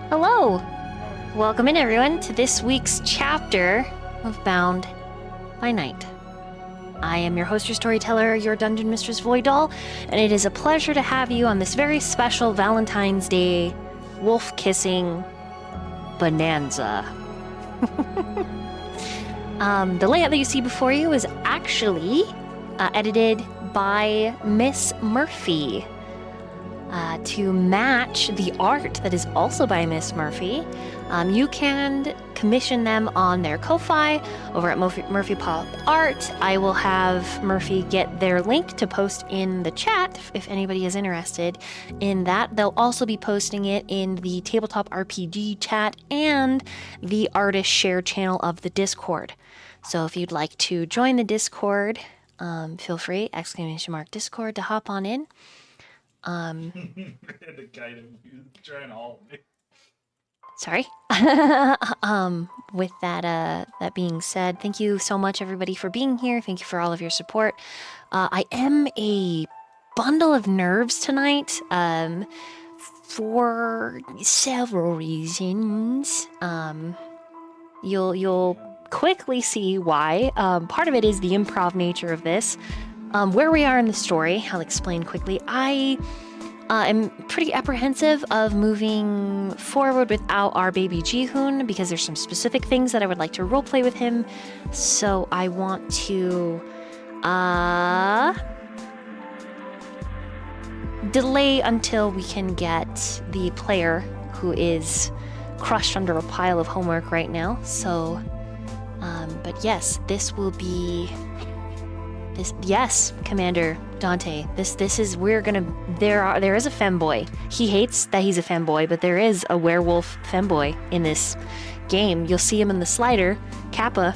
Hello! Welcome in, everyone, to this week's chapter of Bound by Night. I am your host, your storyteller, your dungeon mistress, Voidal, and it is a pleasure to have you on this very special Valentine's Day wolf-kissing bonanza. The layout that you see before you is actually edited by Miss Murphy. To match the art that is also by Miss Murphy, you can commission them on their Ko-Fi over at Murphy Pop Art. I will have Murphy get their link to post in the chat if anybody is interested in that. They'll also be posting it in the Tabletop RPG chat and the artist share channel of the Discord. So if you'd like to join the Discord, feel free, !Discord, to hop on in. And the guy trying to hold me. Sorry. With that being said, thank you so much, everybody, for being here. Thank you for all of your support. I am a bundle of nerves tonight, for several reasons. You'll quickly see why. Part of it is the improv nature of this. Where we are in the story, I'll explain quickly. I am pretty apprehensive of moving forward without our baby Jihoon because there's some specific things that I would like to roleplay with him. So I want to delay until we can get the player who is crushed under a pile of homework right now. So, but yes, this will be... Yes, Commander Dante. There is a femboy. He hates that he's a femboy, but there is a werewolf femboy in this game. You'll see him in the slider, Kappa.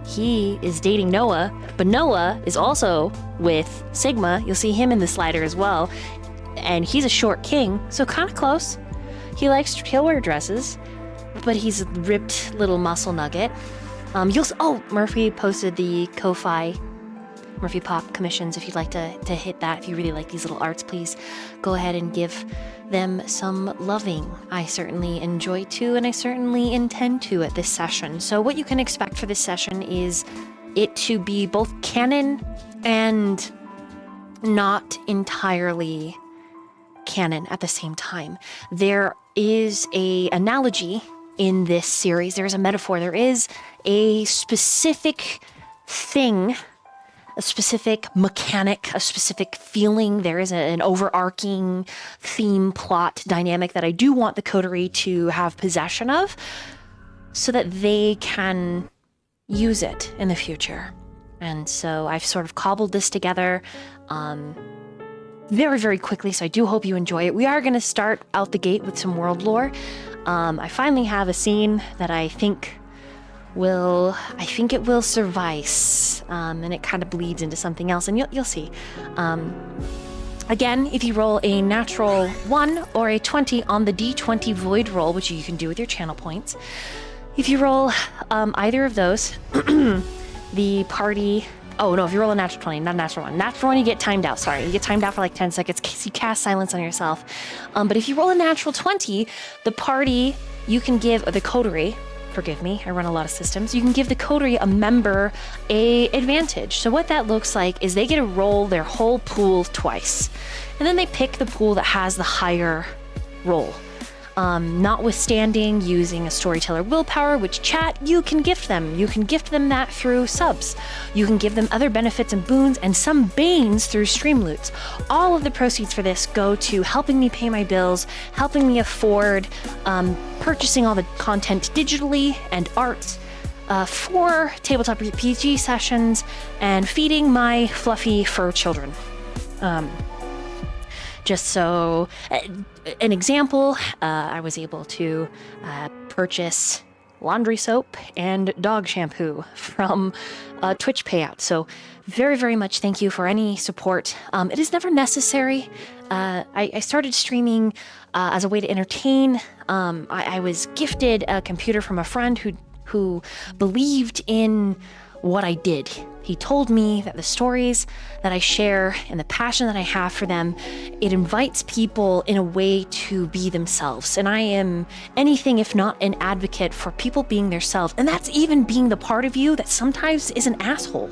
He is dating Noah, but Noah is also with Sigma. You'll see him in the slider as well, and he's a short king, so kind of close. He'll wear dresses, but he's a ripped little muscle nugget. Murphy posted the Ko-Fi Murphy Pop commissions. If you'd like to hit that, if you really like these little arts, please go ahead and give them some loving. I certainly enjoy to, and I certainly intend to at this session. So what you can expect for this session is it to be both canon and not entirely canon at the same time. There is an analogy in this series. There is a metaphor. There is a specific thing, a specific mechanic, a specific feeling. There is an overarching theme, plot, dynamic that I do want the coterie to have possession of so that they can use it in the future. And so I've sort of cobbled this together very, very quickly, so I do hope you enjoy it. We are going to start out the gate with some world lore. I finally have a scene that I think it will suffice, and it kind of bleeds into something else, and you'll see. Again, if you roll a natural 1 or a 20 on the D20 void roll, which you can do with your channel points, if you roll either of those, the party... Oh, no, if you roll a natural 20, not a natural 1. Natural 1, you get timed out, sorry. You get timed out for like 10 seconds because you cast silence on yourself. But if you roll a natural 20, the party, you can give the coterie... Forgive me, I run a lot of systems. You can give the coterie a member a advantage. So what that looks like is they get to roll their whole pool twice. And then they pick the pool that has the higher roll. Notwithstanding using a storyteller willpower, which chat, you can gift them. You can gift them that through subs. You can give them other benefits and boons and some banes through stream loots. All of the proceeds for this go to helping me pay my bills, helping me afford purchasing all the content digitally and art for tabletop RPG sessions and feeding my fluffy fur children. Just so, an example, I was able to purchase laundry soap and dog shampoo from Twitch payout. So very, very much thank you for any support. It is never necessary. I started streaming as a way to entertain. I was gifted a computer from a friend who believed in what I did. He told me that the stories that I share and the passion that I have for them, it invites people in a way to be themselves. And I am anything if not an advocate for people being themselves. And that's even being the part of you that sometimes is an asshole.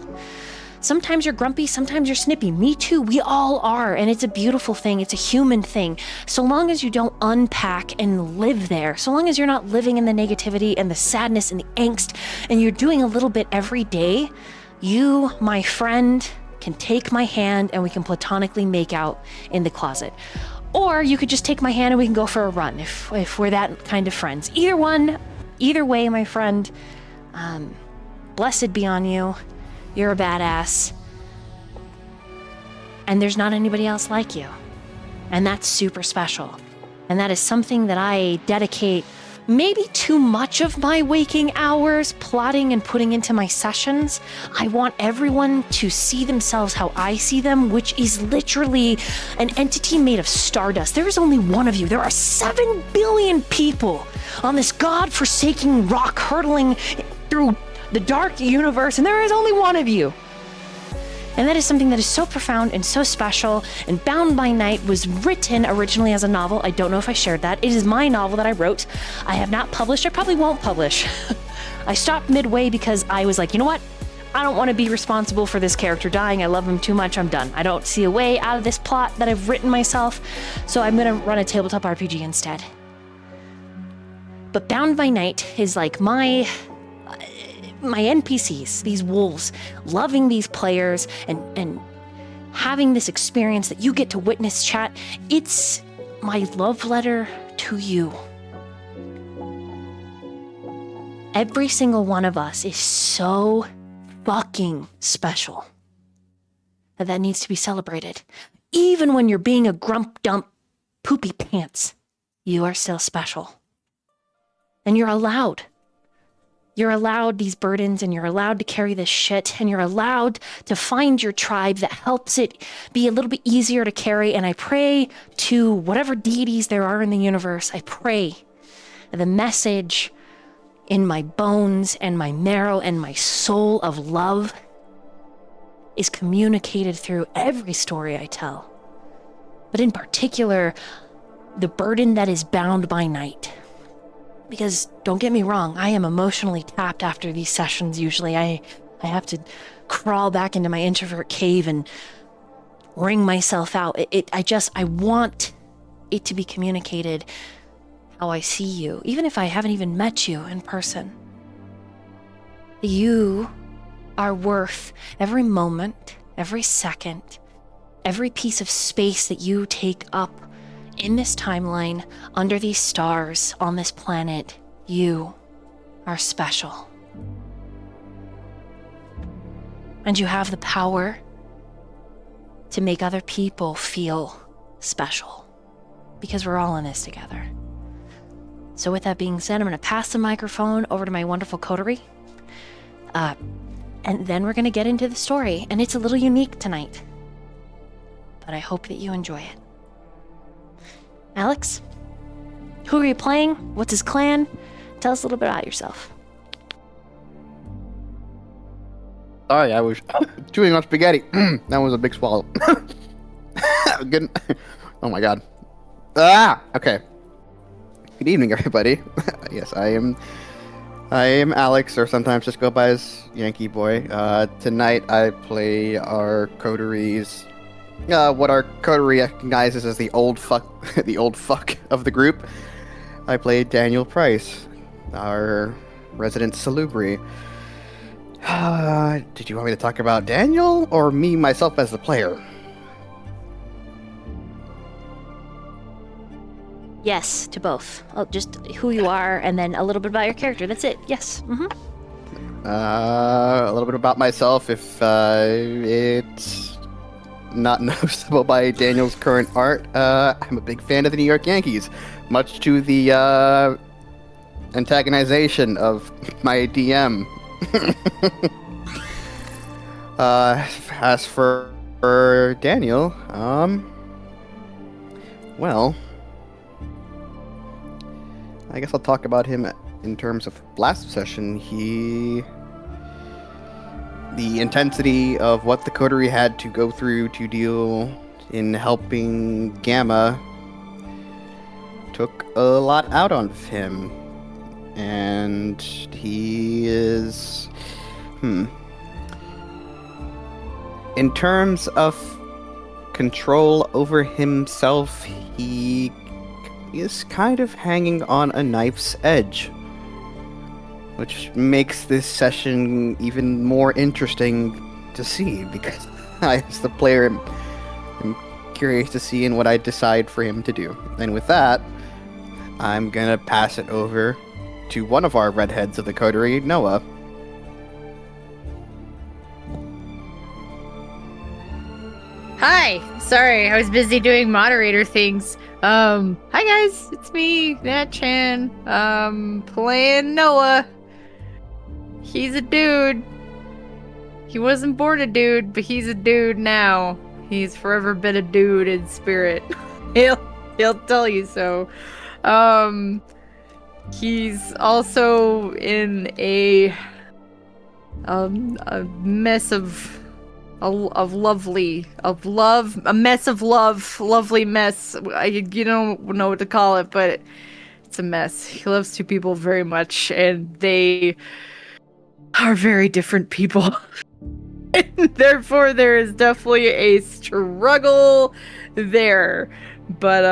Sometimes you're grumpy, sometimes you're snippy. Me too, we all are, and it's a beautiful thing, it's a human thing. So long as you don't unpack and live there, so long as you're not living in the negativity and the sadness and the angst, and you're doing a little bit every day, you, my friend, can take my hand and we can platonically make out in the closet. Or you could just take my hand and we can go for a run if we're that kind of friends. Either way, my friend, blessed be on you. You're a badass. And there's not anybody else like you. And that's super special. And that is something that I dedicate maybe too much of my waking hours plotting and putting into my sessions. I want everyone to see themselves how I see them, which is literally an entity made of stardust. There is only one of you. There are 7 billion people on this godforsaken rock hurtling through the dark universe, and there is only one of you. And that is something that is so profound and so special. And Bound by Night was written originally as a novel. I don't know if I shared that. It is my novel that I wrote. I have not published. I probably won't publish. I stopped midway because I was like, you know what? I don't want to be responsible for this character dying. I love him too much. I'm done. I don't see a way out of this plot that I've written myself. So I'm going to run a tabletop RPG instead. But Bound by Night is like my NPCs, these wolves, loving these players and having this experience that you get to witness, chat. It's my love letter to you. Every single one of us is so fucking special that needs to be celebrated. Even when you're being a grump dump poopy pants, you are still special. And you're allowed. You're allowed these burdens, and you're allowed to carry this shit, and you're allowed to find your tribe that helps it be a little bit easier to carry. And I pray to whatever deities there are in the universe, I pray that the message in my bones and my marrow and my soul of love is communicated through every story I tell. But in particular, the burden that is bound by night. Because don't get me wrong, I am emotionally tapped after these sessions usually. I have to crawl back into my introvert cave and wring myself out. I want it to be communicated how I see you, even if I haven't even met you in person. You are worth every moment, every second, every piece of space that you take up in this timeline, under these stars, on this planet. You are special. And you have the power to make other people feel special, because we're all in this together. So with that being said, I'm going to pass the microphone over to my wonderful coterie. And then we're going to get into the story. And it's a little unique tonight, but I hope that you enjoy it. Alex, who are you playing? What's his clan? Tell us a little bit about yourself. Sorry, I was chewing on spaghetti. That was a big swallow. Good. Oh my god. Okay. Good evening, everybody. Yes, I am Alex, or sometimes just go by as Yankee Boy. Tonight I play our coteries. What our coterie recognizes as the old fuck of the group. I played Daniel Price, our resident salubri. Did you want me to talk about Daniel, or me, myself, as the player? Yes, to both. Just who you are, and then a little bit about your character. That's it. Yes. A little bit about myself, if it's not noticeable by Daniel's current art. I'm a big fan of the New York Yankees, much to the antagonization of my DM. As for Daniel, well, I guess I'll talk about him in terms of last session. He the intensity of what the coterie had to go through to deal in helping Gamma took a lot out of him. And he is... In terms of control over himself, he is kind of hanging on a knife's edge. Which makes this session even more interesting to see, because I, as the player, am curious to see in what I decide for him to do. And with that, I'm gonna pass it over to one of our redheads of the coterie, Noah. Hi. Sorry, I was busy doing moderator things. Hi guys, it's me, Nat Chan. Playing Noah. He's a dude. He wasn't born a dude, but he's a dude now. He's forever been a dude in spirit. He'll tell you so. He's also in a mess of lovely mess. You don't know what to call it, but it's a mess. He loves two people very much, and they are very different people. And therefore, there is definitely a struggle there. But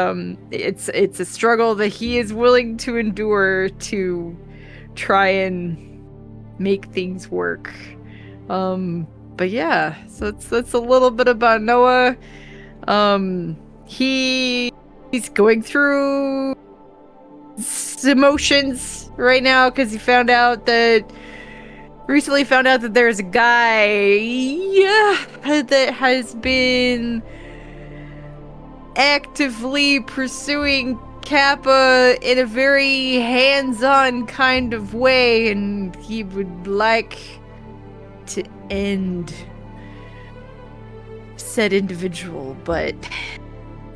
it's a struggle that he is willing to endure to try and make things work. But yeah, so that's a little bit about Noah. He's going through emotions right now because he recently found out that there's a guy that has been actively pursuing Kappa in a very hands-on kind of way, and he would like to end said individual, but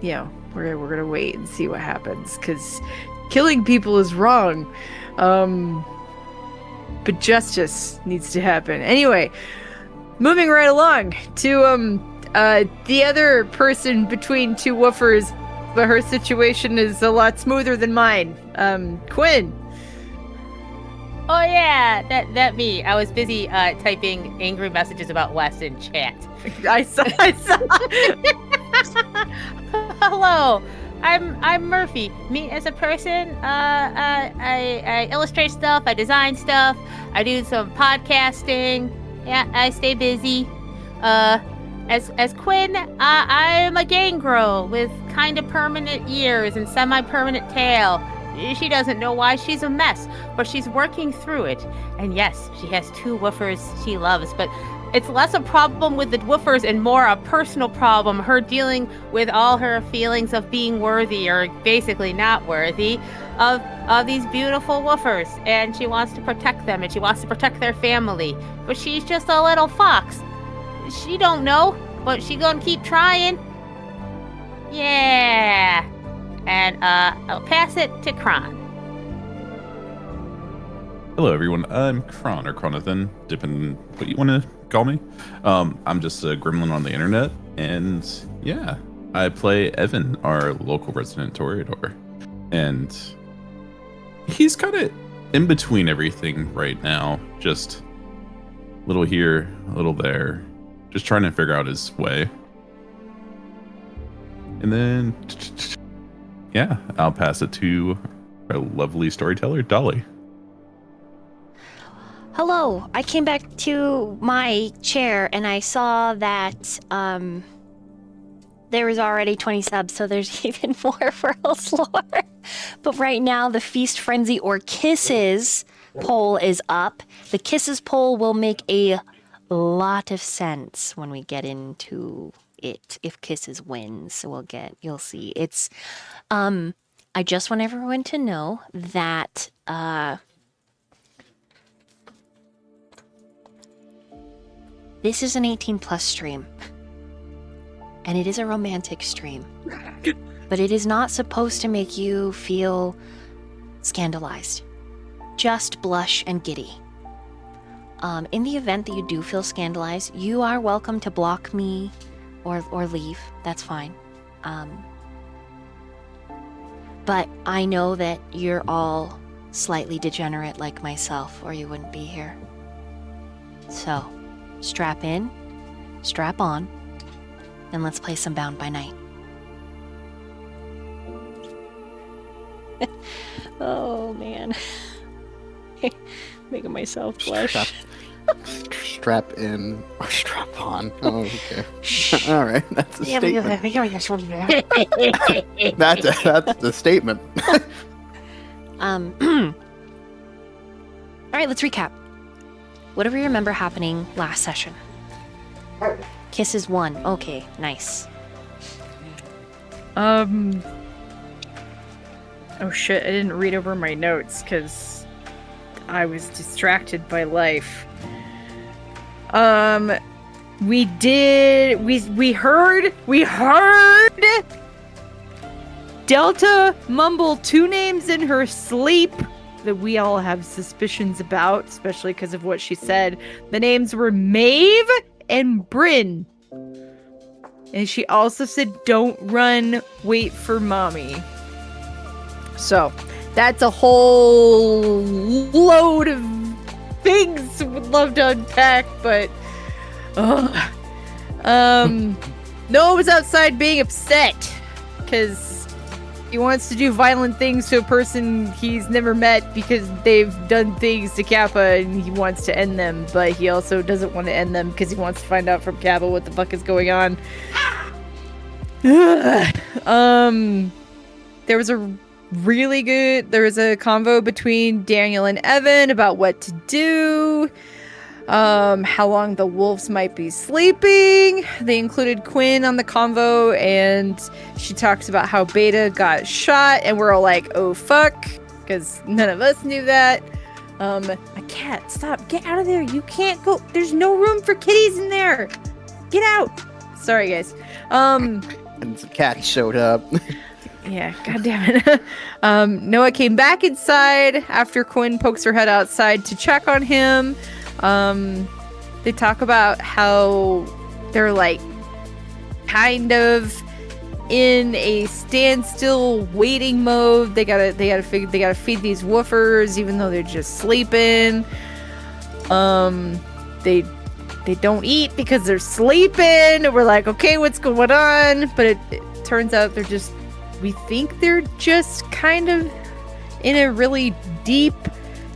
you know, we're gonna wait and see what happens, because killing people is wrong, but justice needs to happen. Anyway, moving right along to the other person between two woofers, but her situation is a lot smoother than mine. Quinn. Oh yeah, that me. I was busy typing angry messages about Wes in chat. I saw. Hello, I'm Murphy. Me as a person, I illustrate stuff, I design stuff, I do some podcasting. Yeah, I stay busy. As Quinn, I'm a gangrel with kind of permanent ears and semi-permanent tail. She doesn't know why she's a mess, but she's working through it. And yes, she has two woofers she loves, but it's less a problem with the woofers and more a personal problem, her dealing with all her feelings of being worthy or basically not worthy of these beautiful woofers. And she wants to protect them and she wants to protect their family. But she's just a little fox. She don't know, but she gonna keep trying. Yeah. And I'll pass it to Kron. Hello, everyone. I'm Kron, or Kronathan, depending on what you want to call me. I'm just a gremlin on the internet, and yeah, I play Evan, our local resident Toreador. And he's kind of in between everything right now, just a little here, a little there, just trying to figure out his way. And then... yeah, I'll pass it to our lovely storyteller, Dolly. Hello, I came back to my chair and I saw that there was already 20 subs, so there's even more for Elslore. But right now, the Feast, Frenzy, or Kisses poll is up. The Kisses poll will make a lot of sense when we get into it. If Kisses wins, you'll see. It's I just want everyone to know that this is an 18+ stream. And it is a romantic stream. But it is not supposed to make you feel scandalized. Just blush and giddy. In the event that you do feel scandalized, you are welcome to block me or leave. That's fine. But I know that you're all slightly degenerate like myself, or you wouldn't be here. So, strap in, strap on, and let's play some Bound by Night. Oh, man. Making myself blush. Strap in or strap on. Oh, okay. All right, that's a statement. That's the statement. All right, let's recap. What do we remember happening last session? Kisses 1. Okay, nice. Oh shit, I didn't read over my notes because I was distracted by life. We heard Delta mumble 2 names in her sleep that we all have suspicions about, especially because of what she said. The names were Maeve and Bryn. And she also said, "Don't run, wait for mommy." So, that's a whole load of things would love to unpack, but Noah was outside being upset because he wants to do violent things to a person he's never met because they've done things to Kappa and he wants to end them, but he also doesn't want to end them because he wants to find out from Kappa what the fuck is going on. There was a convo between Daniel and Evan about what to do, how long the wolves might be sleeping. They included Quinn on the convo, and she talks about how Beta got shot, and we're all like, oh fuck, because none of us knew that. My cat, stop, get out of there, you can't go, there's no room for kitties in there, get out. Sorry guys. And some cats showed up. Yeah, god damn it. Noah came back inside after Quinn pokes her head outside to check on him. They talk about how they're like kind of in a standstill waiting mode. They gotta feed these woofers even though they're just sleeping. They don't eat because they're sleeping. We're like, okay, what's going on? But it turns out we think they're just kind of in a really deep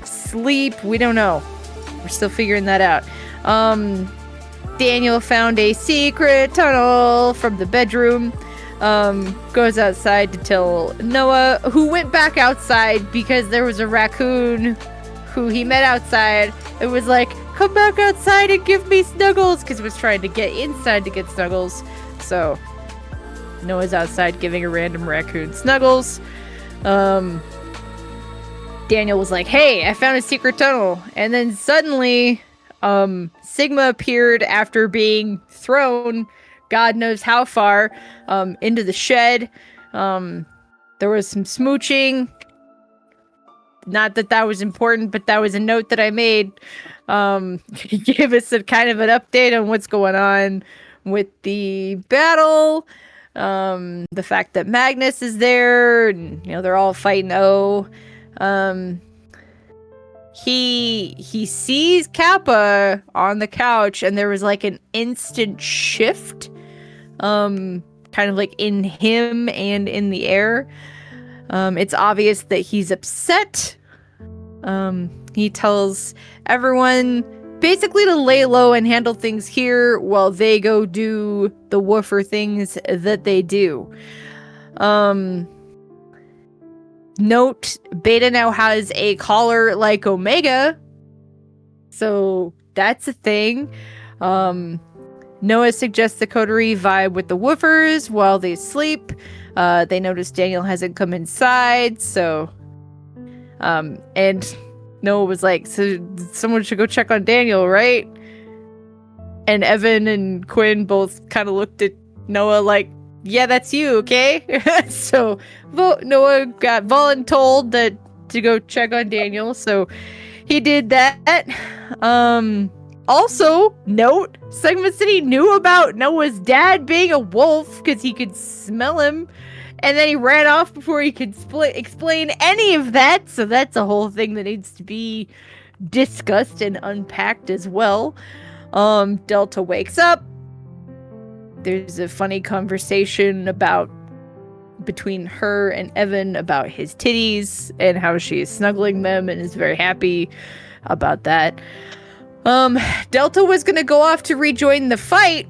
sleep. We don't know. We're still figuring that out. Daniel found a secret tunnel from the bedroom. Goes outside to tell Noah, who went back outside because there was a raccoon who he met outside. It was like, come back outside and give me snuggles, because he was trying to get inside to get snuggles. So Noah's outside giving a random raccoon snuggles. Daniel was like, hey, I found a secret tunnel. And then suddenly, Sigma appeared after being thrown, God knows how far, into the shed. There was some smooching. Not that was important, but that was a note that I made. He gave us a kind of an update on what's going on with the battle. The fact that Magnus is there, and they're all fighting O. He sees Kappa on the couch, and there was like an instant shift, kind of like in him and in the air. It's obvious that he's upset. He tells everyone basically to lay low and handle things here while they go do the woofer things that they do. Note, Beta now has a collar like Omega, so that's a thing. Noah suggests the coterie vibe with the woofers while they sleep. They notice Daniel hasn't come inside, so and Noah was like, so someone should go check on Daniel, right? And Evan and Quinn both kind of looked at Noah like, yeah, that's you, okay? So Noah got voluntold that to go check on Daniel, so he did that. Also, note, Segment City knew about Noah's dad being a wolf because he could smell him. And then he ran off before he could explain any of that. So that's a whole thing that needs to be discussed and unpacked as well. Delta wakes up. There's a funny conversation between her and Evan about his titties and how she is snuggling them and is very happy about that. Delta was gonna go off to rejoin the fight,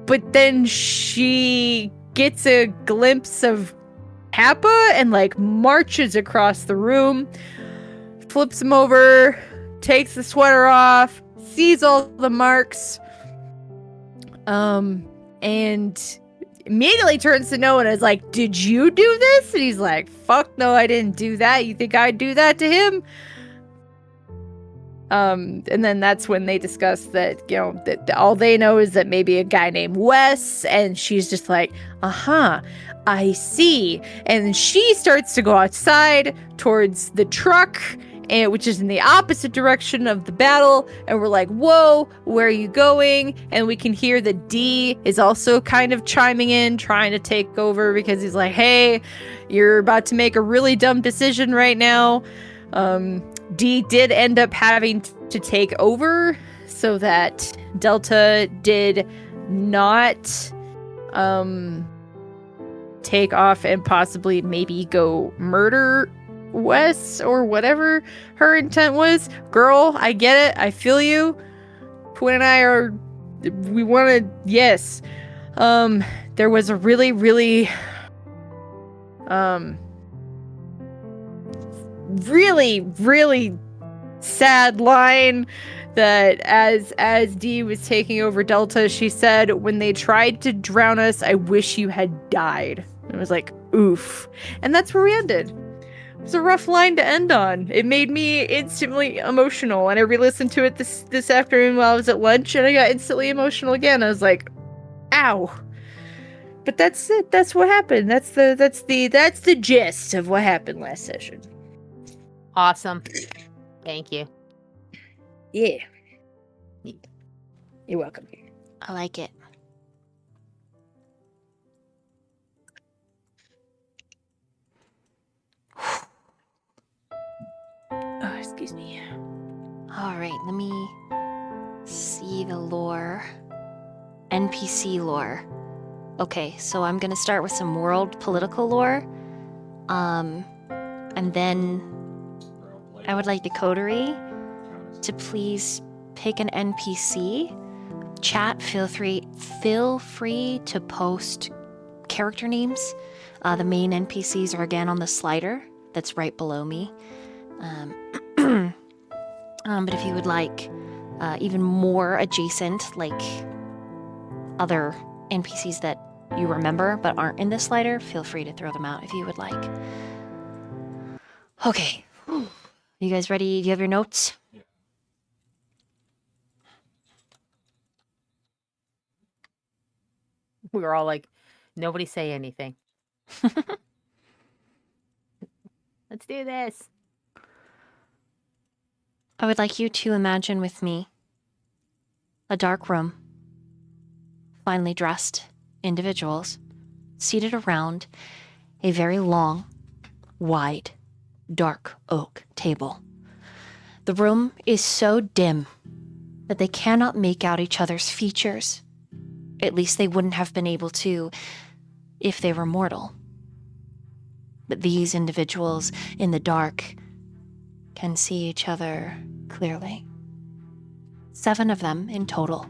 but then she gets a glimpse of Kappa and like marches across the room, flips him over, takes the sweater off, sees all the marks, and immediately turns to Noah and is like, "Did you do this?" And he's like, "Fuck no, I didn't do that. You think I'd do that to him?" And then that's when they discuss that, you know, that all they know is that maybe a guy named Wes, and she's just like, I see. And she starts to go outside towards the truck, which is in the opposite direction of the battle, and we're like, whoa, where are you going? And we can hear that D is also kind of chiming in, trying to take over, because he's like, hey, you're about to make a really dumb decision right now. D did end up having to take over so that Delta did not take off and possibly maybe go murder Wes or whatever her intent was. Girl, I get it. I feel you. Quinn and I we want to, yes. There was a really, really, really sad line that as Dee was taking over Delta, she said, "When they tried to drown us, I wish you had died." And it was like, oof. And that's where we ended. It was a rough line to end on. It made me instantly emotional, and I re-listened to it this afternoon while I was at lunch, and I got instantly emotional again. I was like, ow. But that's it. That's what happened. That's the gist of what happened last session. Awesome. Thank you. Yeah. You're welcome. I like it. Oh, excuse me. All right, let me see the lore. NPC lore. Okay, so I'm gonna start with some world political lore. And then I would like the coterie to please pick an NPC. Chat, feel free to post character names. The main NPCs are again on the slider that's right below me. But if you would like even more adjacent, like other NPCs that you remember but aren't in the slider, feel free to throw them out if you would like. Okay. You guys ready? Do you have your notes? Yeah. We were all like, nobody say anything. Let's do this. I would like you to imagine with me a dark room, finely dressed individuals seated around a very long, wide, dark oak table. The room is so dim that they cannot make out each other's features. At least they wouldn't have been able to if they were mortal. But these individuals in the dark can see each other clearly. 7 of them in total.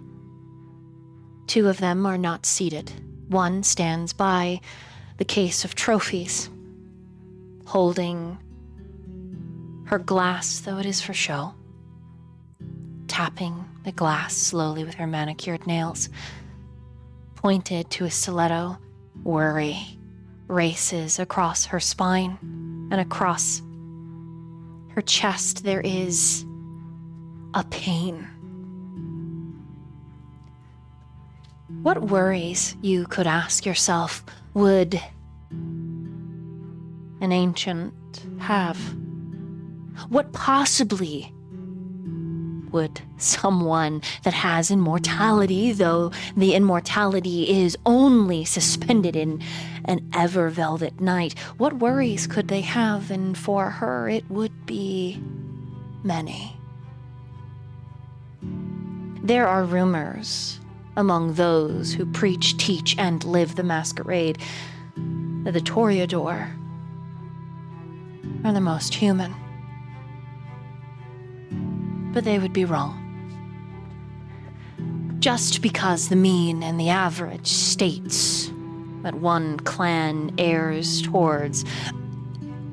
2 of them are not seated. One stands by the case of trophies, holding her glass, though it is for show, tapping the glass slowly with her manicured nails, pointed to a stiletto. Worry races across her spine, and across her chest there is a pain. What worries, you could ask yourself, would an ancient have? What possibly would someone that has immortality, though the immortality is only suspended in an ever velvet night, what worries could they have? And for her, it would be many. There are rumors among those who preach, teach, and live the masquerade that the Toreador are the most human. But they would be wrong. Just because the mean and the average states that one clan errs towards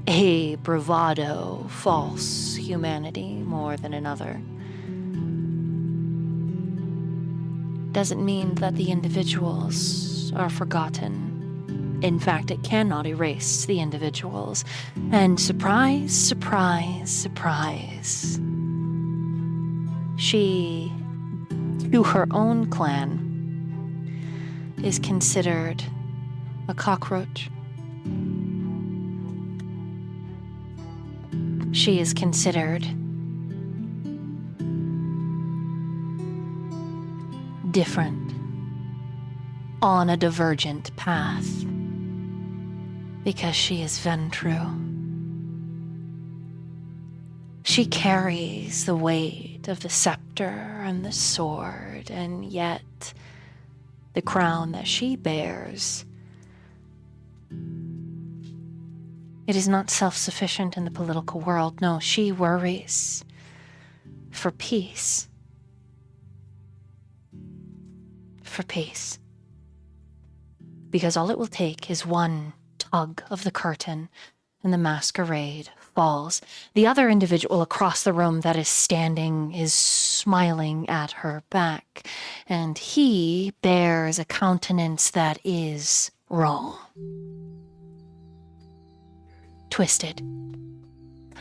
a bravado, false humanity more than another, doesn't mean that the individuals are forgotten. In fact, it cannot erase the individuals. And surprise, surprise, surprise, she, to her own clan, is considered a cockroach. She is considered different, on a divergent path, because she is Ventru. She carries the weight of the scepter and the sword, and yet the crown that she bears, it is not self-sufficient in the political world. No, she worries for peace. For peace. Because all it will take is one tug of the curtain and the masquerade falls. The other individual across the room that is standing is smiling at her back, and he bears a countenance that is wrong. Twisted.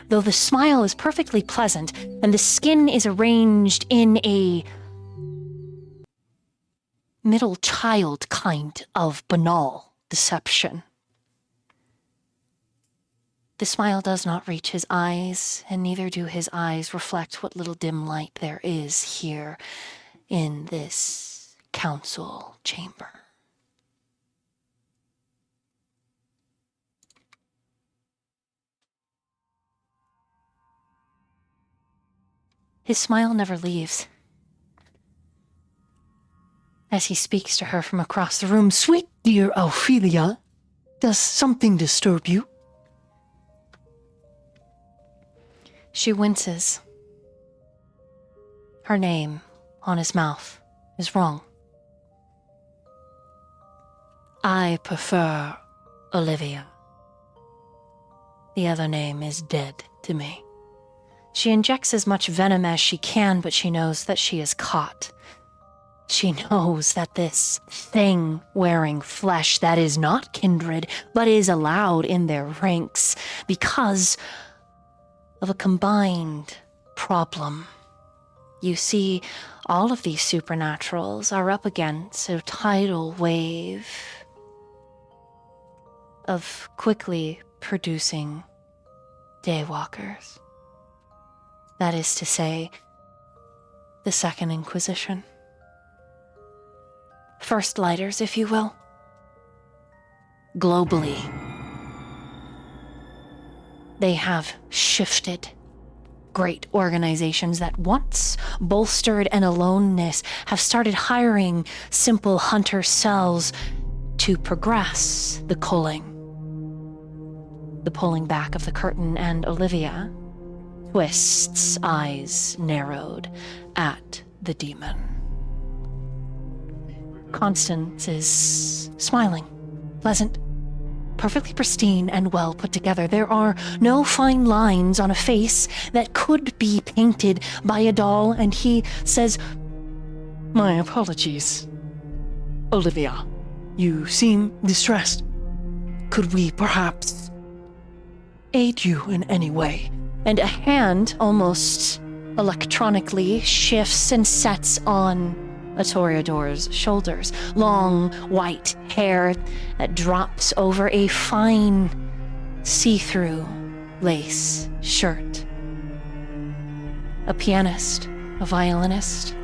Though the smile is perfectly pleasant, and the skin is arranged in a middle child kind of banal deception. The smile does not reach his eyes, and neither do his eyes reflect what little dim light there is here in this council chamber. His smile never leaves. As he speaks to her from across the room, "Sweet dear Ophelia, does something disturb you?" She winces. Her name on his mouth is wrong. "I prefer Olivia. The other name is dead to me." She injects as much venom as she can, but she knows that she is caught. She knows that this thing wearing flesh that is not kindred, but is allowed in their ranks because of a combined problem. You see, all of these supernaturals are up against a tidal wave of quickly producing daywalkers. That is to say, the Second Inquisition. First lighters, if you will. Globally, they have shifted. Great organizations that once bolstered an aloneness have started hiring simple hunter cells to progress the culling. The pulling back of the curtain, and Olivia twists, eyes narrowed, at the demon. Constance is smiling, pleasant, perfectly pristine and well put together. There are no fine lines on a face that could be painted by a doll, and he says, "My apologies, Olivia. You seem distressed. Could we perhaps aid you in any way?" And a hand, almost electronically, shifts and sets on a Toreador's shoulders. Long, white hair that drops over a fine, see-through lace shirt. A pianist a violinist,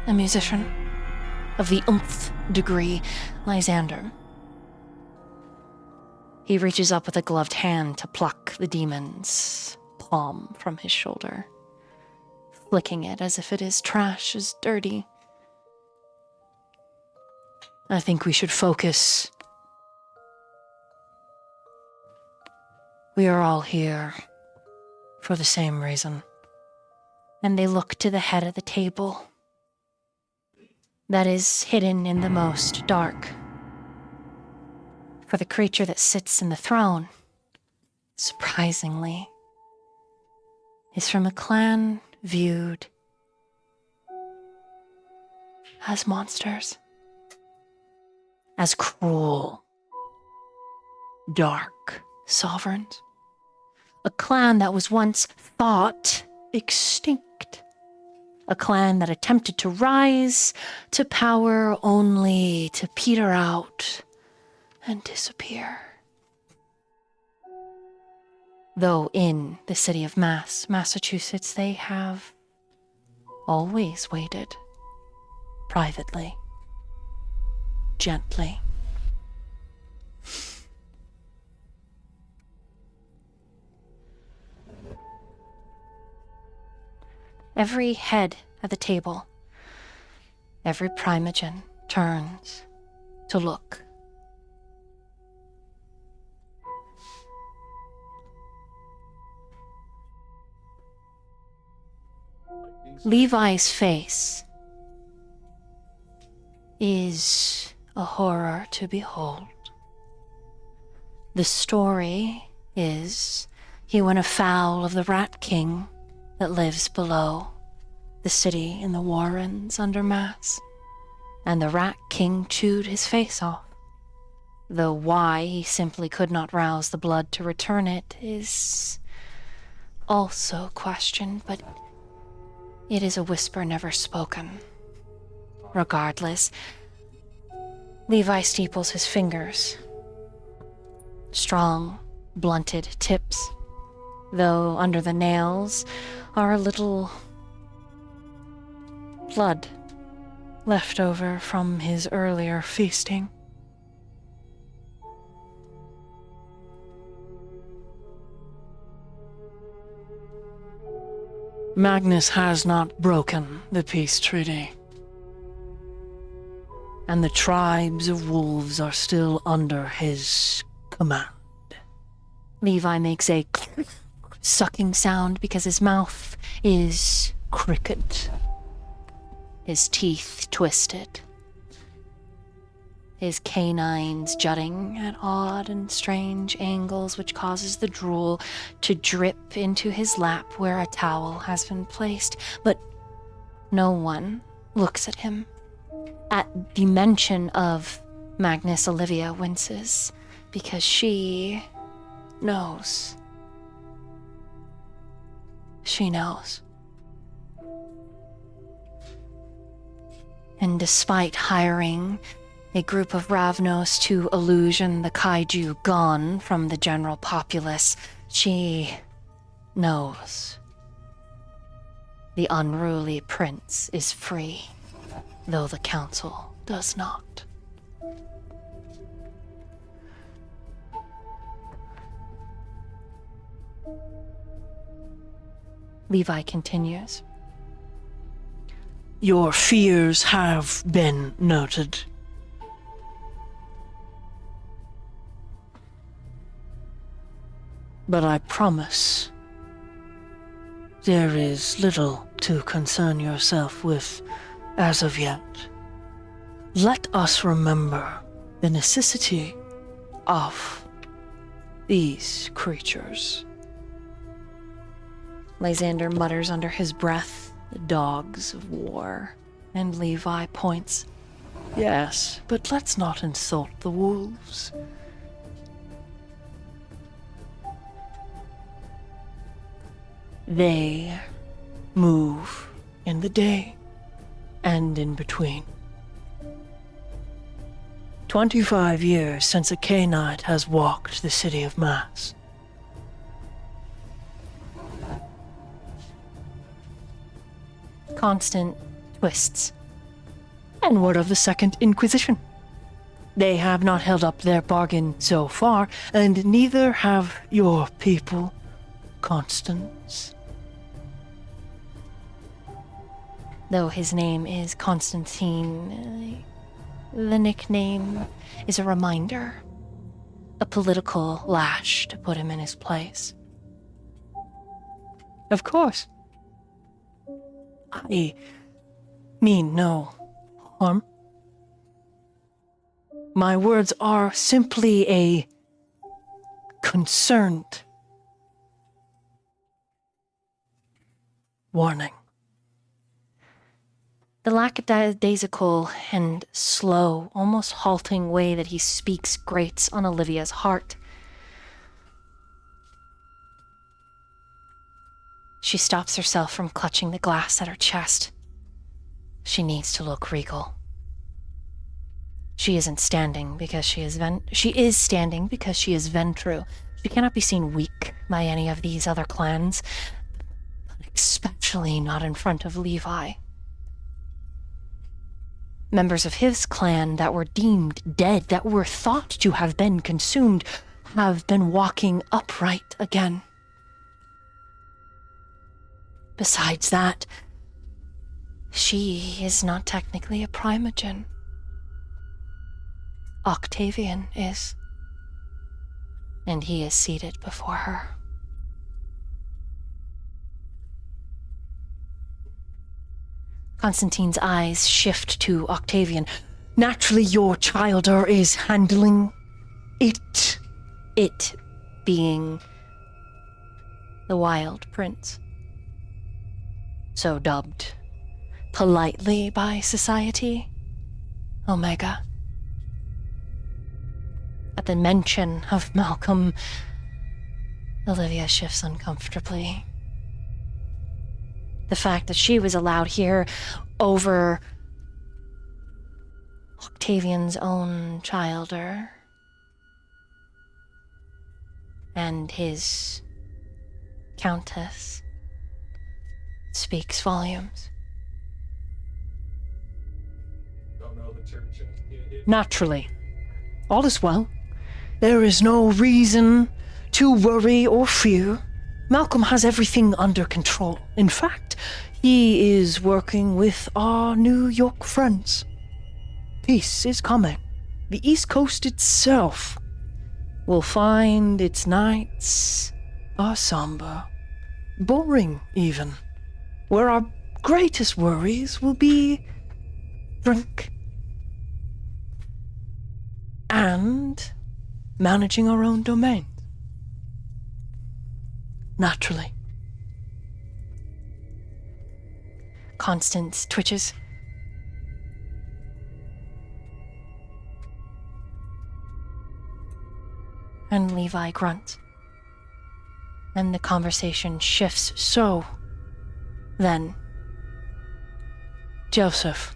a musician of the oomph degree, Lysander. He reaches up with a gloved hand to pluck the demon's palm from his shoulder, flicking it as if it is trash, as dirty. I think we should focus. We are all here for the same reason. And they look to the head of the table that is hidden in the most dark. For the creature that sits in the throne, surprisingly, is from a clan viewed as monsters, as cruel, dark sovereigns. A clan that was once thought extinct. A clan that attempted to rise to power only to peter out and disappear. Though in the city of Massachusetts, they have always waited privately, gently. Every head at the table, every primogen turns to look. Levi's face is a horror to behold. The story is he went afoul of the Rat King that lives below the city in the Warrens under Mass, and the Rat King chewed his face off. Though why he simply could not rouse the blood to return it is also questioned, but it is a whisper never spoken. Regardless, Levi steeples his fingers. Strong, blunted tips, though under the nails are a little blood left over from his earlier feasting. Magnus has not broken the peace treaty, and the tribes of wolves are still under his command. Levi makes a sucking sound because his mouth is crooked, his teeth twisted, his canines jutting at odd and strange angles, which causes the drool to drip into his lap where a towel has been placed. But no one looks at him. At the mention of Magnus, Olivia winces, because she knows. She knows. And despite hiring a group of Ravnos to illusion the kaiju gone from the general populace, she knows. The unruly prince is free, though the council does not. Levi continues. Your fears have been noted. But I promise, there is little to concern yourself with as of yet. Let us remember the necessity of these creatures. Lysander mutters under his breath, the dogs of war, and Levi points. Yes, but let's not insult the wolves. They move in the day and in between. 25 years since a K-Knight has walked the city of Mass. Constant twists. And what of the Second Inquisition? They have not held up their bargain so far, and neither have your people, Constance. Though his name is Constantine, the nickname is a reminder, a political lash to put him in his place. Of course. I mean no harm. My words are simply a concerned warning. The lackadaisical and slow, almost halting way that he speaks grates on Olivia's heart. She stops herself from clutching the glass at her chest. She needs to look regal. She isn't standing because she is standing because she is Ventru. She cannot be seen weak by any of these other clans, especially not in front of Levi. Members of his clan that were deemed dead, that were thought to have been consumed, have been walking upright again. Besides that, she is not technically a primogen. Octavian is, and he is seated before her. Constantine's eyes shift to Octavian. Naturally, your childer is handling it. It being the Wild Prince. So dubbed politely by society, Omega. At the mention of Malcolm, Olivia shifts uncomfortably. The fact that she was allowed here over Octavian's own childer and his countess speaks volumes. Don't know the church. Naturally. All is well. There is no reason to worry or fear. Malcolm has everything under control. In fact, he is working with our New York friends. Peace is coming. The East Coast itself will find its nights are somber, boring even, where our greatest worries will be drink and managing our own domains. Naturally. Constance twitches. And Levi grunts. And the conversation shifts. So, then, Joseph.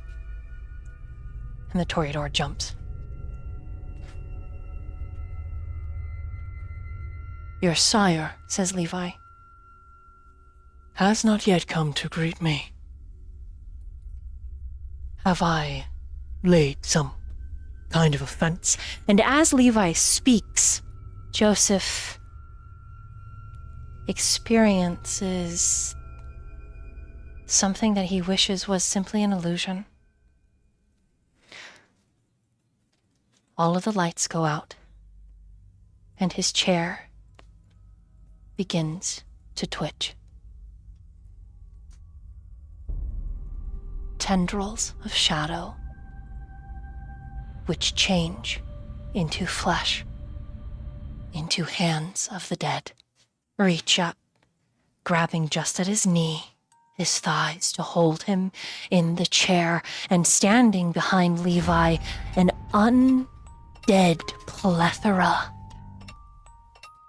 and the Toreador jumps. Your sire Says Levi. has not yet come to greet me. Have I laid some kind of offense? And as Levi speaks, Joseph experiences something that he wishes was simply an illusion. All of the lights go out, and his chair begins to twitch. Tendrils of shadow, which change into flesh, into hands of the dead, reach up, grabbing just at his knee, his thighs to hold him in the chair, and standing behind Levi, an undead plethora.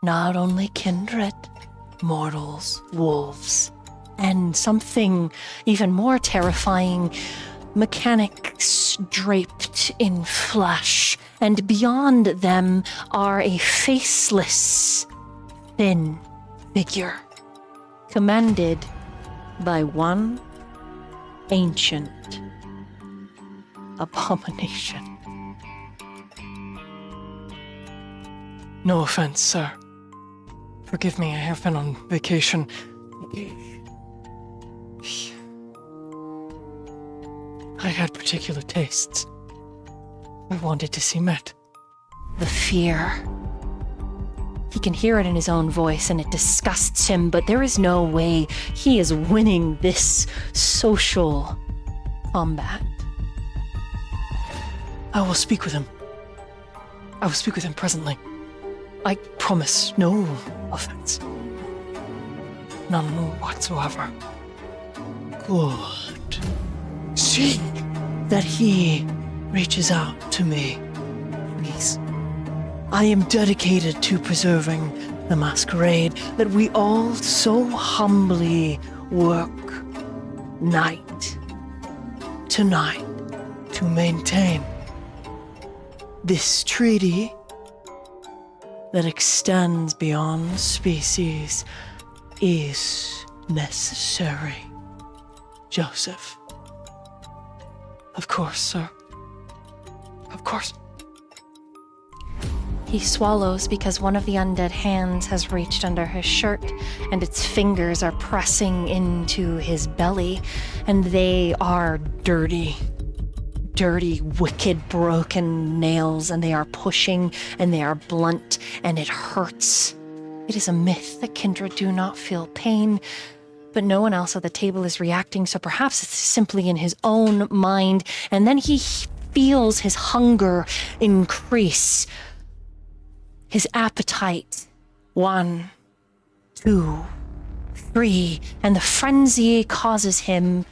Not only kindred, mortals, wolves, and something even more terrifying, mechanics draped in flesh, and beyond them are a faceless, thin figure, commanded by one ancient abomination. No offense, sir. Forgive me, I have been on vacation. I had particular tastes. I wanted to see met. The fear. He can hear it in his own voice and it disgusts him, but there is no way he is winning this social combat. I will speak with him. I will speak with him presently. I promise no offense. None whatsoever. Good. See that he reaches out to me, please. I am dedicated to preserving the masquerade that we all so humbly work night to night to maintain. This treaty that extends beyond species is necessary. Joseph. Of course, sir. Of course. He swallows because one of the undead hands has reached under his shirt and its fingers are pressing into his belly, and they are dirty, wicked, broken nails, and they are pushing and they are blunt and it hurts. It is a myth that Kindred do not feel pain, but no one else at the table is reacting, so perhaps it's simply in his own mind, and then he feels his hunger increase. His appetite. 1, 2, 3, and the frenzy causes him,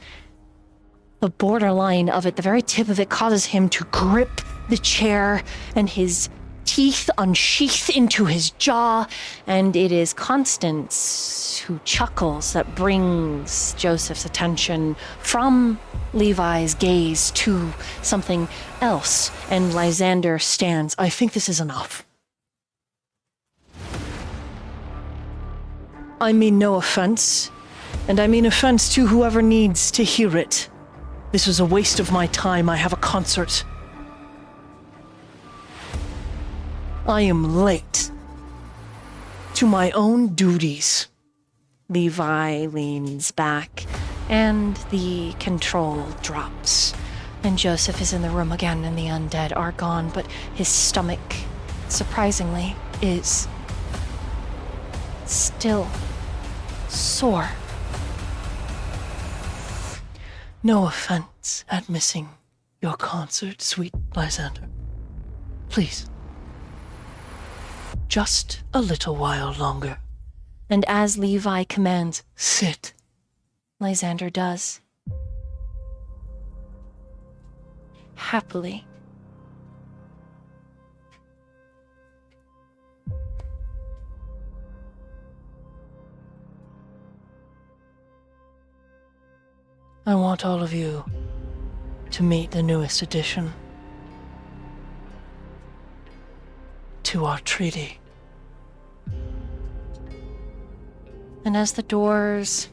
the borderline of it, the very tip of it causes him to grip the chair, and his teeth unsheath into his jaw, and it is Constance who chuckles that brings Joseph's attention from Levi's gaze to something else, and Lysander stands. I think this is enough. I mean no offense, and I mean offense to whoever needs to hear it. This was a waste of my time. I have a concert. I am late to my own duties. Levi leans back, and the control drops. And Joseph is in the room again, and the undead are gone, but his stomach, surprisingly, is still sore. No offense at missing your concert, sweet Lysander. Please. Just a little while longer. And as Levi commands, sit, Lysander does. Happily. I want all of you to meet the newest addition to our treaty. And as the doors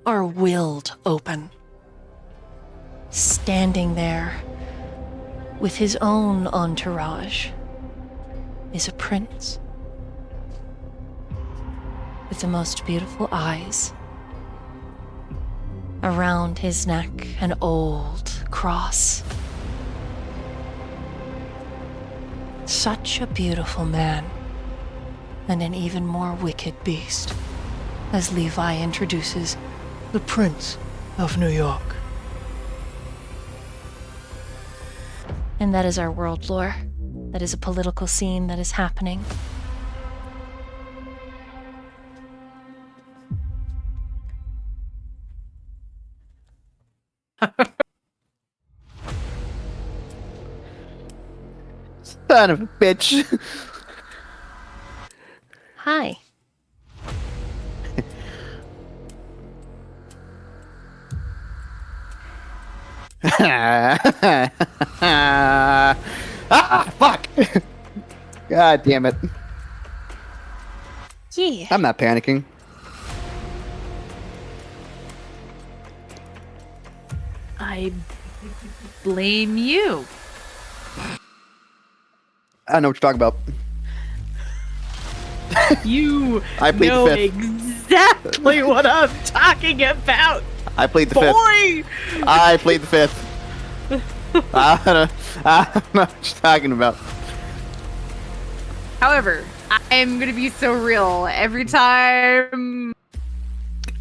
are willed open, standing there with his own entourage is a prince with the most beautiful eyes. Around his neck, an old cross. Such a beautiful man, and an even more wicked beast, as Levi introduces the Prince of New York. And that is our world lore. That is a political scene that is happening. Son of a bitch. Hi. Fuck. God damn it. Yeah. I'm not panicking. I blame you. I know what you're talking about. You I plead the know fifth. exactly what I'm talking about, I plead the boy. fifth. I plead the fifth. I don't know what you're talking about. However, I'm gonna be so real. Every time,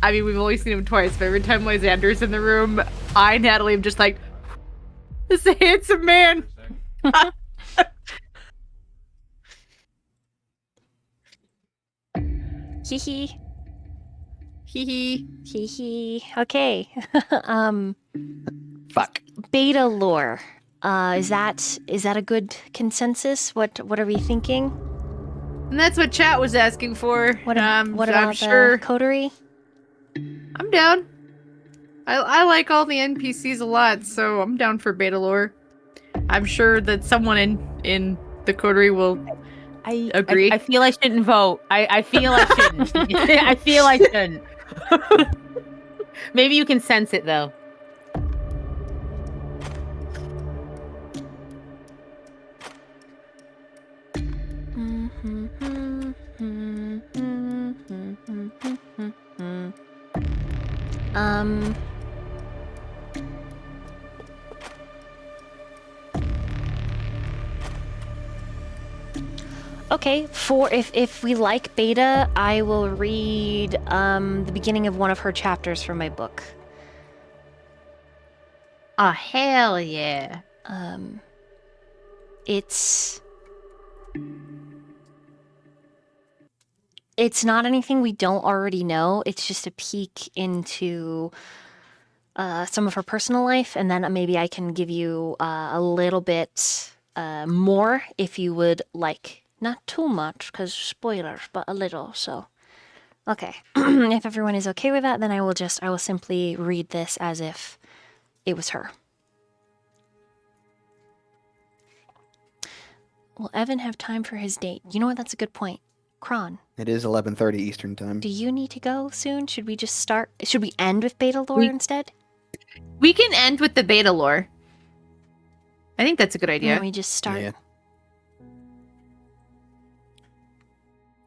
I mean, we've only seen him twice, but every time Lysander's in the room, I, Natalie, am just like, this is a handsome man. Hee hee. Hee hee. Hee hee. Okay. Fuck. Beta lore. Is that a good consensus? What are we thinking? And that's what chat was asking for. What I'm about sure. the coterie? I'm down. I like all the NPCs a lot, so I'm down for beta lore. I'm sure that someone in the coterie will agree. I feel I shouldn't vote. I feel I shouldn't. I feel I shouldn't. Maybe you can sense it though. Okay, for if we like Beta, I will read the beginning of one of her chapters from my book. Oh hell yeah. It's not anything we don't already know. It's just a peek into some of her personal life, and then maybe I can give you a little bit more if you would like. Not too much, because spoilers, but a little. So, okay. If everyone is okay with that, then I will simply read this as if it was her. Will Evan have time for his date? You know what? That's a good point. Kron, It is 11:30 Eastern time. do you need to go soon? Should we just start? Should we end with Beta Lore instead? We can end with the beta lore. I think that's a good idea. Let me just start. Yeah.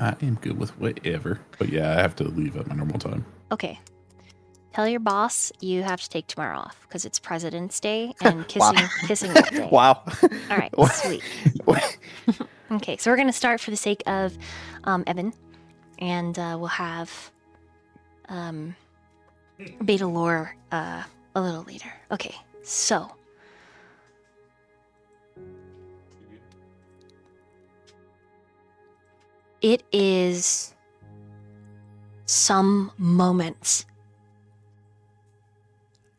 I am good with whatever. But yeah, I have to leave at my normal time. Okay. Tell your boss you have to take tomorrow off because it's President's Day and Wow. kissing that day. Wow. All right, sweet. Okay, so we're gonna start for the sake of Evan, and we'll have Beta Lore a little later. Okay, so it is some moments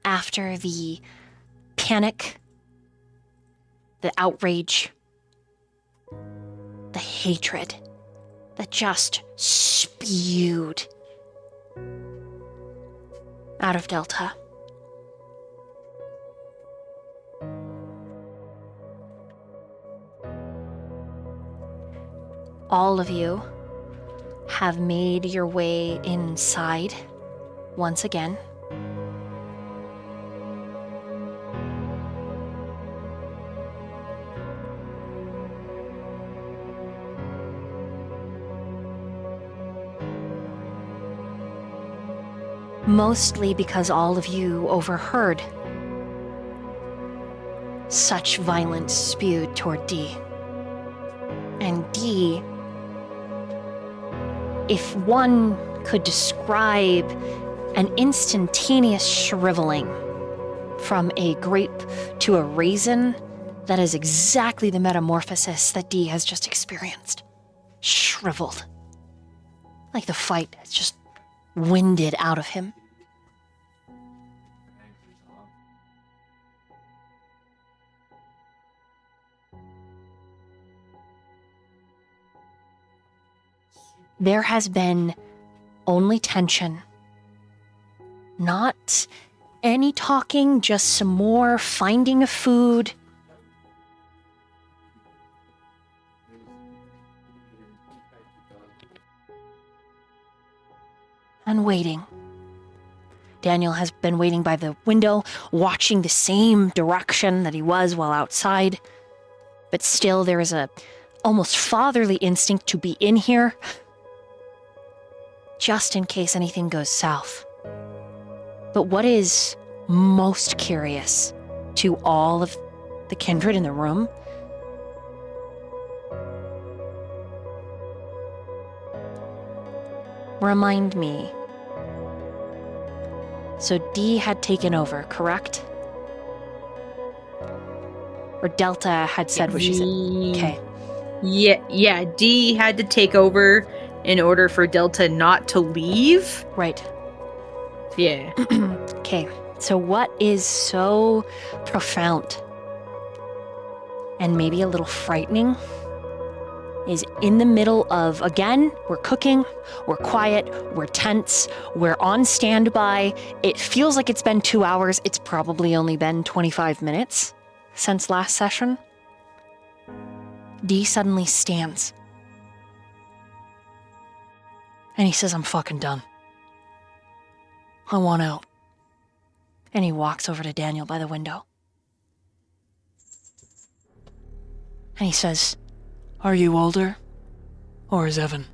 after the panic, the outrage, the hatred that just spewed out of Delta. All of you have made your way inside once again. Mostly because all of you overheard such violence spewed toward D. And D, if one could describe an instantaneous shriveling from a grape to a raisin, that is exactly the metamorphosis that D has just experienced. Shriveled. Like the fight has just winded out of him. There has been only tension. Not any talking, just some more finding of food. And waiting. Daniel has been waiting by the window, watching the same direction that he was while outside. But still, there is a almost fatherly instinct to be in here, just in case anything goes south. But what is most curious to all of the kindred in the room remind me. So D had taken over, correct? Or Delta had said what she said. Okay. Yeah, D had to take over in order for Delta not to leave. Right. Yeah. Okay. So what is so profound and maybe a little frightening is in the middle of, again, we're cooking, we're quiet, we're tense, we're on standby. It feels like it's been 2 hours. It's probably only been 25 minutes since last session. D suddenly stands. And he says, I'm fucking done. I want out. And he walks over to Daniel by the window. And he says, Are you older? Or is Evan?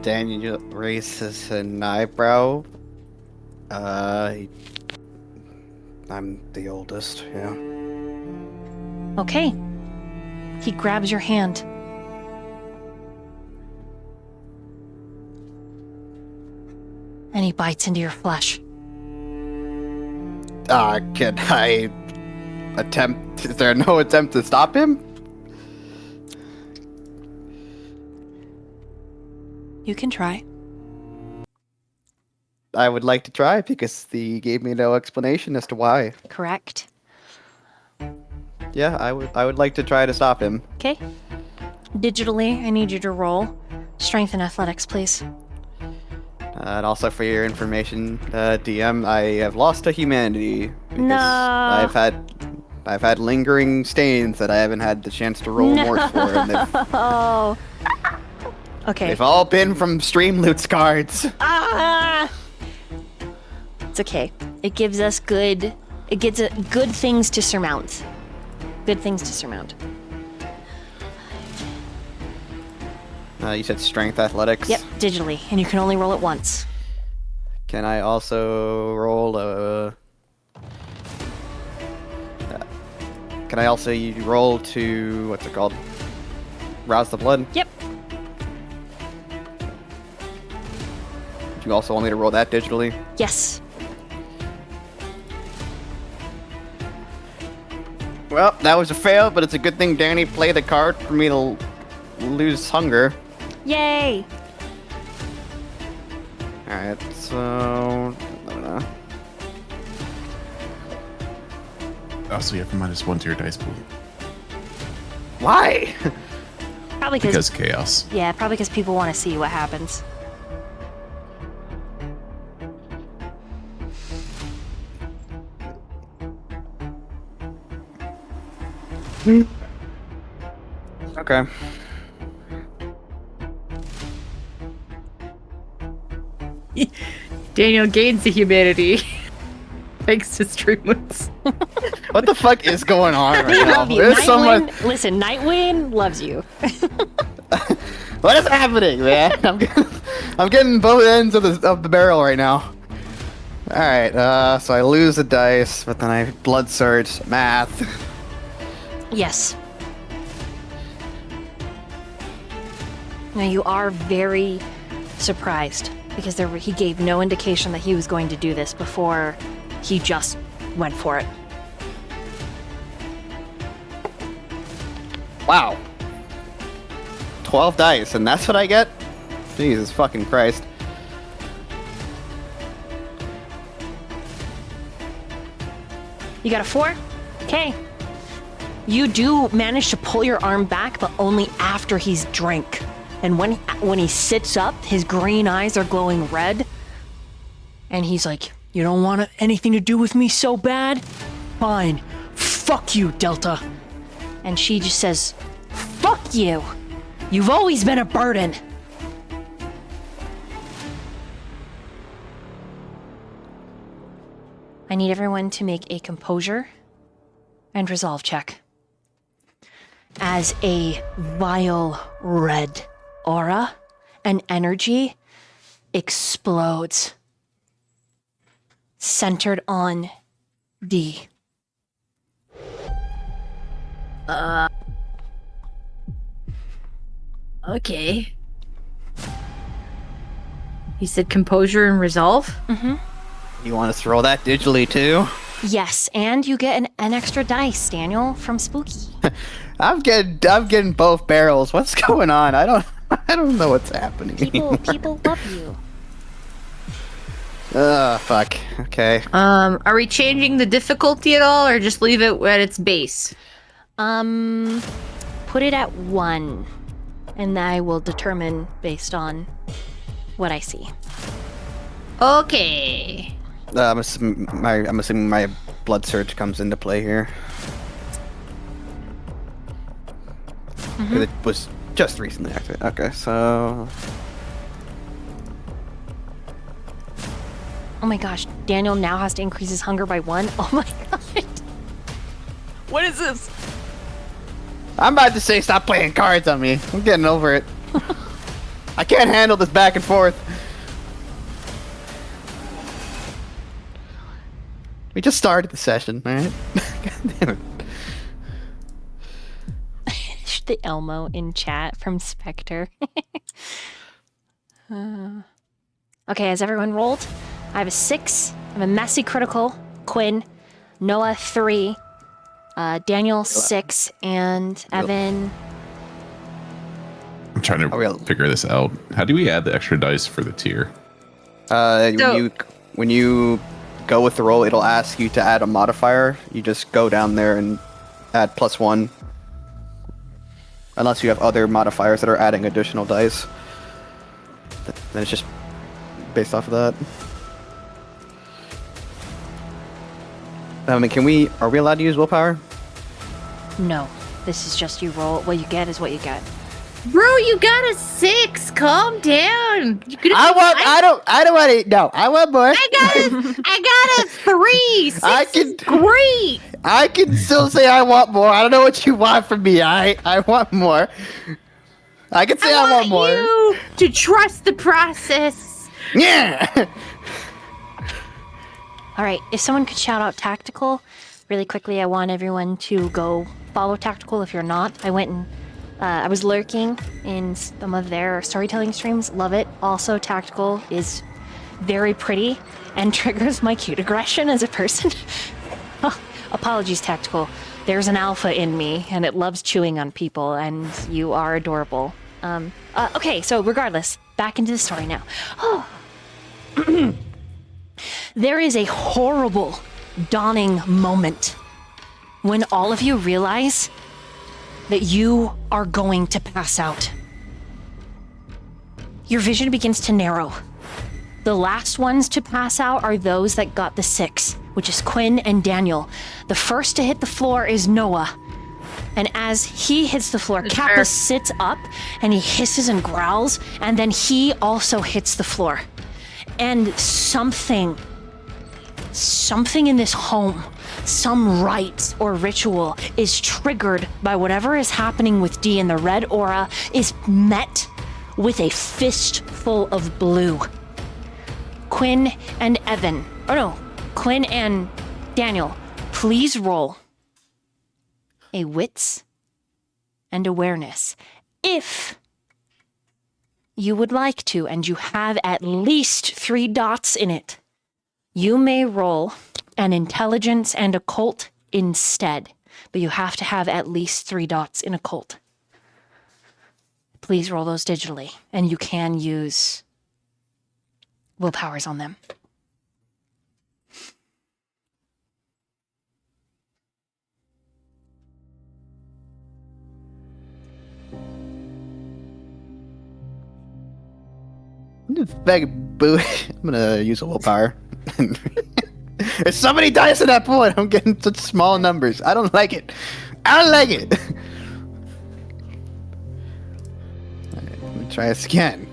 Daniel raises an eyebrow. I'm the oldest, yeah. okay. He grabs your hand. And he bites into your flesh. Can I attempt? Is there no attempt to stop him? You can try. I would like to try because he gave me no explanation as to why. Correct. Yeah, I would like to try to stop him. Okay. Digitally, I need you to roll strength and athletics, please. And also for your information, DM, I have lost to humanity because No. I've had lingering stains that I haven't had the chance to roll more for, and Oh. Okay. they've all been from Streamloots cards. Ah! It's okay. It gives us good. It gives it good things to surmount. Good things to surmount. You said strength athletics. Yep, digitally, and you can only roll it once. Can I also roll a? Can I also roll to what's it called? Rouse the blood. Yep. You also want me to roll that digitally? Yes. Well, that was a fail, but it's a good thing Danny played the card for me to lose hunger. Yay! Alright, so... I don't know. Also, you have -1 to your dice pool. Why? Probably Because chaos. Yeah, probably because people want to see what happens. Okay. Daniel gains the humanity thanks to Streamloots. What the fuck is going on right They now? love you. There's so much... Nightwind, listen, Nightwind loves you. What is happening, man? I'm getting both ends of the barrel right now. Alright, so I lose the dice, but then I blood surge, math. Yes. Now you are very surprised because he gave no indication that he was going to do this before he just went for it. Wow. 12 dice, and that's what I get? Jesus fucking Christ. You got a 4? Okay. You do manage to pull your arm back, but only after he's drank. And when he sits up, his green eyes are glowing red. And he's like, You don't want anything to do with me so bad? Fine. Fuck you, Delta. and she just says, "Fuck you." You've always been a burden. I need everyone to make a composure and resolve check. As a vile red aura and energy explodes, centered on D. Okay. You said composure and resolve? You want to throw that digitally too? Yes, and you get an extra dice, Daniel, from Spooky. I'm getting both barrels. What's going on? I don't know what's happening. People love you. Fuck. Okay. Are we changing the difficulty at all, or just leave it at its base? Put it at 1, and I will determine based on what I see. Okay. I'm assuming my blood surge comes into play here. 'Cause it was just recently activated. Okay, so Oh my gosh, Daniel now has to increase his hunger by 1. Oh my god. What is this? I'm about to say stop playing cards on me. I'm getting over it. I can't handle this back and forth. We just started the session, alright? God damn it. The Elmo in chat from Spectre. Okay, has everyone rolled? I have a 6. I have a messy critical. Quinn. Noah 3. Daniel 6. And Evan. I'm trying to figure this out. How do we add the extra dice for the tier? When you go with the roll, it'll ask you to add a modifier. You just go down there and add +1. Unless you have other modifiers that are adding additional dice. Then it's just based off of that. I mean, are we allowed to use willpower? No. This is just you roll. What you get is what you get. Bro, you got a 6. Calm down. I don't want it. No, I want more. I got a 3. 6 is great. I can still say I want more. I don't know what you want from me. I want more. I can say I want more. You to trust the process. Yeah. All right, if someone could shout out Tactical really quickly, I want everyone to go follow Tactical if you're not. I went and I was lurking in some of their storytelling streams. Love it. Also, Tactical is very pretty and triggers my cute aggression as a person. Oh, apologies, Tactical. There's an alpha in me, and it loves chewing on people, and you are adorable. Okay, so regardless, back into the story now. Oh. There is a horrible dawning moment when all of you realize that you are going to pass out. Your vision begins to narrow. The last ones to pass out are those that got the 6, which is Quinn and Daniel. The first to hit the floor is Noah. And as he hits the floor, Kappa sits up and he hisses and growls, and then he also hits the floor. And something in this home, some rite or ritual is triggered by whatever is happening with D, and the red aura is met with a fistful of blue. Quinn and Daniel, please roll a wits and awareness. If you would like to, and you have at least 3 dots in it, you may roll an intelligence and occult instead, but you have to have at least 3 dots in occult. Please roll those digitally, and you can use willpowers on them. I'm gonna use a willpower. There's so many dice in that pool, and I'm getting such small numbers. I don't like it. Try this again.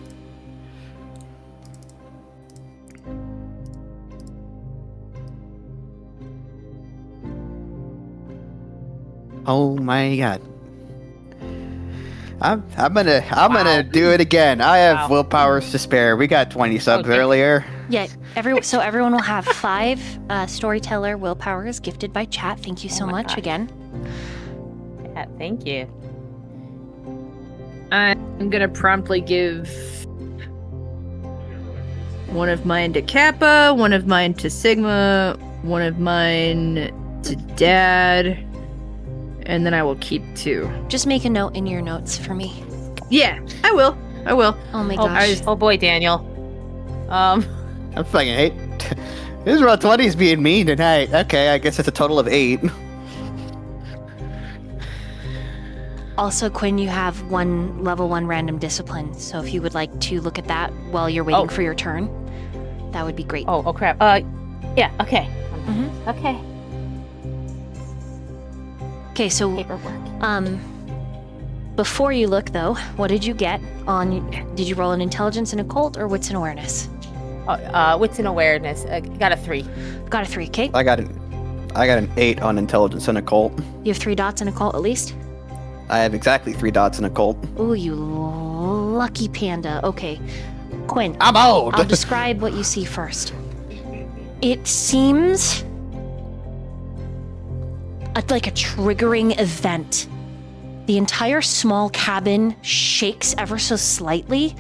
Oh my god. I'm gonna do it again. I have Wow. willpowers to spare. We got 20 subs Okay. earlier. Yeah, so everyone will have 5 storyteller willpowers gifted by chat. Thank you so my much gosh. again. Yeah, thank you. I'm gonna promptly give one of mine to Kappa, one of mine to Sigma, one of mine to Dad, and then I will keep 2. Just make a note in your notes for me. Yeah, I will. Oh my Oh, gosh. oh boy, Daniel. I fucking hate. This roll 20 is being mean tonight. Okay, I guess it's a total of 8. Also, Quinn, you have 1 level 1 random discipline. So if you would like to look at that while you're waiting for your turn, that would be great. Oh crap. Yeah. Okay. Mhm. Okay. Okay, so Paperwork. before you look though, what did you get on? Did you roll an intelligence and occult or wits and awareness? Wits and awareness. Got a 3. Got a 3. Okay, I got an 8 on intelligence and occult. you have 3 dots in occult at least. I have exactly 3 dots in occult. Ooh, you lucky panda. Okay, Quinn. I'm old. I'll describe what you see first. It seems like a triggering event. The entire small cabin shakes ever so slightly,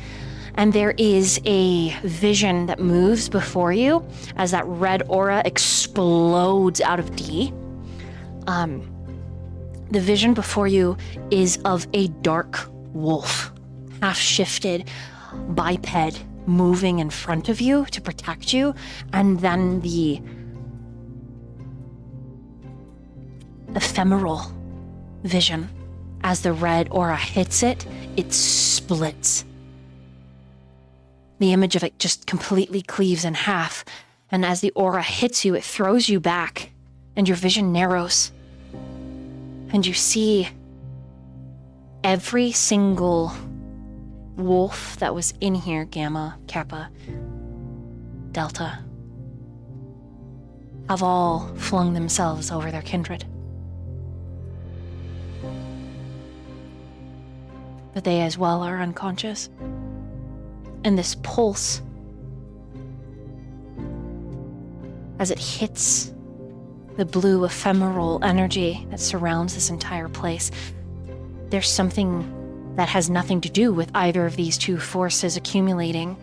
and there is a vision that moves before you as that red aura explodes out of D. The vision before you is of a dark wolf, half-shifted, biped, moving in front of you to protect you, and then the ephemeral vision. As the red aura hits it, it splits. The image of it just completely cleaves in half, and as the aura hits you, it throws you back, and your vision narrows. And you see every single wolf that was in here, Gamma, Kappa, Delta, have all flung themselves over their kindred. But they as well are unconscious. And this pulse, as it hits the blue ephemeral energy that surrounds this entire place, there's something that has nothing to do with either of these two forces accumulating.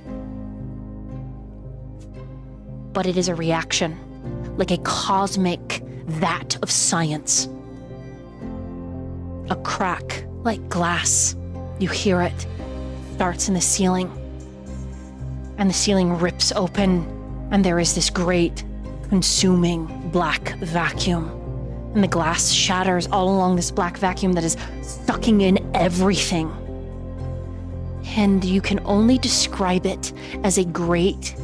But it is a reaction, like a cosmic vat of science. A crack like glass. You hear it. Starts in the ceiling. And the ceiling rips open, and there is this great, consuming black vacuum. And the glass shatters all along this black vacuum that is sucking in everything. And you can only describe it as a great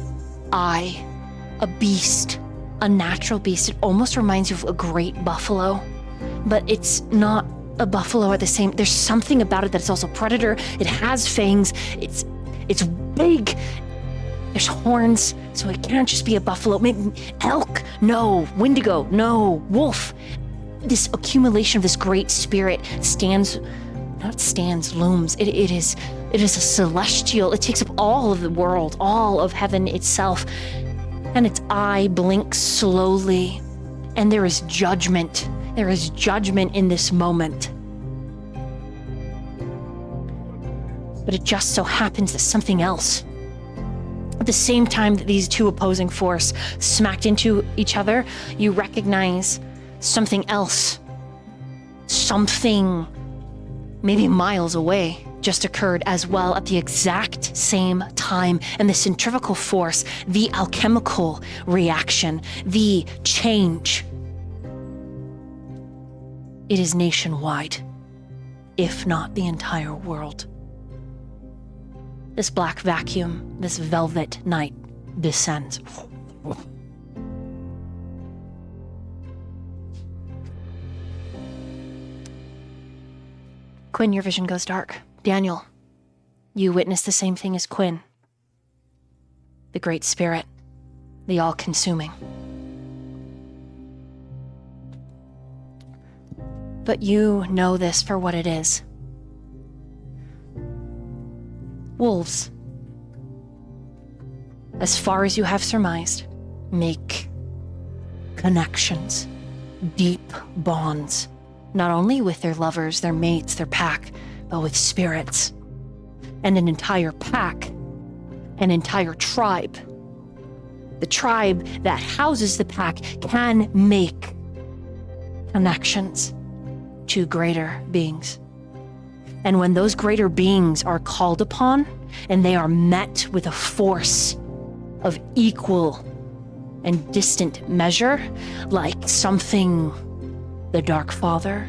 eye, a beast, a natural beast. It almost reminds you of a great buffalo, but it's not a buffalo at the same. There's something about it that's also predator. It has fangs. It's big. There's horns, so it can't just be a buffalo. Maybe elk? No. Wendigo? No. Wolf. This accumulation of this great spirit looms. It is a celestial. It takes up all of the world, all of heaven itself. And its eye blinks slowly, and there is judgment. There is judgment in this moment. But it just so happens that something else, at the same time that these two opposing forces smacked into each other, you recognize something else. Something maybe miles away just occurred as well at the exact same time. And the centrifugal force, the alchemical reaction, the change, it is nationwide, if not the entire world. This black vacuum, this velvet night descends. Quinn, your vision goes dark. Daniel, You witness the same thing as Quinn. The Great Spirit, the all-consuming. But you know this for what it is. Wolves, as far as you have surmised, make connections, deep bonds, not only with their lovers, their mates, their pack, but with spirits. And an entire pack, an entire tribe. The tribe that houses the pack can make connections to greater beings. And when those greater beings are called upon and they are met with a force of equal and distant measure, like something the Dark Father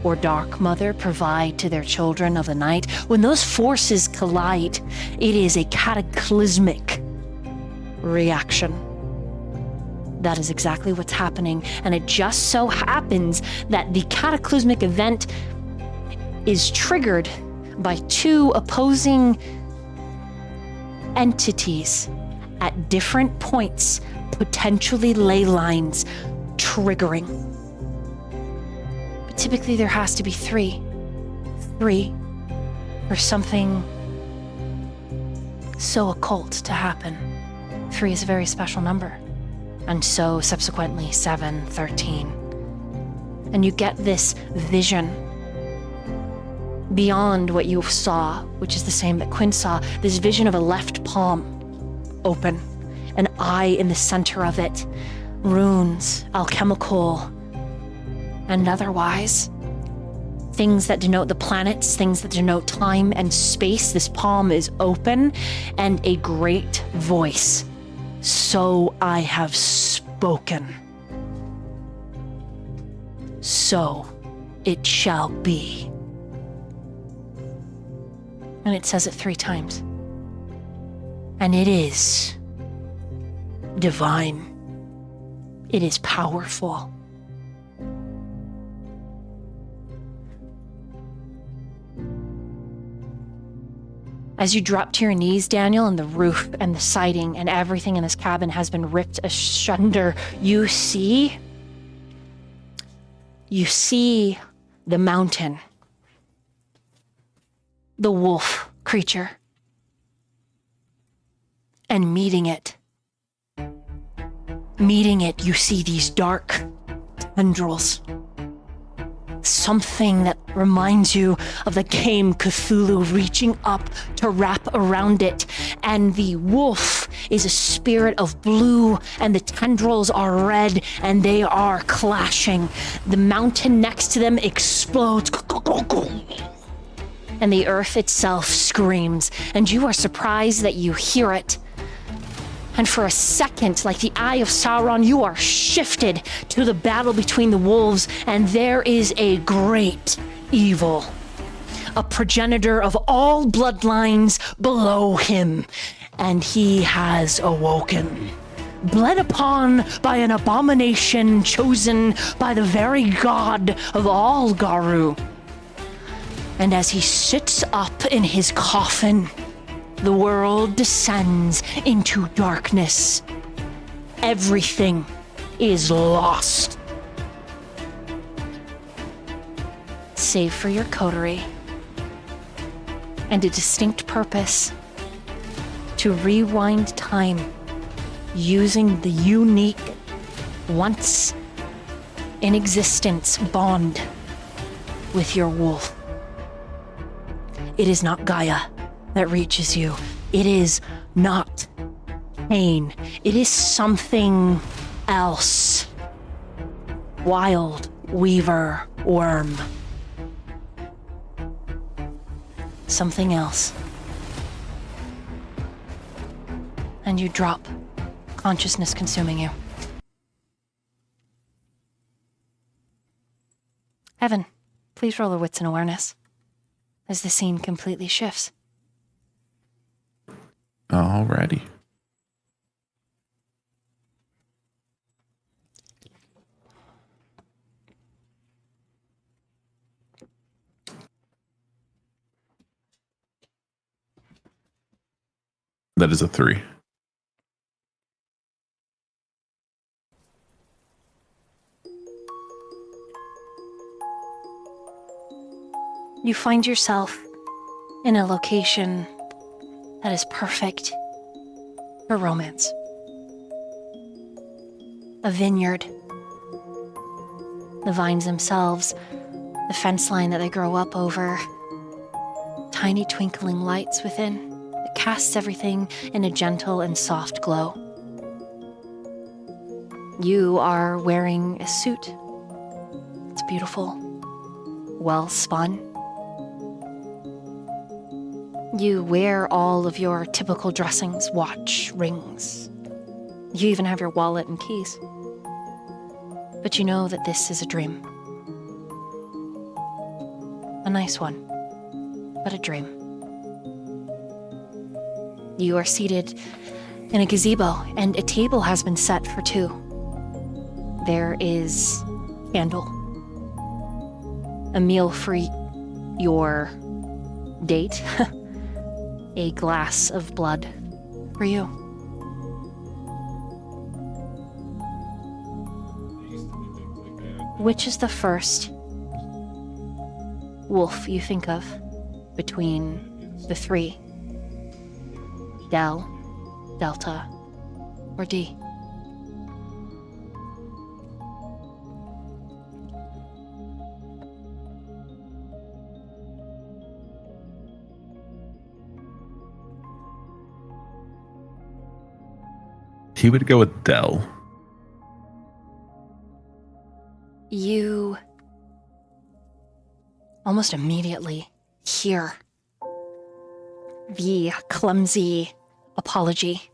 or Dark Mother provide to their children of the night, when those forces collide, it is a cataclysmic reaction. That is exactly what's happening, and it just so happens that the cataclysmic event is triggered by two opposing entities at different points, potentially ley lines triggering. But typically there has to be three for something so occult to happen. 3 is a very special number. And so subsequently 7, 13. And you get this vision beyond what you saw, which is the same that Quinn saw, this vision of a left palm open, an eye in the center of it, runes, alchemical, and otherwise. Things that denote the planets, things that denote time and space. This palm is open, and a great voice. So I have spoken. So it shall be. And it says it 3 times. And it is divine. It is powerful. As you drop to your knees, Daniel, and the roof and the siding and everything in this cabin has been ripped asunder, you see the mountain, the wolf creature, and meeting it, you see these dark tendrils. Something that reminds you of the game Cthulhu reaching up to wrap around it. And the wolf is a spirit of blue, and the tendrils are red, and they are clashing. The mountain next to them explodes. And the earth itself screams, and you are surprised that you hear it. And for a second, like the eye of Sauron, you are shifted to the battle between the wolves, and there is a great evil, a progenitor of all bloodlines below him, and he has awoken, bled upon by an abomination chosen by the very god of all Garu. And as he sits up in his coffin, the world descends into darkness. Everything is lost. Save for your coterie and a distinct purpose to rewind time using the unique, once in existence bond with your wolf. It is not Gaia that reaches you. It is not pain. It is something else. Wild weaver worm. Something else. And you drop, consciousness consuming you. Evan, please roll a wits and awareness as the scene completely shifts. Alrighty. That is a 3. You find yourself in a location that is perfect for romance. A vineyard. The vines themselves, the fence line that they grow up over, tiny twinkling lights within. It casts everything in a gentle and soft glow. You are wearing a suit. It's beautiful, well spun. You wear all of your typical dressings, watch, rings. You even have your wallet and keys. But you know that this is a dream. A nice one, but a dream. You are seated in a gazebo, and a table has been set for 2. There is candle, a meal for your date, a glass of blood for you. Which is the first wolf you think of between the 3? Del, Delta, or D? He would go with Dell. You almost immediately hear the clumsy apology,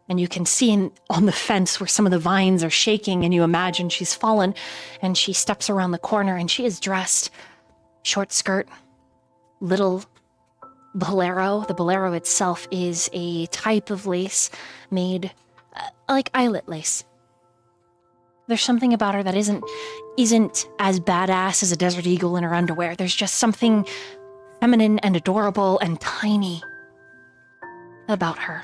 and you can see on the fence where some of the vines are shaking, and you imagine she's fallen, and she steps around the corner, and she is dressed short skirt, little bolero. The bolero itself is a type of lace made like eyelet lace. There's something about her that isn't as badass as a desert eagle in her underwear. There's just something feminine and adorable and tiny about her.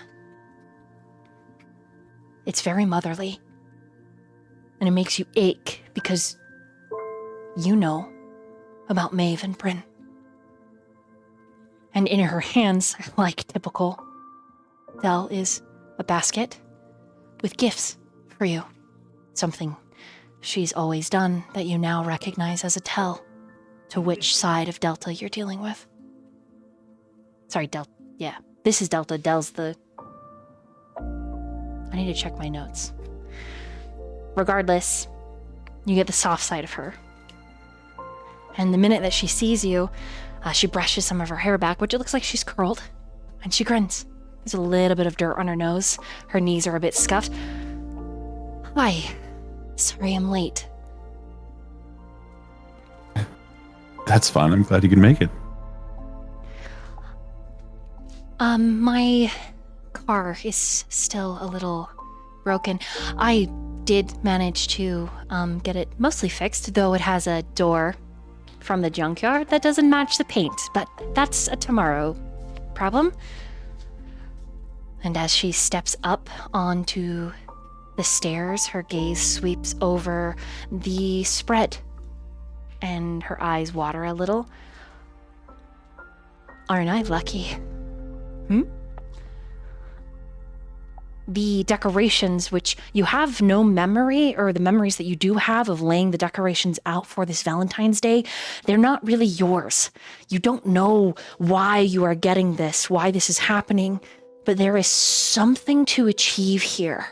It's very motherly, and it makes you ache because you know about Maeve and Bryn. And in her hands, like typical, Del is a basket with gifts for you. Something she's always done that you now recognize as a tell to which side of Delta you're dealing with. Sorry, Delta. Yeah, this is Delta. Del's the... I need to check my notes. Regardless, you get the soft side of her. And the minute that she sees you, she brushes some of her hair back, which it looks like she's curled, and she grins. There's a little bit of dirt on her nose. Her knees are a bit scuffed. Hi. Sorry I'm late. That's fine. I'm glad you can make it. My car is still a little broken. I did manage to get it mostly fixed, though it has a door from the junkyard that doesn't match the paint, but that's a tomorrow problem. And as she steps up onto the stairs, her gaze sweeps over the spread, and her eyes water a little. Aren't I lucky? The decorations, which you have no memory, or the memories that you do have of laying the decorations out for this Valentine's Day, they're not really yours. You don't know why you are getting this, why this is happening, but there is something to achieve here.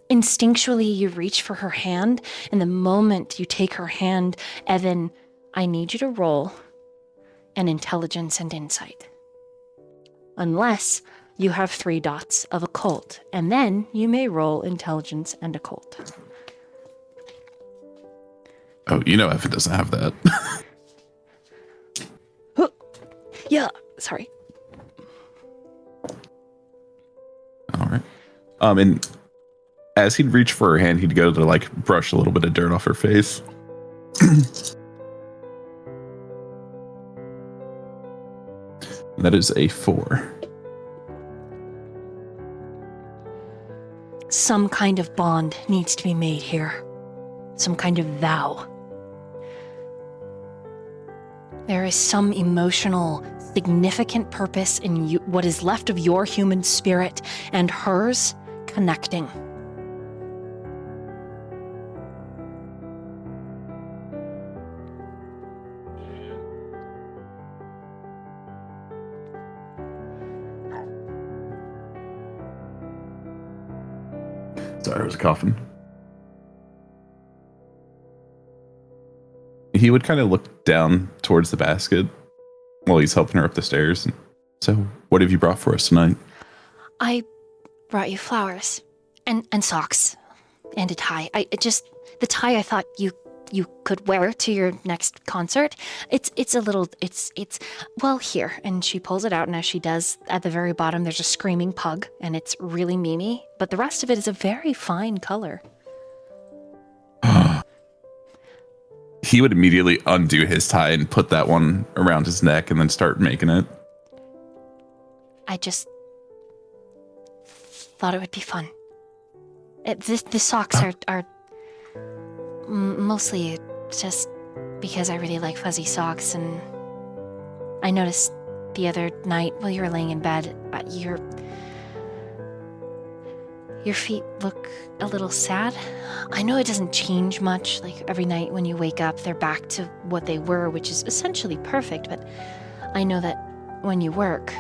Instinctually, you reach for her hand, and the moment you take her hand, Evan, I need you to roll an intelligence and insight. Unless you have 3 dots of occult, and then you may roll intelligence and occult. Oh, you know Evan doesn't have that. Yeah, sorry. All right. And as he'd reach for her hand, he'd go to like brush a little bit of dirt off her face. That is a 4. Some kind of bond needs to be made here. Some kind of vow. There is some emotional, significant purpose in what is left of your human spirit and hers connecting. Sorry, I was coughing. He would kind of look down towards the basket while he's helping her up the stairs. So, what have you brought for us tonight? I brought you flowers and socks and a tie. The tie I thought you could wear to your next concert. It's a little well, here. And she pulls it out, and as she does, at the very bottom there's a screaming pug, and it's really Mimi, but the rest of it is a very fine color. He would immediately undo his tie and put that one around his neck and then start making it. I just thought it would be fun. The socks are mostly just because I really like fuzzy socks, and I noticed the other night while you were laying in bed, your feet look a little sad. I know it doesn't change much, like every night when you wake up, they're back to what they were, which is essentially perfect, but I know that when you work,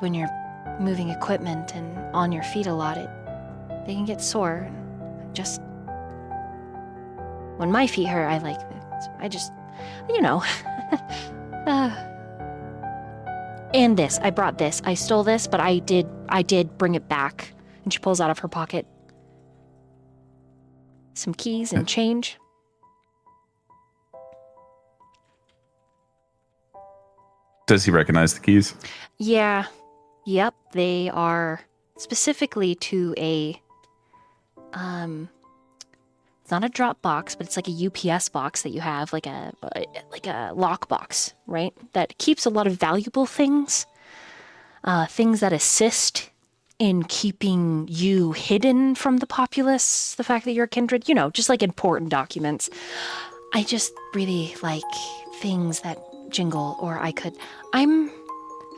when you're moving equipment and on your feet a lot, they can get sore. Just when my feet hurt, I just, you know. And this, I brought this. I stole this, but I did bring it back. And she pulls out of her pocket some keys and change. Does he recognize the keys? Yeah. Yep, they are specifically to a it's not a drop box, but it's like a UPS box that you have, like a lock box, right? That keeps a lot of valuable things, things that assist in keeping you hidden from the populace, the fact that you're a kindred, just like important documents. I just really like things that jingle, or I'm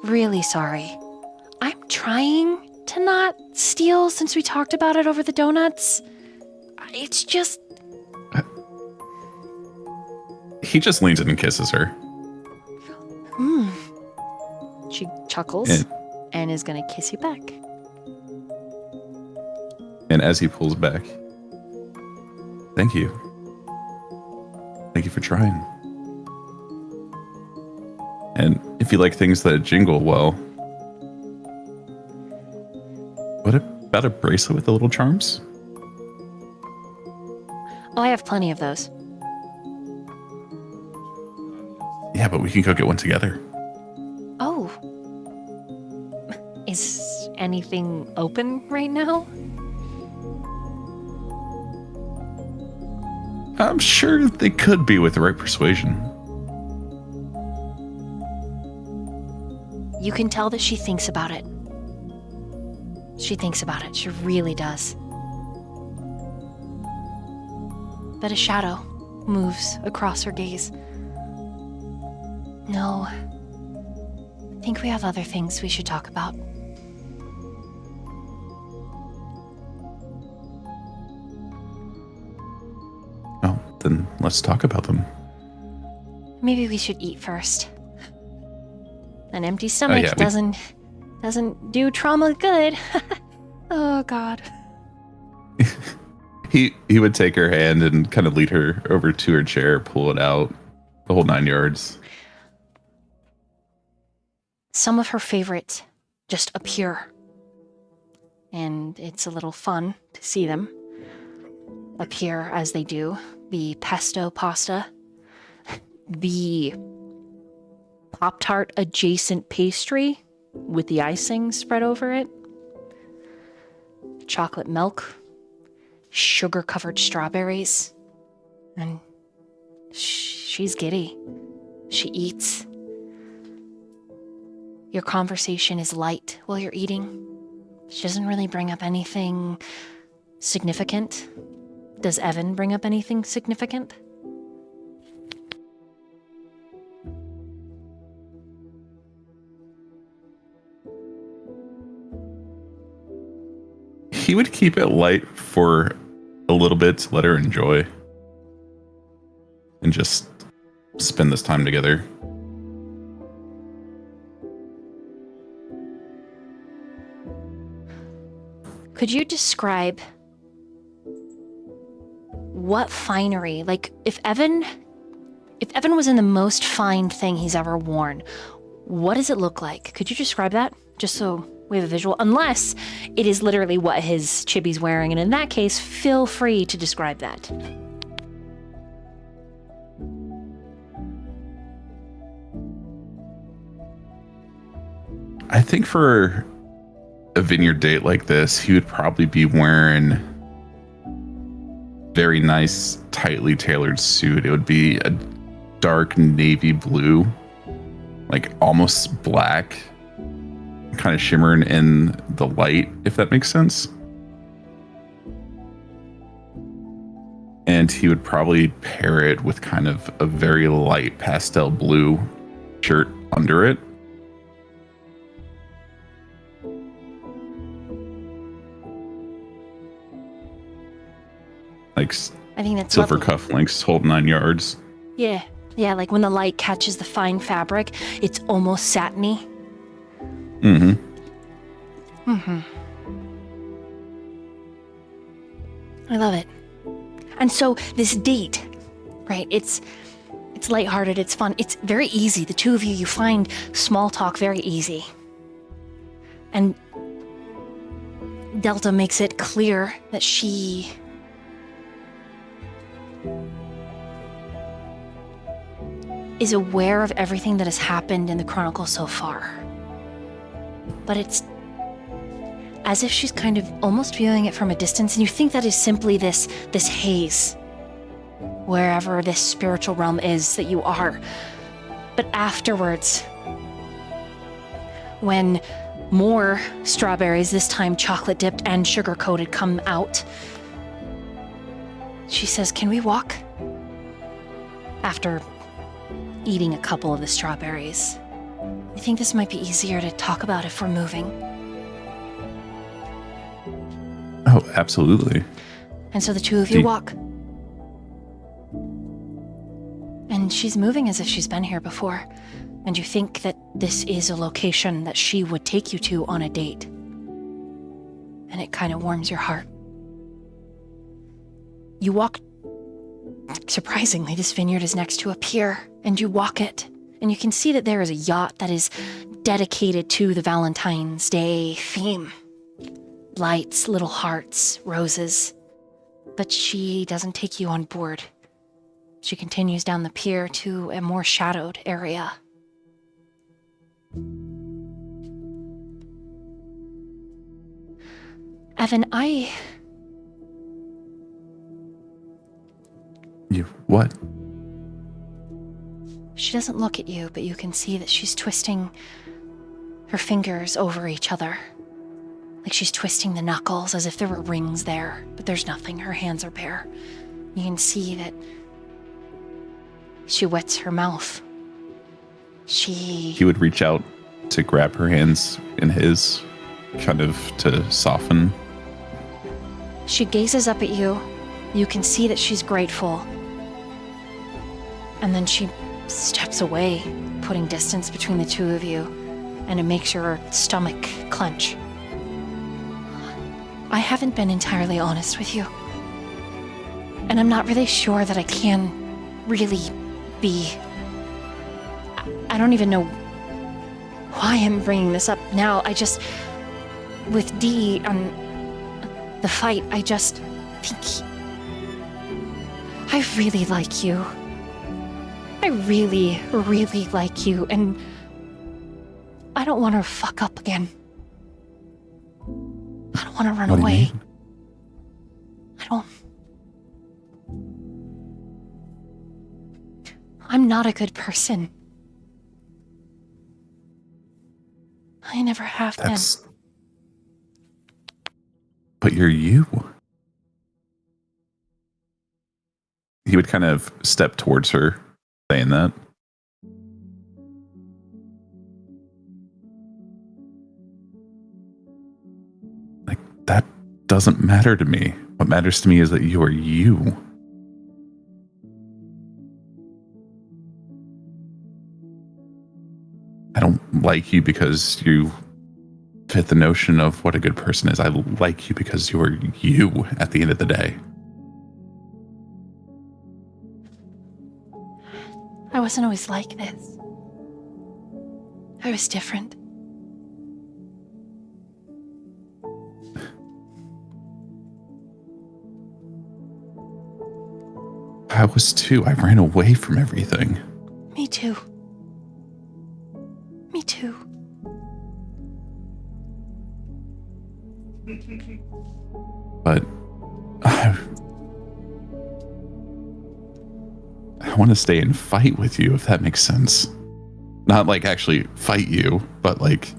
really sorry. I'm trying to not steal since we talked about it over the donuts. It's just... He just leans in and kisses her. She chuckles and is gonna kiss you back. And as he pulls back, thank you. Thank you for trying. And if you like things that jingle, well, what about a bracelet with the little charms? Oh, I have plenty of those. Yeah, but we can go get one together. Oh. Is anything open right now? I'm sure they could be with the right persuasion. You can tell that she thinks about it. She thinks about it. She really does. But a shadow moves across her gaze. No. I think we have other things we should talk about. Oh, then let's talk about them. Maybe we should eat first. An empty stomach doesn't do trauma good. Oh God. He would take her hand and kind of lead her over to her chair, pull it out, the whole 9 yards. Some of her favorites just appear. And it's a little fun to see them appear as they do. The pesto pasta, the Pop-Tart adjacent pastry with the icing spread over it, chocolate milk, sugar-covered strawberries, and she's giddy. She eats, Your conversation is light while you're eating. She doesn't really bring up anything significant. Does Evan bring up anything significant? He would keep it light for a little bit to let her enjoy and just spend this time together. Could you describe what finery, like if Evan was in the most fine thing he's ever worn, what does it look like? Could you describe that? Just so we have a visual, unless it is literally what his chibi's wearing, and in that case, feel free to describe that. I think for a vineyard date like this, he would probably be wearing very nice, tightly tailored suit. It would be a dark navy blue, like almost black, kind of shimmering in the light, if that makes sense. And he would probably pair it with kind of a very light pastel blue shirt under it. Like I think that's silver lovely. cufflinks, hold 9 yards. Yeah, like when the light catches the fine fabric, it's almost satiny. Mm-hmm. I love it. And so this date, right? It's lighthearted, it's fun, it's very easy. The two of you find small talk very easy. And Delta makes it clear that she is aware of everything that has happened in the Chronicle so far. But it's as if she's kind of almost viewing it from a distance, and you think that is simply this haze, wherever this spiritual realm is that you are. But afterwards, when more strawberries, this time chocolate dipped and sugar coated, come out, she says, "Can we walk?" After eating a couple of the strawberries. I think this might be easier to talk about if we're moving. Oh, absolutely. And so the two of you walk. And she's moving as if she's been here before. And you think that this is a location that she would take you to on a date. And it kind of warms your heart. You walk. Surprisingly, this vineyard is next to a pier, and you walk it. And you can see that there is a yacht that is dedicated to the Valentine's Day theme. Lights, little hearts, roses. But she doesn't take you on board. She continues down the pier to a more shadowed area. Evan, You what? She doesn't look at you, but you can see that she's twisting her fingers over each other. Like she's twisting the knuckles as if there were rings there, but there's nothing. Her hands are bare. You can see that she wets her mouth. He would reach out to grab her hands in his, kind of to soften. She gazes up at you. You can see that she's grateful. And then she steps away, putting distance between the two of you, and it makes your stomach clench. I haven't been entirely honest with you. And I'm not really sure that I can really be. I don't even know why I'm bringing this up now. With Dee on the fight, I just think I really like you. I really, really like you, and I don't want to fuck up again. I don't want to run What do you away. mean? I'm not a good person. have That's. But you're you. He would kind of step towards her, saying that. Like, that doesn't matter to me. What matters to me is that you are you. I don't like you because you fit the notion of what a good person is. I like you because you are you at the end of the day. I wasn't always like this. I was different. I was too. I ran away from everything. Me too. Me too. But I want to stay and fight with you, if that makes sense. Not like actually fight you, but like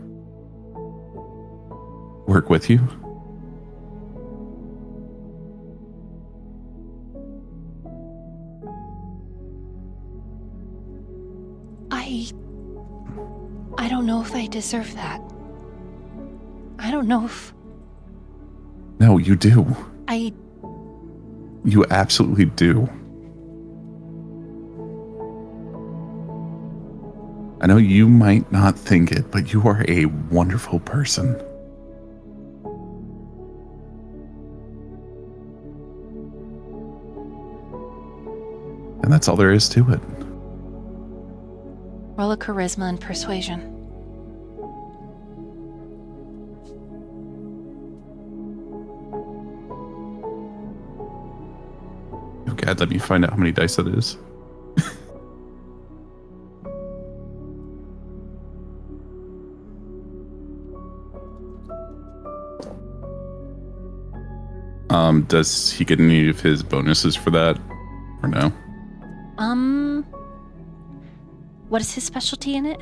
work with you. I don't know if I deserve that. I don't know if No, you do. I... You absolutely do. I know you might not think it, but you are a wonderful person. And that's all there is to it. Roll a charisma and persuasion. Oh God, let me find out how many dice that is. Does he get any of his bonuses for that? Or no? What is his specialty in it?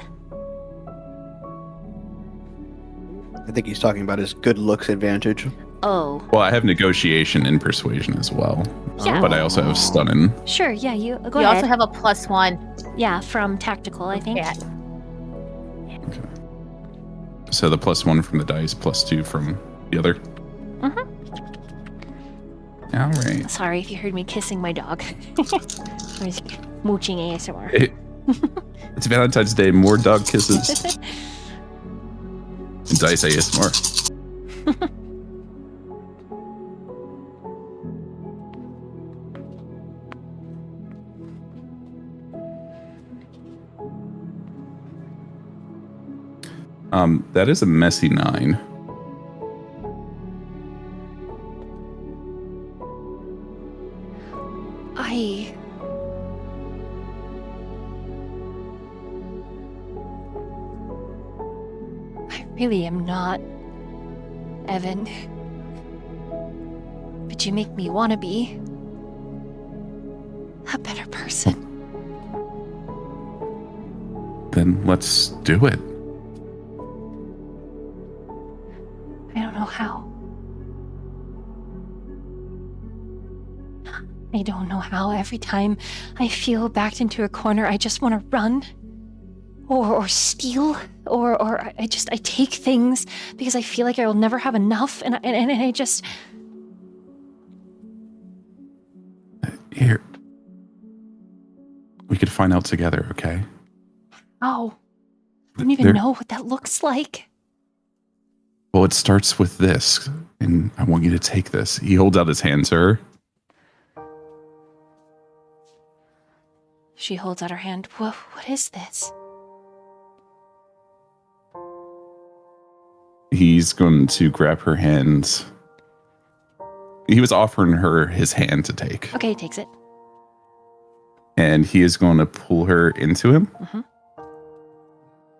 I think he's talking about his good looks advantage. Oh, Well, I have negotiation and persuasion as well. Yeah. But I also have stunning. sure. Yeah, you go You ahead. also have a +1. Yeah, from tactical, I think. Yeah. So the +1 from the dice, +2 from the other. Mhm. All right. Sorry if you heard me kissing my dog. I was mooching ASMR. It's Valentine's Day. More dog kisses. And dice ASMR. That is a messy 9. I really am not, Evan. But you make me want to be a better person. Then let's do it. I don't know how. I don't know how. Every time I feel backed into a corner, I just want to run. Or steal. Or I take things because I feel like I will never have enough. And I just... Here. We could find out together, okay? Oh. I don't even know what that looks like. Well, it starts with this, and I want you to take this. He holds out his hand to her. She holds out her hand. Whoa, what is this? He's going to grab her hand. He was offering her his hand to take. Okay, he takes it. And he is going to pull her into him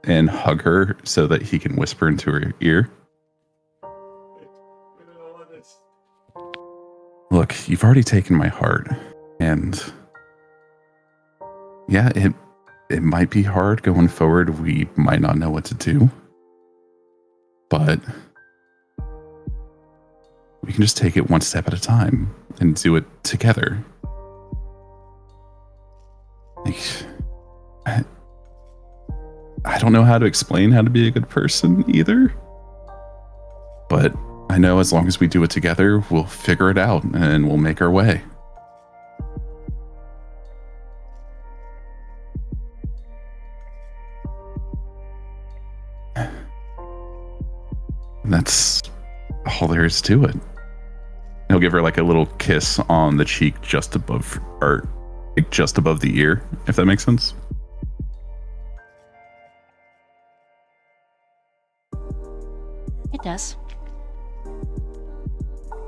and hug her so that he can whisper into her ear. Look, you've already taken my heart. And yeah, it might be hard going forward. We might not know what to do. but we can just take it one step at a time and do it together. Like, I don't know how to explain how to be a good person either, but I know as long as we do it together, we'll figure it out and we'll make our way. And that's all there is to it. He'll give her like a little kiss on the cheek just above, or like just above the ear, if that makes sense. It does.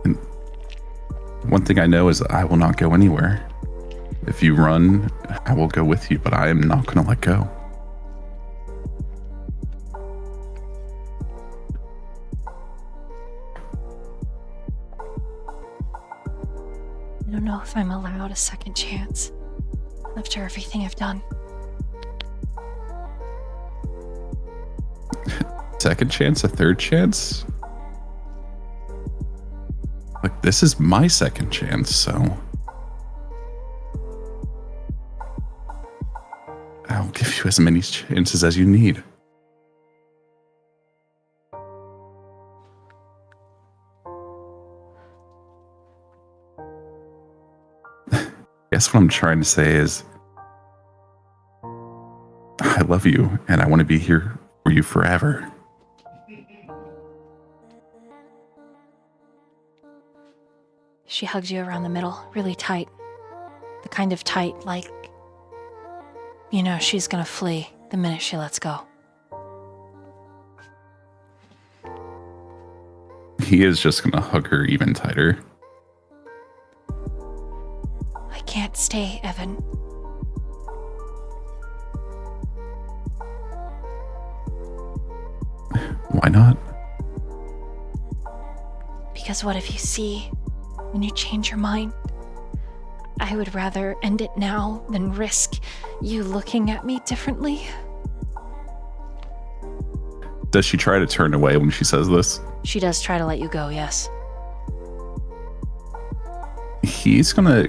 And one thing I know is I will not go anywhere. If you run, I will go with you, but I am not going to let go. I don't know if I'm allowed a second chance after everything I've done. Second chance, a third chance? Like, this is my second chance, so I'll give you as many chances as you need. Guess what I'm trying to say is I love you and I want to be here for you forever. She hugs you around the middle, really tight. The kind of tight, like, you know, she's gonna flee the minute she lets go. He is just gonna hug her even tighter. I can't stay, Evan. Why not? Because what if you see, when you change your mind? I would rather end it now than risk you looking at me differently. Does she try to turn away when she says this? She does try to let you go, yes. He's gonna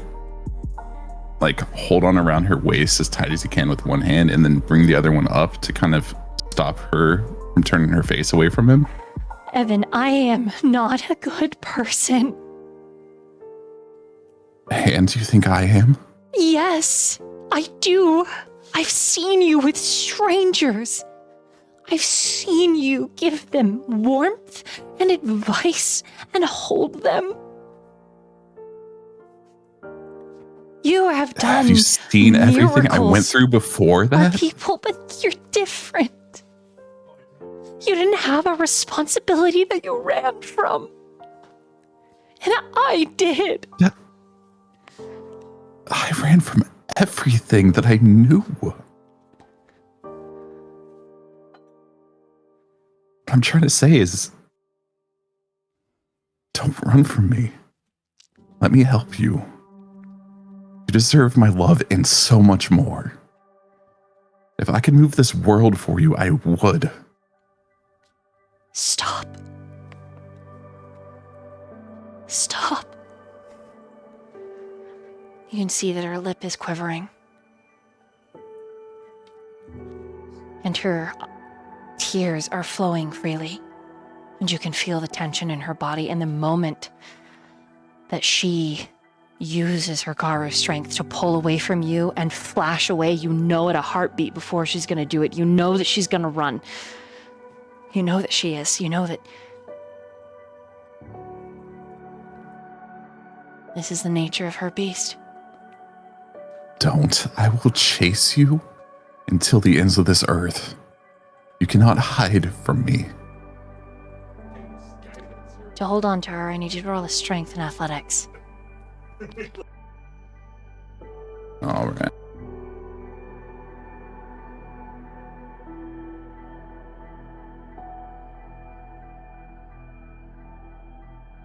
like hold on around her waist as tight as he can with one hand and then bring the other one up to kind of stop her from turning her face away from him. Evan, I am not a good person. And do you think I am? Yes, I do. I've seen you with strangers. I've seen you give them warmth and advice and hold them. You have done Have you seen everything I went miracles through before for that? people, but you're different. You didn't have a responsibility that you ran from. And I did. I ran from everything that I knew. What I'm trying to say is, don't run from me. Let me help you. You deserve my love and so much more. If I could move this world for you, I would. Stop. Stop. You can see that her lip is quivering. And her tears are flowing freely. And you can feel the tension in her body. And the moment that she uses her Garu strength to pull away from you and flash away, you know at a heartbeat before she's going to do it. You know that she's going to run. You know that she is. You know that this is the nature of her beast. Don't. I will chase you until the ends of this earth. You cannot hide from me. To hold on to her, I need you to roll a strength and athletics. All right.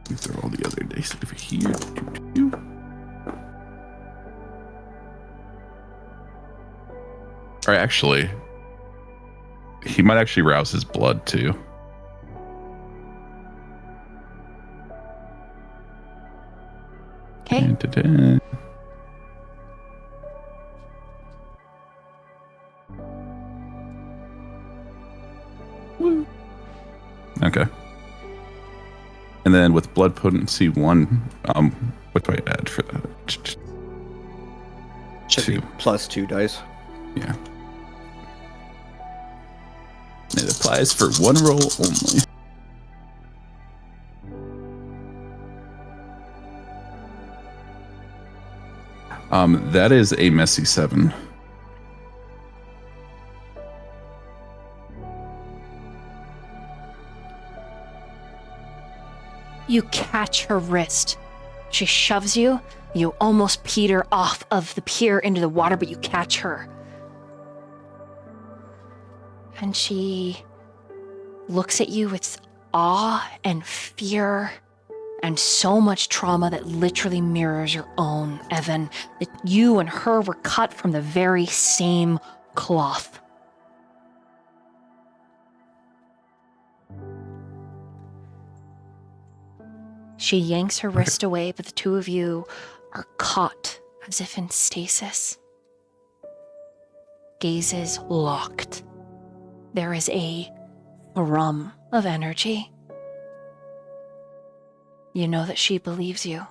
You throw all the other dice over here. Or actually, he might actually rouse his blood too. Okay. Da-da-da. Woo. Okay. And then with blood potency 1, what do I add for that? Should be 2. +2 dice. Yeah. It applies for 1 roll only. That is a messy 7. You catch her wrist. She shoves you. You almost peter off of the pier into the water, but you catch her. And she looks at you with awe and fear and so much trauma that literally mirrors your own, Evan. That you and her were cut from the very same cloth. She yanks her wrist away, but the two of you are caught as if in stasis. Gazes locked. There is a thrum of energy. You know that she believes you.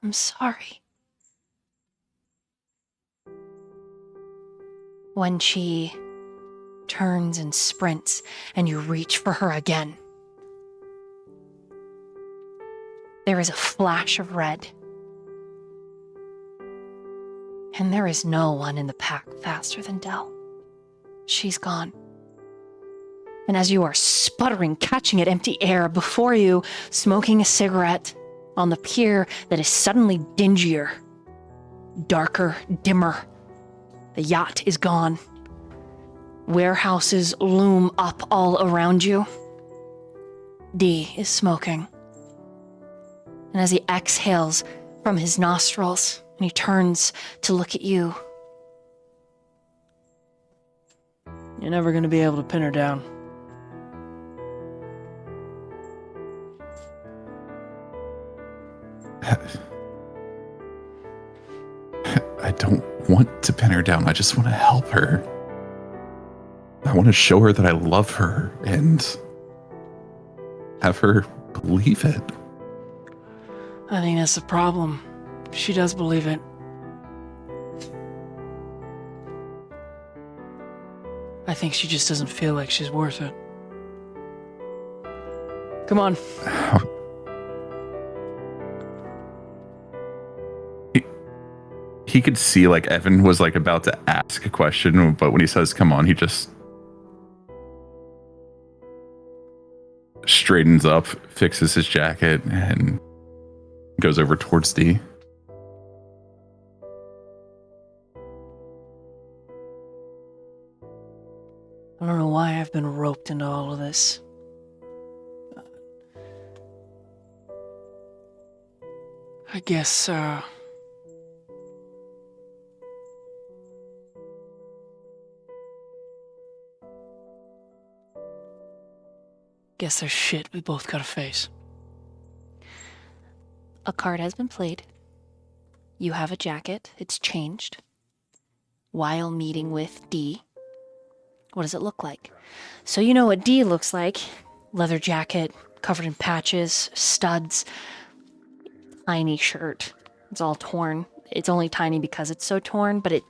I'm sorry. When she turns and sprints, and you reach for her again, there is a flash of red. And there is no one in the pack faster than Dell. She's gone. And as you are sputtering, catching at empty air before you, smoking a cigarette on the pier that is suddenly dingier, darker, dimmer, the yacht is gone. Warehouses loom up all around you. D is smoking. And as he exhales from his nostrils, and he turns to look at you. You're never going to be able to pin her down. I don't want to pin her down. I just want to help her. I want to show her that I love her and have her believe it. I think that's the problem. She does believe it. I think she just doesn't feel like she's worth it. Come on. He could see like Evan was like about to ask a question, but when he says come on, he just straightens up, fixes his jacket, and goes over towards D. I don't know why I've been roped into all of this. I guess, guess there's shit we both gotta face. A card has been played. You have a jacket. It's changed. While meeting with D, what does it look like? So you know what D looks like. Leather jacket, covered in patches, studs, tiny shirt. It's all torn. It's only tiny because it's so torn, but it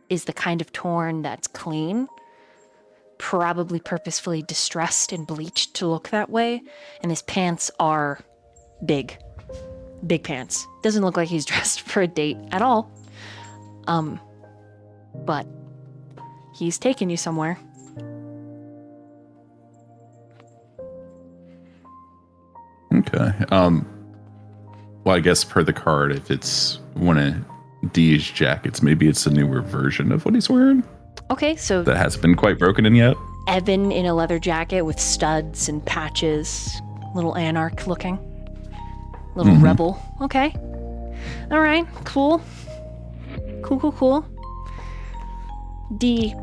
is the kind of torn that's clean. Probably purposefully distressed and bleached to look that way. And his pants are big. Big pants. Doesn't look like he's dressed for a date at all. But he's taking you somewhere. Okay. Well, I guess per the card, if it's one of D's jackets, maybe it's a newer version of what he's wearing. Okay, so That hasn't been quite broken in yet. Evan in a leather jacket with studs and patches. Little anarch looking. Little rebel. Okay. All right, cool. Cool. D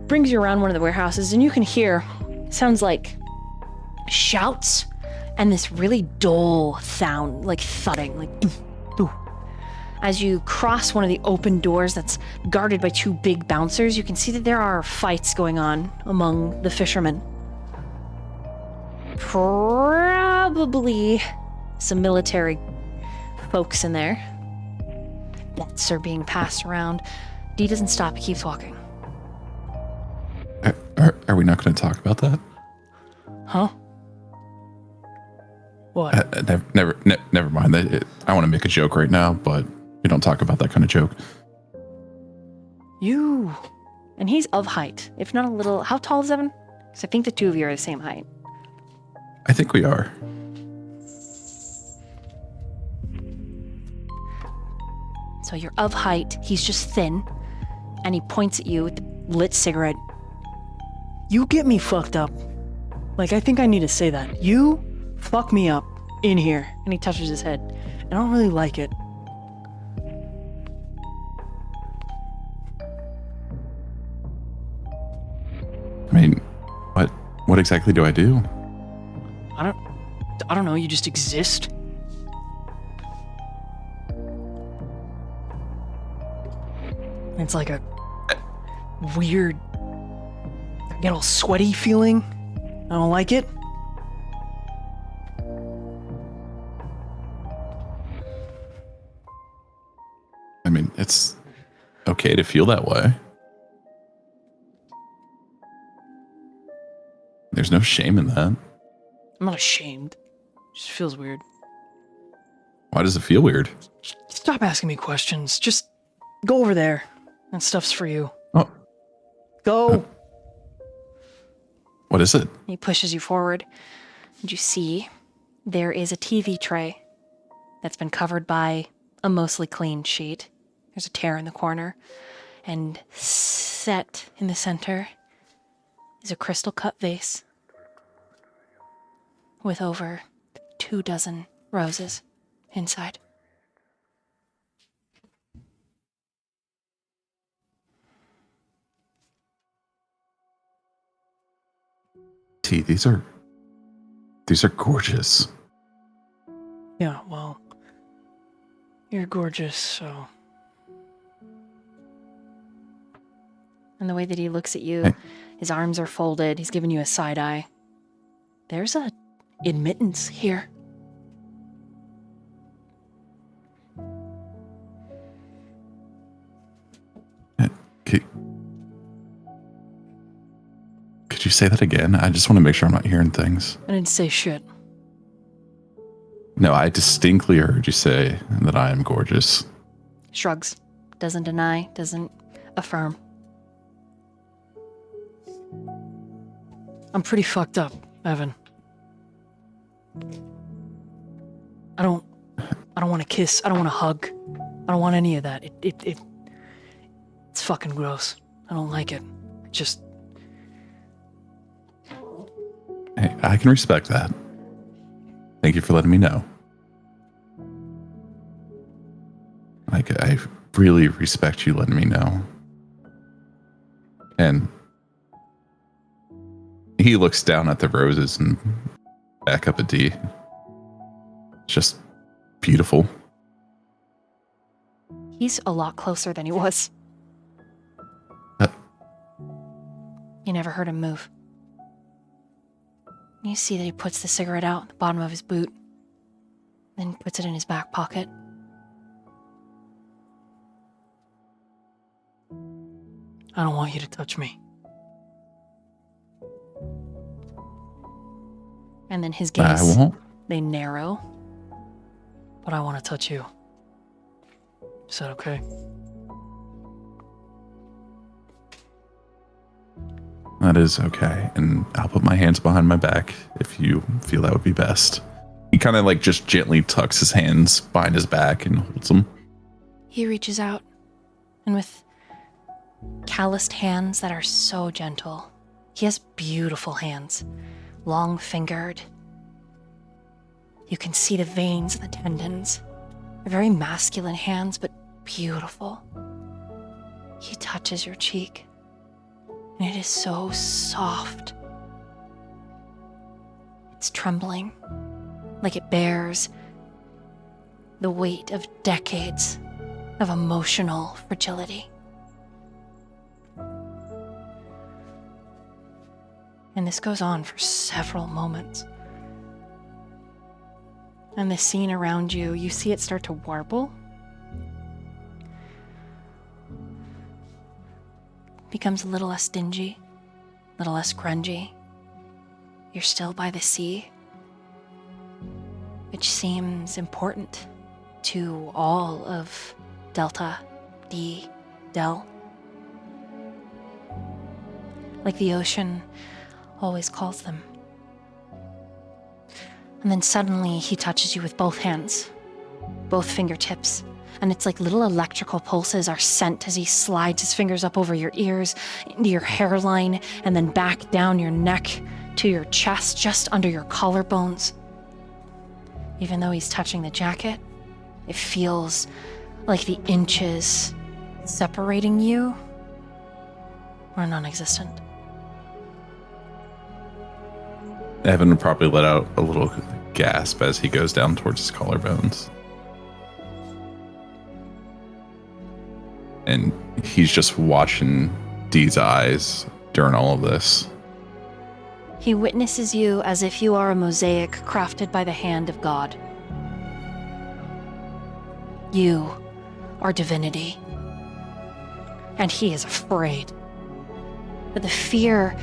brings you around one of the warehouses, and you can hear, sounds like shouts and this really dull sound, like thudding, like doo, doo. As you cross one of the open doors that's guarded by 2 big bouncers, you can see that there are fights going on among the fishermen. Probably some military folks in there. Bets are being passed around. Dee doesn't stop, he keeps walking. Are we not going to talk about that? Huh? What? Never mind. I want to make a joke right now, but we don't talk about that kind of joke. You. And he's of height, if not a little. How tall is Evan? Because I think the 2 of you are the same height. I think we are. So you're of height, he's just thin, and he points at you with the lit cigarette. You get me fucked up. Like, I think I need to say that. You fuck me up in here. And he touches his head. I don't really like it. I mean, what exactly do I do? I don't know, you just exist. And it's like a weird, I get all sweaty feeling. I don't like it. I mean, it's okay to feel that way. There's no shame in that. I'm not ashamed. It just feels weird. Why does it feel weird? Stop asking me questions. Just go over there. That stuff's for you. Oh, Go. what is it? He pushes you forward, and you see there is a TV tray that's been covered by a mostly clean sheet. There's a tear in the corner, and set in the center is a crystal cut vase with over 24 roses inside. T, these are gorgeous. Yeah, well, you're gorgeous, so. And the way that he looks at you, Hey. his arms are folded, he's giving you a side eye. There's a admittance here. Could you say that again? I just want to make sure I'm not hearing things. I didn't say shit. No, I distinctly heard you say that I am gorgeous. Shrugs. Doesn't deny, doesn't affirm. I'm pretty fucked up, Evan. I don't want to kiss. I don't want to hug. I don't want any of that. It's fucking gross. I don't like it. It just. Hey, I can respect that. Thank you for letting me know. Like, I really respect you letting me know. And he looks down at the roses and back up at D. It's just beautiful. He's a lot closer than he was. You never heard him move. You see that he puts the cigarette out at the bottom of his boot, then puts it in his back pocket. I don't want you to touch me. And then his I gaze, won't. they narrow. But I want to touch you. Is that okay? That is okay. And I'll put my hands behind my back if you feel that would be best. He kind of like just gently tucks his hands behind his back and holds them. He reaches out, and with calloused hands that are so gentle, he has beautiful hands, long-fingered. You can see the veins and the tendons. They're very masculine hands, but beautiful. He touches your cheek, and it is so soft. It's trembling, like it bears the weight of decades of emotional fragility. And this goes on for several moments. And the scene around you, you see it start to warble. Becomes a little less dingy, a little less grungy. You're still by the sea, which seems important to all of Delta, D, Del. Like the ocean always calls them. And then suddenly he touches you with both hands, both fingertips. And it's like little electrical pulses are sent as he slides his fingers up over your ears, into your hairline, and then back down your neck to your chest, just under your collarbones. Even though he's touching the jacket, it feels like the inches separating you are non-existent. Evan would probably let out a little gasp as he goes down towards his collarbones. And he's just watching Dee's eyes during all of this. He witnesses you as if you are a mosaic crafted by the hand of God. You are divinity. And he is afraid. But the fear,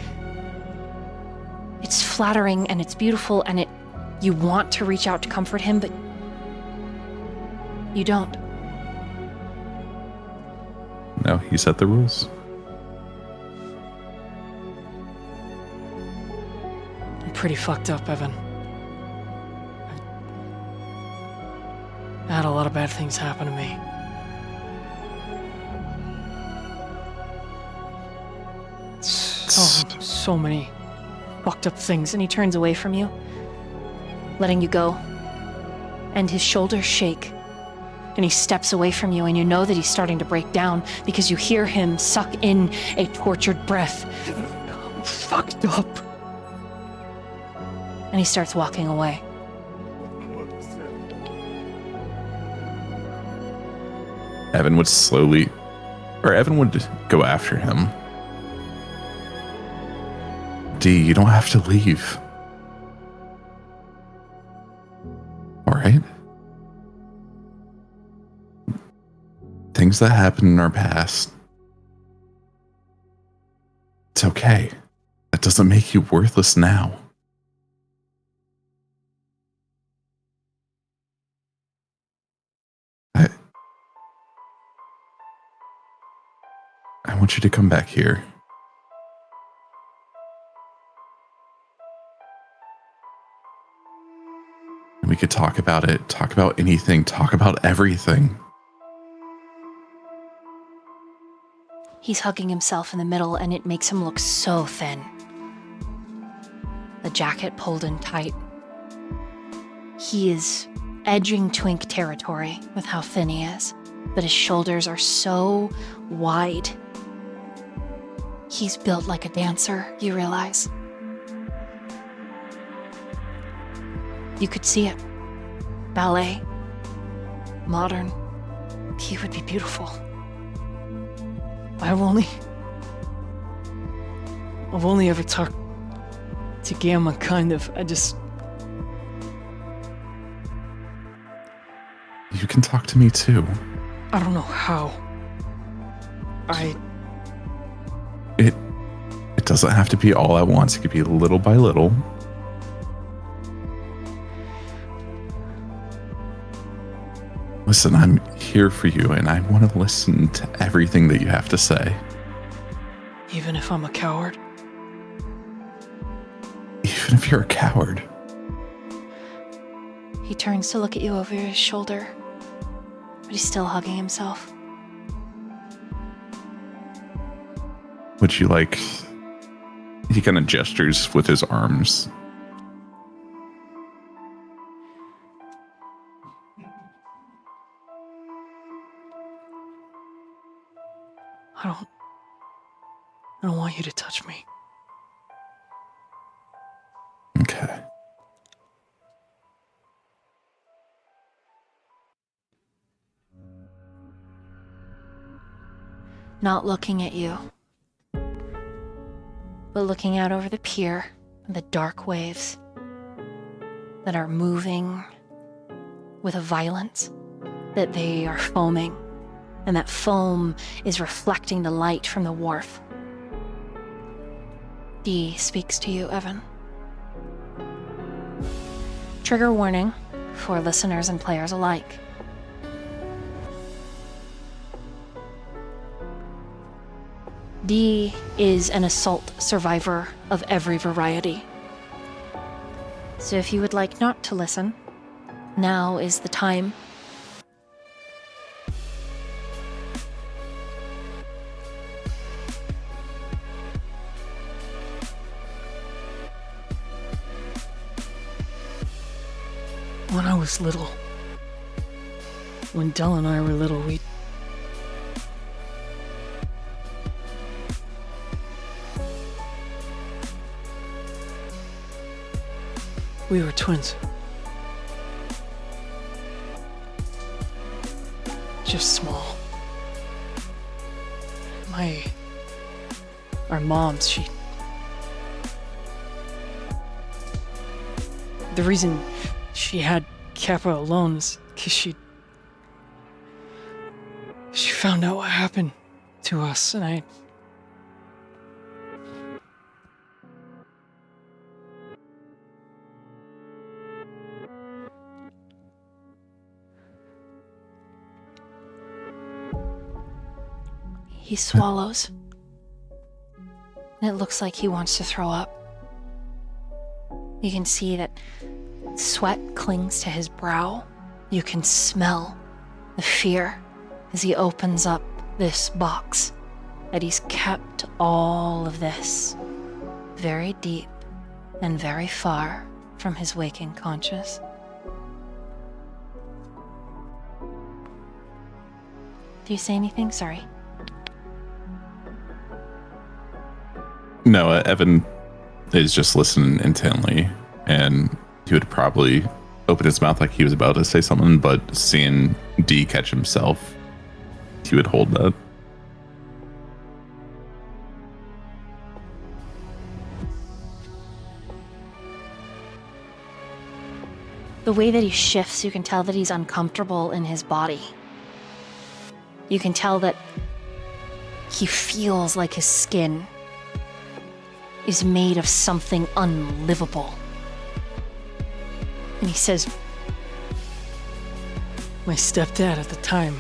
it's flattering and it's beautiful and you want to reach out to comfort him, but you don't. No, he set the rules. I'm pretty fucked up, Evan. I had a lot of bad things happen to me. So many fucked up things. And he turns away from you, letting you go. And his shoulders shake. And he steps away from you, and you know that he's starting to break down because you hear him suck in a tortured breath. I'm fucked up. And he starts walking away. Evan would go after him. Dee, you don't have to leave. All right? Things that happened in our past. It's okay. That doesn't make you worthless now. I want you to come back here. And we could talk about it, talk about anything, talk about everything. He's hugging himself in the middle, and it makes him look so thin. The jacket pulled in tight. He is edging twink territory with how thin he is, but his shoulders are so wide. He's built like a dancer, you realize. You could see it. Ballet. Modern. He would be beautiful. I've only ever talked to Gamma, kind of. You can talk to me too. I don't know how. It doesn't have to be all at once. It could be little by little. Listen, I'm here for you, and I want to listen to everything that you have to say. Even if I'm a coward? Even if you're a coward. He turns to look at you over his shoulder, but he's still hugging himself. Would you like... He kind of gestures with his arms. I don't want you to touch me. Okay. not looking at you, but looking out over the pier and the dark waves that are moving with a violence that they are foaming, and that foam is reflecting the light from the wharf. Dee speaks to you, Evan. Trigger warning for listeners and players alike. Dee is an assault survivor of every variety. So if you would like not to listen, now is the time. When I was little, when Dell and I were little, we were twins. Just small. Our moms, the reason she had Kappa alone is because she found out what happened to us, and He swallows, and it looks like he wants to throw up. You can see that sweat clings to his brow. You can smell the fear as he opens up this box, that he's kept all of this very deep and very far from his waking conscious. Do you say anything? Sorry. No, Evan is just listening intently, and he would probably open his mouth like he was about to say something, but seeing D catch himself, he would hold that. The way that he shifts, you can tell that he's uncomfortable in his body. You can tell that he feels like his skin is made of something unlivable. And he says, my stepdad at the time,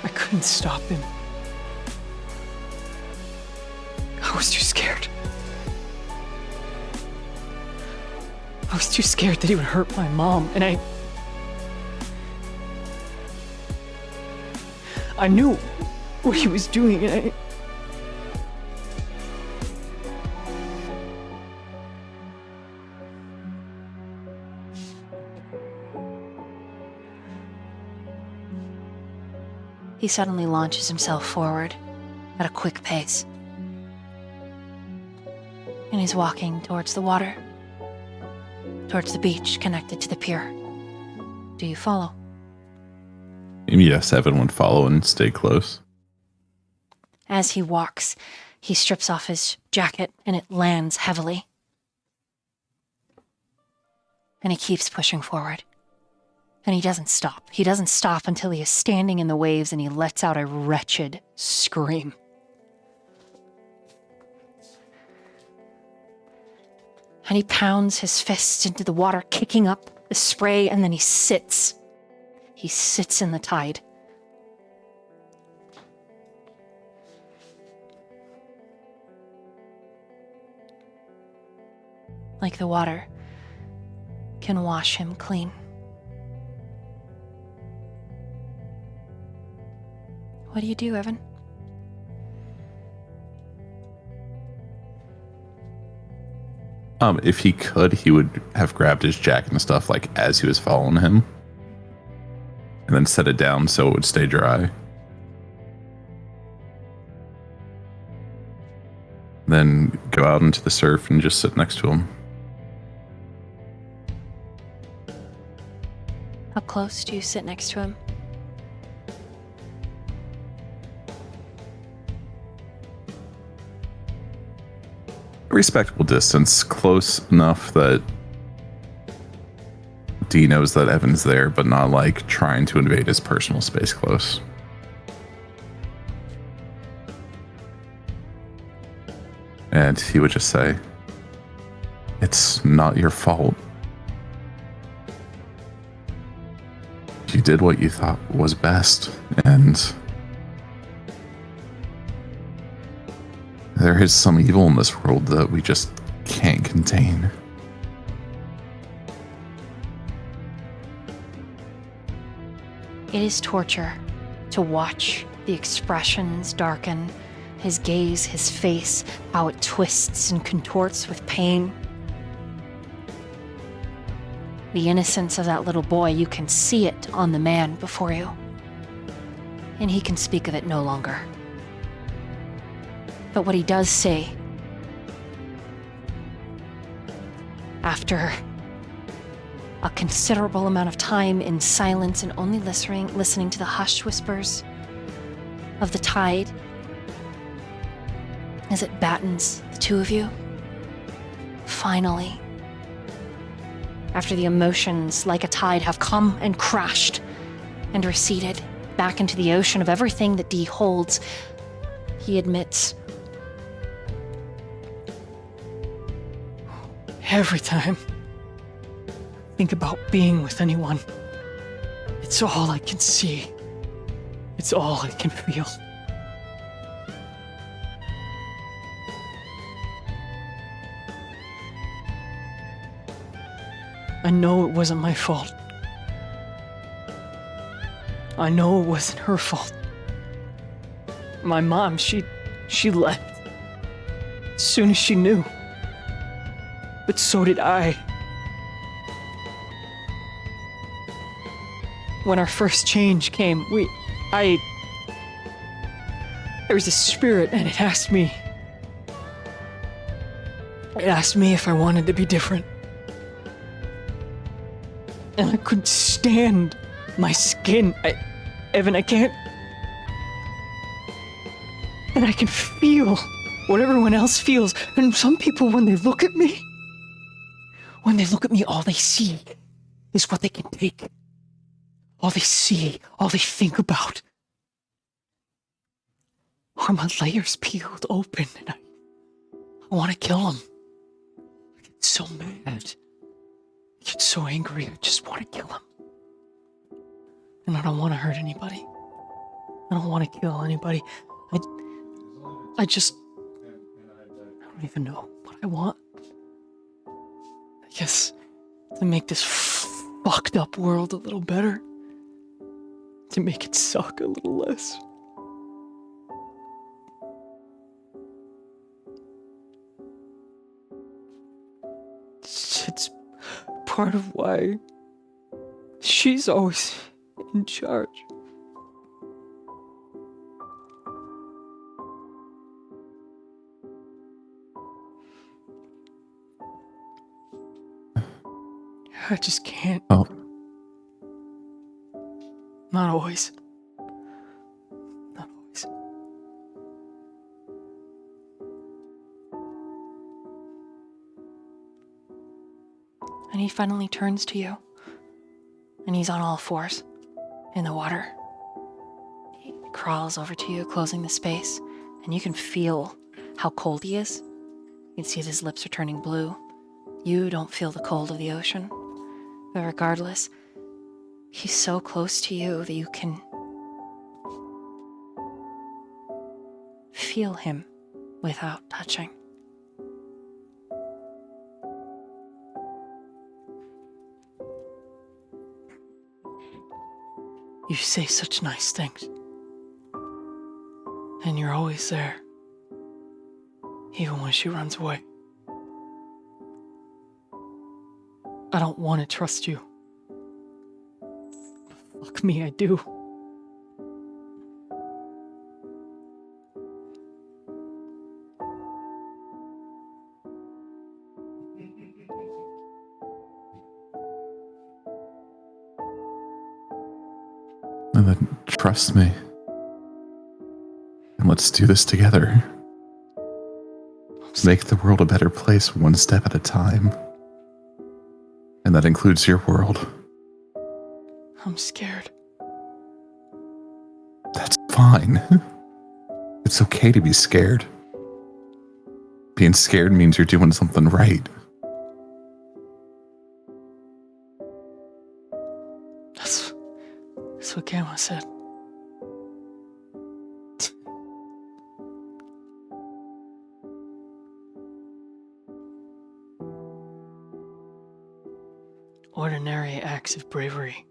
I couldn't stop him. I was too scared. I was too scared that he would hurt my mom, and I knew what he was doing, and he suddenly launches himself forward at a quick pace. And he's walking towards the water, towards the beach connected to the pier. Do you follow? Yes, Evan would follow and stay close. As he walks, he strips off his jacket and it lands heavily. And he keeps pushing forward. And he doesn't stop. He doesn't stop until he is standing in the waves and he lets out a wretched scream. And he pounds his fists into the water, kicking up the spray, and then he sits. He sits in the tide. Like the water can wash him clean. What do you do, Evan? If he could, he would have grabbed his jacket and stuff like as he was following him, and then set it down so it would stay dry. Then go out into the surf and just sit next to him. How close do you sit next to him? Respectable distance, close enough that D knows that Evan's there, but not like trying to invade his personal space close. And he would just say, "It's not your fault. You did what you thought was best, and there is some evil in this world that we just can't contain." It is torture to watch the expressions darken, his gaze, his face, how it twists and contorts with pain. The innocence of that little boy, you can see it on the man before you. And he can speak of it no longer. But what he does say, after a considerable amount of time in silence and only listening to the hushed whispers of the tide as it battens the two of you, finally, after the emotions like a tide have come and crashed and receded back into the ocean of everything that Dee holds, he admits, Every time I think about being with anyone, it's all I can see. It's all I can feel. I know it wasn't my fault. I know it wasn't her fault. My mom, she left as soon as she knew. But so did I. When our first change came, there was a spirit and it asked me if I wanted to be different. And I couldn't stand my skin. Evan, I can't. And I can feel what everyone else feels. And some people, when they look at me, all they see is what they can take. All they see, all they think about are my layers peeled open, and I want to kill them. I get so mad. I get so angry, I just want to kill them. And I don't want to hurt anybody. I don't want to kill anybody. I don't even know what I want. I guess to make this fucked up world a little better. To make it suck a little less. It's part of why she's always in charge. I just can't. Oh, Not always. Not always. and he finally turns to you, and he's on all fours in the water. He crawls over to you, closing the space, and you can feel how cold he is. You can see his lips are turning blue. You don't feel the cold of the ocean, but regardless, he's so close to you that you can feel him without touching. You say such nice things. And you're always there. Even when she runs away. I don't want to trust you. Fuck me, I do. Then trust me. And let's do this together. Make the world a better place one step at a time. And that includes your world. I'm scared. That's fine. It's okay to be scared. Being scared means you're doing something right. That's what Gamma said. Ordinary acts of bravery.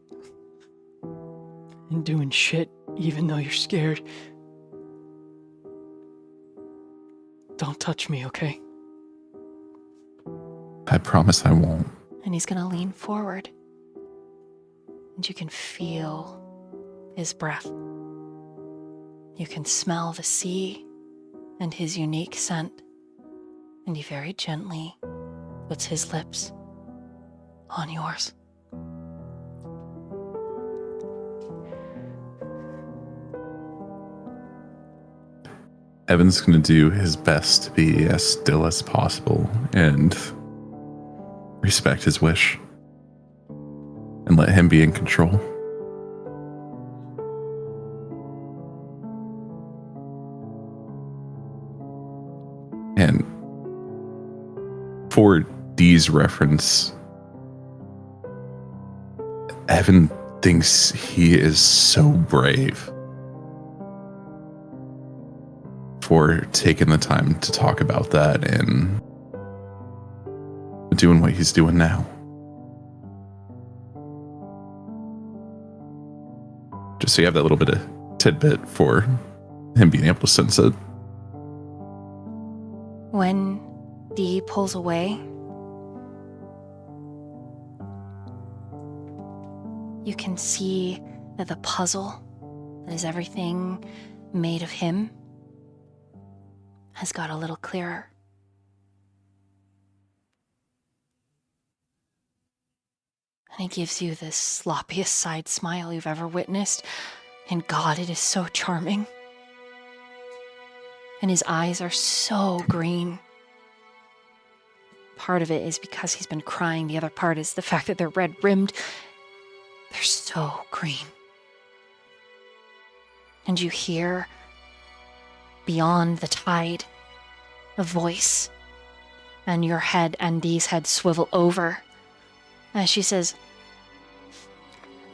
And doing shit even though you're scared. Don't touch me, okay? I promise I won't. And he's gonna lean forward. And you can feel his breath. You can smell the sea and his unique scent. And he very gently puts his lips on yours. Evan's going to do his best to be as still as possible and respect his wish and let him be in control. And for Dee's reference, Evan thinks he is so brave for taking the time to talk about that and doing what he's doing now. Just so you have that little bit of tidbit for him being able to sense it. When Dee pulls away, you can see that the puzzle that is everything made of him has got a little clearer. And he gives you the sloppiest side smile you've ever witnessed. And God, it is so charming. And his eyes are so green. Part of it is because he's been crying. The other part is the fact that they're red-rimmed. They're so green. And you hear, beyond the tide, a voice, and your head and Dee's head swivel over as she says,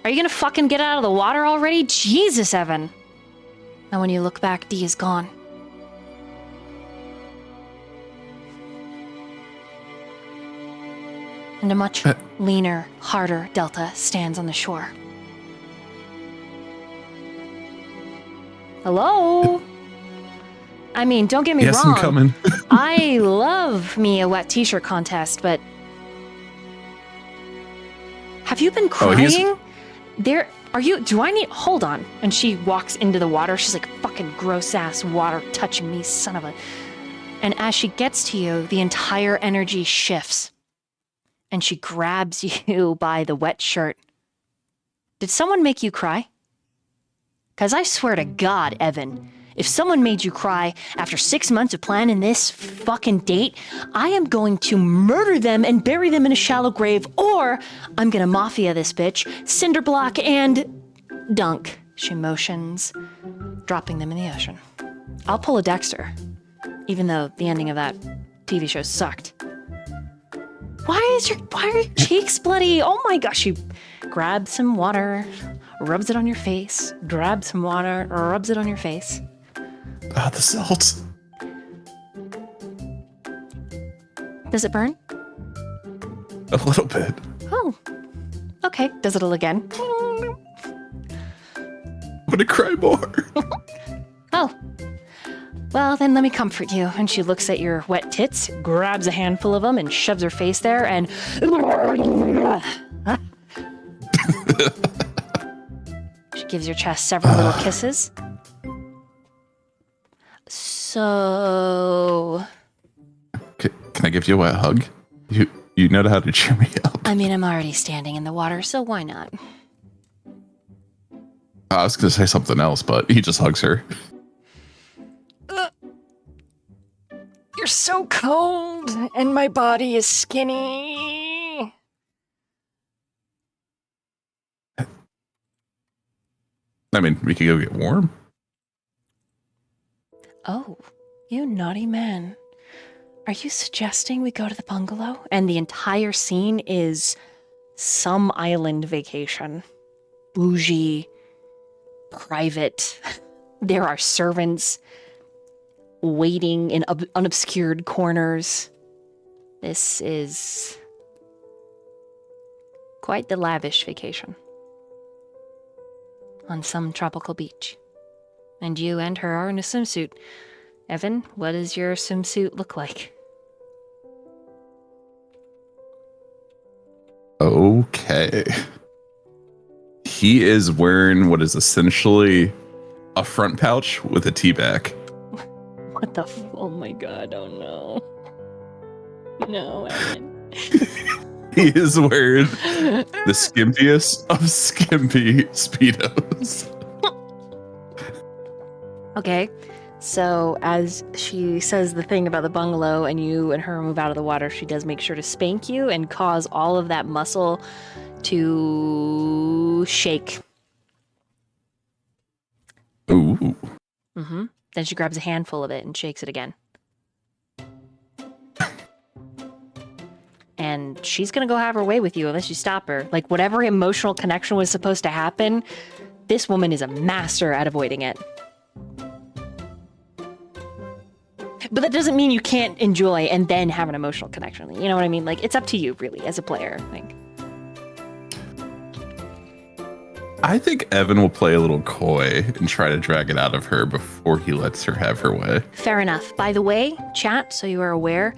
"Are you gonna fucking get out of the water already? Jesus, Evan." And when you look back, Dee is gone. And a much leaner, harder Delta stands on the shore. Hello? I mean, don't get me Yes, wrong. I'm coming. I love me a wet t-shirt contest, but have you been crying? Hold on. And she walks into the water. She's like, fucking gross ass water touching me, son of a. And as she gets to you, the entire energy shifts. And she grabs you by the wet shirt. Did someone make you cry? Because I swear to God, Evan, if someone made you cry after 6 months of planning this fucking date, I am going to murder them and bury them in a shallow grave, or I'm gonna mafia this bitch, cinder block, and dunk. She motions, dropping them in the ocean. I'll pull a Dexter, even though the ending of that TV show sucked. Why are your cheeks bloody? Oh my gosh, she grabs some water, rubs it on your face, grabs some water, rubs it on your face. Ah, the salt. Does it burn? A little bit. Oh, okay. Does it again? I'm gonna cry more. Oh, well, then let me comfort you. And she looks at your wet tits, grabs a handful of them, and shoves her face there, and she gives your chest several little kisses. So, Can I give you a wet hug? You know how to cheer me up. I mean, I'm already standing in the water, so why not? I was going to say something else, but he just hugs her. You're so cold, and my body is skinny. I mean, we could go get warm. Oh, you naughty man. Are you suggesting we go to the bungalow? And the entire scene is some island vacation. Bougie, private. There are servants waiting in unobscured corners. This is quite the lavish vacation. On some tropical beach. And you and her are in a swimsuit. Evan, what does your swimsuit look like? Okay. He is wearing what is essentially a front pouch with a tea bag. What the oh my god, oh no. No, Evan. He is wearing the skimpiest of skimpy Speedos. Okay, so as she says the thing about the bungalow and you and her move out of the water, she does make sure to spank you and cause all of that muscle to shake. Ooh. Mm-hmm. Then she grabs a handful of it and shakes it again. And she's gonna go have her way with you unless you stop her. Like, whatever emotional connection was supposed to happen, this woman is a master at avoiding it. But that doesn't mean you can't enjoy and then have an emotional connection. You know what I mean? Like, it's up to you, really, as a player. Like, I think Evan will play a little coy and try to drag it out of her before he lets her have her way. fair enough. By the way, chat, so you are aware,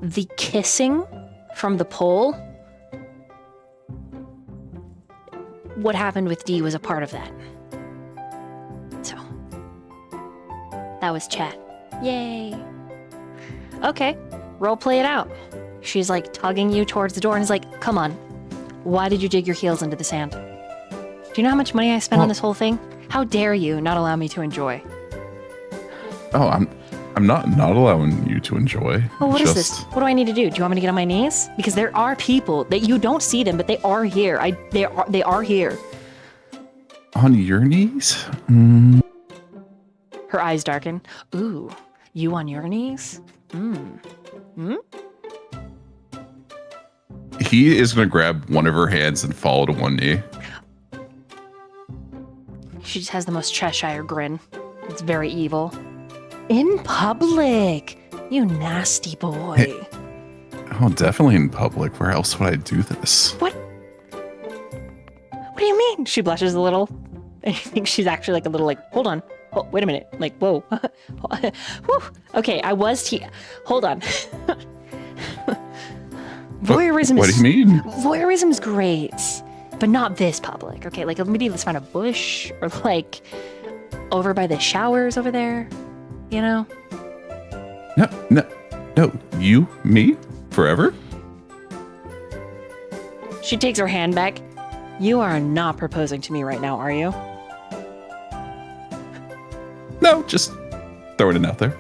the kissing from the pole, what happened with Dee was a part of that. So, that was chat. Yay. Okay, role play it out. She's like tugging you towards the door and is like, come on, why did you dig your heels into the sand? Do you know how much money I spent on this whole thing? How dare you not allow me to enjoy? Oh, I'm not allowing you to enjoy. Well, what is Just- this? What do I need to do? Do you want me to get on my knees? Because there are people that you don't see them, but they are here. They are here. On your knees? Her eyes darken. Ooh, you on your knees? He is going to grab one of her hands and fall to one knee. She just has the most Cheshire grin. It's very evil. In public, you nasty boy. Oh, definitely in public. Where else would I do this? What? What do you mean? She blushes a little. And you think she's actually like a little like, hold on. Oh, wait a minute. Like, whoa. Whew. Okay, I was hold on. Voyeurism What is do you mean? Voyeurism is great, but not this public. Okay, like maybe let's find a bush or like over by the showers over there. You know? No. You, me, forever? She takes her hand back. You are not proposing to me right now, are you? No, just throwing it out there.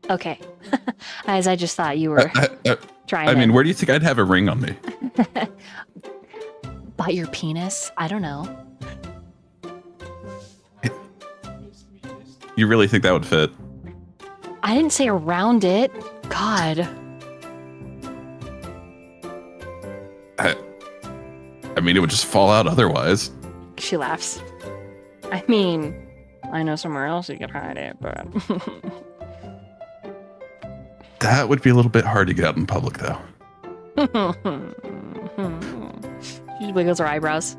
Okay. As I just thought you were trying I to mean, where do you think I'd have a ring on me? bite your penis. I don't know. You really think that would fit? I didn't say around it. God. I mean, it would just fall out otherwise. She laughs. I mean, I know somewhere else you could hide it, but... That would be a little bit hard to get out in public, though. She wiggles her eyebrows.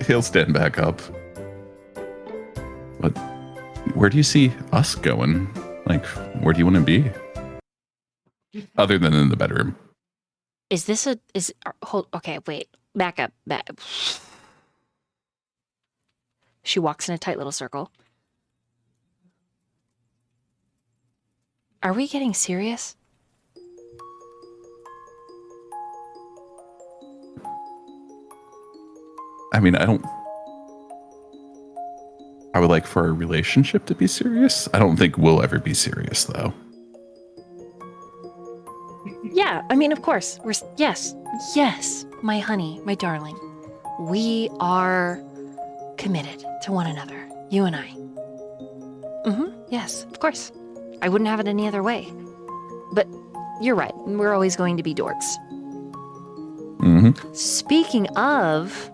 He'll stand back up. But where do you see us going? Like, where do you want to be? Other than in the bedroom. Is this a... hold... Okay, wait. Back up. She walks in a tight little circle. Are we getting serious? I mean, I would like for our relationship to be serious. I don't think we'll ever be serious, though. Yeah, I mean, of course. Yes, my honey, my darling. We are committed to one another, you and I. Yes, of course. I wouldn't have it any other way. But you're right, we're always going to be dorks. Mm-hmm. Speaking of,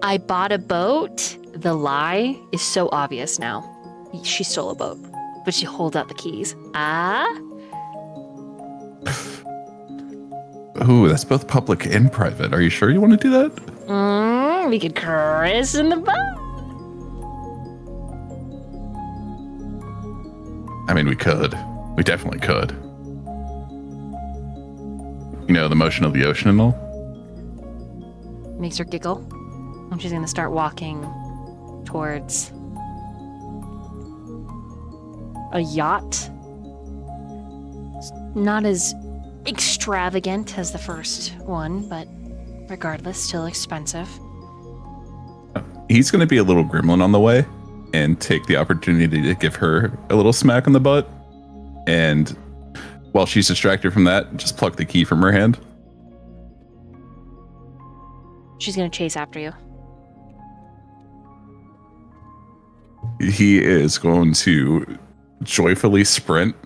I bought a boat. The lie is so obvious now. She stole a boat, but she holds out the keys. Ah? Ooh, that's both public and private. Are you sure you want to do that? We could christen the boat. I mean, we could. We definitely could. You know, the motion of the ocean and all. Makes her giggle. And she's gonna start walking towards a yacht. It's not as extravagant as the first one, but regardless, still expensive. He's going to be a little gremlin on the way and take the opportunity to give her a little smack on the butt. And while she's distracted from that, just pluck the key from her hand. She's gonna chase after you. He is going to joyfully sprint,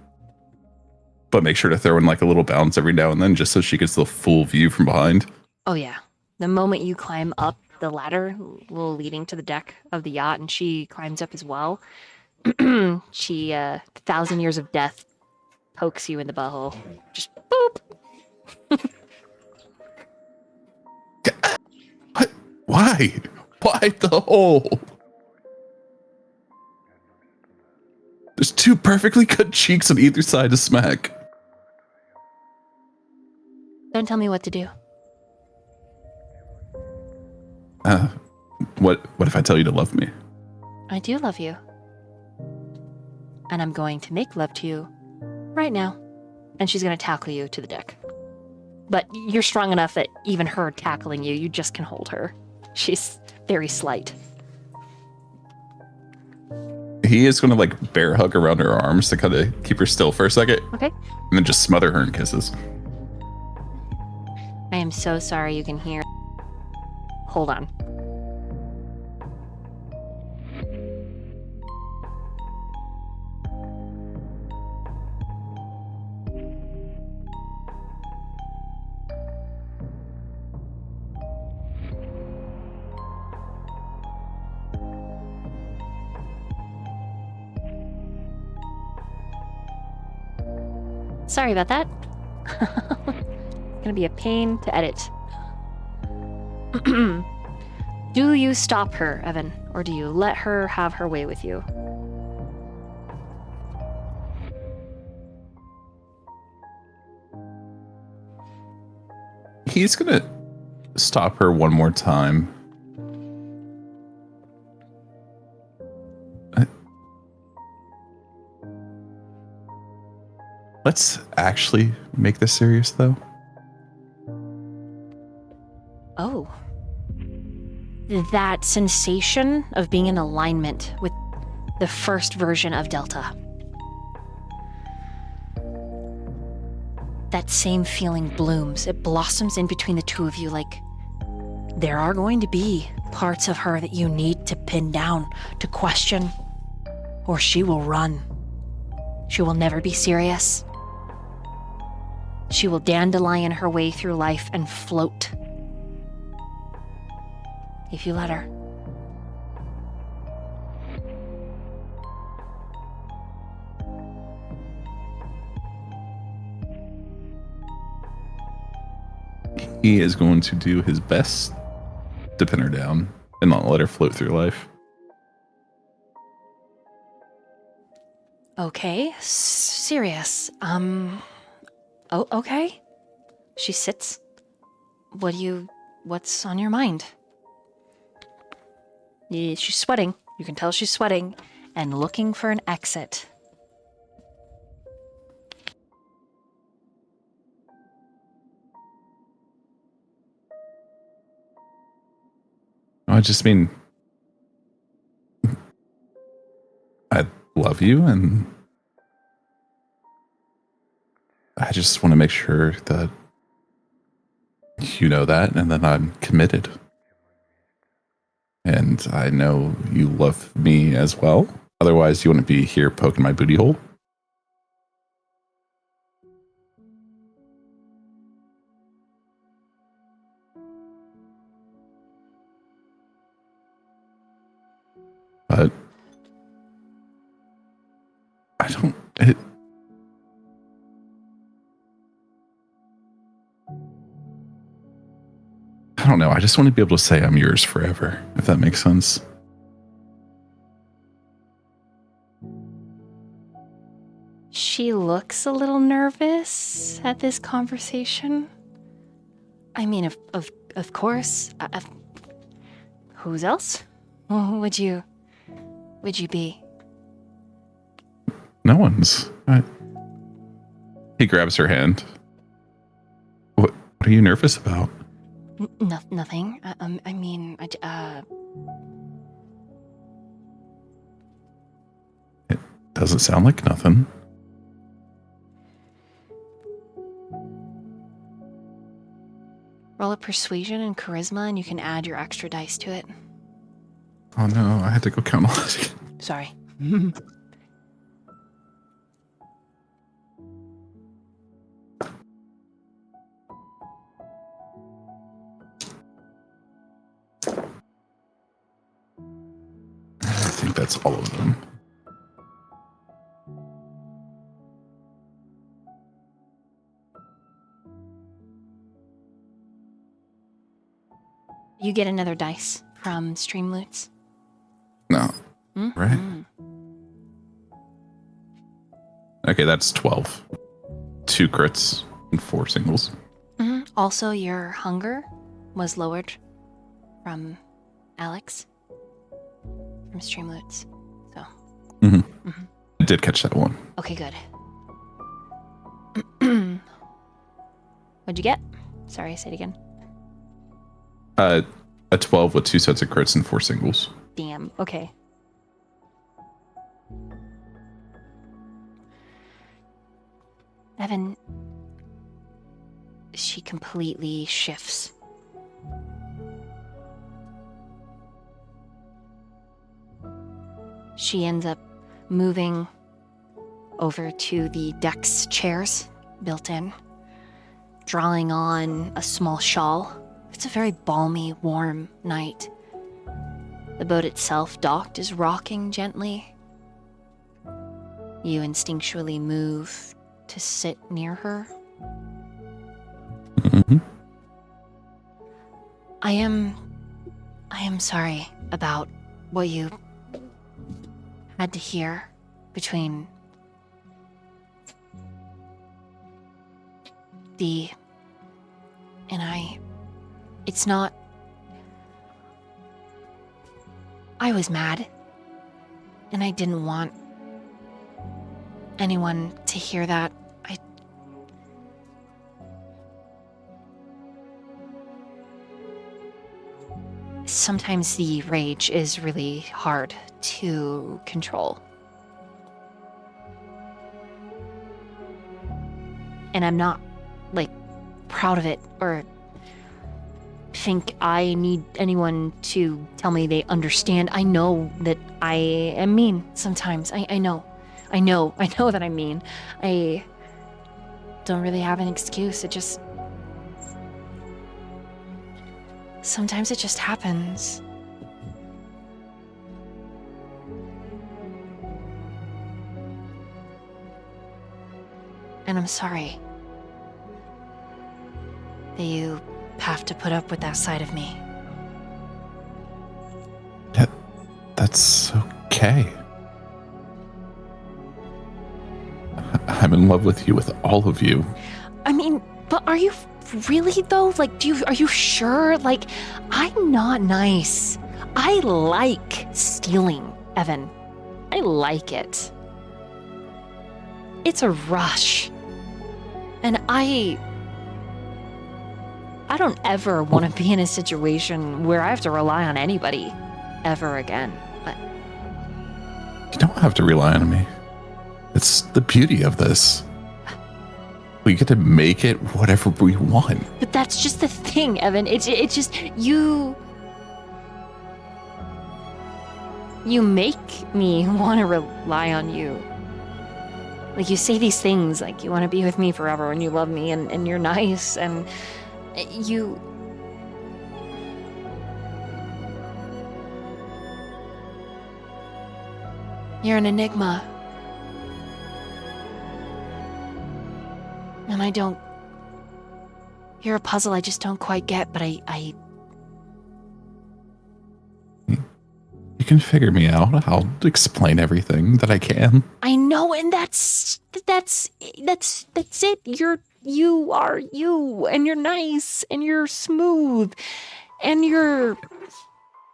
but make sure to throw in like a little bounce every now and then just so she gets the full view from behind. Oh yeah. The moment you climb up the ladder leading to the deck of the yacht and she climbs up as well, she 1,000 years of death pokes you in the butthole. Just boop. What? Why? Why the hole? There's two perfectly cut cheeks on either side to smack. Don't tell me what to do. What if I tell you to love me? I do love you. And I'm going to make love to you right now. And she's going to tackle you to the deck. But you're strong enough that even her tackling you, you just can hold her. She's very slight. He is going to like bear hug around her arms to kind of keep her still for a second. Okay. And then just smother her in kisses. I am so sorry you can hear. Hold on. Sorry about that. It's gonna be a pain to edit. Do you stop her, Evan, or do you let her have her way with you? He's going to stop her one more time. Let's actually make this serious, though. Oh. That sensation of being in alignment with the first version of Delta. That same feeling blooms. It blossoms in between the two of you like there are going to be parts of her that you need to pin down, to question, or she will run. She will never be serious. She will dandelion her way through life and float. If you let her. He is going to do his best to pin her down and not let her float through life. Okay, serious. Oh, okay. She sits. What's on your mind? Yeah, she's sweating. You can tell she's sweating and looking for an exit. I just mean, I love you, and I just want to make sure that you know that, and that I'm committed. And I know you love me as well. Otherwise, you wouldn't be here poking my booty hole. But I don't. I don't know. I just want to be able to say I'm yours forever, if that makes sense. She looks a little nervous at this conversation. I mean, of course. Who's else? Who would you be? No one's. He grabs her hand. What are you nervous about? Nothing. I mean, It doesn't sound like nothing. roll a persuasion and charisma, and you can add your extra dice to it. Oh no, I had to go count all that. Sorry. I think that's all of them. You get another dice from Streamloots. No. Mm-hmm. Right. Okay, that's 12. 2 crits and 4 singles. Mm-hmm. Also, your hunger was lowered from Alex from Streamloots. So. I did catch that one. Okay, good. What'd you get? Sorry, say it again. A 12 with 2 sets of crits and 4 singles. Damn. Okay. Evan, she completely shifts. She ends up moving over to the deck's chairs built in, drawing on a small shawl. It's a very balmy, warm night. The boat itself, docked, is rocking gently. You instinctually move to sit near her. Mm-hmm. I am sorry about what you had to hear between Dee and I. It's not... I was mad, and I didn't want anyone to hear that. Sometimes the rage is really hard to control. And I'm not, proud of it or think I need anyone to tell me they understand. I know that I am mean sometimes. I know that I'm mean. I don't really have an excuse. Sometimes it just happens. And I'm sorry that you have to put up with that side of me. That's okay. I'm in love with you, with all of you. I mean, but are you really though? Are you sure? I'm not nice. I like stealing, Evan. I like it. It's a rush. And I don't ever want to be in a situation where I have to rely on anybody ever again. You don't have to rely on me. It's the beauty of this. We get to make it whatever we want. But that's just the thing, Evan. It's just you make me want to rely on you. Like, you say these things like you want to be with me forever and you love me and you're nice and you're an enigma. And you're a puzzle I just don't quite get, but I You can figure me out. I'll explain everything that I can. I know, and that's it. You are you, and you're nice, and you're smooth, and you're...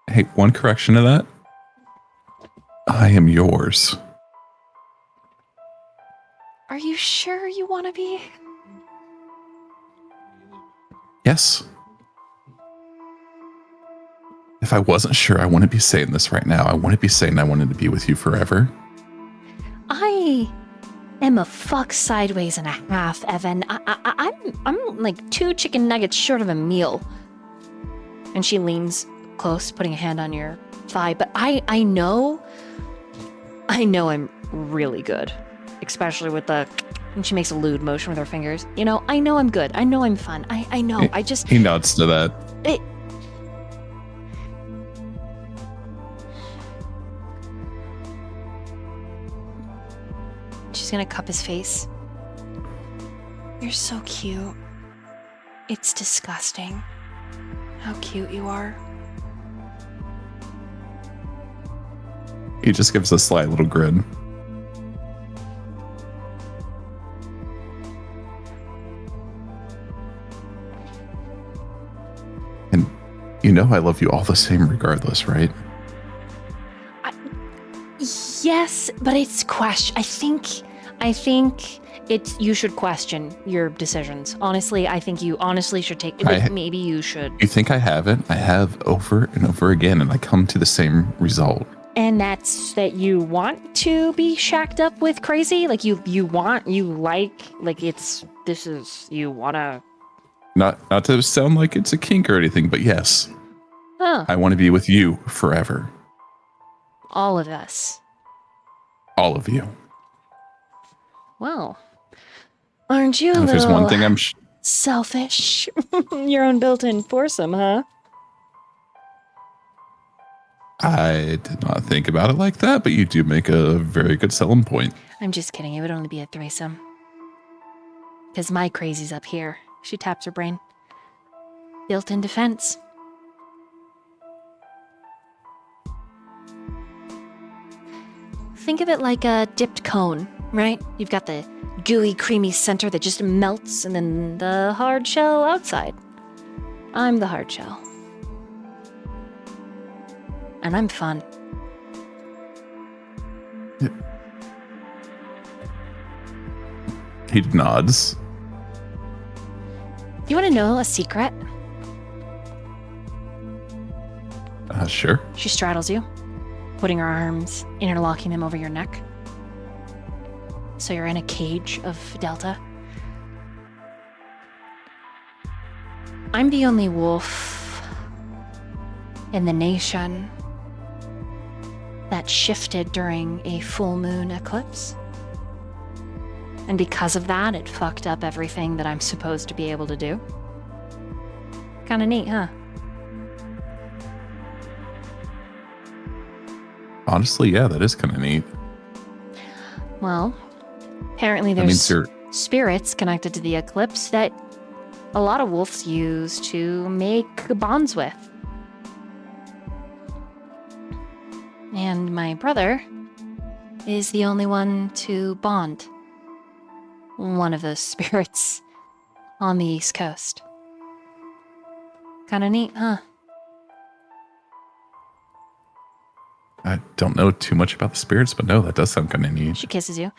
Hey, one correction to that. I am yours. Are you sure you want to be? Yes. If I wasn't sure, I wouldn't be saying this right now. I wouldn't be saying I wanted to be with you forever. I am a fuck sideways and a half, Evan. I'm like 2 chicken nuggets short of a meal. And she leans close, putting a hand on your thigh. But I know I'm really good. Especially with the... And she makes a lewd motion with her fingers. You know, I know I'm good. I know I'm fun. I know. I just... He nods to that. She's gonna cup his face. You're so cute. It's disgusting how cute you are. He just gives a slight little grin. And you know I love you all the same regardless, right? Yes, but it's question. I think it's you should question your decisions. Honestly, I think you honestly should take. Maybe you should. You think I haven't? I have over and over again, and I come to the same result. And that's that you want to be shacked up with crazy? Like you wanna. Not to sound like it's a kink or anything, but yes. Huh. I want to be with you forever. All of us. All of you. Well, aren't you a And if there's little one thing I'm selfish? Your own built-in foursome, huh? I did not think about it like that, but you do make a very good selling point. I'm just kidding. It would only be a threesome. Because my crazy's up here. She taps her brain. Built-in defense. Think of it like a dipped cone, right? You've got the gooey, creamy center that just melts, and then the hard shell outside. I'm the hard shell. And I'm fun. He nods. You want to know a secret? Sure. She straddles you, putting her arms, interlocking them over your neck. So you're in a cage of Delta. I'm the only wolf in the nation that shifted during a full moon eclipse. And because of that, it fucked up everything that I'm supposed to be able to do. Kinda neat, huh? Honestly, yeah, that is kind of neat. Well, apparently there's spirits connected to the eclipse that a lot of wolves use to make bonds with. And my brother is the only one to bond one of those spirits on the East Coast. Kinda neat, huh? I don't know too much about the spirits, but no, that does sound kind of neat. She kisses you,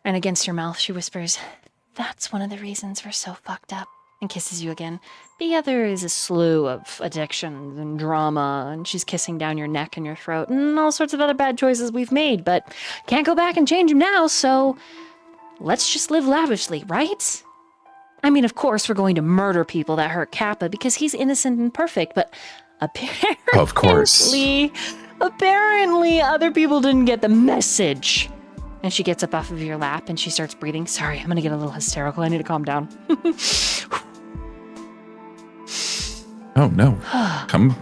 and against your mouth, she whispers, "That's one of the reasons we're so fucked up," and kisses you again. The other is a slew of addictions and drama, and she's kissing down your neck and your throat, and all sorts of other bad choices we've made, but can't go back and change them now, so let's just live lavishly, right? I mean, of course, we're going to murder people that hurt Kappa because he's innocent and perfect, but apparently, Of course. apparently other people didn't get the message. And she gets up off of your lap and she starts breathing. Sorry, I'm gonna get a little hysterical. I need to calm down. Oh no. Come.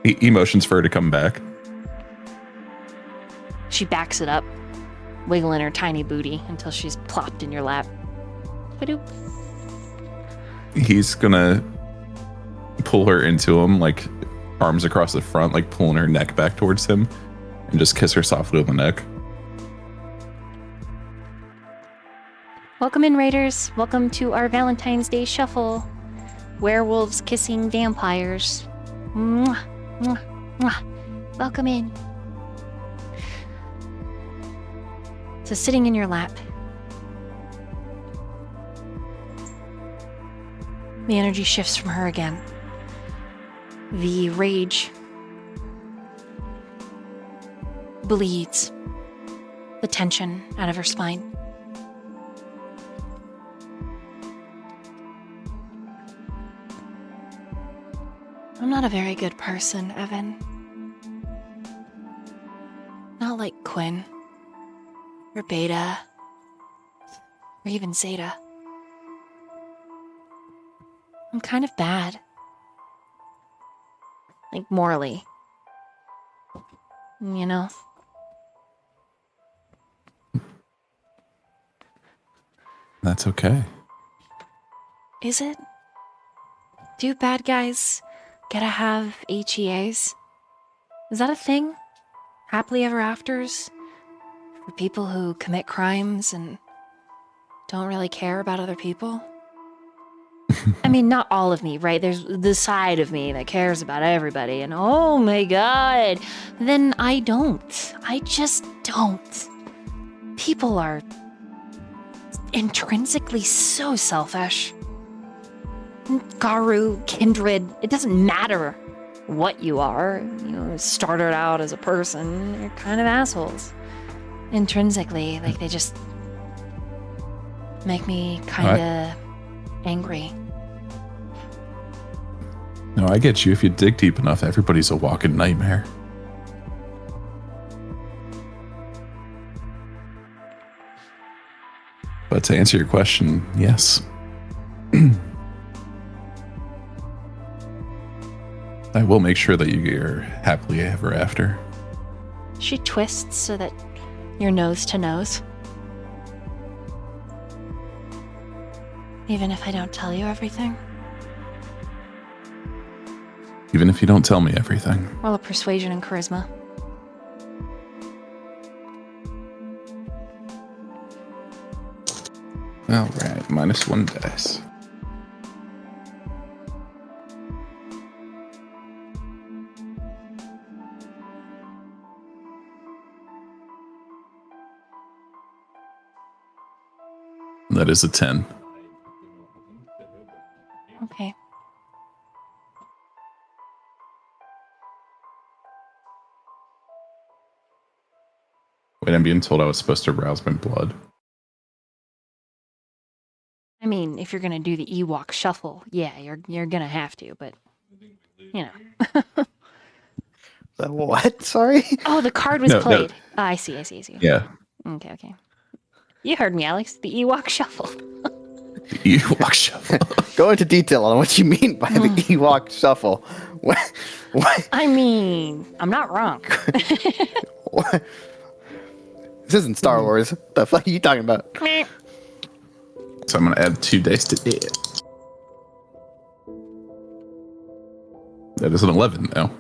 Emotions for her to come back. She backs it up, wiggling her tiny booty until she's plopped in your lap. Ba-doop. He's gonna pull her into him, like arms across the front, like pulling her neck back towards him, and just kiss her softly on the neck. Welcome in, Raiders. Welcome to our Valentine's Day shuffle. Werewolves kissing vampires. Mwah, mwah, mwah. Welcome in. So sitting in your lap, the energy shifts from her again. The rage bleeds the tension out of her spine. I'm not a very good person, Evan. Not like Quinn, or Beta, or even Zeta. I'm kind of bad. Like, morally. You know? That's okay. Is it? Do bad guys gotta have HEAs? Is that a thing? Happily ever afters? For people who commit crimes and don't really care about other people? I mean, not all of me, right? There's the side of me that cares about everybody, and oh my god, then I don't. I just don't. People are intrinsically so selfish. Garu, kindred, it doesn't matter what you are. You know, started out as a person, you're kind of assholes. Intrinsically, like they just make me kind of angry. No, I get you. If you dig deep enough, everybody's a walking nightmare. But to answer your question, yes. I will make sure that you're happily ever after. She twists so that you're nose to nose. Even if I don't tell you everything? Even if you don't tell me everything. Roll a persuasion and charisma. All right, -1 dice. That is a 10. Okay. Wait, I'm being told I was supposed to rouse my blood. I mean, if you're gonna do the Ewok shuffle, yeah, you're gonna have to, but you know. The what? Sorry? Oh, the card was No, played. Ah, I see. Yeah. Okay. You heard me, Alex. The Ewok shuffle. The Ewok shuffle. Go into detail on what you mean by the Ewok shuffle. What? I mean, I'm not wrong. What? This isn't Star Wars. What the fuck are you talking about? So I'm going to add 2 dice to it. That is an 11 now.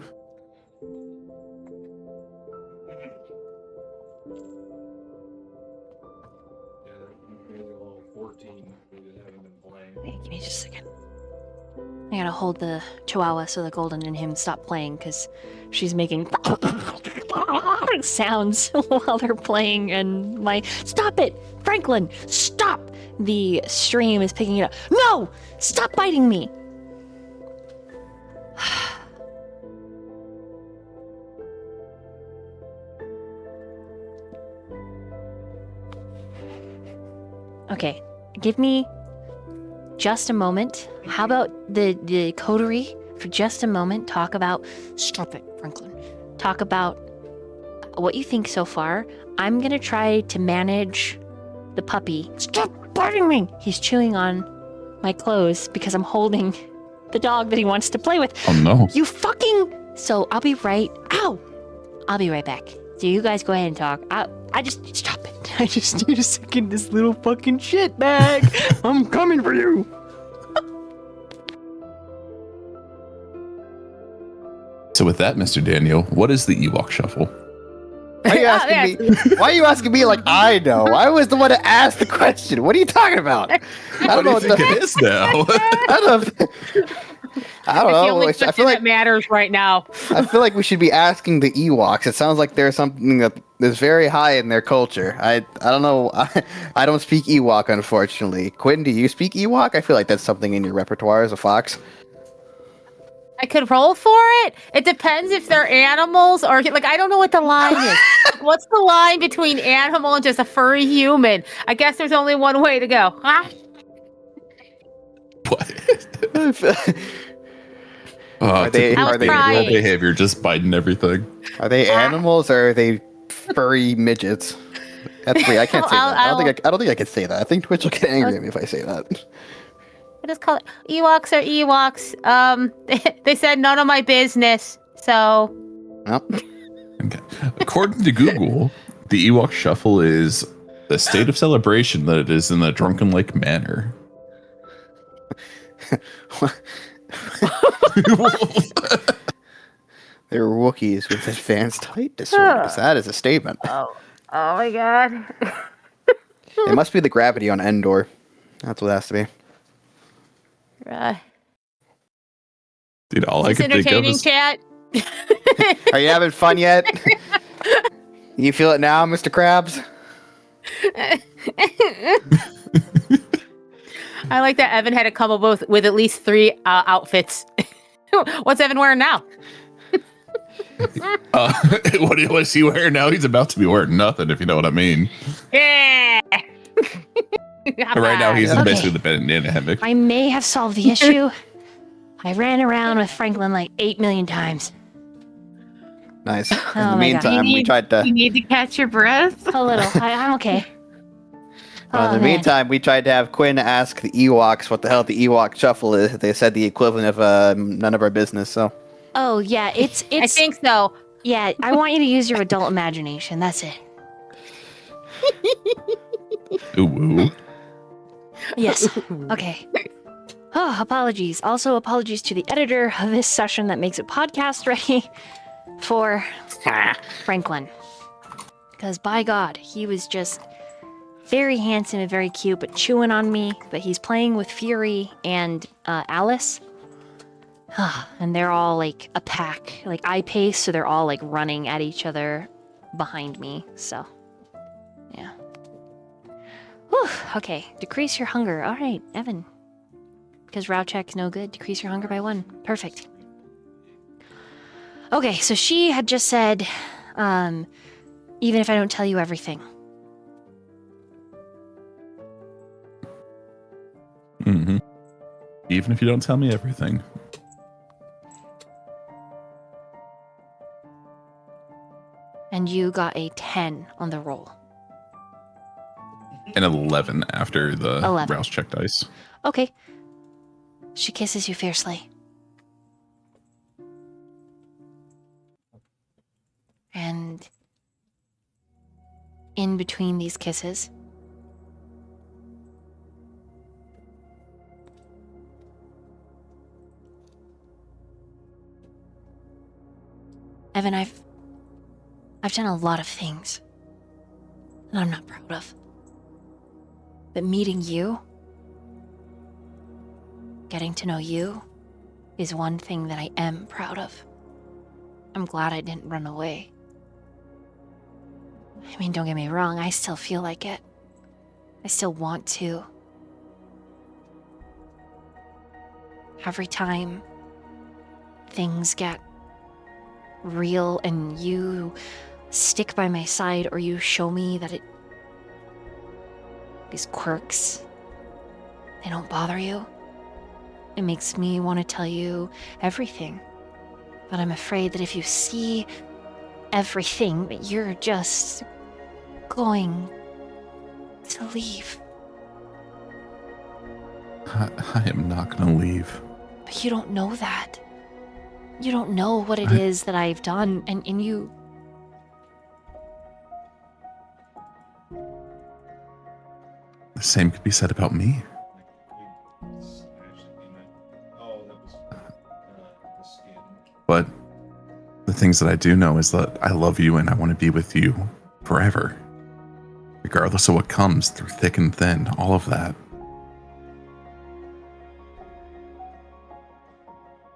Wait, give me just a second. I I gotta hold the chihuahua so the golden and him stop playing because she's making sounds while they're playing, and my stop it, Franklin, stop! The stream is picking it up. No! Stop biting me! Okay, give me just a moment. How about the coterie for just a moment? Talk about. Stop it, Franklin. Talk about what you think so far. I'm gonna try to manage the puppy. Stop biting me! He's chewing on my clothes because I'm holding the dog that he wants to play with. Oh no. You fucking. So I'll be right. Ow! I'll be right back. So you guys go ahead and talk. I just stop it. I just need a second. This little fucking shit bag. I'm coming for you. So with that, Mr. Daniel, what is the Ewok Shuffle? Why are you asking me? Why are you asking me like I know? I was the one to ask the question. What are you talking about? I What don't do know. you think it is now? I don't It's the know. only I question feel like that matters right now. I feel like we should be asking the Ewoks. It sounds like there's something that is very high in their culture. I don't know. I don't speak Ewok, unfortunately. Quentin, do you speak Ewok? I feel like that's something in your repertoire as a fox. I could roll for it. It depends if they're animals or like I don't know what the line is. What's the line between animal and just a furry human? I guess there's only one way to go. Huh? What? Are they- typical are they- Daniel trying. behavior, just biting everything. Are they animals or are they furry midgets? That's weird. I can't say that. I don't think I can say that. I think Twitch will get angry at me if I say that. I just call it Ewoks or Ewoks. They said none of my business. So Well, Okay. According to Google, the Ewok Shuffle is the state of celebration that it is in a drunken like manner. they're Wookiees with advanced height disorders. That is a statement. oh my god. It must be the gravity on Endor. That's what it has to be. Dude, all I Is this could think of entertaining, is chat? Are you having fun yet? You feel it now, Mr. Krabs? I like that Evan had to come up with at least 3 outfits. What's Evan wearing now? what is he wearing now? He's about to be wearing nothing, if you know what I mean. Yeah. Right now, he's in Okay. basically the banana hammock. I may have solved the issue. I ran around with Franklin like 8 million times. Nice. In Oh the my God. meantime, we tried to. You need to catch your breath. A little. I'm okay. In Oh, the man. meantime, we tried to have Quinn ask the Ewoks what the hell the Ewok Shuffle is. They said the equivalent of none of our business. So Oh yeah, it's I think so. yeah. I want you to use your adult imagination. That's it. Ooh, woo. Yes. Okay. Oh, apologies. Also, apologies to the editor of this session that makes it podcast ready for Franklin. Because by God, he was just very handsome and very cute, but chewing on me. But he's playing with Fury and Alice. And they're all like a pack, like eye pace, so they're all like running at each other behind me. So, yeah. Whew, okay, decrease your hunger. All right, Evan. Because Row check's no good. Decrease your hunger by 1. Perfect. Okay, so she had just said, even if I don't tell you everything. Mm-hmm. Even if you don't tell me everything. And you got a 10 on the roll. An 11 after the 11. Rouse check dice. Okay. She kisses you fiercely. And in between these kisses, Evan, I've done a lot of things that I'm not proud of. But meeting you, getting to know you, is one thing that I am proud of. I'm glad I didn't run away. I mean, don't get me wrong, I still feel like it. I still want to. Every time things get real and you stick by my side or you show me that these quirks, they don't bother you, it makes me want to tell you everything. But I'm afraid that if you see everything, that you're just going to leave. I am not going to leave. But you don't know that. You don't know what it is that I've done, and you... The same could be said about me. Oh, that was the skin. But the things that I do know is that I love you and I want to be with you forever. Regardless of what comes through thick and thin, all of that.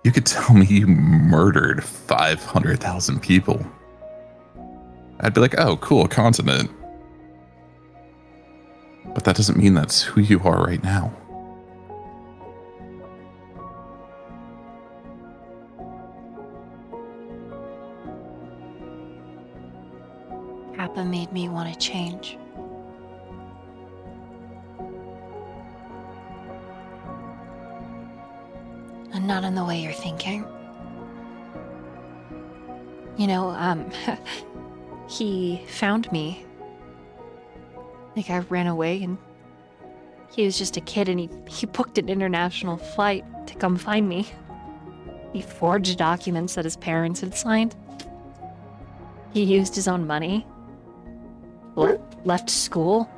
You could tell me you murdered 500,000 people. I'd be like, oh, cool, continent. But that doesn't mean that's who you are right now. Kappa made me want to change. And not in the way you're thinking. You know, he found me. Like, I ran away and he was just a kid and he booked an international flight to come find me. He forged documents that his parents had signed. He used his own money. Left school.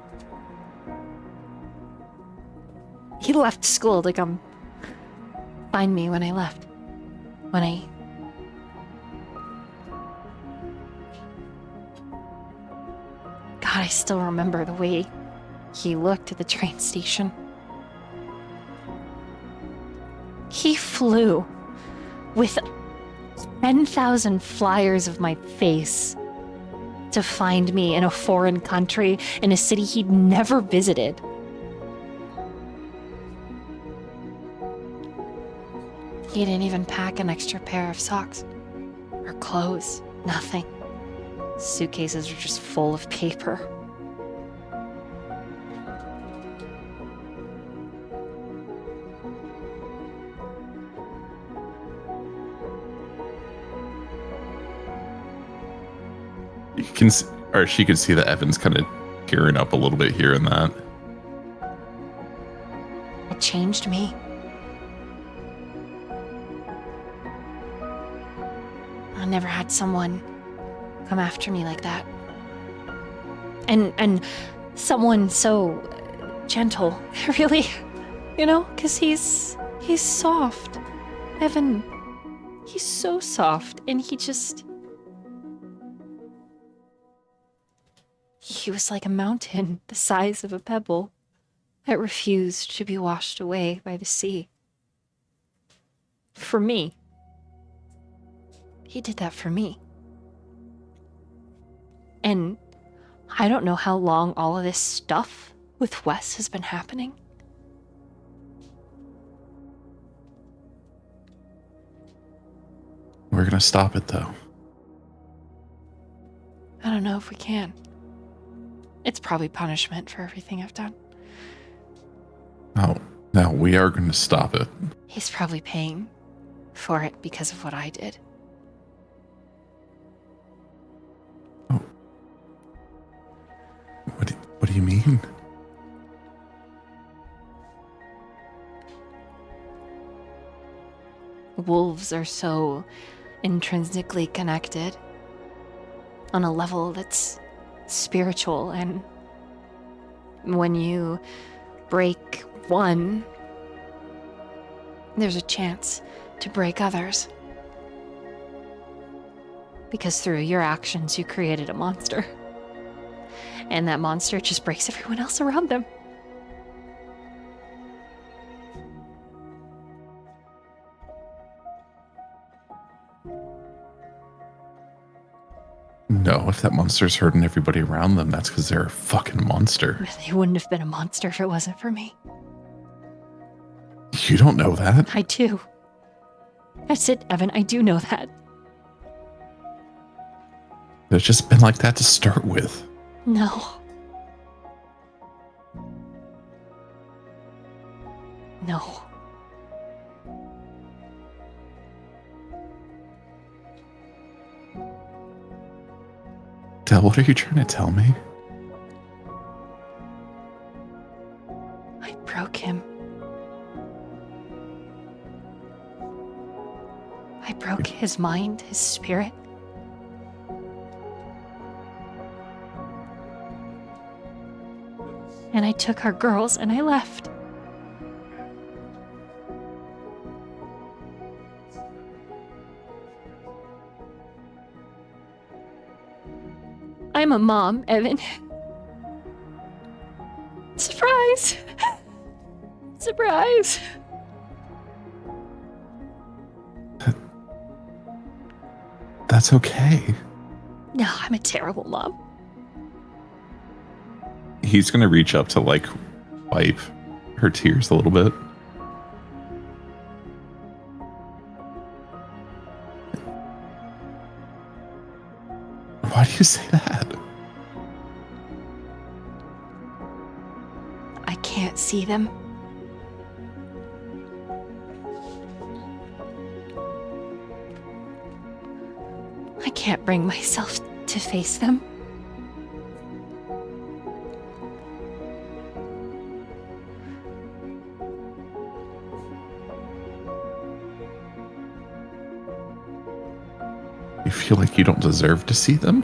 He left school to come find me when I left. God, I still remember the way he looked at the train station. He flew with 10,000 flyers of my face to find me in a foreign country, in a city he'd never visited. He didn't even pack an extra pair of socks or clothes, nothing. Suitcases were just full of paper. You can, or she could see that Evan's kind of tearing up a little bit here and that. It changed me. I never had someone come after me like that. And someone so gentle, really. You know, because he's soft. Evan, he's so soft, and he was like a mountain the size of a pebble that refused to be washed away by the sea. For me. He did that for me. And I don't know how long all of this stuff with Wes has been happening. We're gonna stop it though. I don't know if we can. It's probably punishment for everything I've done. Oh, no, we are gonna stop it. He's probably paying for it because of what I did. What do you mean? Wolves are so intrinsically connected on a level that's spiritual, and when you break one, there's a chance to break others. Because through your actions, you created a monster. And that monster just breaks everyone else around them. No, if that monster's hurting everybody around them, that's because they're a fucking monster. They wouldn't have been a monster if it wasn't for me. You don't know that. I do. That's it, Evan. I do know that. It's just been like that to start with. No. No. Del, what are you trying to tell me? I broke him. I broke his mind, his spirit. And I took our girls and I left. I'm a mom, Evan. Surprise! Surprise! That's okay. No, I'm a terrible mom. He's gonna reach up to like wipe her tears a little bit. Why do you say that? I can't see them. I can't bring myself to face them. You feel like you don't deserve to see them?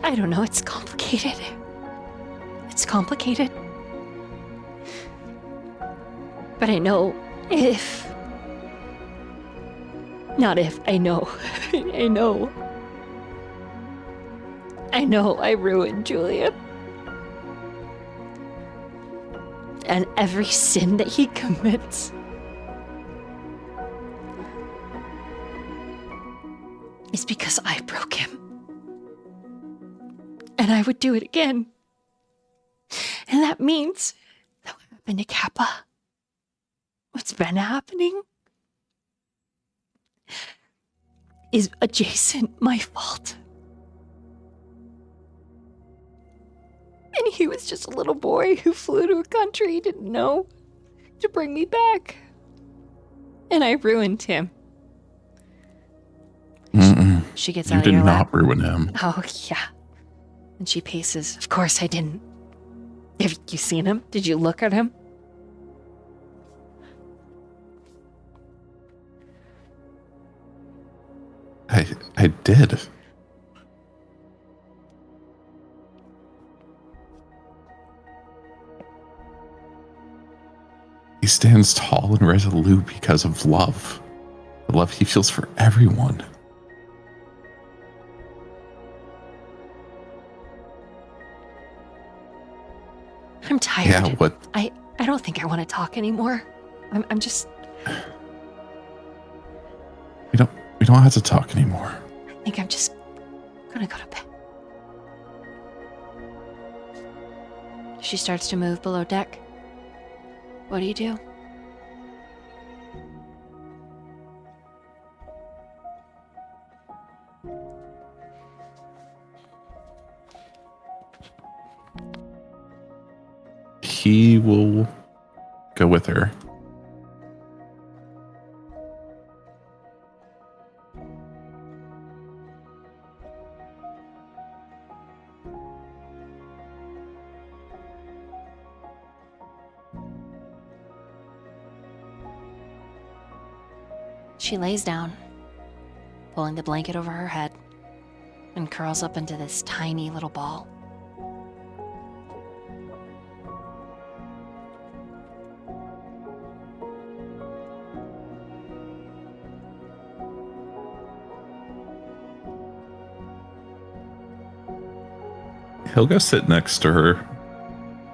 I don't know, it's complicated. It's complicated. But I know if... Not if, I know. I know. I know I ruined Julian. And every sin that he commits is because I broke him. And I would do it again. And that means that what happened to Kappa, what's been happening, is adjacent my fault. And he was just a little boy who flew to a country he didn't know to bring me back. And I ruined him. Mm-mm. She gets You out did of your not lap. ruin him. Oh, yeah. And she paces. Of course I didn't. Have you seen him? Did you look at him? I did. He stands tall and resolute because of love. The love he feels for everyone. I'm tired. Yeah, what? I don't think I want to talk anymore. I'm just... We don't have to talk anymore. I think I'm just gonna go to bed. She starts to move below deck. What do you do? He will go with her. She lays down, pulling the blanket over her head, and curls up into this tiny little ball. He'll go sit next to her,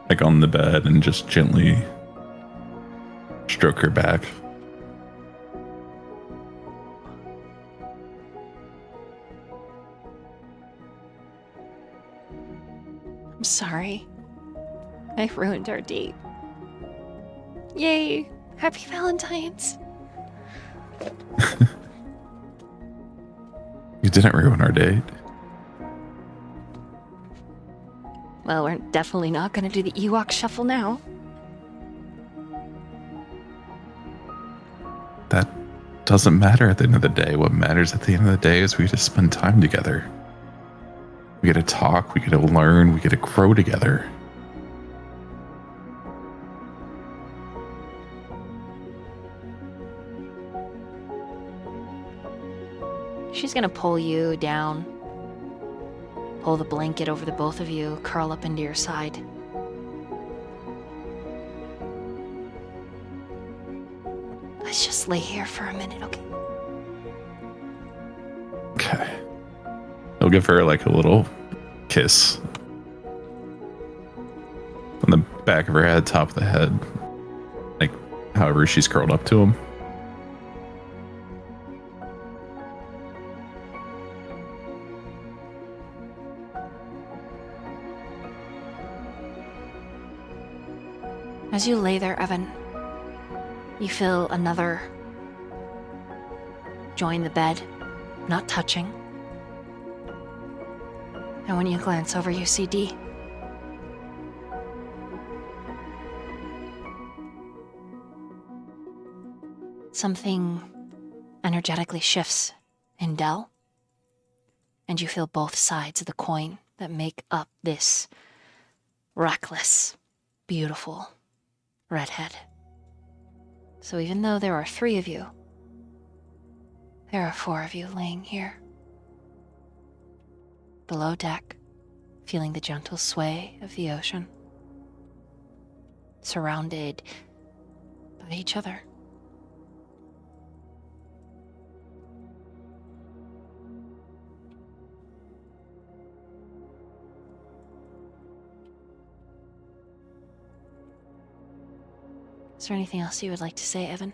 like on the bed, and just gently stroke her back. I'm sorry. I ruined our date. Yay! Happy Valentines! You didn't ruin our date. Well, we're definitely not gonna do the Ewok shuffle now. That doesn't matter at the end of the day. What matters at the end of the day is we get to spend time together. We get to talk, we get to learn, we get to grow together. She's gonna pull you down, pull the blanket over the both of you, curl up into your side. Let's just lay here for a minute, okay? Okay. I'll give her like a little kiss on the back of her head, top of the head, like however she's curled up to him. As you lay there, Evan, you feel another join the bed, not touching. And when you glance over, you see Dee. Something energetically shifts in Dell, and you feel both sides of the coin that make up this reckless, beautiful redhead. So even though there are 3 of you, there are 4 of you laying here. Below deck, feeling the gentle sway of the ocean, surrounded by each other. Is there anything else you would like to say, Evan?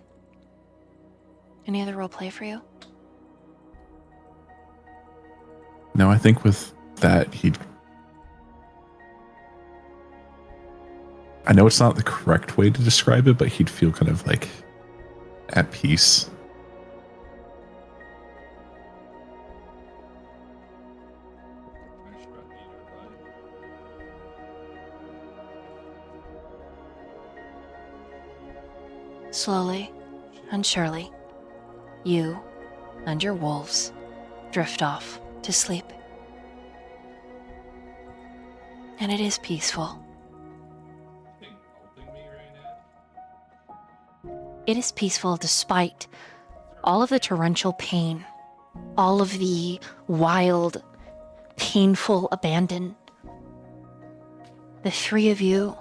Any other role play for you? No, I think with that, I know it's not the correct way to describe it, but he'd feel kind of like at peace. Slowly and surely, you and your wolves drift off to sleep. And it is peaceful. It is peaceful despite all of the torrential pain, all of the wild, painful abandon. The 3 of you,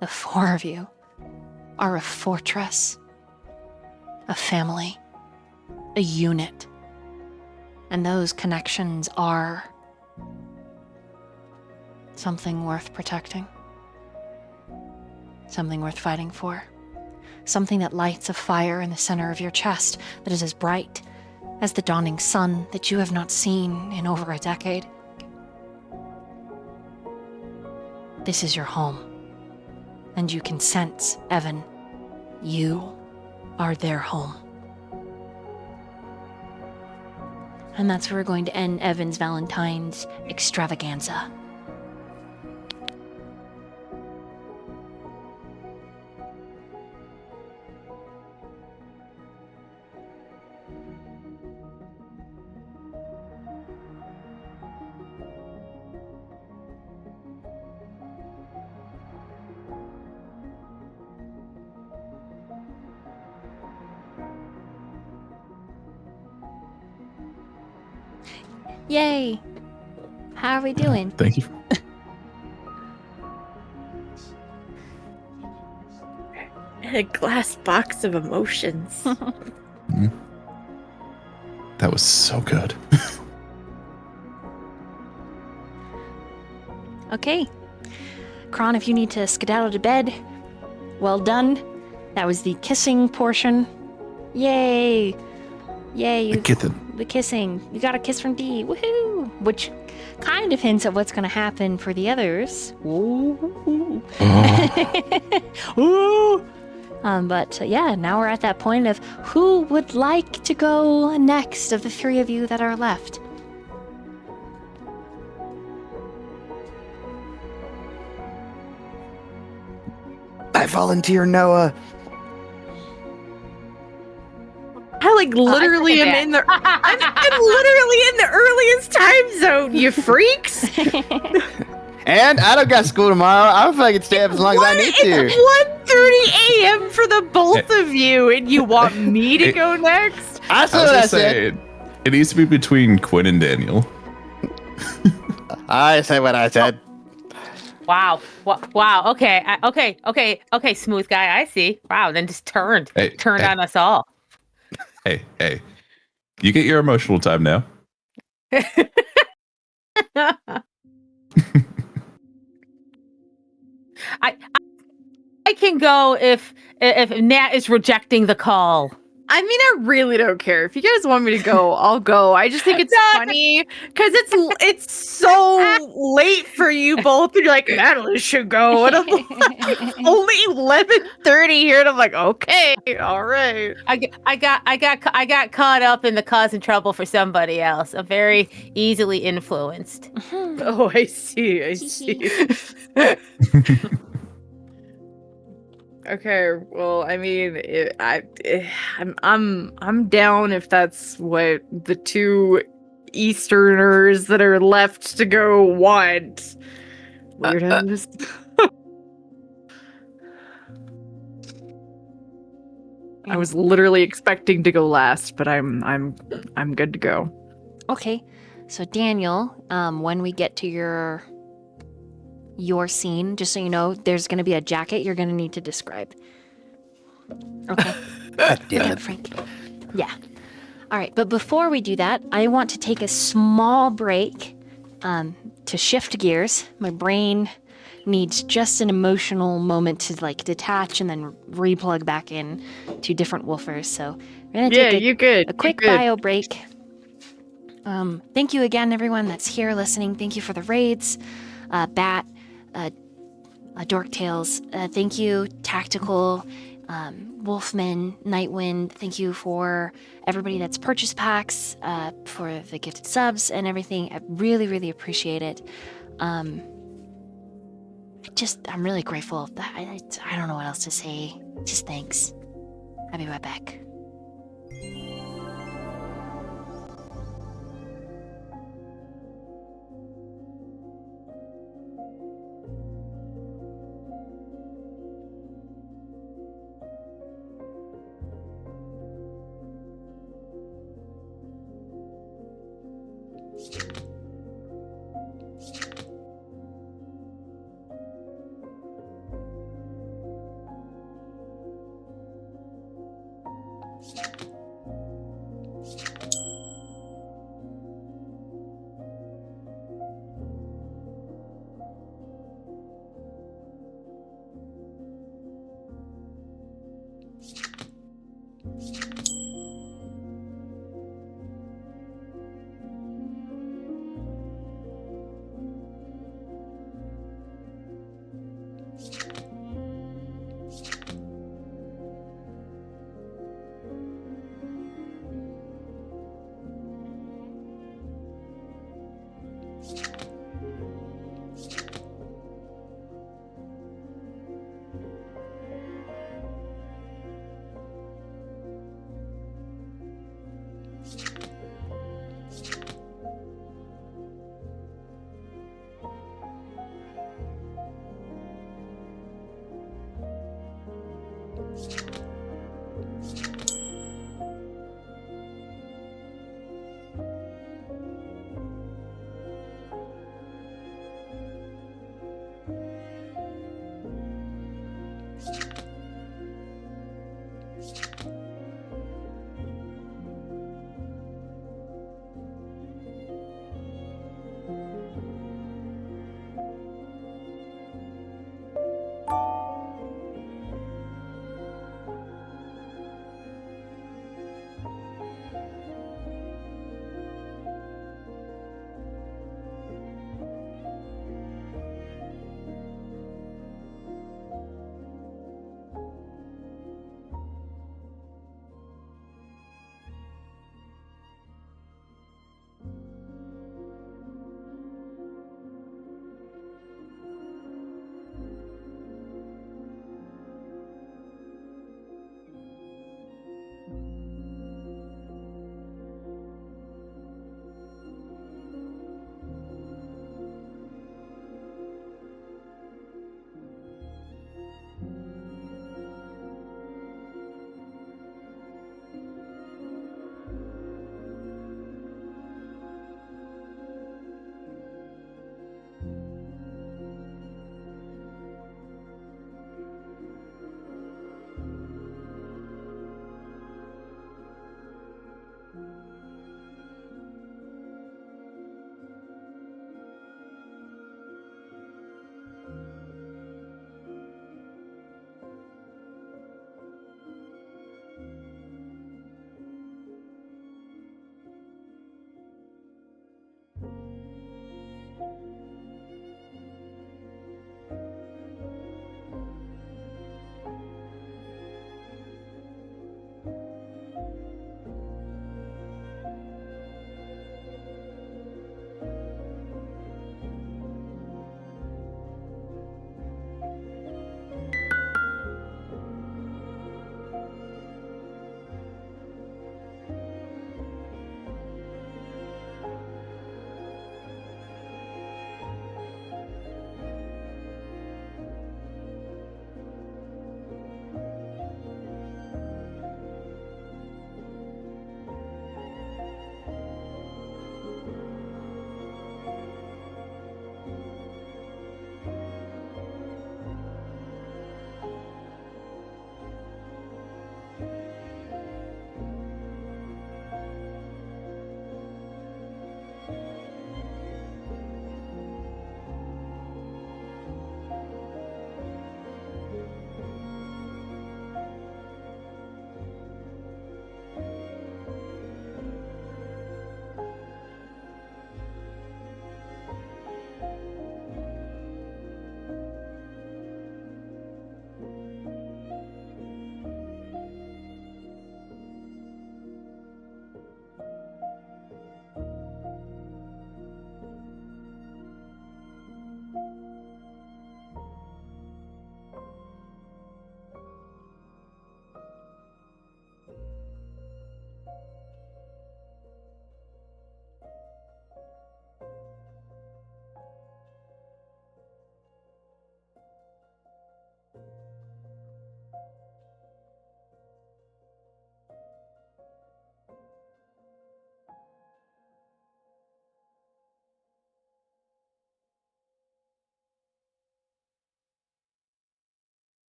the 4 of you, are a fortress, a family, a unit. And those connections are something worth protecting, something worth fighting for, something that lights a fire in the center of your chest that is as bright as the dawning sun that you have not seen in over a decade. This is your home, and you can sense, Evan, you are their home. And that's where we're going to end Evan's Valentines extravaganza. Yay! How are we doing? Thank you. A glass box of emotions. That was so good. Okay. Kron, if you need to skedaddle to bed, well done. That was the kissing portion. Yay! Yay! The kissing. You got a kiss from D. Woohoo! Which kind of hints at what's going to happen for the others. Ooh. Ooh. But yeah, now we're at that point of who would like to go next of the three of you that are left. I volunteer, Noah. I like literally second am in the I'm literally in the earliest time zone, you freaks. And I don't got school tomorrow. I'm fucking stay up as long as I need to. It's 1:30 a.m. for the both of you, and you want me to go next? I I said was what I gonna said. say, it needs to be between Quinn and Daniel. I said what I said. Wow. Wow. Okay. Okay. Smooth guy. I see. Wow. Then just turned Hey, on us all. Hey. You get your emotional time now. I can go if Nat is rejecting the call. I mean, I really don't care. If you guys want me to go, I'll go. I just think it's funny because it's so late for you both, and you're like, Madeline should go, and I'm like, only 11:30 here, and I'm like, okay, all right. I got caught up in the causing trouble for somebody else. I'm very easily influenced. Oh, I see. Okay, well, I mean, I'm down if that's what the two Easterners that are left to go want. Weirdos. I was literally expecting to go last, but I'm good to go. Okay, so Daniel, when we get to your scene, just so you know, there's going to be a jacket you're going to need to describe. Okay. God damn it. Frank. Yeah. All right, but before we do that, I want to take a small break to shift gears. My brain needs just an emotional moment to like detach and then replug back in to different woofers. So we're gonna take a quick bio break. Thank you again, everyone that's here listening. Thank you for the raids, Bat, Dork Tales. Thank you, Tactical, Wolfman, Nightwind. Thank you for everybody that's purchased packs, for the gifted subs and everything. I really, really appreciate it. I'm really grateful. I don't know what else to say. Just thanks. I'll be right back.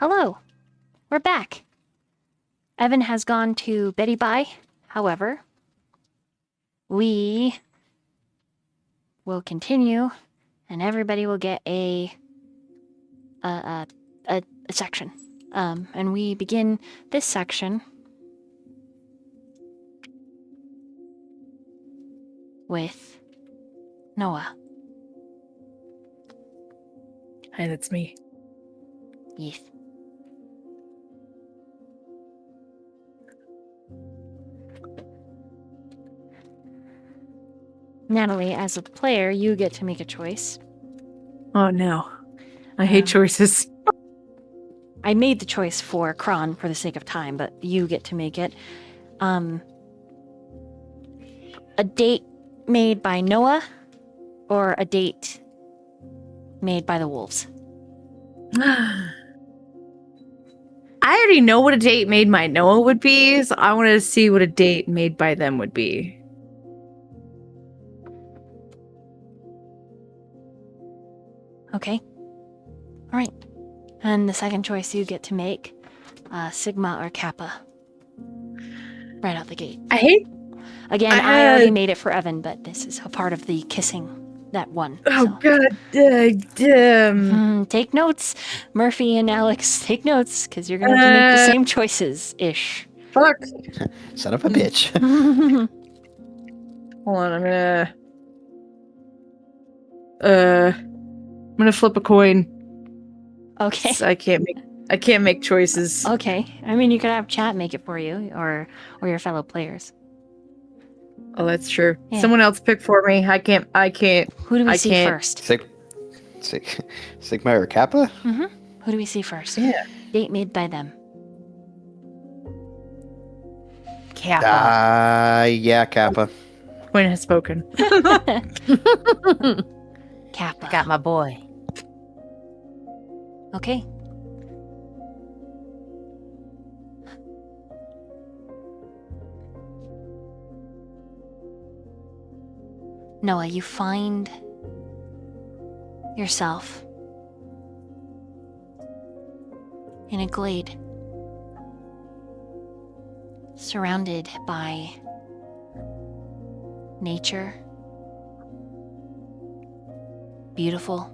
Hello. We're back. Evan has gone to Betty Bye. However, we will continue, and everybody will get a section. And we begin this section with Noah. Hi, that's me. Yes. Natalie, as a player, you get to make a choice. Oh no. I hate choices. I made the choice for Kron for the sake of time, but you get to make it. A date made by Noah or a date made by the wolves? I already know what a date made by Noah would be, so I want to see what a date made by them would be. Okay. All right. And the second choice you get to make, Sigma or Kappa. Right out the gate. I hate. Again, I already made it for Evan, but this is a part of the kissing that one. Oh so. god. Take notes, Murphy and Alex. Take notes, because you're going to have to make the same choices, ish. Fuck. Son of a bitch. Hold on, I'm gonna flip a coin. Okay. So I can't make choices. Okay. I mean, you could have chat make it for you, or your fellow players. Oh, that's true. Yeah. Someone else pick for me. I can't. Who do we I see can't. first? Sigma or Kappa? Who do we see first? Yeah. Date made by them. Kappa. Yeah, Kappa. Quinn has spoken. Kappa. I got my boy. Okay. Noah, you find yourself in a glade, surrounded by nature, beautiful.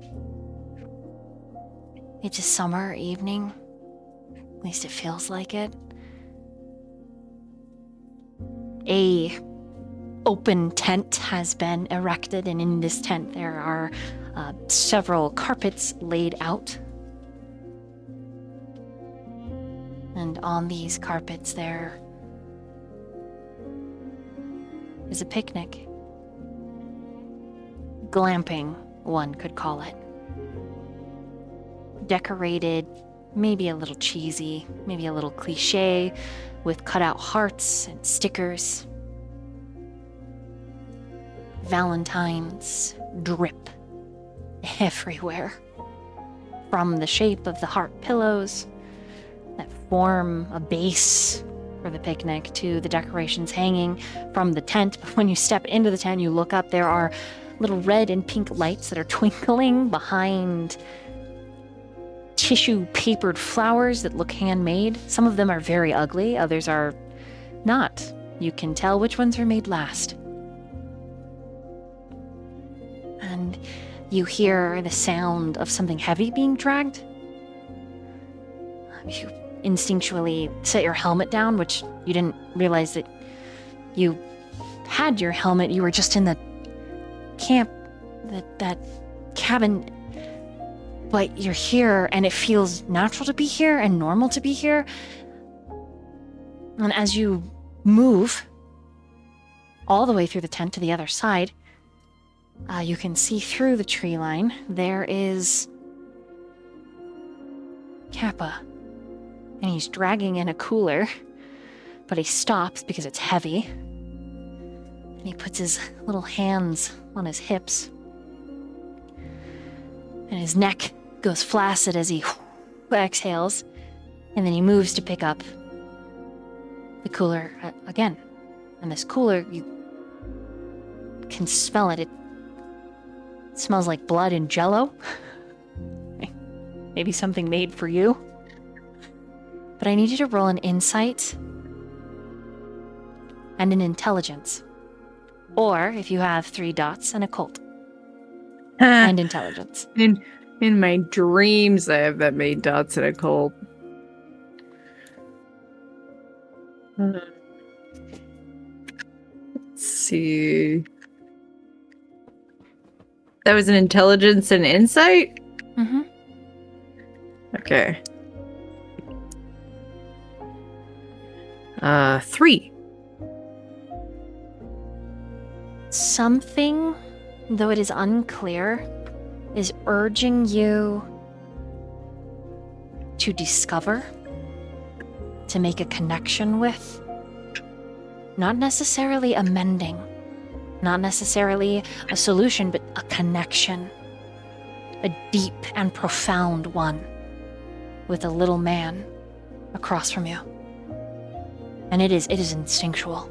It's a summer evening, at least it feels like it. A open tent has been erected, and in this tent there are several carpets laid out. And on these carpets there is a picnic. Glamping, one could call it. Decorated, maybe a little cheesy, maybe a little cliche, with cutout hearts and stickers. Valentines drip everywhere from the shape of the heart pillows that form a base for the picnic to the decorations hanging from the tent. But when you step into the tent, you look up, there are little red and pink lights that are twinkling behind tissue papered flowers that look handmade. Some of them are very ugly, others are not. You can tell which ones were made last. And you hear the sound of something heavy being dragged. You instinctually set your helmet down, which you didn't realize that you had your helmet. You were just in the camp, that cabin. But you're here, and it feels natural to be here and normal to be here. And as you move all the way through the tent to the other side, you can see through the tree line. There is Kappa, and he's dragging in a cooler, but he stops because it's heavy. And he puts his little hands on his hips, and his neck goes flaccid as he exhales, and then he moves to pick up the cooler again. And this cooler, you can smell it. It smells like blood and jello. Maybe something made for you. but I need you to roll an insight and an intelligence. Or, if you have 3 dots, an occult and intelligence. In my dreams, I have that many dots in a cold. Let's see. That was an intelligence and insight? Mm-hmm. Okay. 3. Something, though it is unclear, is urging you to discover, to make a connection with, not necessarily a mending, not necessarily a solution, but a connection, a deep and profound one with a little man across from you. And it is instinctual,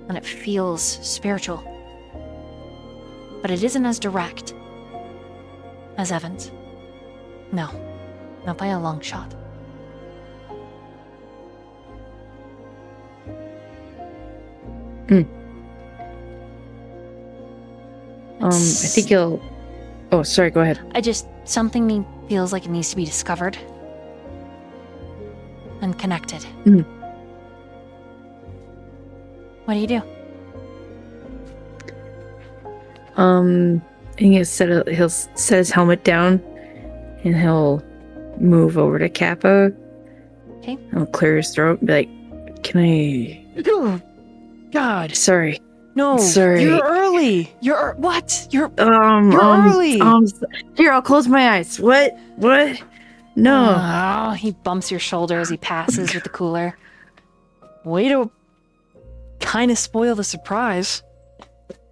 and it feels spiritual, but it isn't as direct as Evan's. No, not by a long shot. I think you'll... Oh, sorry, go ahead. Something feels like it needs to be discovered and connected. Mm. What do you do? I think he'll set his helmet down and he'll move over to Kappa. Okay. He'll clear his throat and be like, can I... Oh, God. Sorry. No. Sorry. You're early. What? You're You're early. Here, I'll close my eyes. What? No. Oh, he bumps your shoulder as he passes with the cooler. Way to kind of spoil the surprise.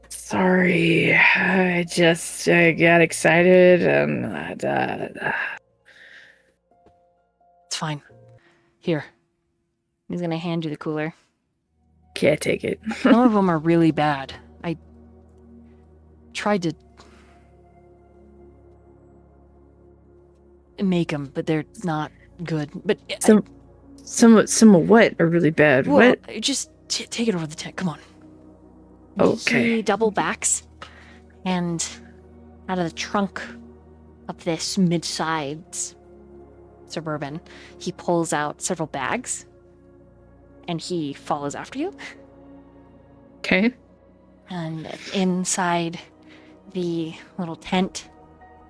Sorry. I got excited and... It's fine. Here. He's gonna hand you the cooler. Can't take it. Some of them are really bad. I tried to make them, but they're not good. But Some of what are really bad? well, What? just take it over the tent. Come on. Okay. He double backs, and out of the trunk of this mid-size Suburban, he pulls out several bags, and he follows after you. Okay. And inside the little tent,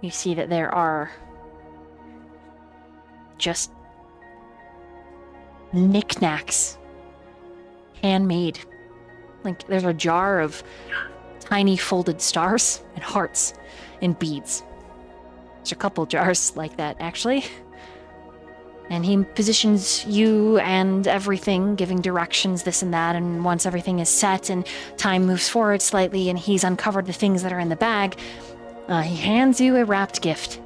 you see that there are just knickknacks, handmade. Like, there's a jar of tiny folded stars and hearts and beads. There's a couple jars like that, actually. And he positions you and everything, giving directions, this and that, and once everything is set and time moves forward slightly and he's uncovered the things that are in the bag, he hands you a wrapped gift.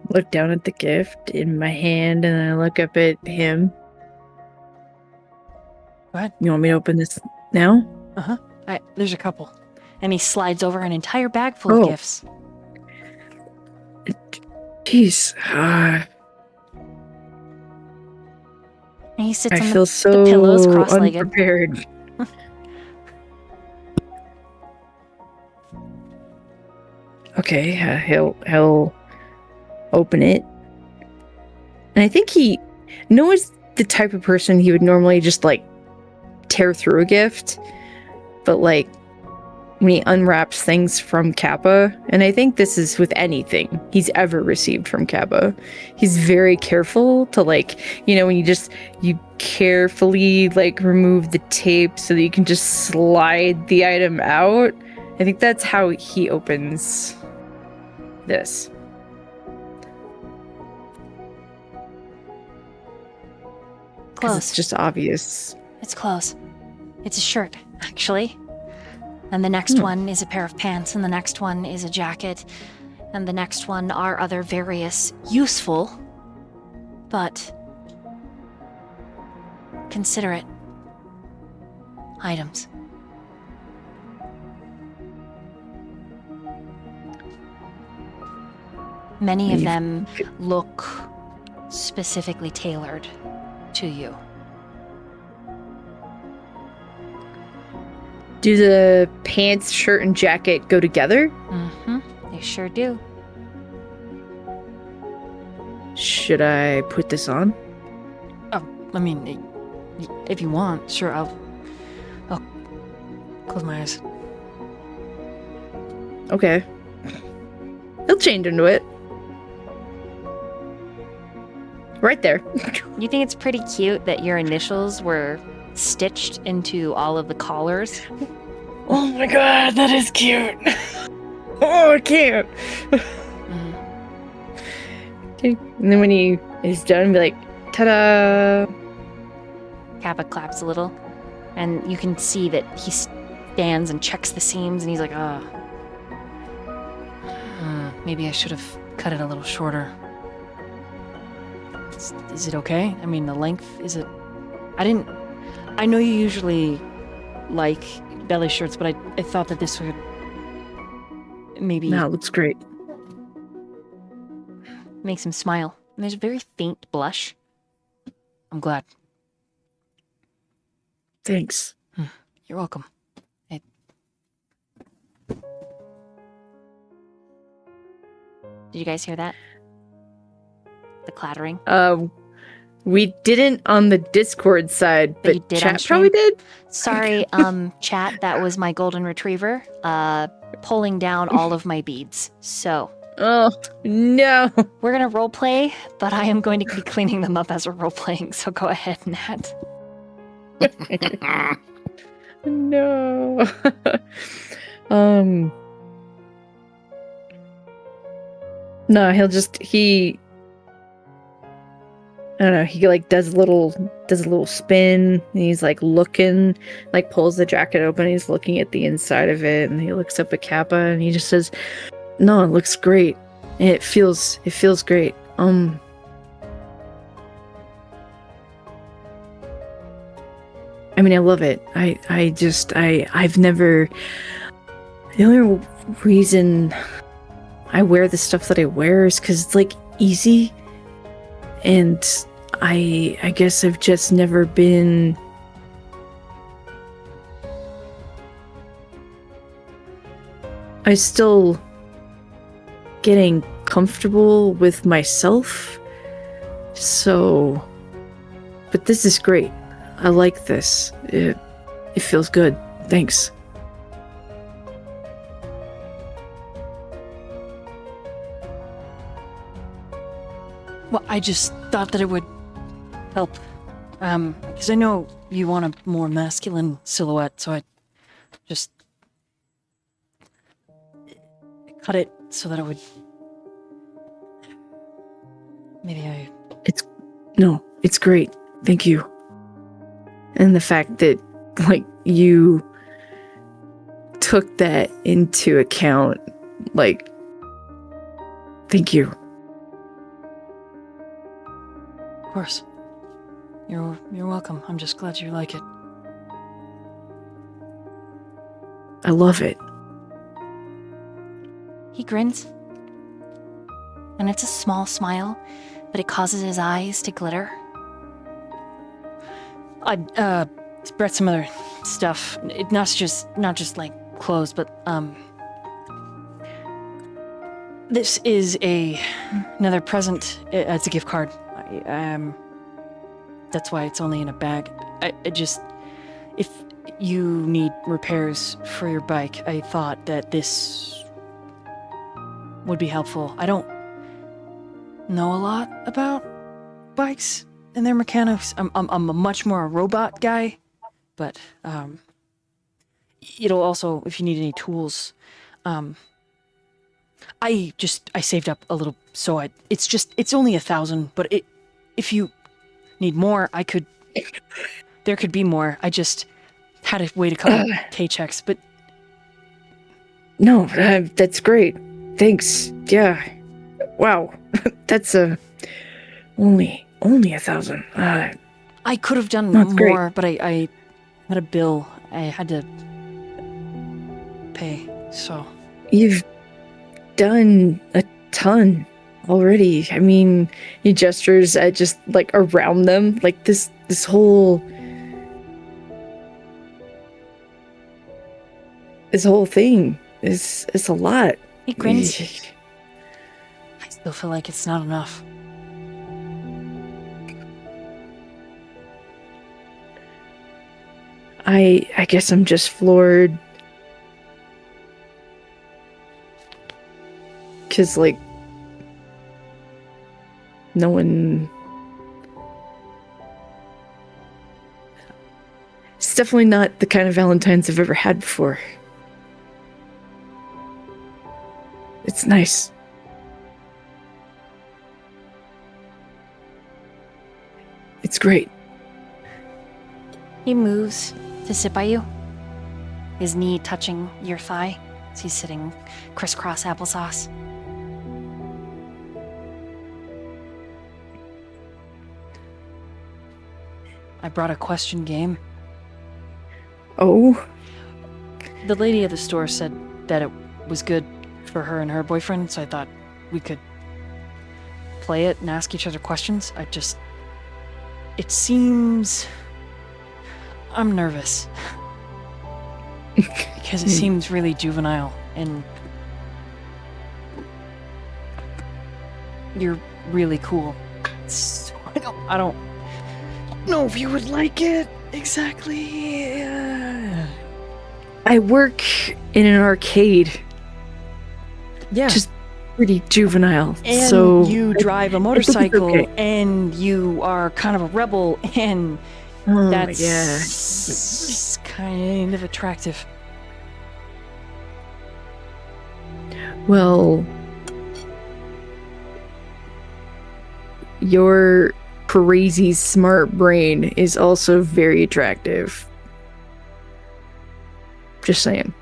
Look down at the gift in my hand and then I look up at him. Go ahead. You want me to open this now? There's a couple. And he slides over an entire bag full Oh. of gifts. Jeez. And he sits I on feel the pillows so cross-legged. unprepared. Okay, he'll open it. And I think he knows the type of person he would normally just like tear through a gift. But like when he unwraps things from Kappa, and I think this is with anything he's ever received from Kappa, he's very careful to like, you know, when you carefully like remove the tape so that you can just slide the item out. I think that's how he opens this. Because it's Close. just obvious. It's close. It's a shirt, actually. And the next one is a pair of pants, and the next one is a jacket, and the next one are other various useful, but considerate items. Many of them look specifically tailored to you. Do the pants, shirt, and jacket go together? Mm-hmm. They sure do. Should I put this on? I mean, if you want, sure, I'll close my eyes. Okay. He'll change into it. Right there. You think it's pretty cute that your initials were stitched into all of the collars? Oh my god, that is cute. Oh, I can't. Okay. And then when he is done, be like, ta-da! Kappa claps a little, and you can see that he stands and checks the seams, and he's like, Maybe I should have cut it a little shorter. Is it okay? I mean, the length, is it... I know you usually like belly shirts, but I thought that this would maybe... No, it looks great. Makes him smile. And there's a very faint blush. I'm glad. Thanks. You're welcome. Did you guys hear that? The clattering? We didn't on the Discord side, But you but did on chat probably stream? did. Sorry, chat, that was my golden retriever, pulling down all of my beads. So, Oh, no. we're gonna roleplay, but I am going to be cleaning them up as we're roleplaying, so go ahead, Nat. No. No, I don't know, he like does a little spin, and he's like looking, like pulls the jacket open, and he's looking at the inside of it, and he looks up at Kappa, and he just says, "No, it looks great. It feels great." I mean, I love it. I've never. The only reason I wear the stuff that I wear is because it's like easy, and I guess I've just never been. I'm still getting comfortable with myself, so. But this is great. I like this. It feels good. Thanks. Well, I just thought that it would help. Because I know you want a more masculine silhouette, so I just cut it so that it would... Maybe I... It's great. Thank you. And the fact that, like, you took that into account, like, thank you. Of course. You're welcome. I'm just glad you like it. I love it. He grins. And it's a small smile, but it causes his eyes to glitter. I brought some other stuff. Not just like clothes, but this is another present. It's a gift card. That's why it's only in a bag. I just, if you need repairs for your bike, I thought that this would be helpful. I don't know a lot about bikes and their mechanics. I'm a much more a robot guy, but it'll also, if you need any tools, I saved up a little, so it's only 1,000, but if you need more, there could be more. I just had to wait a couple paychecks, but No, that's great. Thanks. Yeah. Wow. That's only 1,000. I could have done That's great. more, but I had a bill I had to pay, so. You've done a ton. already. I mean, he gestures at just like around them, like this whole thing is a lot. He grins. I still feel like it's not enough. I guess I'm just floored. Cause like no one. It's definitely not the kind of Valentines I've ever had before. It's nice. It's great. He moves to sit by you, his knee touching your thigh as he's sitting crisscross applesauce. I brought a question game. Oh, The lady at the store said that it was good for her and her boyfriend, so I thought we could play it and ask each other questions. It seems... I'm nervous. Because it seems really juvenile, and you're really cool. So I don't know if you would like it exactly. I work in an arcade. Yeah. Just pretty juvenile. And so you drive a I think it's motorcycle, okay. and you are kind of a rebel, and Oh, that's kind of attractive. Well, your crazy smart brain is also very attractive. Just saying.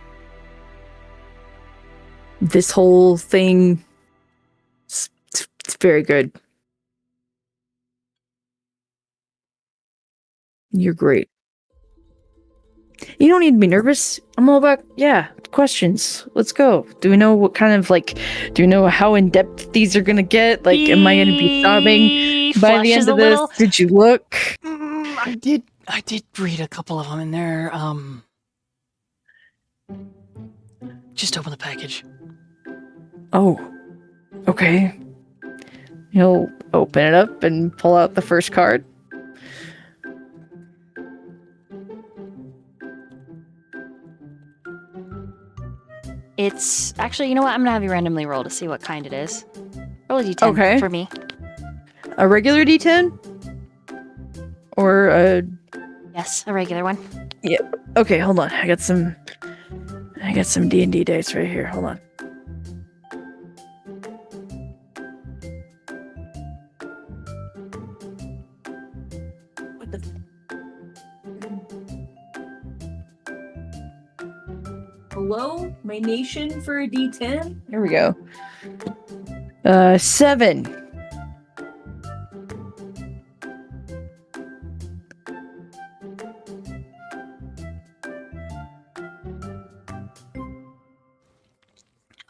This whole thing, it's very good. You're great. You don't need to be nervous. I'm all about, questions. Let's go. Do we know what kind of, do we know how in-depth these are gonna get? Like, am I gonna be sobbing by the end of this? Did you look? I did read a couple of them in there. Just open the package. Oh, okay. He'll open it up and pull out the first card. It's actually, you know what? I'm gonna have you randomly roll to see what kind it is. Roll a d10 Okay. for me. A regular D10? Or a... Yes, a regular one. Okay, hold on. I got some D&D dice right here. Hold on. What the... Hello, my nation for a D10? Here we go. 7.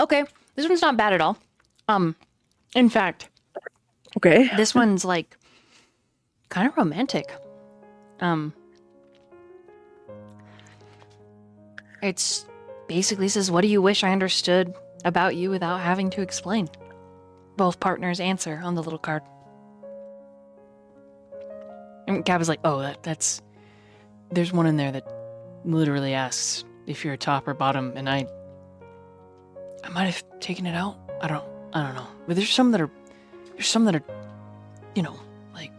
Okay, this one's not bad at all. In fact, Okay. This one's like kind of romantic. It's basically says, "What do you wish I understood about you without having to explain?" Both partners answer on the little card. And Gab is like, "Oh, that's." there's one in there that literally asks if you're top or bottom, and I might have taken it out. I don't know. But there's some that are, you know, like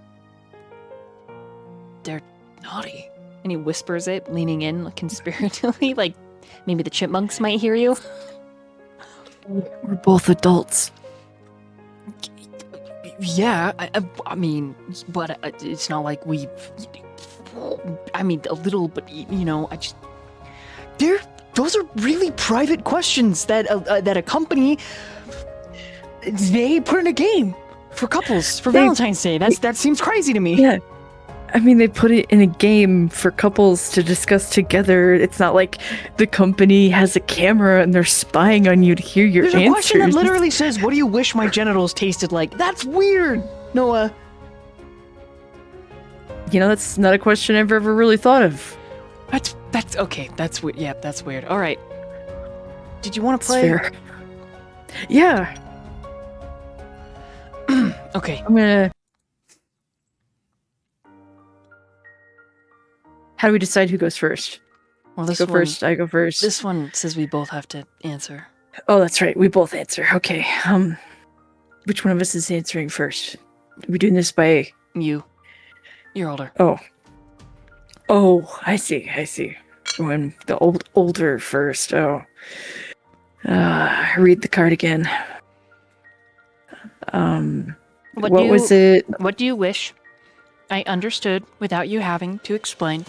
they're naughty. And he whispers it, leaning in conspiratorially, like maybe the chipmunks might hear you. We're both adults. Yeah, I mean, but it's not like we've. I mean, a little, but you know, those are really private questions that a company they put in a game for couples for Valentine's Day. That seems crazy to me. Yeah. I mean, they put it in a game for couples to discuss together. It's not like the company has a camera and they're spying on you to hear your There's answers. a question that literally says, "What do you wish my genitals tasted like?" That's weird, Noah. You know, that's not a question I've ever really thought of. That's okay. That's weird. Yeah, that's weird. All right. Did you want to It's play? fair. Yeah, Okay. I'm gonna. How do we decide who goes first? Well, this Go one, first. I go first. This one says we both have to answer. Oh, that's right. We both answer. Okay. Which one of us is answering first? Are we doing this by? You. You're older. Oh, I see. When the older first. Oh. Read the card again. What was it? What do you wish? I understood without you having to explain.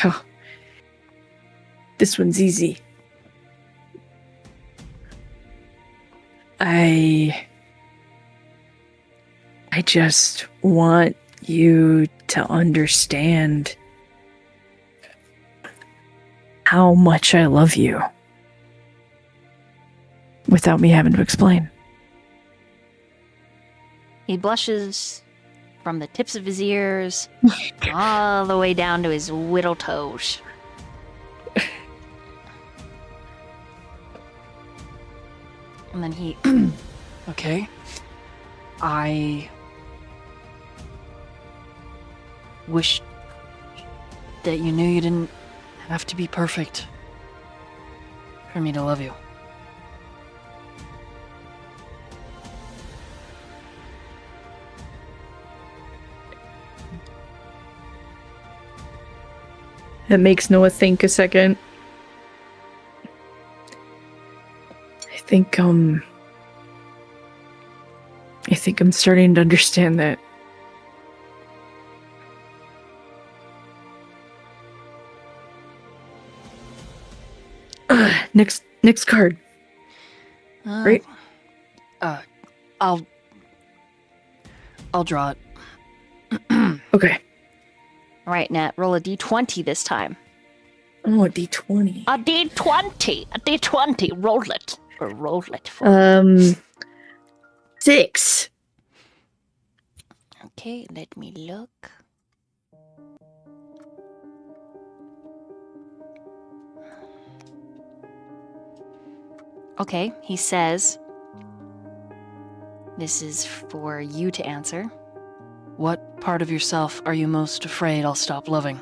Oh. This one's easy. I just want you to understand how much I love you without me having to explain. He blushes from the tips of his ears all the way down to his whittle toes. And then he Okay. I wish that you knew you didn't have to be perfect for me to love you. That makes Noah think a second. I think I'm starting to understand that. Next card. Right? I'll draw it. Okay. All right, Nat, roll a d20 this time. Oh, a D20. A d20! A d20! Roll it. Or roll it for 6. Okay, let me look. Okay, he says, this is for you to answer. What part of yourself are you most afraid I'll stop loving?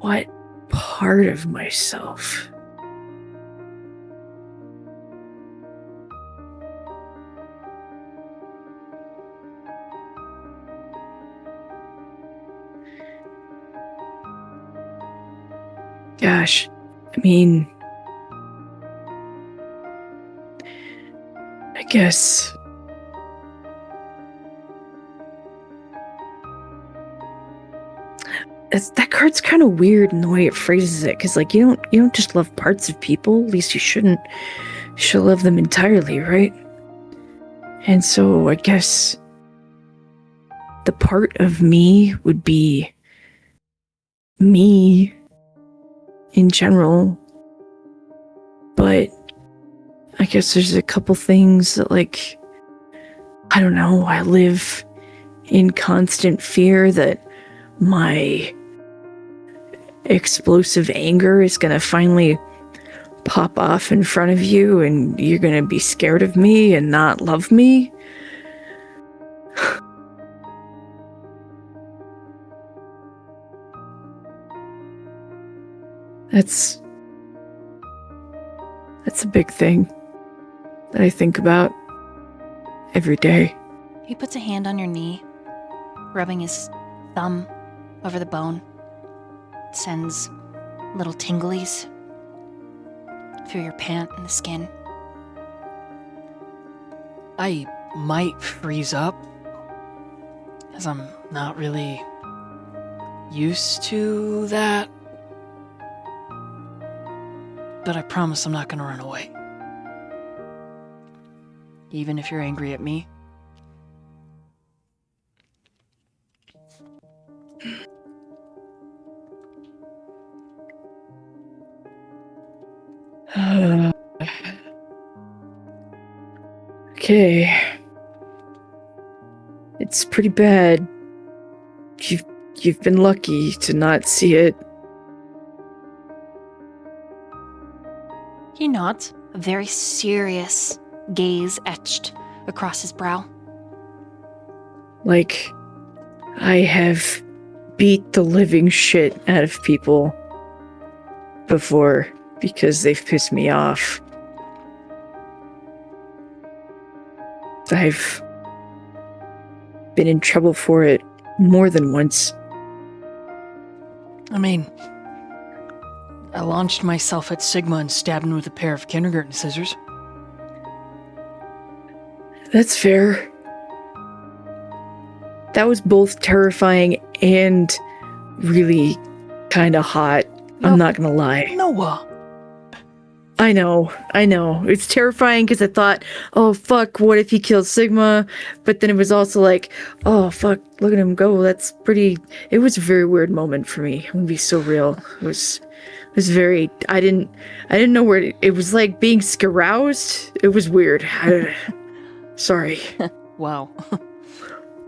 What part of myself? Gosh, I mean, I guess that card's kind of weird in the way it phrases it, because like you don't just love parts of people. At least you shouldn't. You should love them entirely, right? And so I guess the part of me would be me in general, but I guess there's a couple things that, like, I don't know, I live in constant fear that my explosive anger is gonna finally pop off in front of you and you're gonna be scared of me and not love me. That's a big thing that I think about every day. He puts a hand on your knee, rubbing his thumb over the bone. Sends little tinglies through your pant and the skin. I might freeze up, as I'm not really used to that but I promise I'm not gonna run away. Even if you're angry at me. Okay. It's pretty bad. You've been lucky to not see it. He nods, a very serious gaze etched across his brow. Like, I have beat the living shit out of people before because they've pissed me off. I've been in trouble for it more than once. I mean, I launched myself at Sigma and stabbed him with a pair of kindergarten scissors. That's fair. That was both terrifying and really kind of hot. No. I'm not gonna lie. Noah! I know. It's terrifying because I thought, oh fuck, what if he kills Sigma? But then it was also like, oh fuck, look at him go. That's pretty. It was a very weird moment for me. I'm gonna be so real. It was very. I didn't know where it was like being scaroused. It was weird. Sorry. Wow.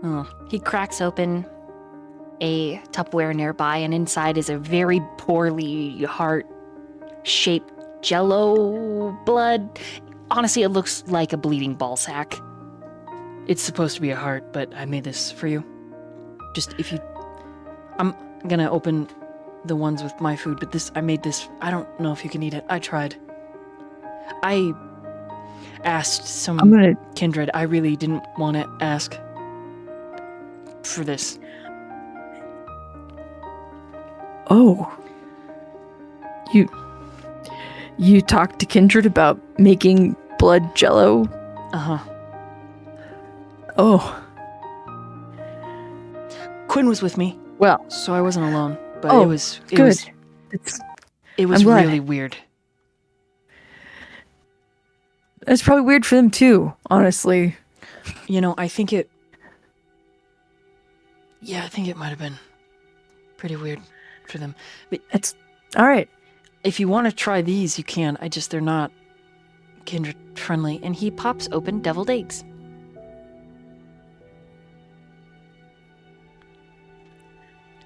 Oh. He cracks open a Tupperware nearby, and inside is a very poorly heart-shaped jello blood. Honestly, it looks like a bleeding ball sack. It's supposed to be a heart, but I made this for you. Just if you... I'm gonna open the ones with my food, but I made this. I don't know if you can eat it. I tried. I asked some kindred. I really didn't want to ask for this. Oh. You talked to Kindred about making blood jello? Uh-huh. Oh. Quinn was with me, Well, so I wasn't alone. But Oh, it was good. it was I'm glad. really weird. It's probably weird for them too, honestly. You know, I think it might have been pretty weird for them. But It's all right. if you want to try these, you can. They're not kindred friendly. And he pops open deviled eggs.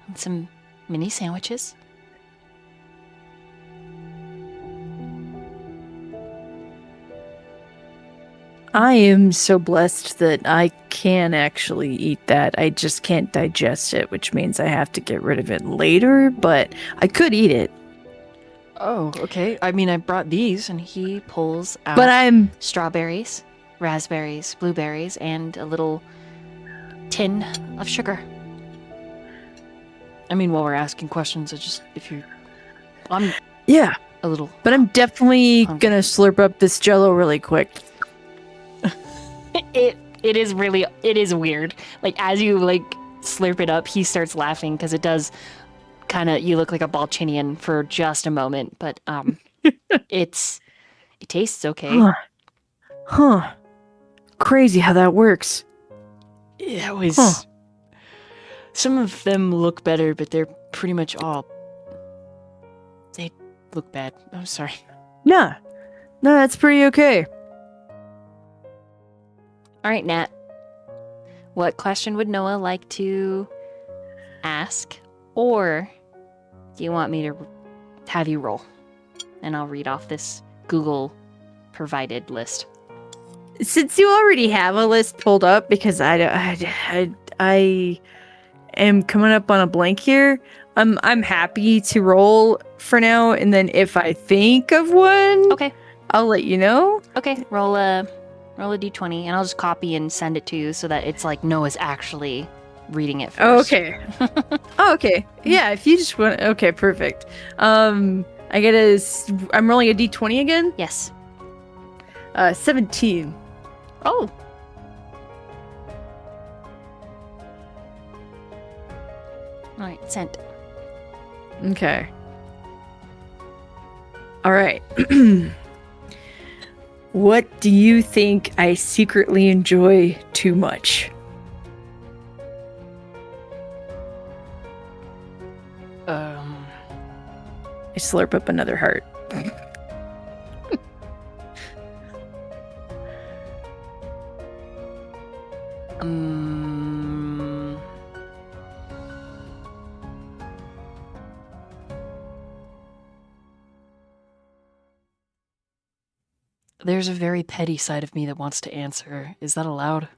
And some mini sandwiches. I am so blessed that I can actually eat that. I just can't digest it, which means I have to get rid of it later, but I could eat it. Oh, okay. I mean, I brought these. And he pulls out But I'm strawberries, raspberries, blueberries, and a little tin of sugar. I mean, while we're asking questions, I'm yeah, a little. but I'm definitely Hungry. gonna slurp up this jello really quick. It is weird. Like, as you slurp it up, he starts laughing because it does kind of, you look like a Balchinian for just a moment, but it tastes okay. Huh. Crazy how that works. It was. Huh. Some of them look better, but they're pretty much all. They look bad. I'm sorry. No, that's pretty okay. All right, Nat. What question would Noah like to ask? Or do you want me to have you roll? And I'll read off this Google provided list. Since you already have a list pulled up, because I am coming up on a blank here, I'm happy to roll for now, and then if I think of one, Okay. I'll let you know. Okay, roll a d20, and I'll just copy and send it to you so that it's like Noah's actually reading it first. Okay. Okay. Yeah, if you just want. Okay, perfect. I'm rolling a d20 again. Yes. 17. Oh. All right, sent. Okay. All right. What do you think I secretly enjoy too much? I slurp up another heart. There's a very petty side of me that wants to answer. Is that allowed?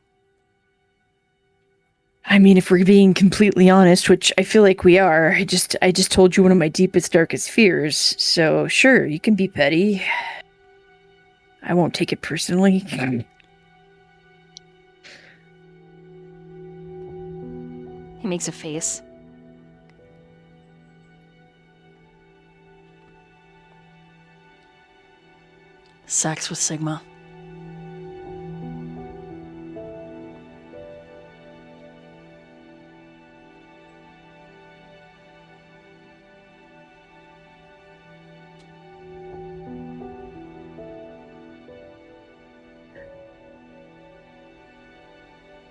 I mean, if we're being completely honest, which I feel like we are, I just told you one of my deepest, darkest fears. So sure, you can be petty. I won't take it personally. He makes a face. Sex with Sigma.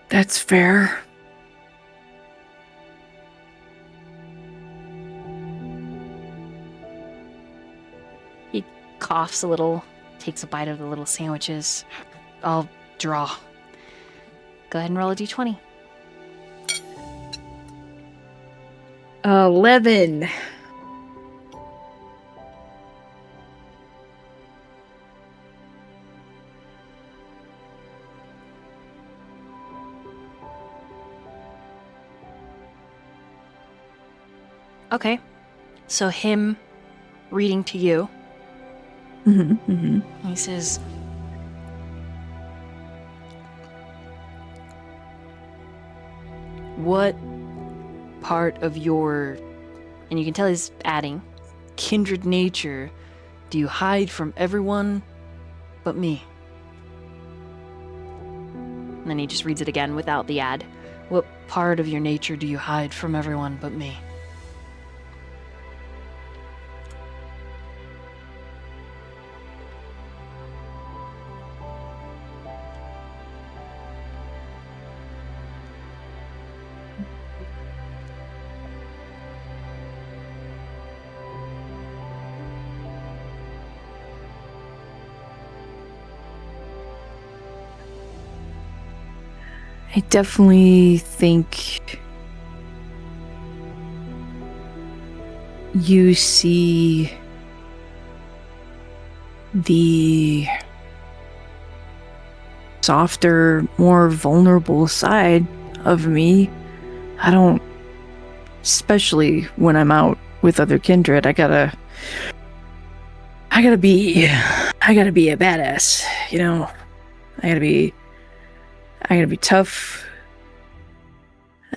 That's fair. He coughs a little, takes a bite of the little sandwiches. I'll draw. Go ahead and roll a d20. 11. Okay. So him reading to you. He says, what part of your, and you can tell he's adding, Kindred nature do you hide from everyone but me? and then he just reads it again without the add. What part of your nature do you hide from everyone but me? I definitely think you see the softer, more vulnerable side of me. I don't, especially when I'm out with other kindred, I gotta be a badass, you know? I gotta be tough.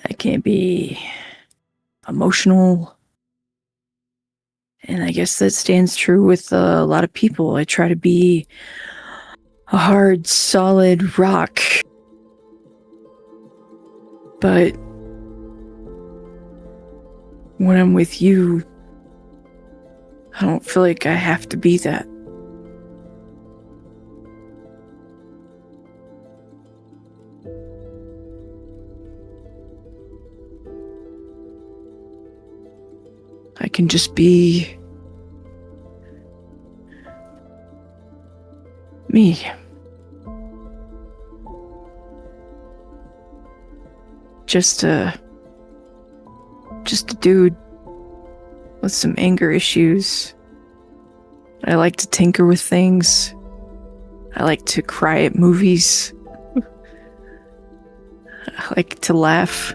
I can't be emotional. And I guess that stands true with a lot of people. I try to be a hard, solid rock. But when I'm with you, I don't feel like I have to be that. I can just be me. Just a dude with some anger issues. I like to tinker with things. I like to cry at movies. I like to laugh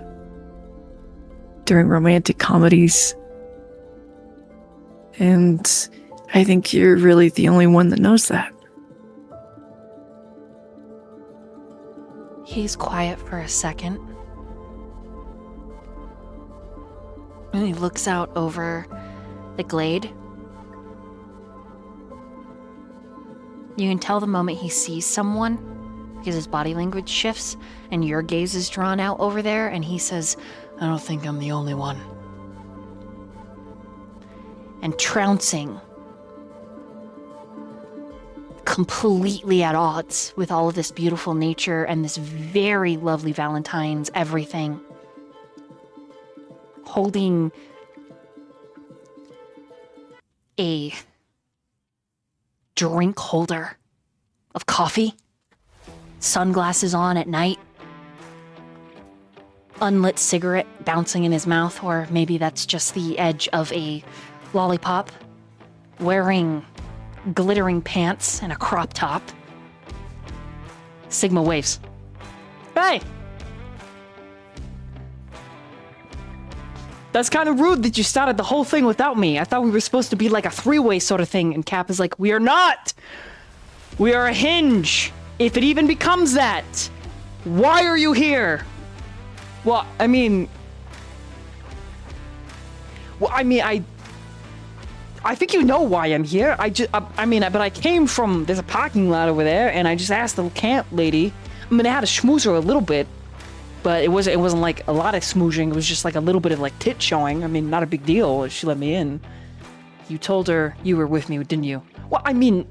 during romantic comedies. And I think you're really the only one that knows that. He's quiet for a second. And he looks out over the glade. You can tell the moment he sees someone, because his body language shifts, and your gaze is drawn out over there, and he says, I don't think I'm the only one. and trouncing completely at odds with all of this beautiful nature and this very lovely Valentines, everything. Holding a drink holder of coffee, sunglasses on at night, unlit cigarette bouncing in his mouth, or maybe that's just the edge of a lollipop, wearing glittering pants and a crop top. Sigma waves. Hey! That's kind of rude that you started the whole thing without me. I thought we were supposed to be like a three-way sort of thing, and Cap is like, we are not! We are a hinge! If it even becomes that! Why are you here? Well, I mean, I think you know why I'm here. But I came from, there's a parking lot over there, and I just asked the camp lady. I mean, I had to schmooze her a little bit, but it wasn't like a lot of smoozing. It was just like a little bit of like tit showing. I mean, not a big deal if she let me in. You told her you were with me, didn't you? Well, I mean,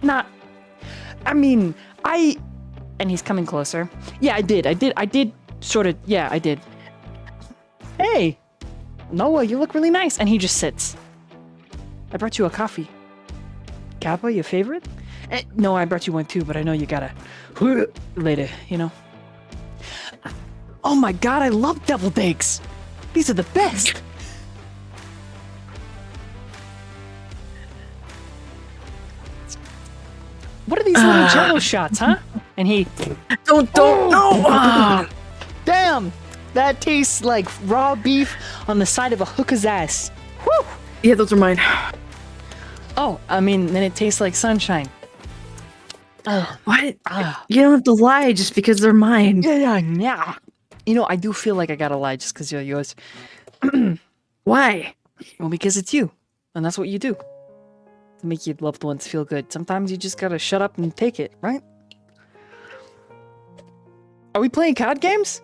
and he's coming closer. Yeah, I did. Sort of, yeah, I did. Hey, Noah, you look really nice. And he just sits. I brought you a coffee. Kappa, your favorite? No, I brought you one too, but I know you gotta later, you know? Oh my god, I love deviled eggs. These are the best. What are these little jello shots, huh? And he... Don't, no! Damn! That tastes like raw beef on the side of a hooker's ass. Whew! Yeah, those are mine. Oh, I mean, then it tastes like sunshine. Oh, What? You don't have to lie just because they're mine. yeah. You know, I do feel like I gotta lie just because you're yours. Why? Well, because it's you. And that's what you do. To make your loved ones feel good. Sometimes you just gotta shut up and take it, right? Are we playing card games?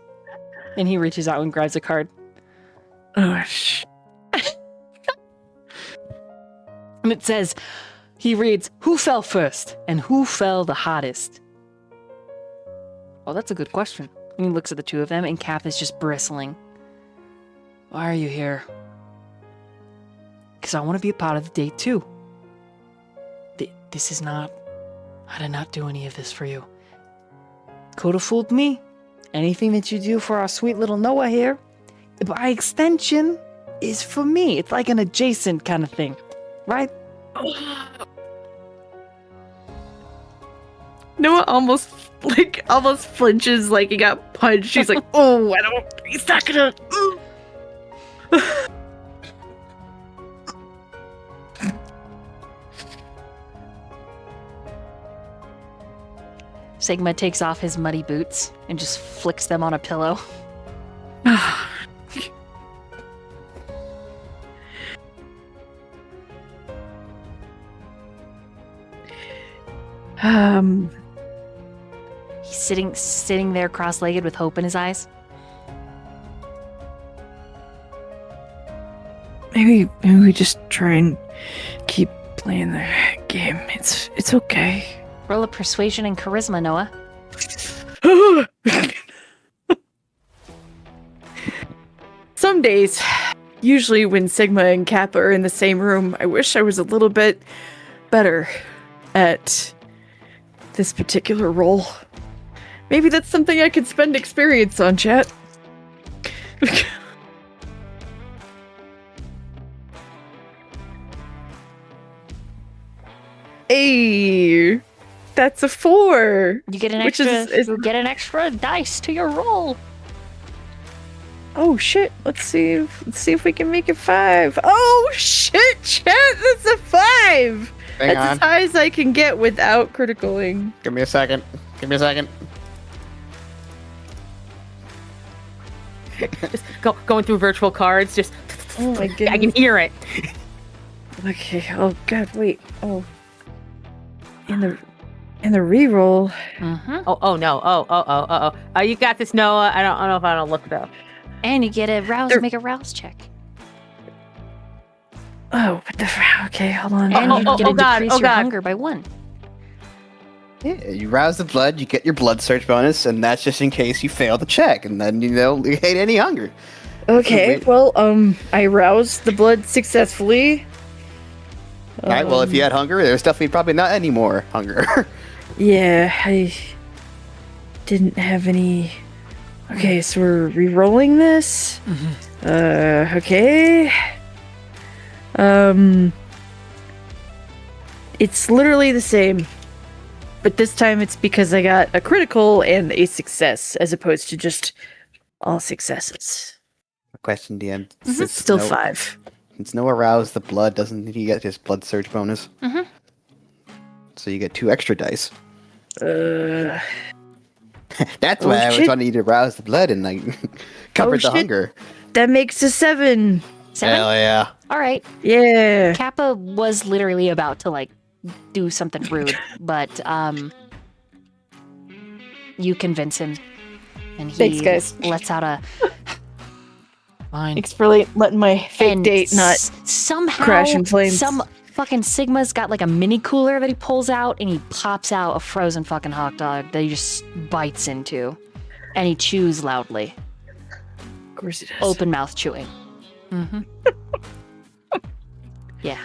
And he reaches out and grabs a card. Oh, And it says, he reads, who fell first and who fell the hardest? Oh, that's a good question. And he looks at the two of them, and Cap is just bristling. Why are you here? Because I want to be a part of the date too. This is not... I did not do any of this for you. Could have fooled me. Anything that you do for our sweet little Noah here, by extension, is for me. It's like an adjacent kind of thing. Right? Noah almost flinches like he got punched. He's like, oh, he's not gonna... Sigma takes off his muddy boots and just flicks them on a pillow. He's sitting there cross-legged with hope in his eyes. Maybe we just try and keep playing the game. It's okay. Roll a persuasion and charisma, Noah. Some days, usually when Sigma and Kappa are in the same room, I wish I was a little bit better at this particular role. Maybe that's something I could spend experience on, chat. Hey, that's a 4. You get an Which extra. is- You get an extra dice to your roll. Oh shit! Let's see if we can make it 5. Oh shit, chat! That's a 5. Hang That's on. as high as I can get without criticaling. Give me a second. Just going through virtual cards. Just Oh my I goodness. can hear it. Okay. Oh god, wait. Oh. In the reroll. Mm-hmm. Oh no. Oh. You got this, Noah. I don't know if I don't look though. And you get a rouse. There- Make a rouse check. Oh, what the? Okay, hold on. And you get to God, decrease oh your God. hunger by 1. Yeah, you rouse the blood, you get your blood search bonus, and that's just in case you fail the check, and then you hate any hunger. Okay, Wait. well, I roused the blood successfully. All right. Well, if you had hunger, there's definitely probably not any more hunger. Yeah, I didn't have any. Okay, so we're re-rolling this. Okay. It's literally the same, but this time it's because I got a critical and a success, as opposed to just all successes. Question, DM. Still 5. Since Noah roused the blood, doesn't he get his blood surge bonus? Mhm. So you get 2 extra dice. Uh, That's Oh, why I was shit. wanting you to rouse the blood and like cover the shit. hunger. that makes a 7. 7? Hell yeah. All right. Yeah. Kappa was literally about to like do something rude, but you convince him, and he Thanks, guys. lets out a Fine. Thanks for letting my fake and date not. somehow crash in flames. some fucking Sigma's got like a mini cooler that he pulls out, and he pops out a frozen fucking hot dog that he just bites into, and he chews loudly, Of course he does. open mouth chewing. Yeah.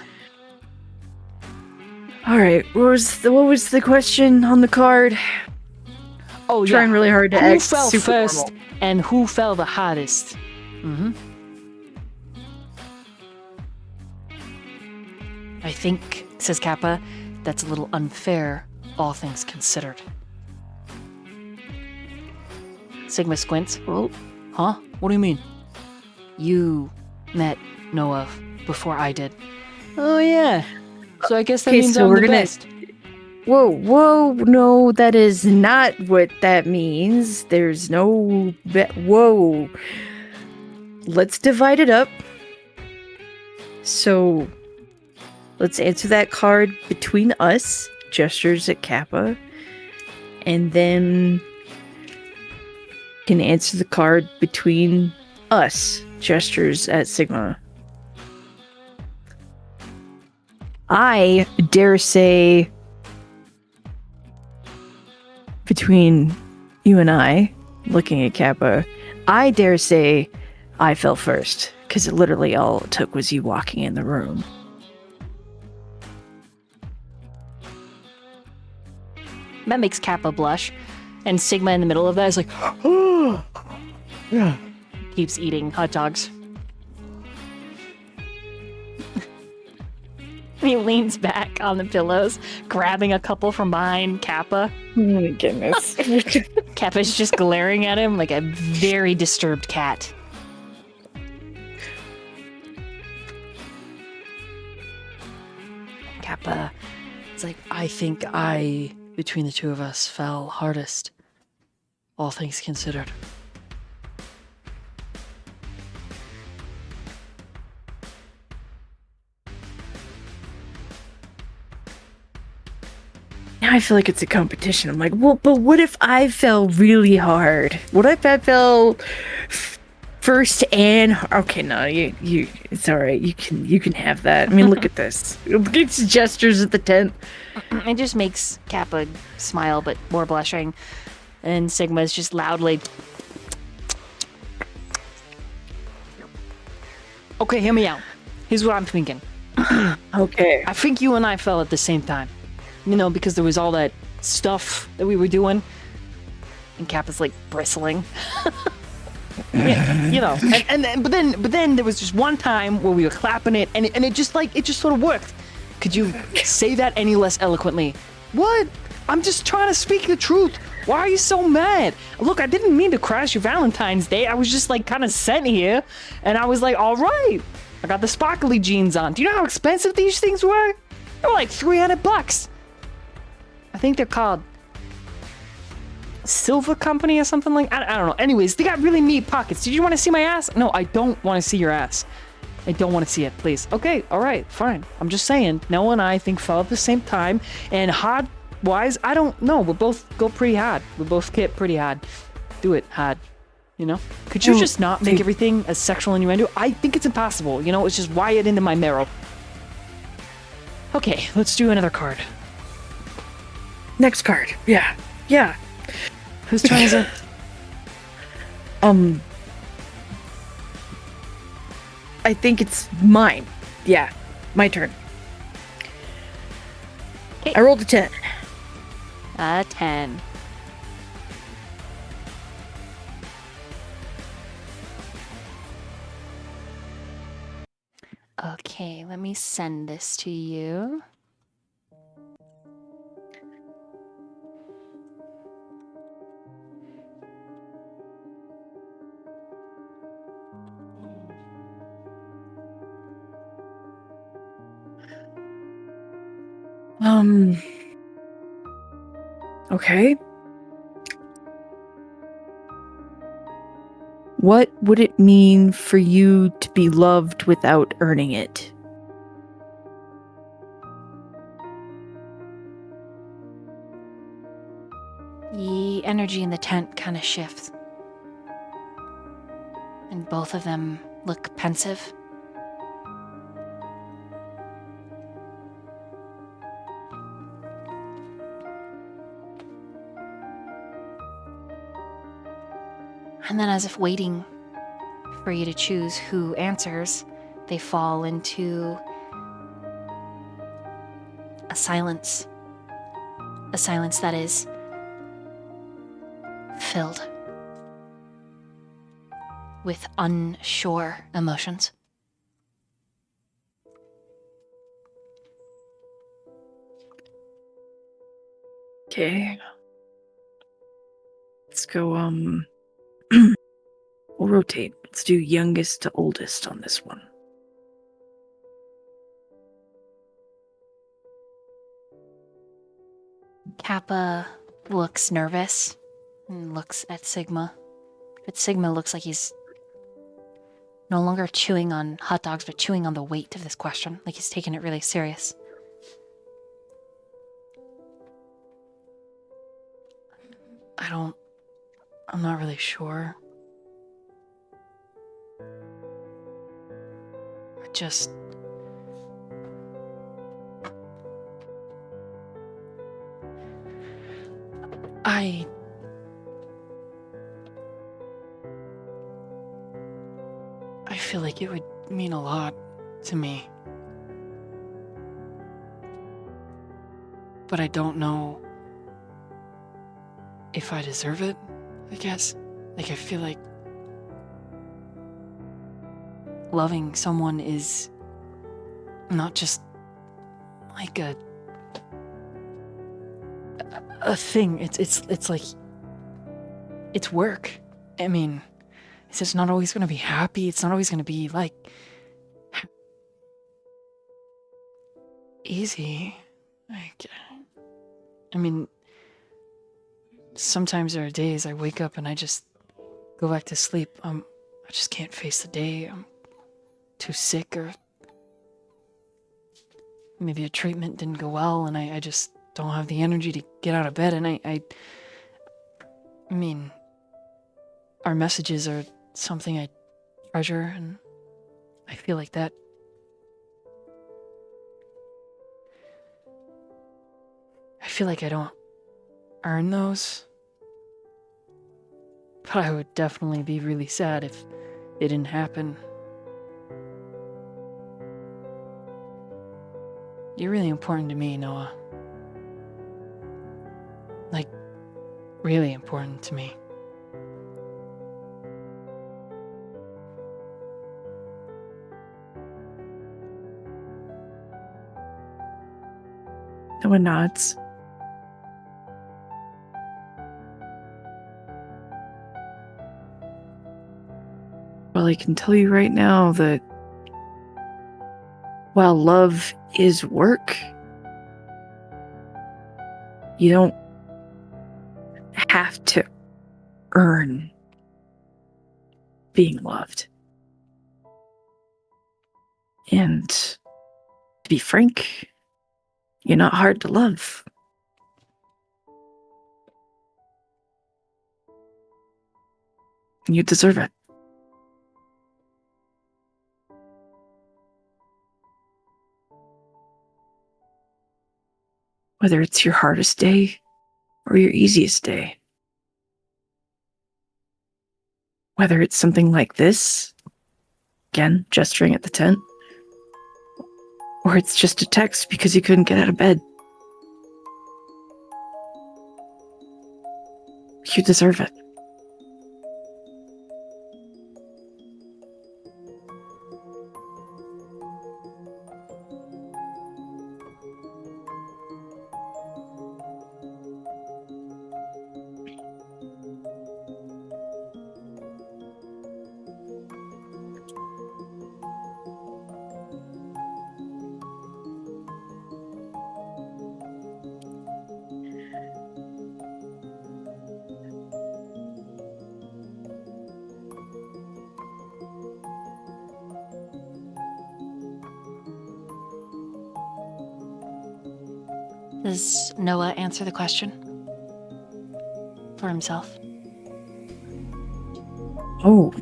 All right. What was the question on the card? Oh Trying really hard to Who act fell super first normal. and who fell the hardest? I think, says Kappa, that's a little unfair, all things considered. Sigma squints. Well, Huh? What do you mean? You met Noah before I did. Oh yeah. So I guess that Okay, means so I'm we're the gonna- best. whoa, no, that is not what that means. There's no whoa. Let's divide it up. So, let's answer that card between us, gestures at Kappa, and then can answer the card between us, gestures at Sigma. I dare say between you and I, looking at Kappa, I dare say I fell first, because literally all it took was you walking in the room. That makes Kappa blush. And Sigma in the middle of that is like, oh, yeah. Keeps eating hot dogs. He leans back on the pillows, grabbing a couple from behind Kappa. Oh my goodness. Kappa's just glaring at him like a very disturbed cat. Kappa, it's like, I think between the two of us, fell hardest. All things considered. Now I feel like it's a competition. I'm like, well, but what if I fell really hard? What if I fell first and okay? No, you, it's all right. You can have that. I mean, look at this. It's gestures at the tent. It just makes Kappa smile, but more blushing. And Sigma's just loudly. Okay, hear me out. Here's what I'm thinking. Okay. I think you and I fell at the same time. You know, because there was all that stuff that we were doing. And Kappa's like bristling. Yeah, you know. But then there was just one time where we were clapping it, and it just sort of worked. Could you say that any less eloquently? What? I'm just trying to speak the truth. Why are you so mad? Look, I didn't mean to crash your Valentine's Day. I was just like kind of sent here, and I was like, all right. I got the sparkly jeans on. Do you know how expensive these things were? They were like $300. I think they're called Silver Company or something like. I don't know. Anyways, they got really neat pockets. Did you want to see my ass? No, I don't want to see your ass. I don't want to see it, please. Okay, all right, fine. I'm just saying, Noah and I think fell at the same time, and hard-wise, I don't know. We both go pretty hard. We both hit pretty hard. Do it hard, you know? Could you just not make everything as sexual innuendo? I think it's impossible, you know? It's just wired into my marrow. Okay, let's do another card. Next card. Yeah. Yeah. Whose turn is it? I think it's mine. Yeah. My turn. Okay. I rolled a 10. 10. Okay, let me send this to you. Okay. What would it mean for you to be loved without earning it? The energy in the tent kind of shifts. And both of them look pensive. And then, as if waiting for you to choose who answers, they fall into a silence. A silence that is filled with unsure emotions. Okay. Let's go, we'll rotate. Let's do youngest to oldest on this one. Kappa looks nervous and looks at Sigma. But Sigma looks like he's no longer chewing on hot dogs, but chewing on the weight of this question. Like he's taking it really serious. I'm not really sure. I feel like it would mean a lot to me. But I don't know if I deserve it, I guess. Like, I feel like loving someone is not just like a thing. It's like it's work. I mean, it's just not always gonna be happy. It's not always gonna be like easy. Like, I mean, sometimes there are days I wake up and I just go back to sleep. I just can't face the day. I'm too sick, or maybe a treatment didn't go well and I just don't have the energy to get out of bed. And I mean, our messages are something I treasure, and I feel like that I feel like I don't earn those. But I would definitely be really sad if it didn't happen. You're really important to me, Noah. Like, really important to me. Noah nods. Well, I can tell you right now that while love is work, you don't have to earn being loved. And to be frank, you're not hard to love. You deserve it. Whether it's your hardest day or your easiest day. Whether it's something like this, again, gesturing at the tent, or it's just a text because you couldn't get out of bed. You deserve it. Does Noah answer the question for himself? Oh,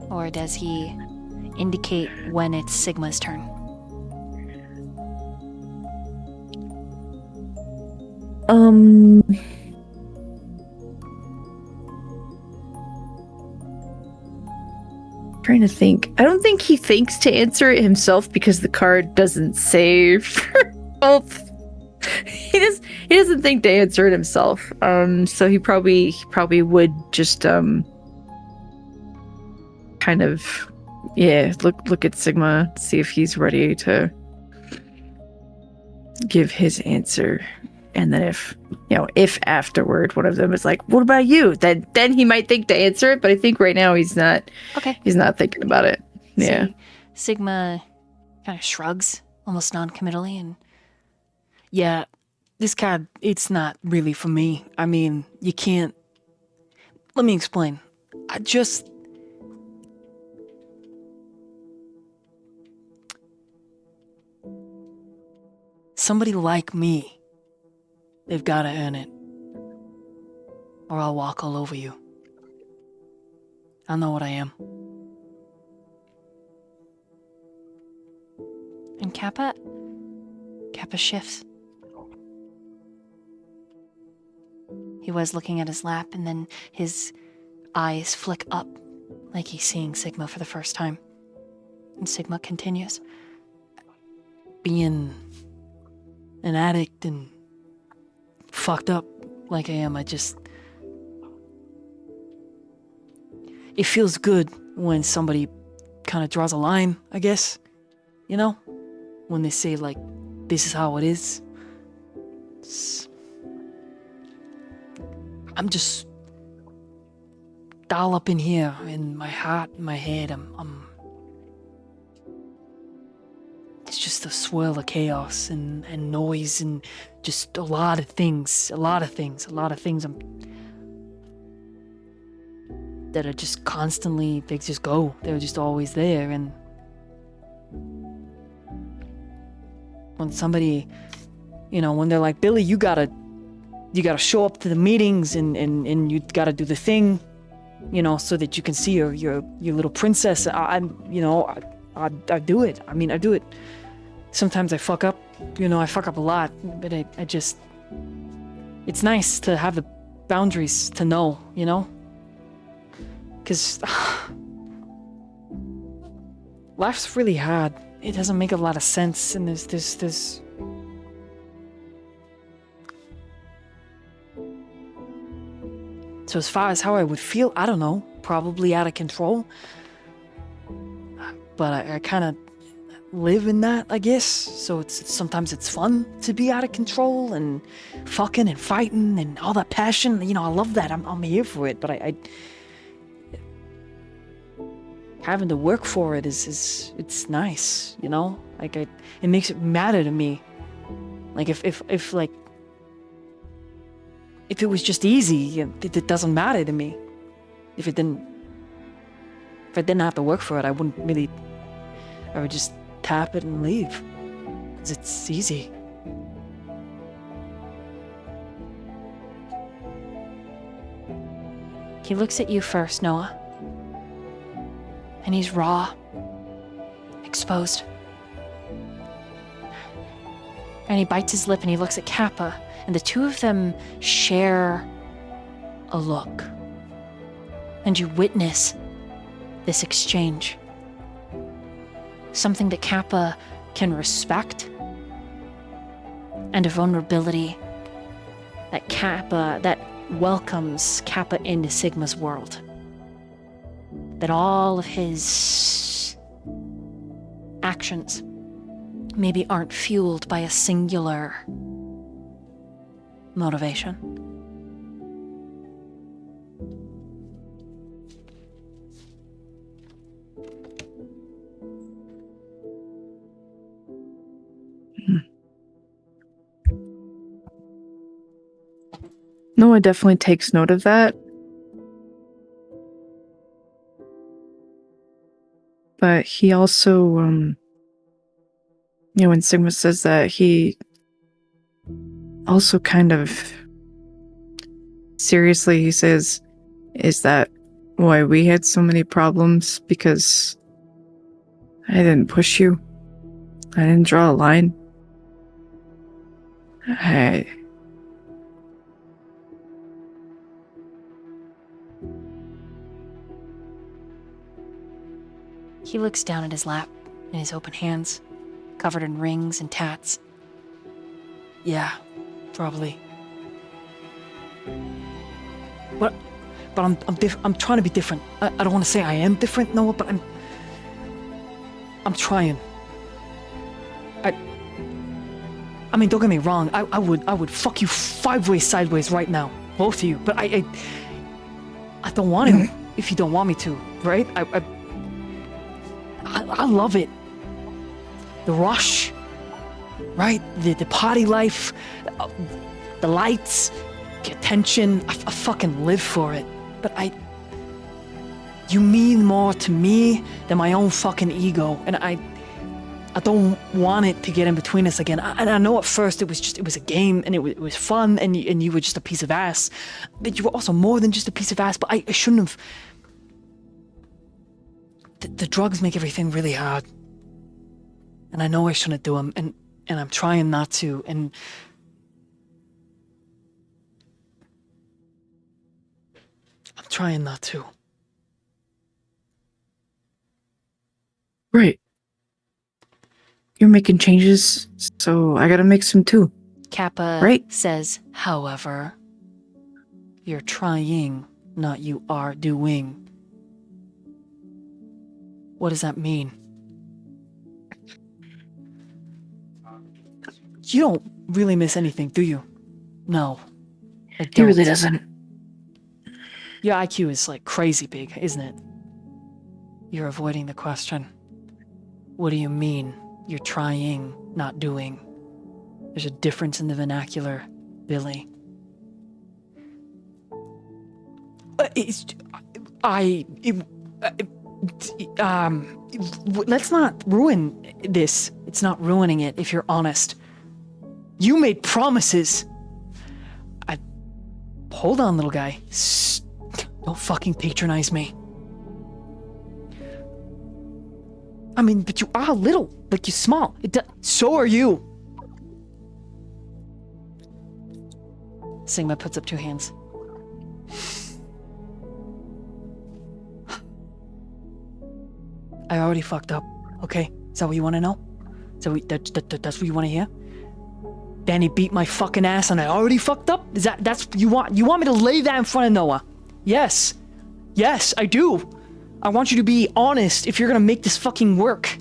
Or does he indicate when it's Sigma's turn? Trying to think. I don't think he thinks to answer it himself because the card doesn't say for both. He doesn't think to answer it himself. So he probably would just kind of look at Sigma, see if he's ready to give his answer. And then if afterward one of them is like, "What about you?" Then he might think to answer it, but I think right now he's not. Okay. He's not thinking about it. Yeah. So Sigma kind of shrugs, almost non-committally, and Yeah, this card, it's not really for me. I mean, you can't... Let me explain. Somebody like me, they've gotta earn it. Or I'll walk all over you. I know what I am. and Kappa shifts. He was looking at his lap, and then his eyes flick up like he's seeing Sigma for the first time. And Sigma continues. Being an addict and fucked up like I am, it feels good when somebody kind of draws a line, I guess. You know? When they say, like, this is how it is. I'm just all up in here, in my heart, in my head. It's just a swirl of chaos and noise and just a lot of things that are just constantly, they just go. They're just always there. And when somebody, when they're like, Billy, you gotta show up to the meetings and you gotta do the thing, so that you can see your little princess. I do it. I mean, I do it. Sometimes I fuck up, I fuck up a lot, but it's nice to have the boundaries to know, because life's really hard. It doesn't make a lot of sense, and there's So as far as how I would feel, I don't know, probably out of control. But I kind of live in that, I guess. So sometimes it's fun to be out of control and fucking and fighting and all that passion. I love that. I'm here for it. But I having to work for it it's nice, Like it makes it matter to me. Like if it was just easy, it doesn't matter to me. If I didn't have to work for it, I wouldn't really. I would just tap it and leave, because it's easy. He looks at you first, Noah. And he's raw, exposed. And he bites his lip and he looks at Kappa, and the two of them share a look. And you witness this exchange. Something that Kappa can respect, and a vulnerability that welcomes Kappa into Sigma's world. That all of his actions maybe aren't fueled by a singular motivation. Noah definitely takes note of that. But he also, when Sigma says that, he also kind of seriously, he says, is that why we had so many problems? Because I didn't push you. I didn't draw a line. He looks down at his lap in his open hands, covered in rings and tats. Yeah, probably. But I'm trying to be different. I don't want to say I am different, Noah, but I'm trying. I mean, don't get me wrong. I would fuck you 5 ways sideways right now, both of you. But I don't want to if you don't want me to, right? I love it. The rush, right? The party life, the lights, the attention. I fucking live for it. But you mean more to me than my own fucking ego, and I don't want it to get in between us again. And I know at first it was a game, and it was fun, and you were just a piece of ass. But you were also more than just a piece of ass. But I shouldn't have. The drugs make everything really hard, and I know I shouldn't do them, and I'm trying not to. And I'm trying not to. Right. You're making changes, so I gotta make some too. Kappa Right. says, however, you're trying, not you are doing. What does that mean? You don't really miss anything, do you? No, I He don't. really doesn't. Your IQ is like crazy big, isn't it? You're avoiding the question. What do you mean? You're trying, not doing. There's a difference in the vernacular, Billy. Let's not ruin this. It's not ruining it if you're honest. You made promises. Hold on, little guy. Don't fucking patronize me. I mean, but you are little. Like, you're small. So are you. Sigma puts up 2 hands. I already fucked up. Okay? Is that what you want to know? That's what you want to hear? Danny beat my fucking ass and I already fucked up? That's what you want? You want me to lay that in front of Noah? Yes. Yes, I do. I want you to be honest if you're gonna make this fucking work.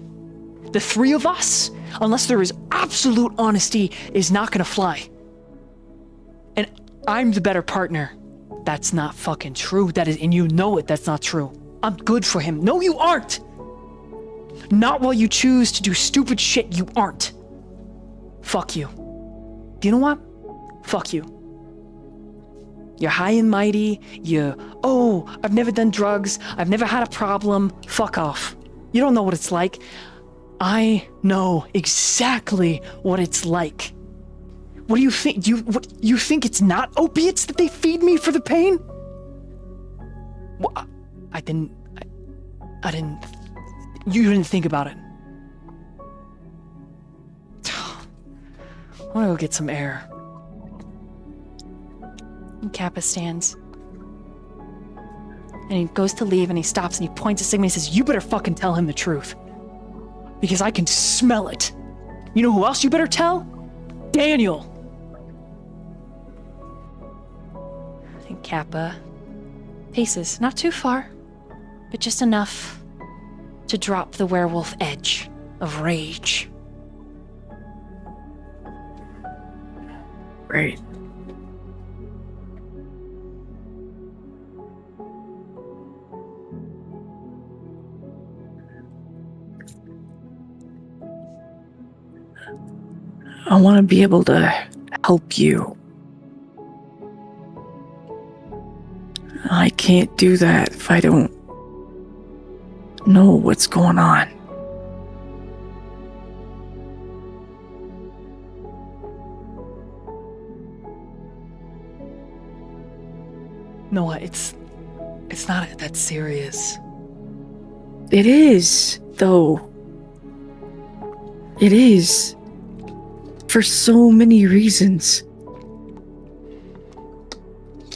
The 3 of us, unless there is absolute honesty, is not gonna fly. And I'm the better partner. That's not fucking true. That is, and you know it, that's not true. I'm good for him. No, you aren't. Not while you choose to do stupid shit, you aren't. Fuck you. Do you know what? Fuck you. You're high and mighty. I've never done drugs. I've never had a problem. Fuck off. You don't know what it's like. I know exactly what it's like. What do you think? You think it's not opiates that they feed me for the pain? Well, I didn't. You didn't think about it. want to go get some air. And Kappa stands. And he goes to leave and he stops and he points at Sigma and he says, "You better fucking tell him the truth. Because I can smell it. You know who else you better tell? Daniel." And Kappa paces, not too far, but just enough to drop the werewolf edge of rage. Right. I want to be able to help you. I can't do that if I don't know what's going on. Noah, it's not that serious. It is, though. It is. For so many reasons.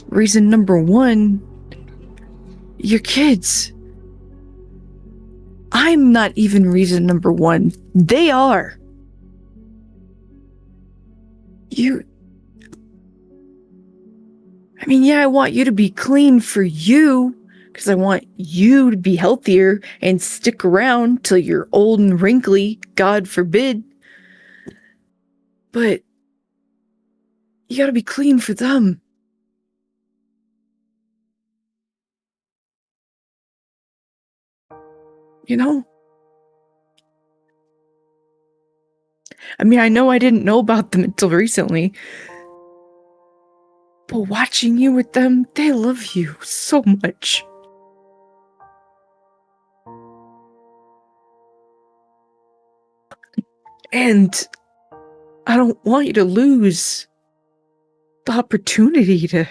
Reason number one, your kids. I'm not even reason number one. They are. I mean, yeah, I want you to be clean for you, because I want you to be healthier and stick around till you're old and wrinkly, God forbid. But you gotta be clean for them. You know? I mean, I know I didn't know about them until recently. But watching you with them, they love you so much. And I don't want you to lose the opportunity to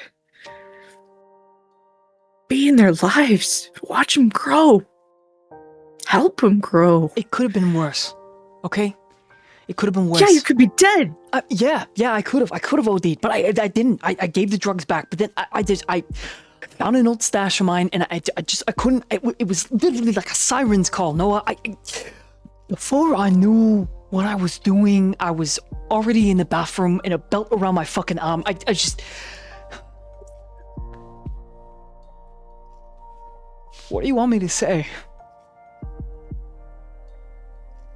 be in their lives, watch them grow, help them grow. It could have been worse, okay? It could have been worse. Yeah, you could be dead. Yeah, I could have OD'd, but I didn't. I gave the drugs back, but then I found an old stash of mine, and I couldn't. It was literally like a siren's call, Noah. Before I knew what I was doing, I was already in the bathroom in a belt around my fucking arm. I just. What do you want me to say?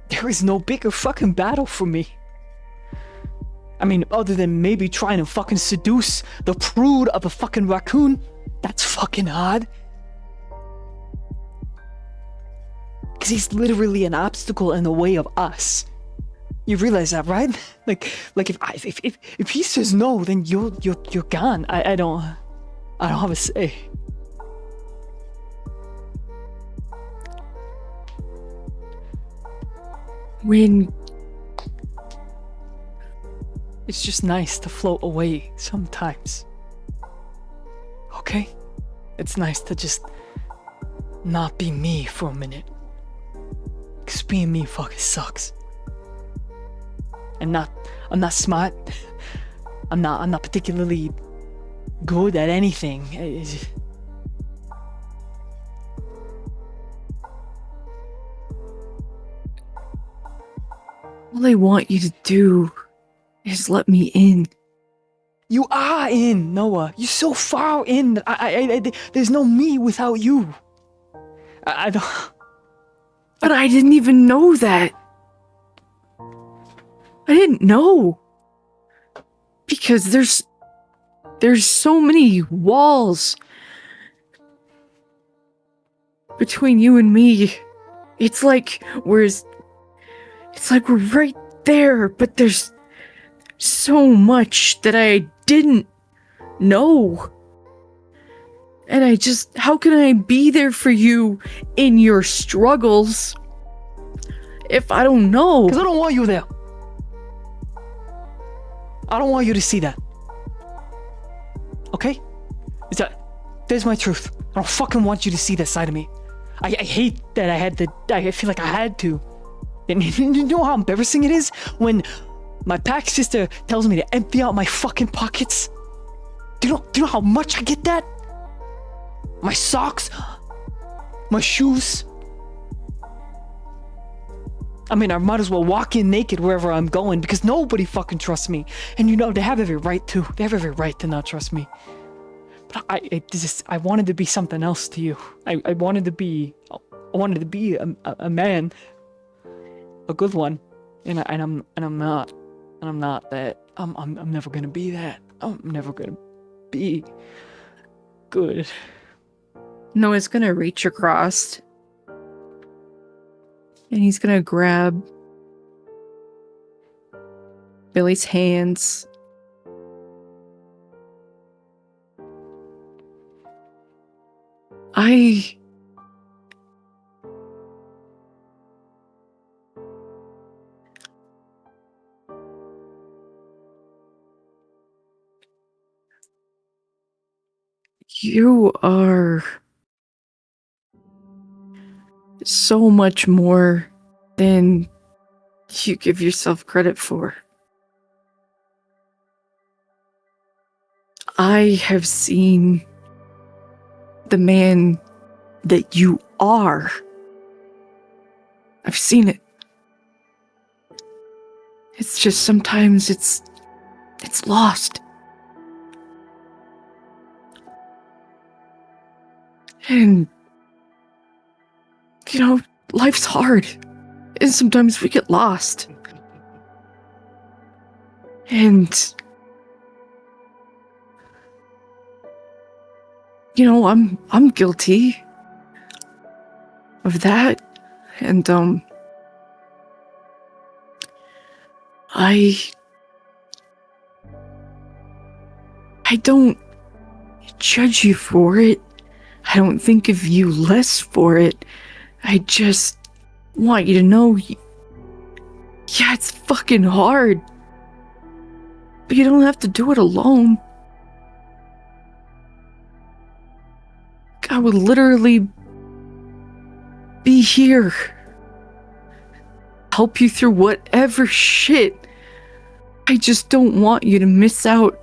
There is no bigger fucking battle for me. I mean, other than maybe trying to fucking seduce the prude of a fucking raccoon. That's fucking hard. Because he's literally an obstacle in the way of us. You realize that, right? Like if he says no, then you're gone. I don't have a say. When it's just nice to float away sometimes. Okay? It's nice to just not be me for a minute. Cause being me fucking sucks. I'm not smart. I'm not particularly good at anything. all I want you to do is let me in. You are in, Noah. You're so far in that I there's no me without you. I don't. But I didn't even know that. I didn't know. Because there's so many walls between you and me. It's like we're right there, but there's so much that I didn't know. And how can I be there for you in your struggles if I don't know? Because I don't want you there. I don't want you to see that. Okay? There's my truth. I don't fucking want you to see that side of me. I hate that I feel like I had to. And you know how embarrassing it is when My pack sister tells me to empty out my fucking pockets. Do you know how much I get that? My socks, my shoes. I mean, I might as well walk in naked wherever I'm going because nobody fucking trusts me. And you know, they have every right to. They have every right to not trust me. But I wanted to be something else to you. I wanted to be a man, a good one, and I'm not that. I'm never gonna be that. I'm never gonna be good. Noah's gonna reach across and he's gonna grab Billy's hands. You are so much more than you give yourself credit for. I have seen the man that you are. I've seen it. It's just sometimes it's lost. And you know, life's hard. And sometimes we get lost. And you know, I'm guilty of that. And I don't judge you for it. I don't think of you less for it. I just want you to know, yeah, it's fucking hard. But you don't have to do it alone. I would literally be here. Help you through whatever shit. I just don't want you to miss out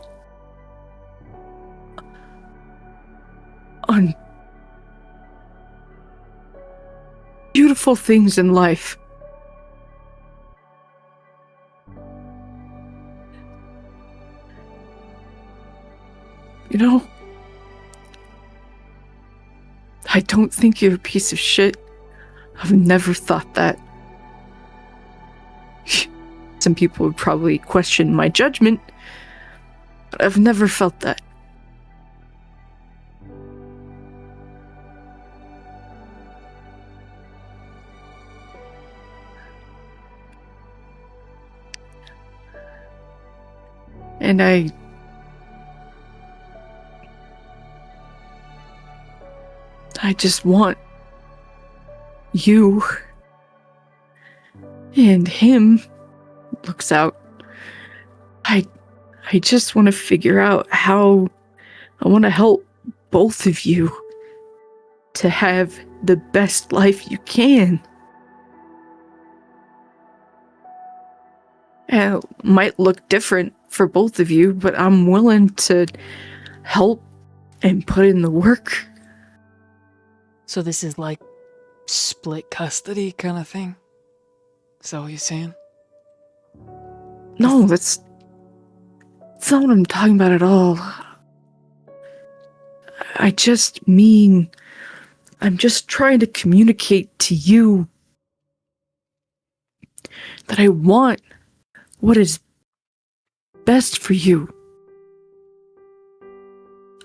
on beautiful things in life. You know, I don't think you're a piece of shit. I've never thought that. Some people would probably question my judgment, but I've never felt that. And I just want you and him. Looks out. I just want to figure out how I want to help both of you to have the best life you can. And it might look different for both of you, but I'm willing to help and put in the work. So this is like split custody kind of thing? Is that what you're saying? No, that's not what I'm talking about at all. I just mean, I'm just trying to communicate to you that I want what is best for you.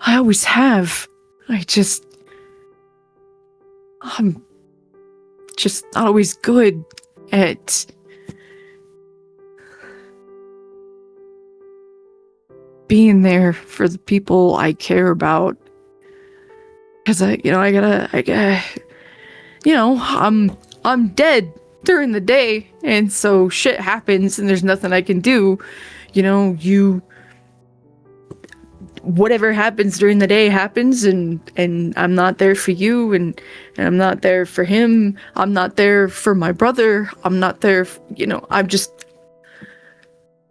I always have. I'm just not always good at being there for the people I care about. Cause I'm dead during the day, and so shit happens and there's nothing I can do. You know, whatever happens during the day happens, and I'm not there for you, and I'm not there for him. I'm not there for my brother. I'm not there, I'm just,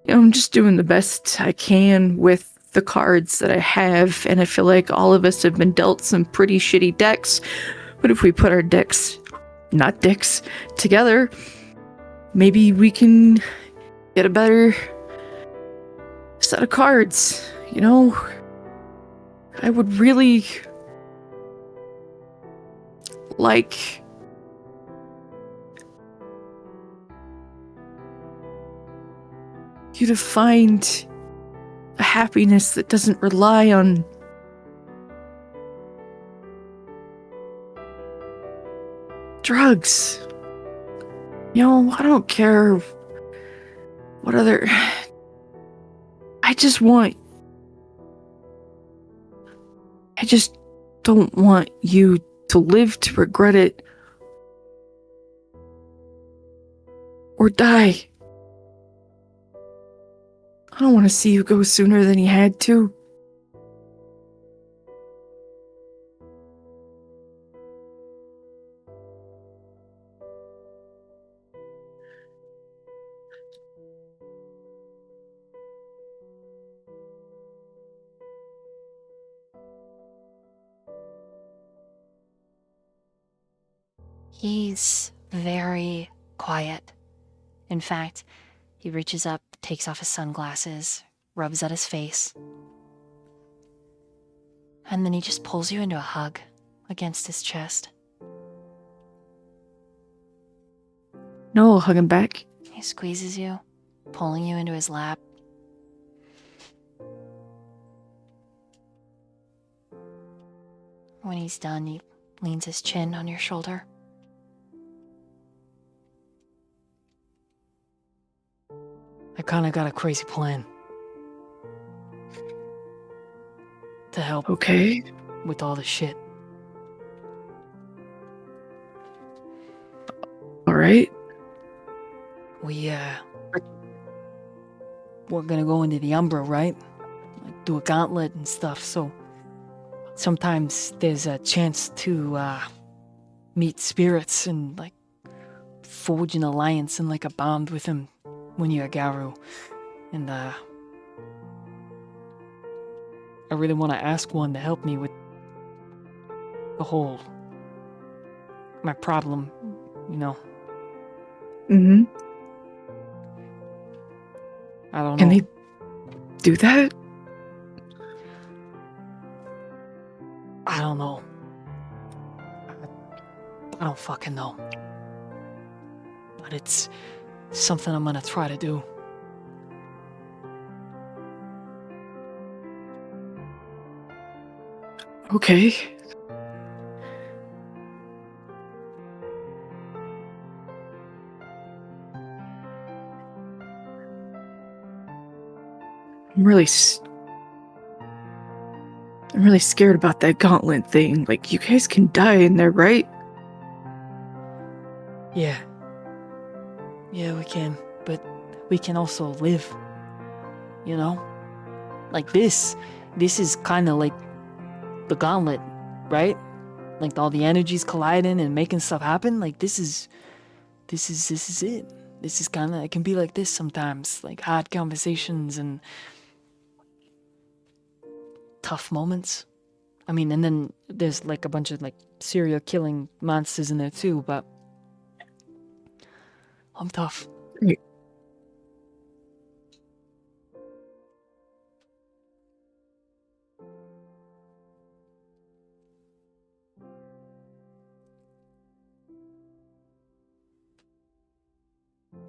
I'm just doing the best I can with the cards that I have, and I feel like all of us have been dealt some pretty shitty decks. But if we put our decks, not dicks, together, maybe we can get a better set of cards. You know, I would really like you to find a happiness that doesn't rely on drugs. You know, I don't care what other. I just don't want you to live to regret it or die. I don't want to see you go sooner than you had to. He's very quiet. In fact, he reaches up, takes off his sunglasses, rubs at his face, and then he just pulls you into a hug against his chest. No, I'll hug him back. He squeezes you, pulling you into his lap. When he's done, he leans his chin on your shoulder. I kinda got a crazy plan. To help Okay. with all the shit. All right. We're gonna go into the Umbra, right? Like, do a gauntlet and stuff, so sometimes there's a chance to meet spirits and like forge an alliance and like a bond with them when you're a Garu. And I really want to ask one to help me with the whole my problem, you know. Mm-hmm. I don't know. Can they do that? I don't know. I don't fucking know. But it's something I'm gonna try to do. Okay. I'm really scared about that gauntlet thing. Like, you guys can die in there, right? Yeah. Yeah, we can. But we can also live. You know? Like this is kind of like the gauntlet, right? Like all the energies colliding and making stuff happen. Like this is it. This is kind of, it can be like this sometimes, like hard conversations and tough moments. I mean, and then there's like a bunch of like serial killing monsters in there too, but I'm tough.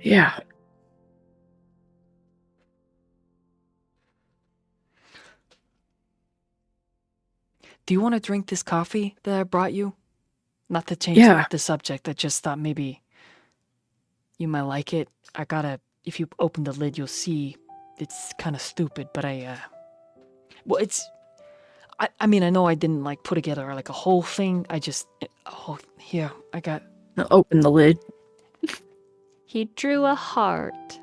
Yeah. Do you want to drink this coffee that I brought you? Not to change Yeah. the subject, I just thought maybe you might like it. If you open the lid, you'll see it's kind of stupid, but well, I mean, I know I didn't like put together like a whole thing. Here, I got. I'll open the lid. He drew a heart.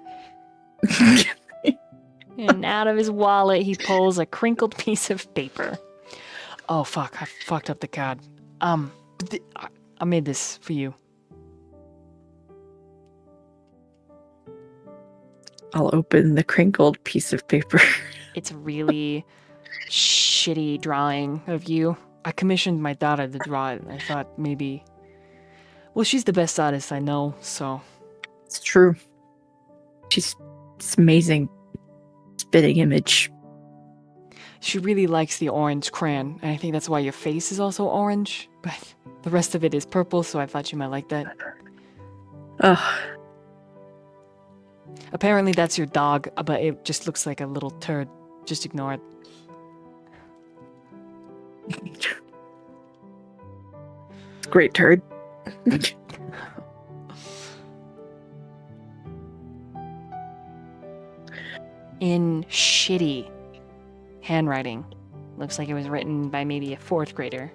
And out of his wallet, he pulls a crinkled piece of paper. Oh, fuck, I fucked up the card. I made this for you. I'll open the crinkled piece of paper. It's a really shitty drawing of you. I commissioned my daughter to draw it. I thought maybe... Well, she's the best artist I know, so... It's true. It's amazing. Spitting image. She really likes the orange crayon, and I think that's why your face is also orange, but the rest of it is purple, so I thought you might like that. Ugh. Apparently that's your dog, but it just looks like a little turd. Just ignore it. Great turd. In shitty handwriting. Looks like it was written by maybe a 4th grader.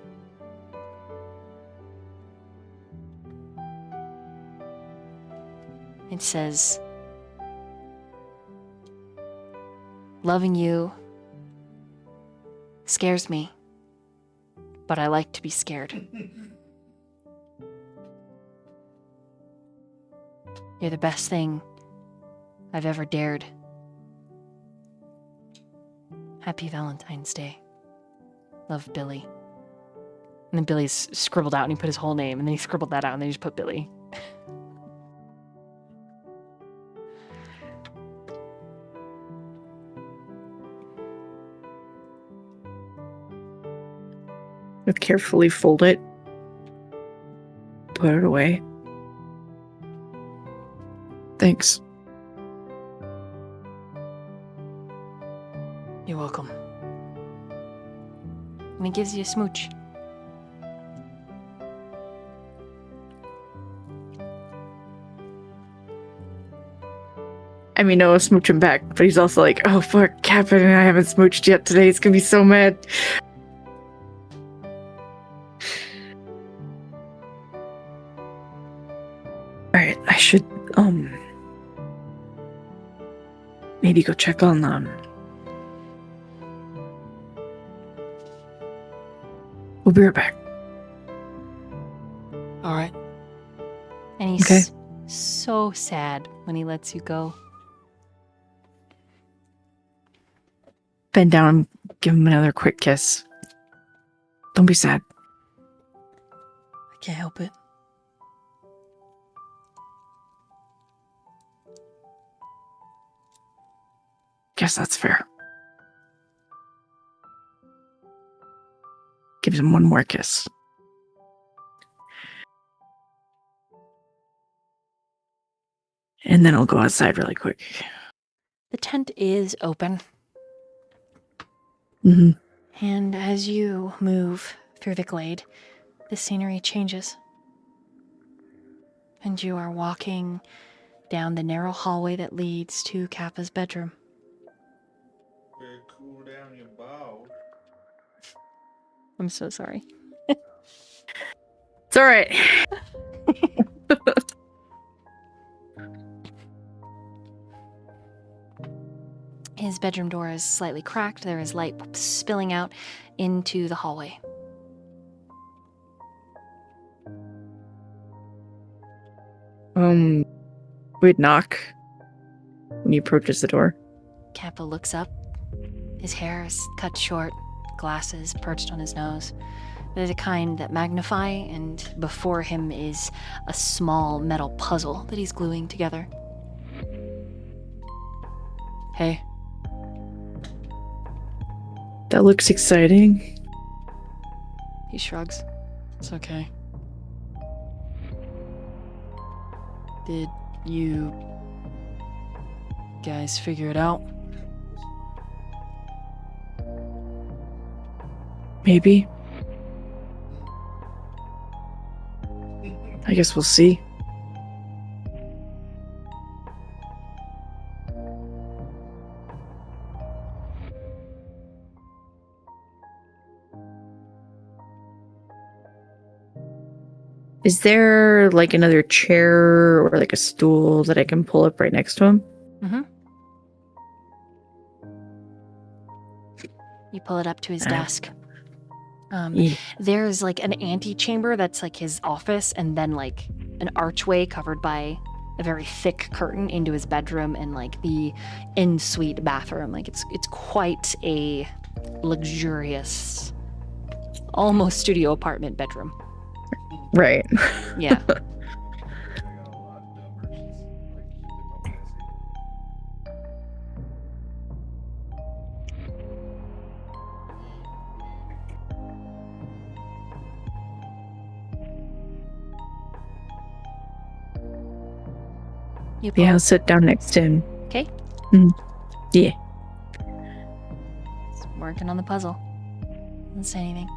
It says, "Loving you scares me, but I like to be scared. You're the best thing I've ever dared. Happy Valentine's Day. Love, Billy." And then Billy's scribbled out and he put his whole name, and then he scribbled that out and then he just put Billy. I'll carefully fold it. Put it away. Thanks. You're welcome. And he gives you a smooch. I mean, Noah smooch him back, but he's also like, oh fuck, Captain and I haven't smooched yet today. He's gonna be so mad. Alright, I should, maybe go check on, we'll be right back. All right. And he's Okay. so sad when he lets you go. Bend down and give him another quick kiss. Don't be sad. I can't help it. Guess that's fair. Gives him one more kiss. And then I'll go outside really quick. The tent is open, Mm-hmm. and as you move through the glade, the scenery changes. And you are walking down the narrow hallway that leads to Kappa's bedroom. Better cool down your balls. I'm so sorry. It's alright. His bedroom door is slightly cracked. There is light spilling out into the hallway. We'd knock when he approaches the door. Kappa looks up. His hair is cut short, glasses perched on his nose. They're the kind that magnify, and before him is a small metal puzzle that he's gluing together. Hey, That looks exciting. He shrugs. it's okay. Did you guys figure it out? Maybe. I guess we'll see. Is there like another chair or like a stool that I can pull up right next to him? Mm-hmm. You pull it up to his Alright. desk. Yeah. There's like an antechamber that's like his office, and then like an archway covered by a very thick curtain into his bedroom and like the in-suite bathroom. Like it's quite a luxurious, almost studio apartment bedroom. Right. Yeah. You Yeah, I'll both- sit down next to him. Okay. Yeah. It's working on the puzzle. Doesn't say anything.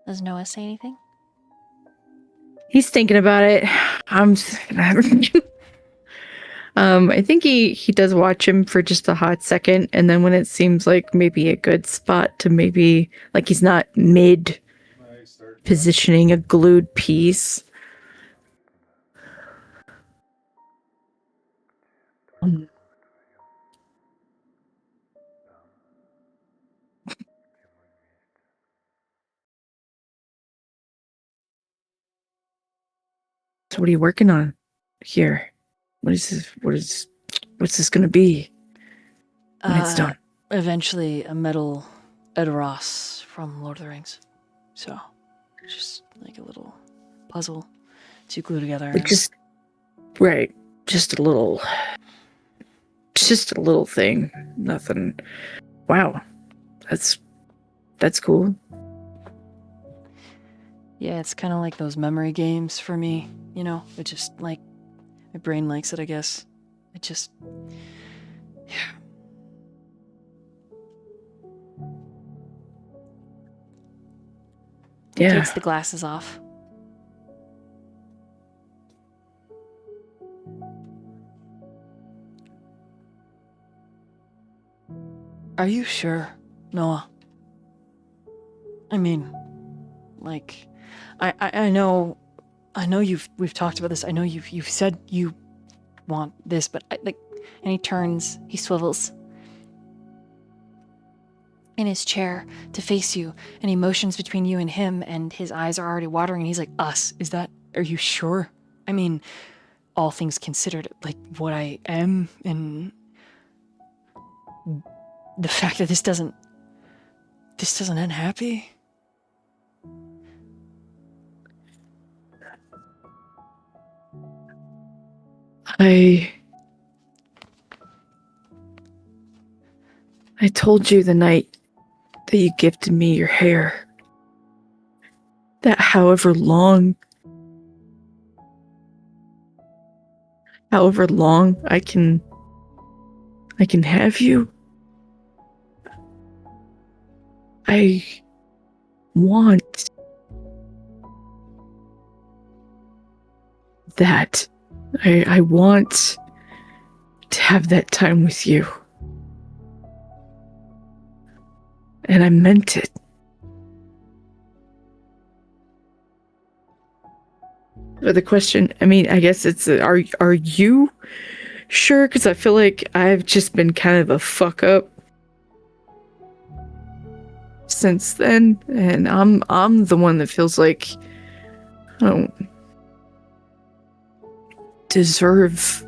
Does Noah say anything? He's thinking about it. I think he does watch him for just a hot second, and then when it seems like maybe a good spot to maybe like he's not mid positioning a glued piece. So what are you working on here? What is this? What's this gonna be when it's done? Eventually, a metal Edoras from Lord of the Rings. So, just like a little puzzle to glue together. Like just right, just a little thing. Nothing. Wow, that's cool. Yeah, it's kind of like those memory games for me. You know, it just like my brain likes it. I guess it just He Yeah. takes the glasses off. Are you sure, Noah? I mean, like, I know we've talked about this. I know you've said you want this, but and he turns, he swivels in his chair to face you, and he motions between you and him, and his eyes are already watering, and he's like, us, are you sure? I mean, all things considered, like what I am, and the fact that this doesn't end happy. I told you the night that you gifted me your hair that however long I can have you, I want that. I want to have that time with you. And I meant it. But the question, I mean, I guess it's, are you sure? Because I feel like I've just been kind of a fuck up since then, and I'm the one that feels like I don't deserve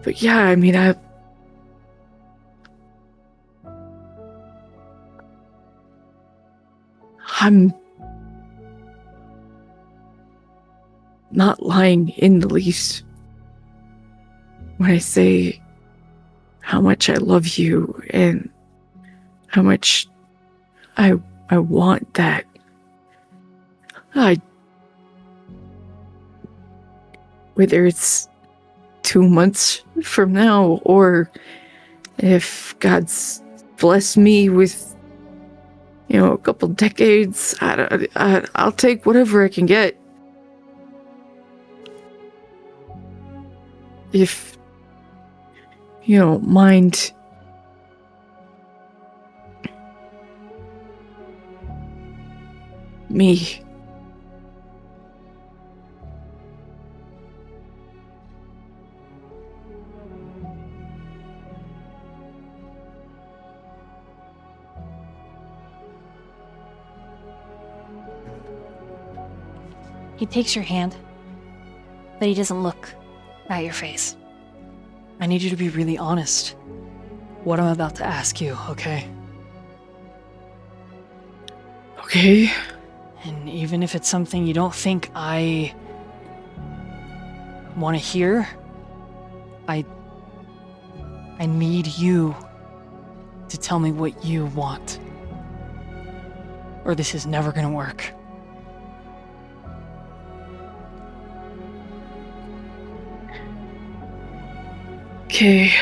but yeah, I mean, I'm not lying in the least when I say how much I love you and how much I want that. Whether it's 2 months from now or if God's blessed me with, a couple decades, I'll take whatever I can get. If you don't mind me. He takes your hand, but he doesn't look at your face. I need you to be really honest. What I'm about to ask you, okay? Okay. And even if it's something you don't think I want to hear, I need you to tell me what you want. Or this is never gonna work. Okay.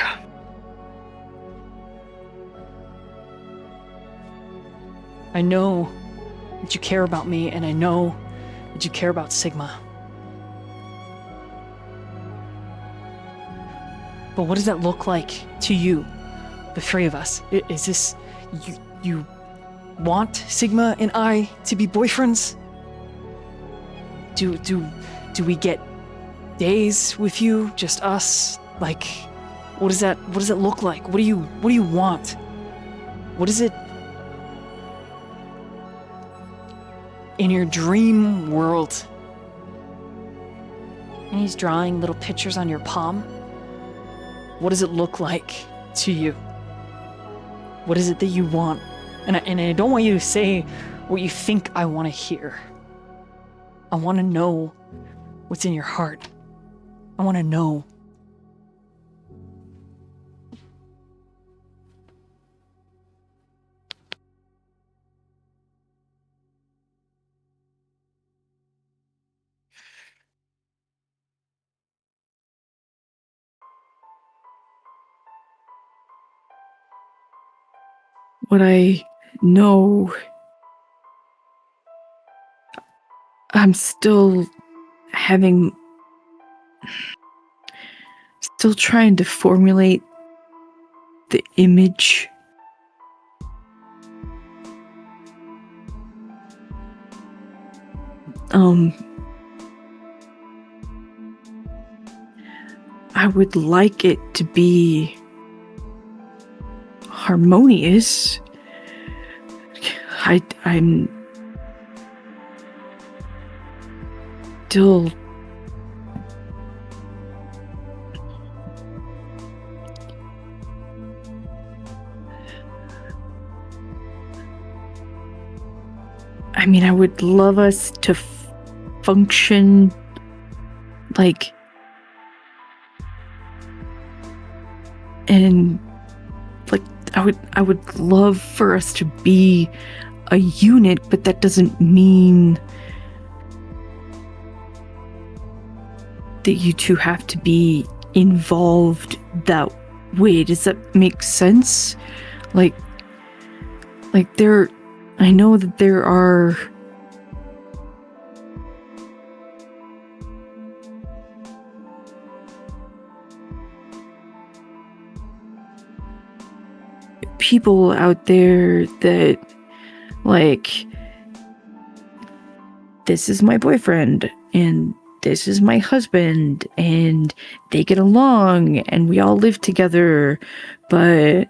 I know that you care about me, and I know that you care about Sigma. But what does that look like to you, the three of us? Is this you want Sigma and I to be boyfriends? Do we get days with you, just us? Like, what does that look like? What do you want? What is it in your dream world? And he's drawing little pictures on your palm. What does it look like to you? What is it that you want? And I don't want you to say what you think I want to hear. I want to know what's in your heart. I want to know. What I know, I'm still trying to formulate the image. I would like it to be harmonious. I'm still I would love us to function like and like I would love for us to be a unit, but that doesn't mean that you two have to be involved that way. Does that make sense? Like I know that there are people out there that like, this is my boyfriend and this is my husband and they get along and we all live together, but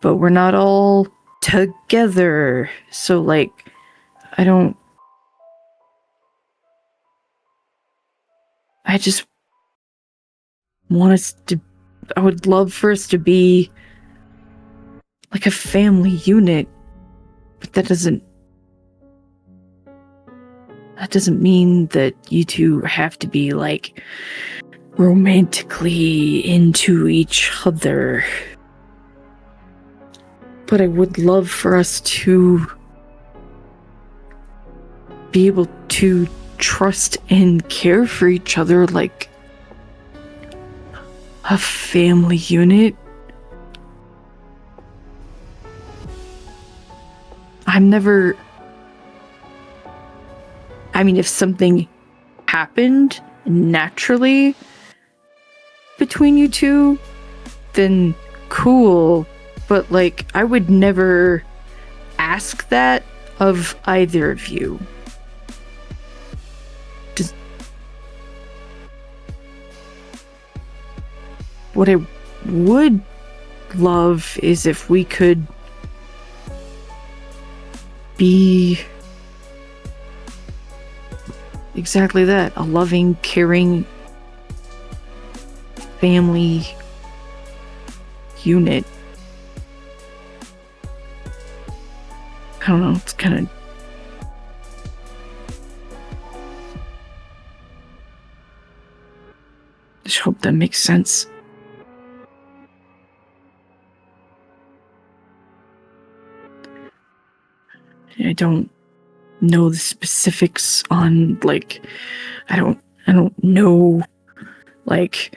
we're not all together. So like, I just want us to, I would love for us to be like a family unit, but that doesn't mean that you two have to be like romantically into each other. But I would love for us to be able to trust and care for each other like a family unit. If something happened naturally between you two, then cool. But, like, I would never ask that of either of you. Just... What I would love is if we could be exactly that, a loving, caring family unit. I don't know, it's kind of... Just hope that makes sense. I don't know the specifics on, like, I don't know, like,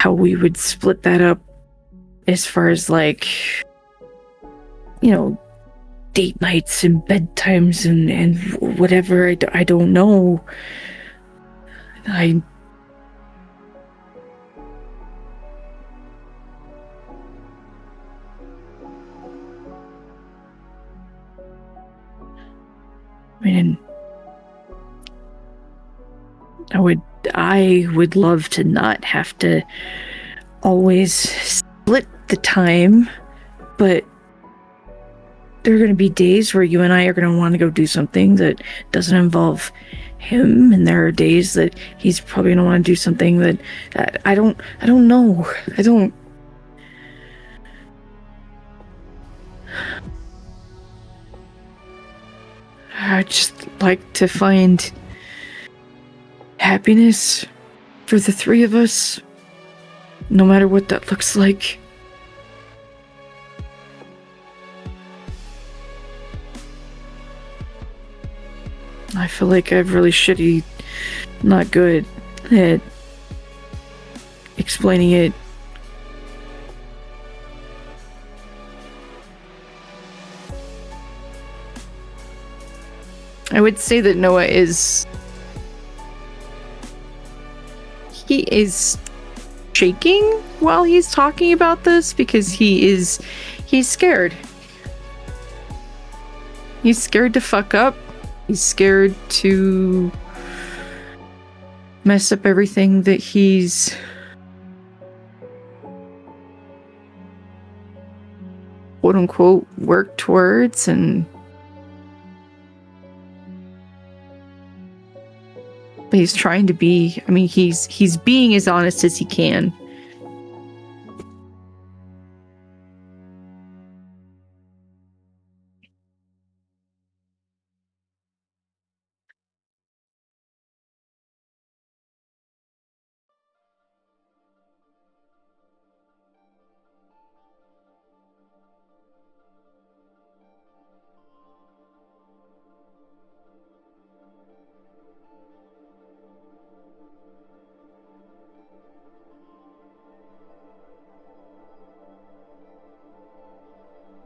how we would split that up as far as, like, you know, date nights and bedtimes and whatever. I don't know. I mean, I would love to not have to always split the time, but there are going to be days where you and I are going to want to go do something that doesn't involve him, and there are days that he's probably going to want to do something that I don't know. I'd just like to find happiness for the three of us, no matter what that looks like. I feel like I'm really shitty, not good at explaining it. I would say that Noah is... He is shaking while he's talking about this because he's scared. He's scared to fuck up. He's scared to mess up everything that he's quote unquote worked towards, and he's trying to be, I mean, he's being as honest as he can.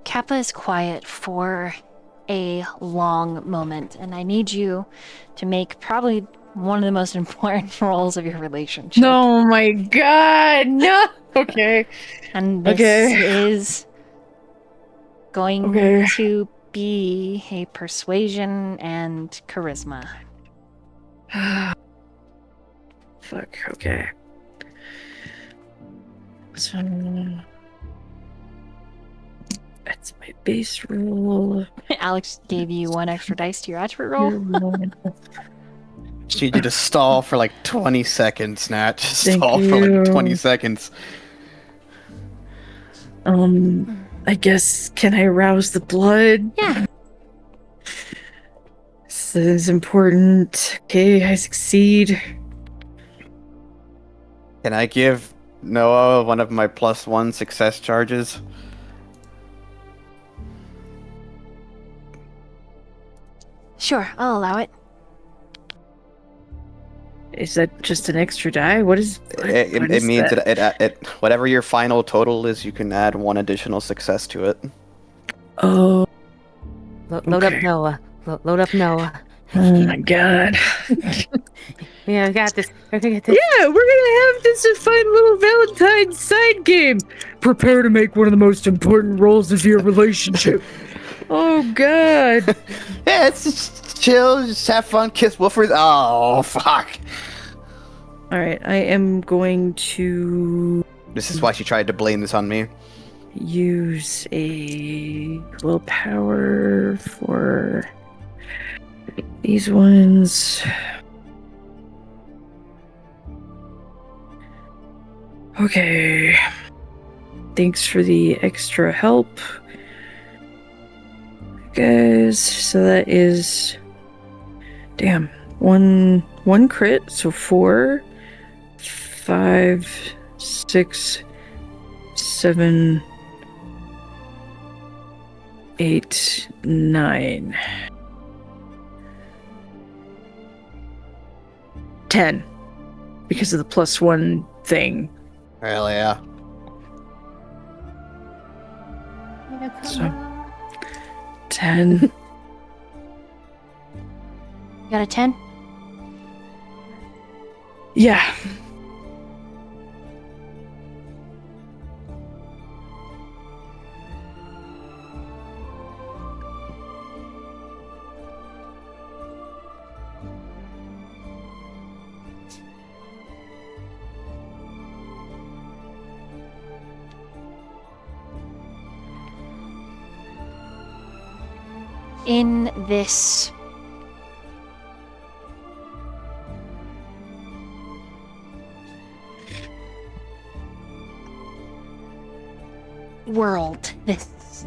Kappa is quiet for a long moment, and I need you to make probably one of the most important roles of your relationship. Oh my god, no! Okay. And this is going to be a persuasion and charisma. Fuck, okay. So... That's my base roll. Alex gave you one extra dice to your attribute roll. Just need you to stall for like 20 seconds, Nat. Just Thank stall for like 20 seconds. I guess, can I rouse the blood? Yeah. This is important. Okay, I succeed. Can I give Noah one of my +1 success charges? Sure, I'll allow it. Is that just an extra die? What is It means that? it whatever your final total is, you can add 1 additional success to it. Oh. Load up Noah. Load up Noah. Oh my god. Yeah, I got this. I can get this. Yeah, we're gonna have this fun little Valentine's side game. Prepare to make one of the most important roles of your relationship. Oh God. Yeah, it's just chill, just have fun, kiss woofers. Oh, fuck. All right, I am going to This is why she tried to blame this on me. use a willpower for these ones. Okay. Thanks for the extra help, guys. So that is, damn, one crit. So 4, 5, 6, 7, 8, 9, 10, because of the +1 thing. Hell yeah. So 10. You got a 10? Yeah. In this world, this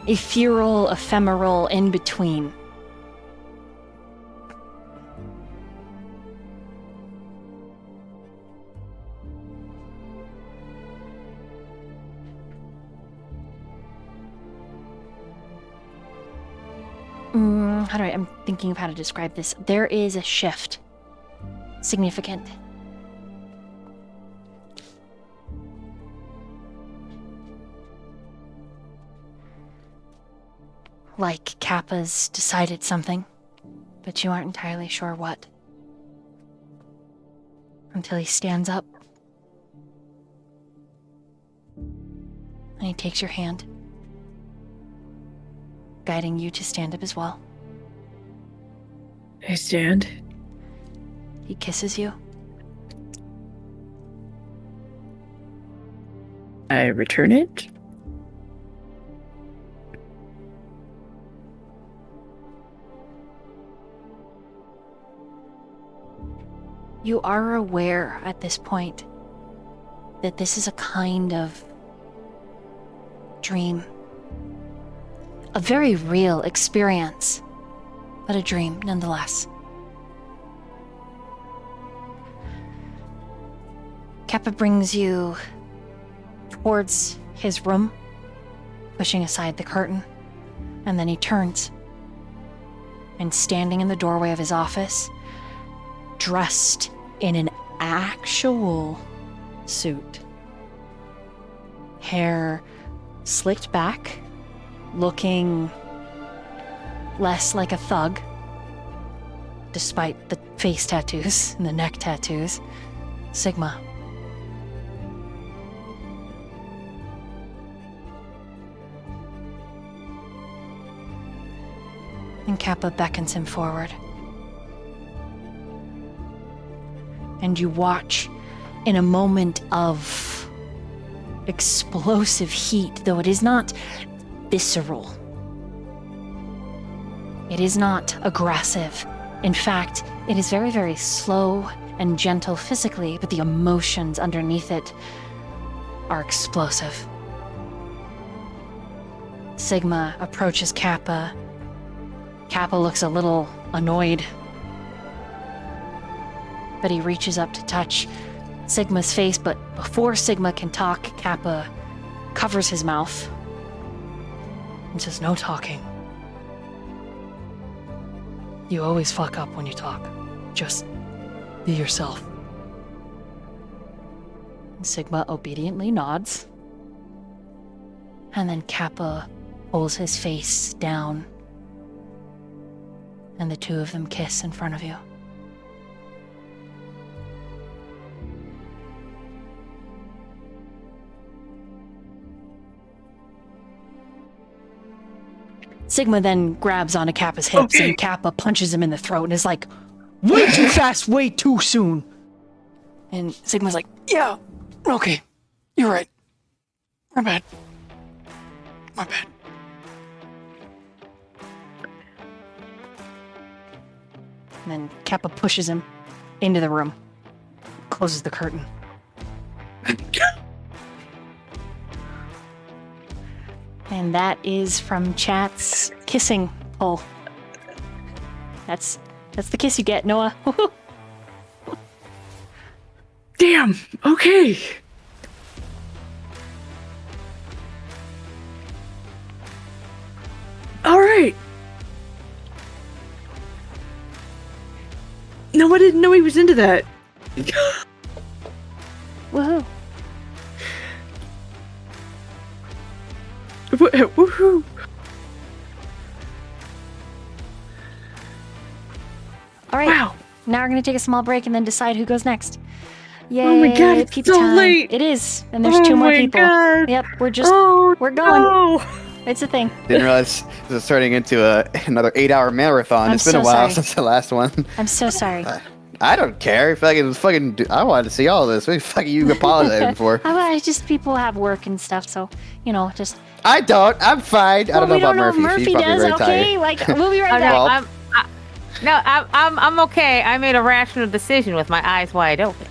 ethereal, ephemeral, in between. I'm thinking of how to describe this. There is a shift. Significant. Like Kappa's decided something, but you aren't entirely sure what. Until he stands up. And he takes your hand, guiding you to stand up as well. I stand. He kisses you. I return it. You are aware at this point that this is a kind of dream. A very real experience, but a dream nonetheless. Kappa brings you towards his room, pushing aside the curtain, and then he turns. And standing in the doorway of his office, dressed in an actual suit. Hair slicked back, looking less like a thug, despite the face tattoos and the neck tattoos. Sigma. And Kappa beckons him forward. And you watch in a moment of explosive heat, though it is not visceral. It is not aggressive. In fact, it is very, very slow and gentle physically, but the emotions underneath it are explosive. Sigma approaches Kappa. Kappa looks a little annoyed, but he reaches up to touch Sigma's face, but before Sigma can talk, Kappa covers his mouth and says, "No talking. You always fuck up when you talk. Just be yourself." And Sigma obediently nods. And then Kappa pulls his face down and the two of them kiss in front of you. Sigma then grabs onto Kappa's hips, and Kappa punches him in the throat and is like, way too fast, way too soon. And Sigma's like, yeah, okay, you're right. My bad. My bad. And then Kappa pushes him into the room, closes the curtain. And that is from chat's kissing poll. That's the kiss you get, Noah. Damn. Okay. All right. No, I didn't know he was into that. Woohoo. Woohoo. All right. Wow. Now we're gonna take a small break and then decide who goes next. Yay! Oh my God, it's pizza so time. late. It is, and there's two more my people. God. Yep, we're going. No. It's a thing. Didn't realize this is turning into another 8-hour marathon. I'm It's been so a while sorry. since the last one. I'm so sorry. I don't care. I wanted to see all this. What the fuck are you apologizing for? I just people have work and stuff, so just. I don't. I'm fine. I don't know we about don't know Murphy. if Murphy She's probably does. very Okay, tired. like we'll be right Oh, back. no, I'm okay. I made a rational decision with my eyes wide open.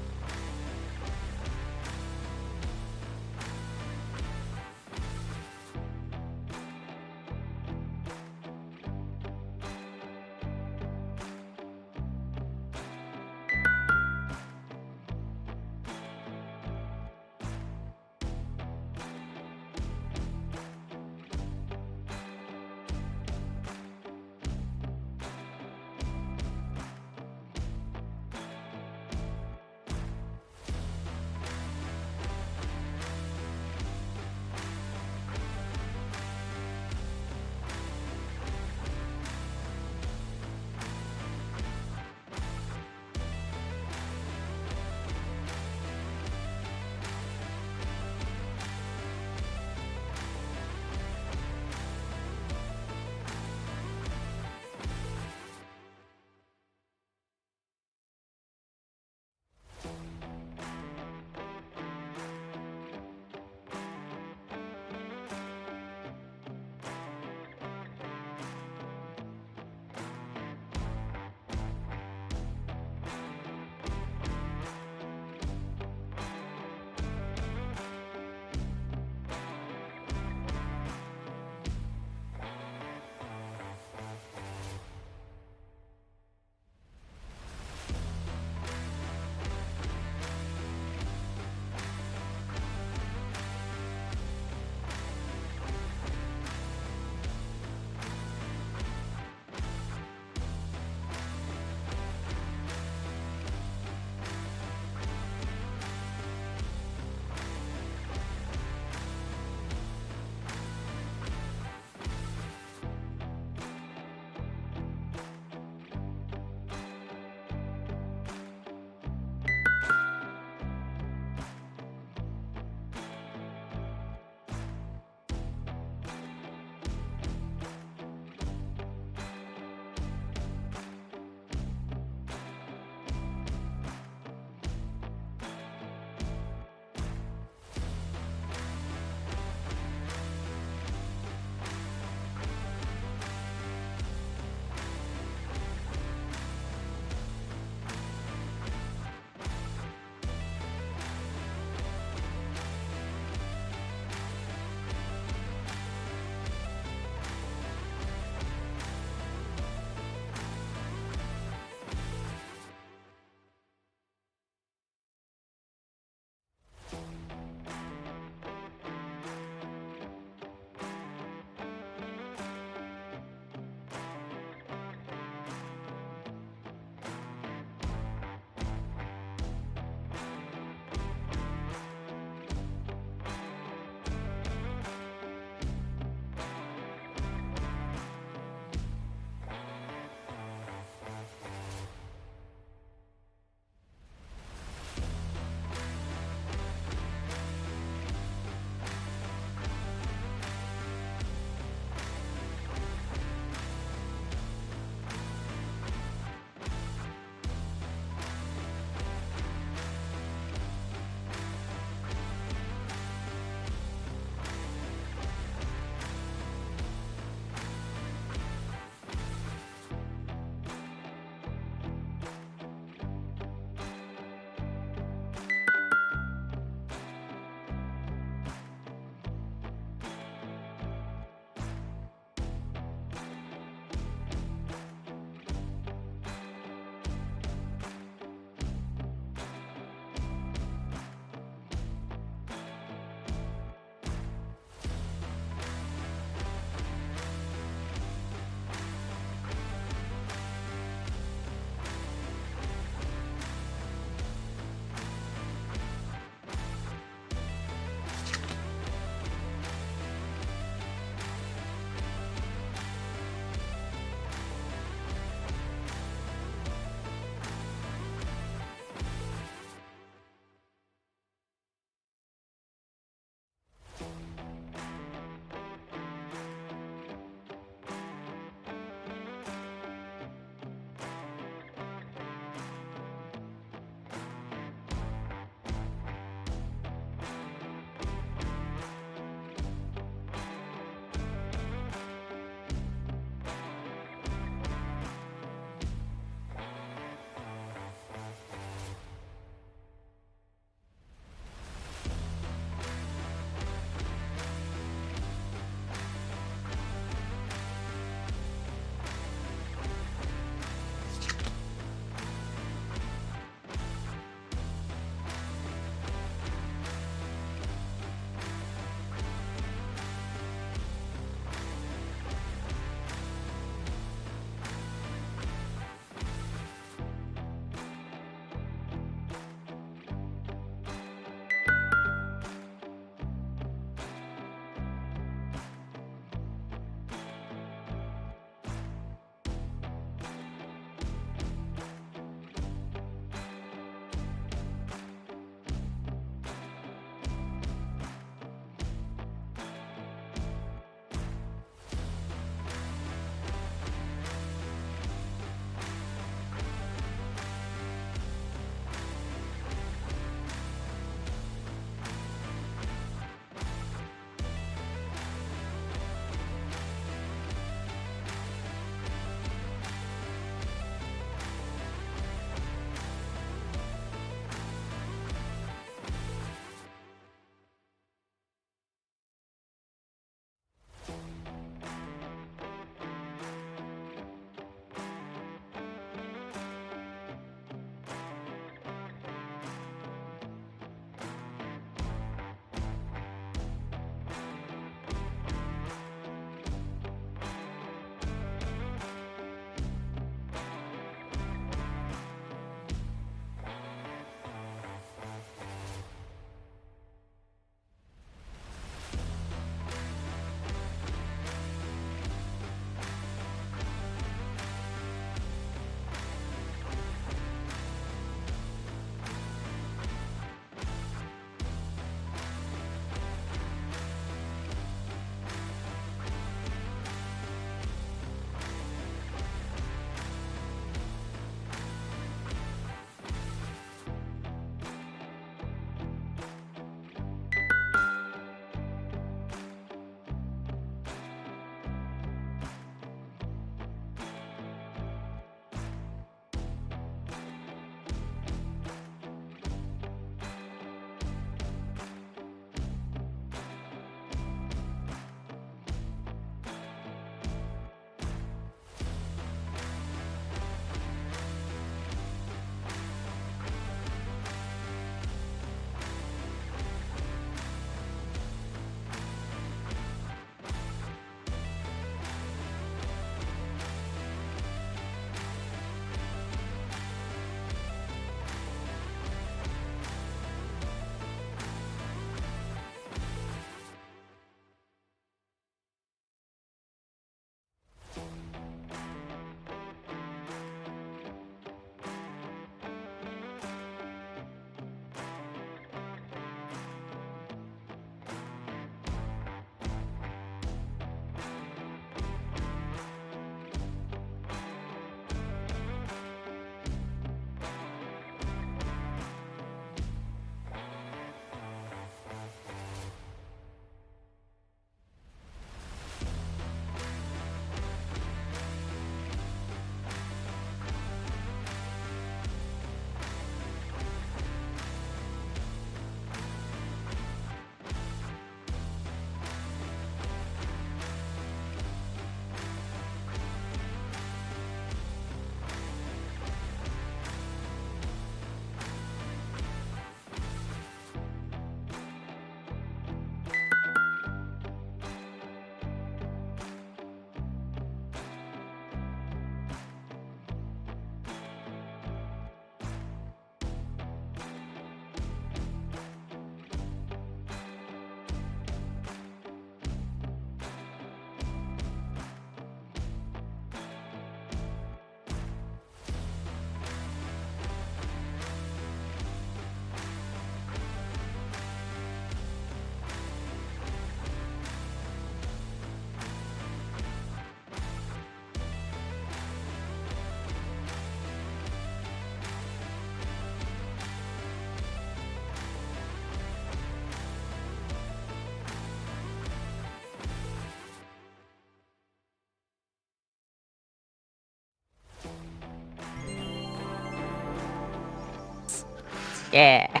Yeah.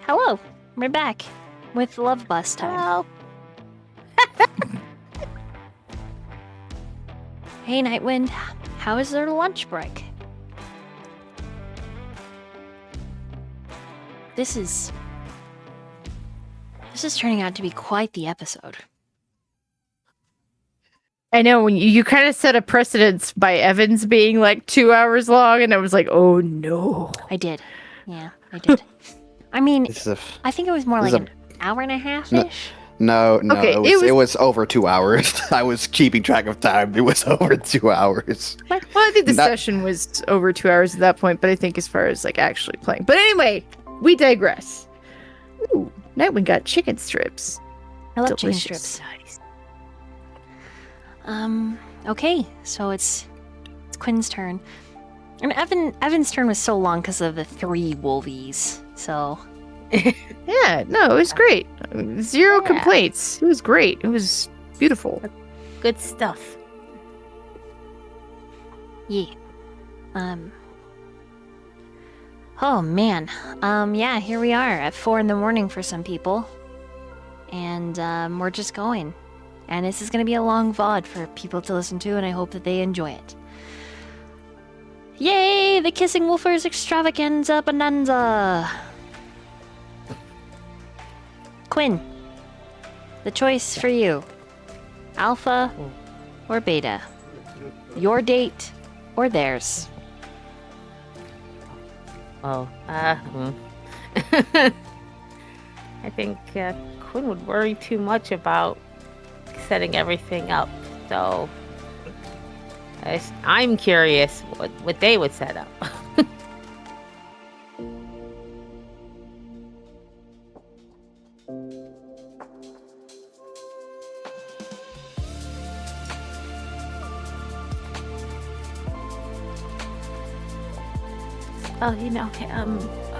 Hello, we're back with Love Bus time. Hello. Hey, Nightwind, how is their lunch break? This is turning out to be quite the episode. I know when you kind of set a precedence by Evans being like 2 hours long, and I was like, oh no. I did. Yeah, I did. I mean, This is a, I think it was more this like is an hour and a half-ish. no, Okay, it was over 2 hours. I was keeping track of time. It was over 2 hours. Well, I think the Not- session was over 2 hours at that point, but I think as far as like actually playing. But anyway, we digress. Ooh, Nightwing got chicken strips. I love chicken Delicious. strips. Okay, so it's Quinn's turn. And Evan's turn was so long because of the 3 wolvies. So Yeah, no, it was great. Zero Yeah. complaints. It was great. It was beautiful. Good stuff. yeah. Oh man. Yeah, here we are at 4 a.m. for some people. And we're just going. And this is gonna be a long VOD for people to listen to, and I hope that they enjoy it. Yay! The Kissing Wolfers Extravaganza Bonanza! Quinn, the choice for you. Alpha or beta? Your date or theirs? Oh, I think Quinn would worry too much about setting everything up. So I'm curious what they would set up. Oh,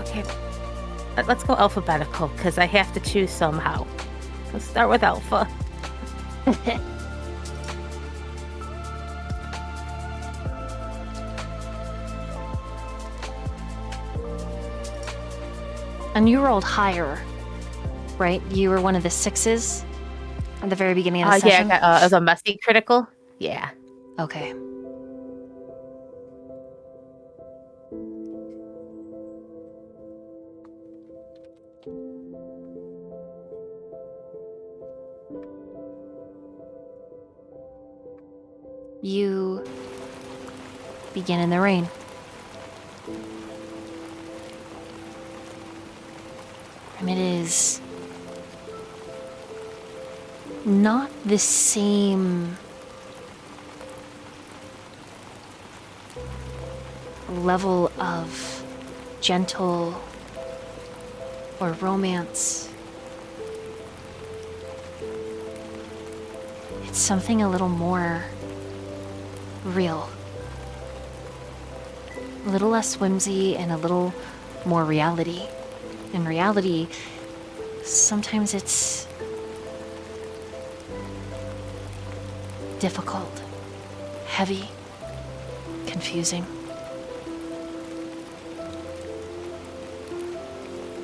okay. Let's go alphabetical, because I have to choose somehow. Let's start with Alpha. And you rolled higher, right? You were one of the 6s at the very beginning of the session? Yeah, it was a messy critical. Yeah. Okay. You begin in the rain. And it is not the same level of gentle or romance. It's something a little more real. A little less whimsy and a little more reality. In reality, sometimes it's difficult, heavy, confusing.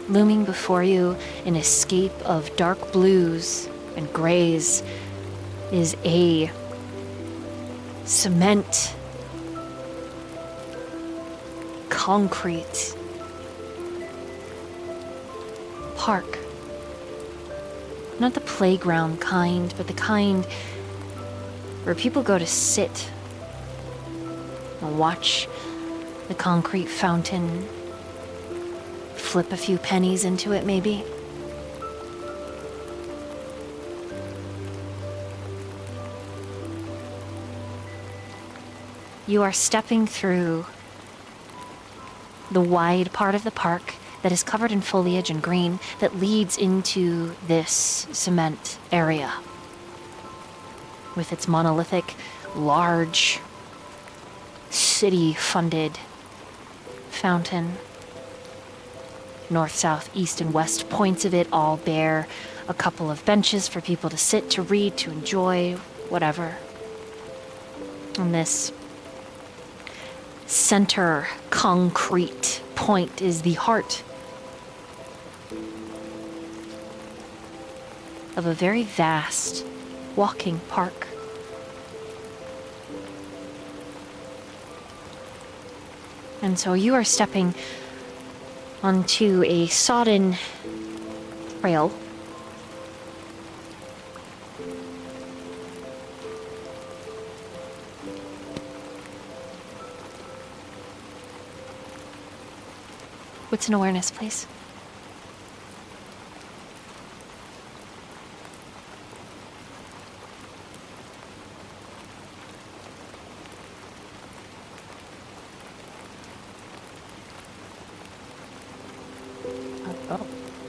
Looming before you, an escape of dark blues and grays, is a cement, concrete park. Not the playground kind, but the kind where people go to sit and watch the concrete fountain, flip a few pennies into it, maybe. You are stepping through the wide part of the park that is covered in foliage and green that leads into this cement area with its monolithic, large, city-funded fountain. North, south, east, and west points of it all bear a couple of benches for people to sit, to read, to enjoy, whatever. And this center concrete point is the heart of a very vast walking park. And so you are stepping onto a sodden trail. What's an awareness, please?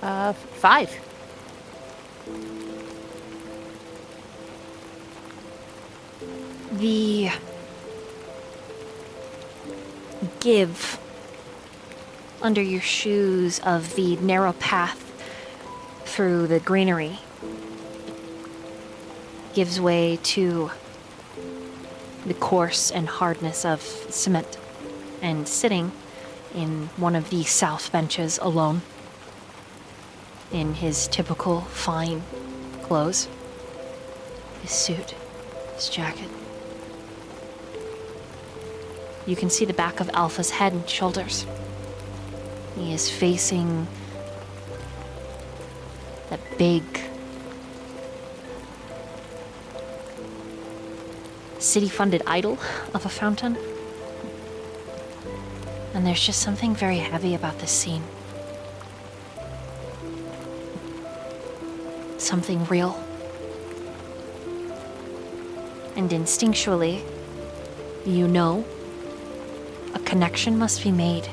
Oh, 5. The give under your shoes of the narrow path through the greenery gives way to the coarse and hardness of cement. And sitting in one of the south benches alone, in his typical fine clothes, his suit, his jacket, you can see the back of Alpha's head and shoulders. He is facing that big city-funded idol of a fountain. And there's just something very heavy about this scene. Something real. And instinctually, you know a connection must be made.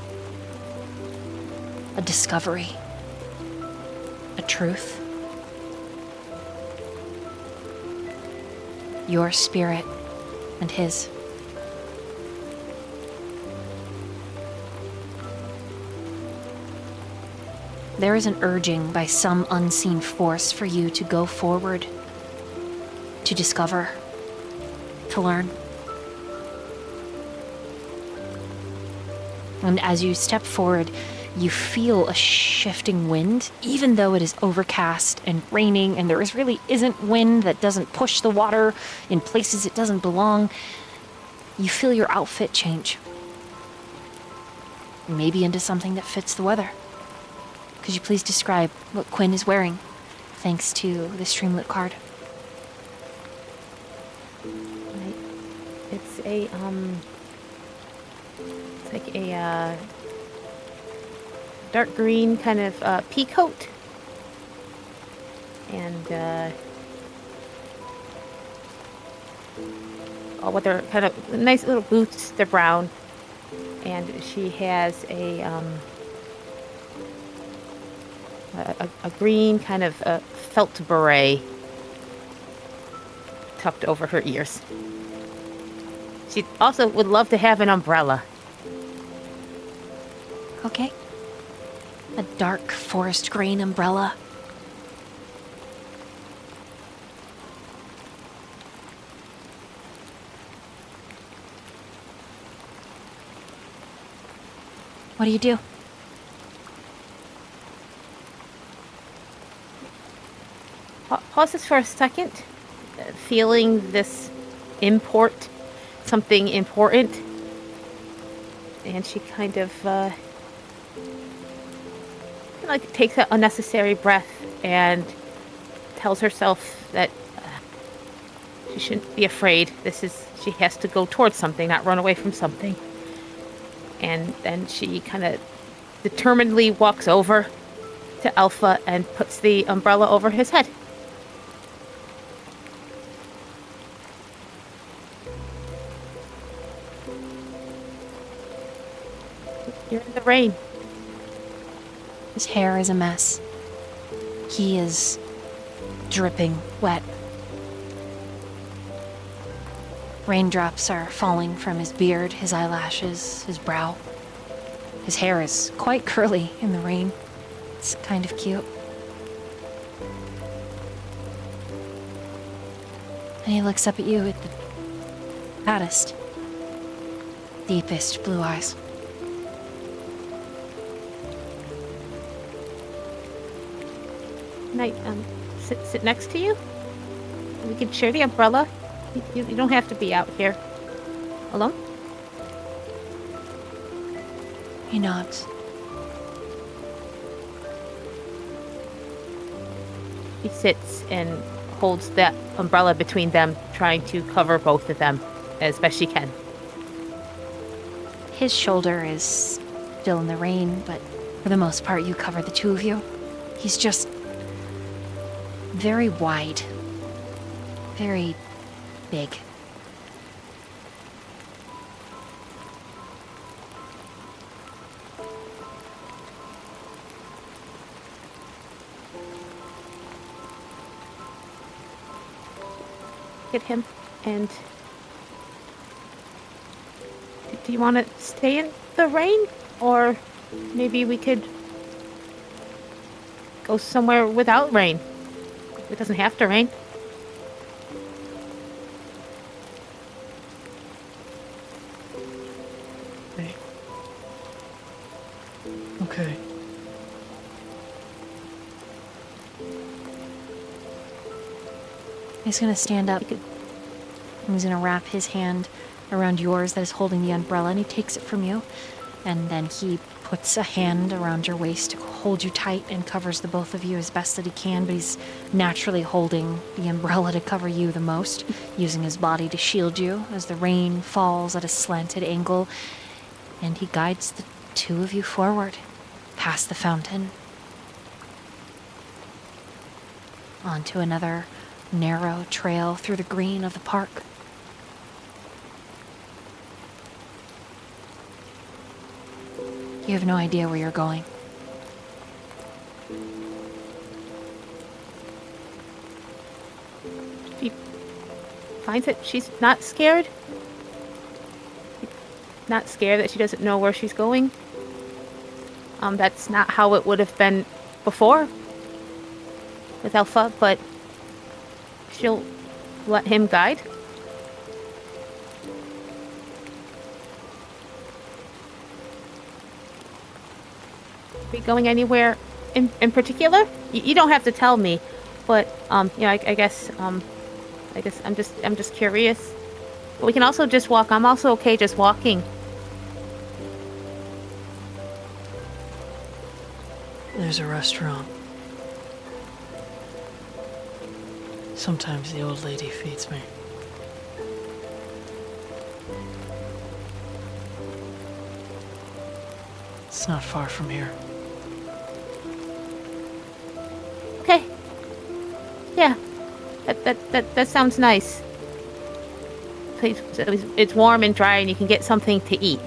A discovery. A truth. Your spirit and his. There is an urging by some unseen force for you to go forward, to discover, to learn. And as you step forward, you feel a shifting wind, even though it is overcast and raining, and there really isn't wind that doesn't push the water in places it doesn't belong. You feel your outfit change. Maybe into something that fits the weather. Could you please describe what Quinn is wearing, thanks to the Streamlit card? It's like a dark green kind of pea coat, and with their kind of nice little boots. They're brown, and she has a green kind of felt beret tucked over her ears. She also would love to have an umbrella. Okay. A dark forest green umbrella. What do you do? Pauses for a second, feeling this import, something important, and she kind of like takes an unnecessary breath and tells herself that she shouldn't be afraid. She has to go towards something, not run away from something. And then she kind of determinedly walks over to Alpha and puts the umbrella over his head. You're in the rain. His hair is a mess. He is dripping wet. Raindrops are falling from his beard, his eyelashes, his brow. His hair is quite curly in the rain. It's kind of cute. And he looks up at you with the saddest, deepest blue eyes. And I sit next to you. We could share the umbrella. You don't have to be out here alone. He nods. He sits and holds that umbrella between them, trying to cover both of them as best she can. His shoulder is still in the rain, but for the most part, you cover the two of you. He's just very wide, very big. Get him, and do you want to stay in the rain, or maybe we could go somewhere without rain? It doesn't have to rain. Okay. He's gonna stand up. And he's gonna wrap his hand around yours that is holding the umbrella, and he takes it from you. And then he puts a hand around your waist to hold you tight and covers the both of you as best that he can, but he's naturally holding the umbrella to cover you the most, using his body to shield you as the rain falls at a slanted angle. And he guides the two of you forward, past the fountain, onto another narrow trail through the green of the park. You have no idea where you're going. She finds that she's not scared. Not scared that she doesn't know where she's going. That's not how it would have been before with Alpha, but she'll let him guide. Are we going anywhere in particular? You don't have to tell me, but I guess I'm just curious. But we can also just walk. I'm also okay just walking. There's a restaurant. Sometimes the old lady feeds me. It's not far from here. Okay. Yeah. That sounds nice. Please, it's warm and dry, and you can get something to eat.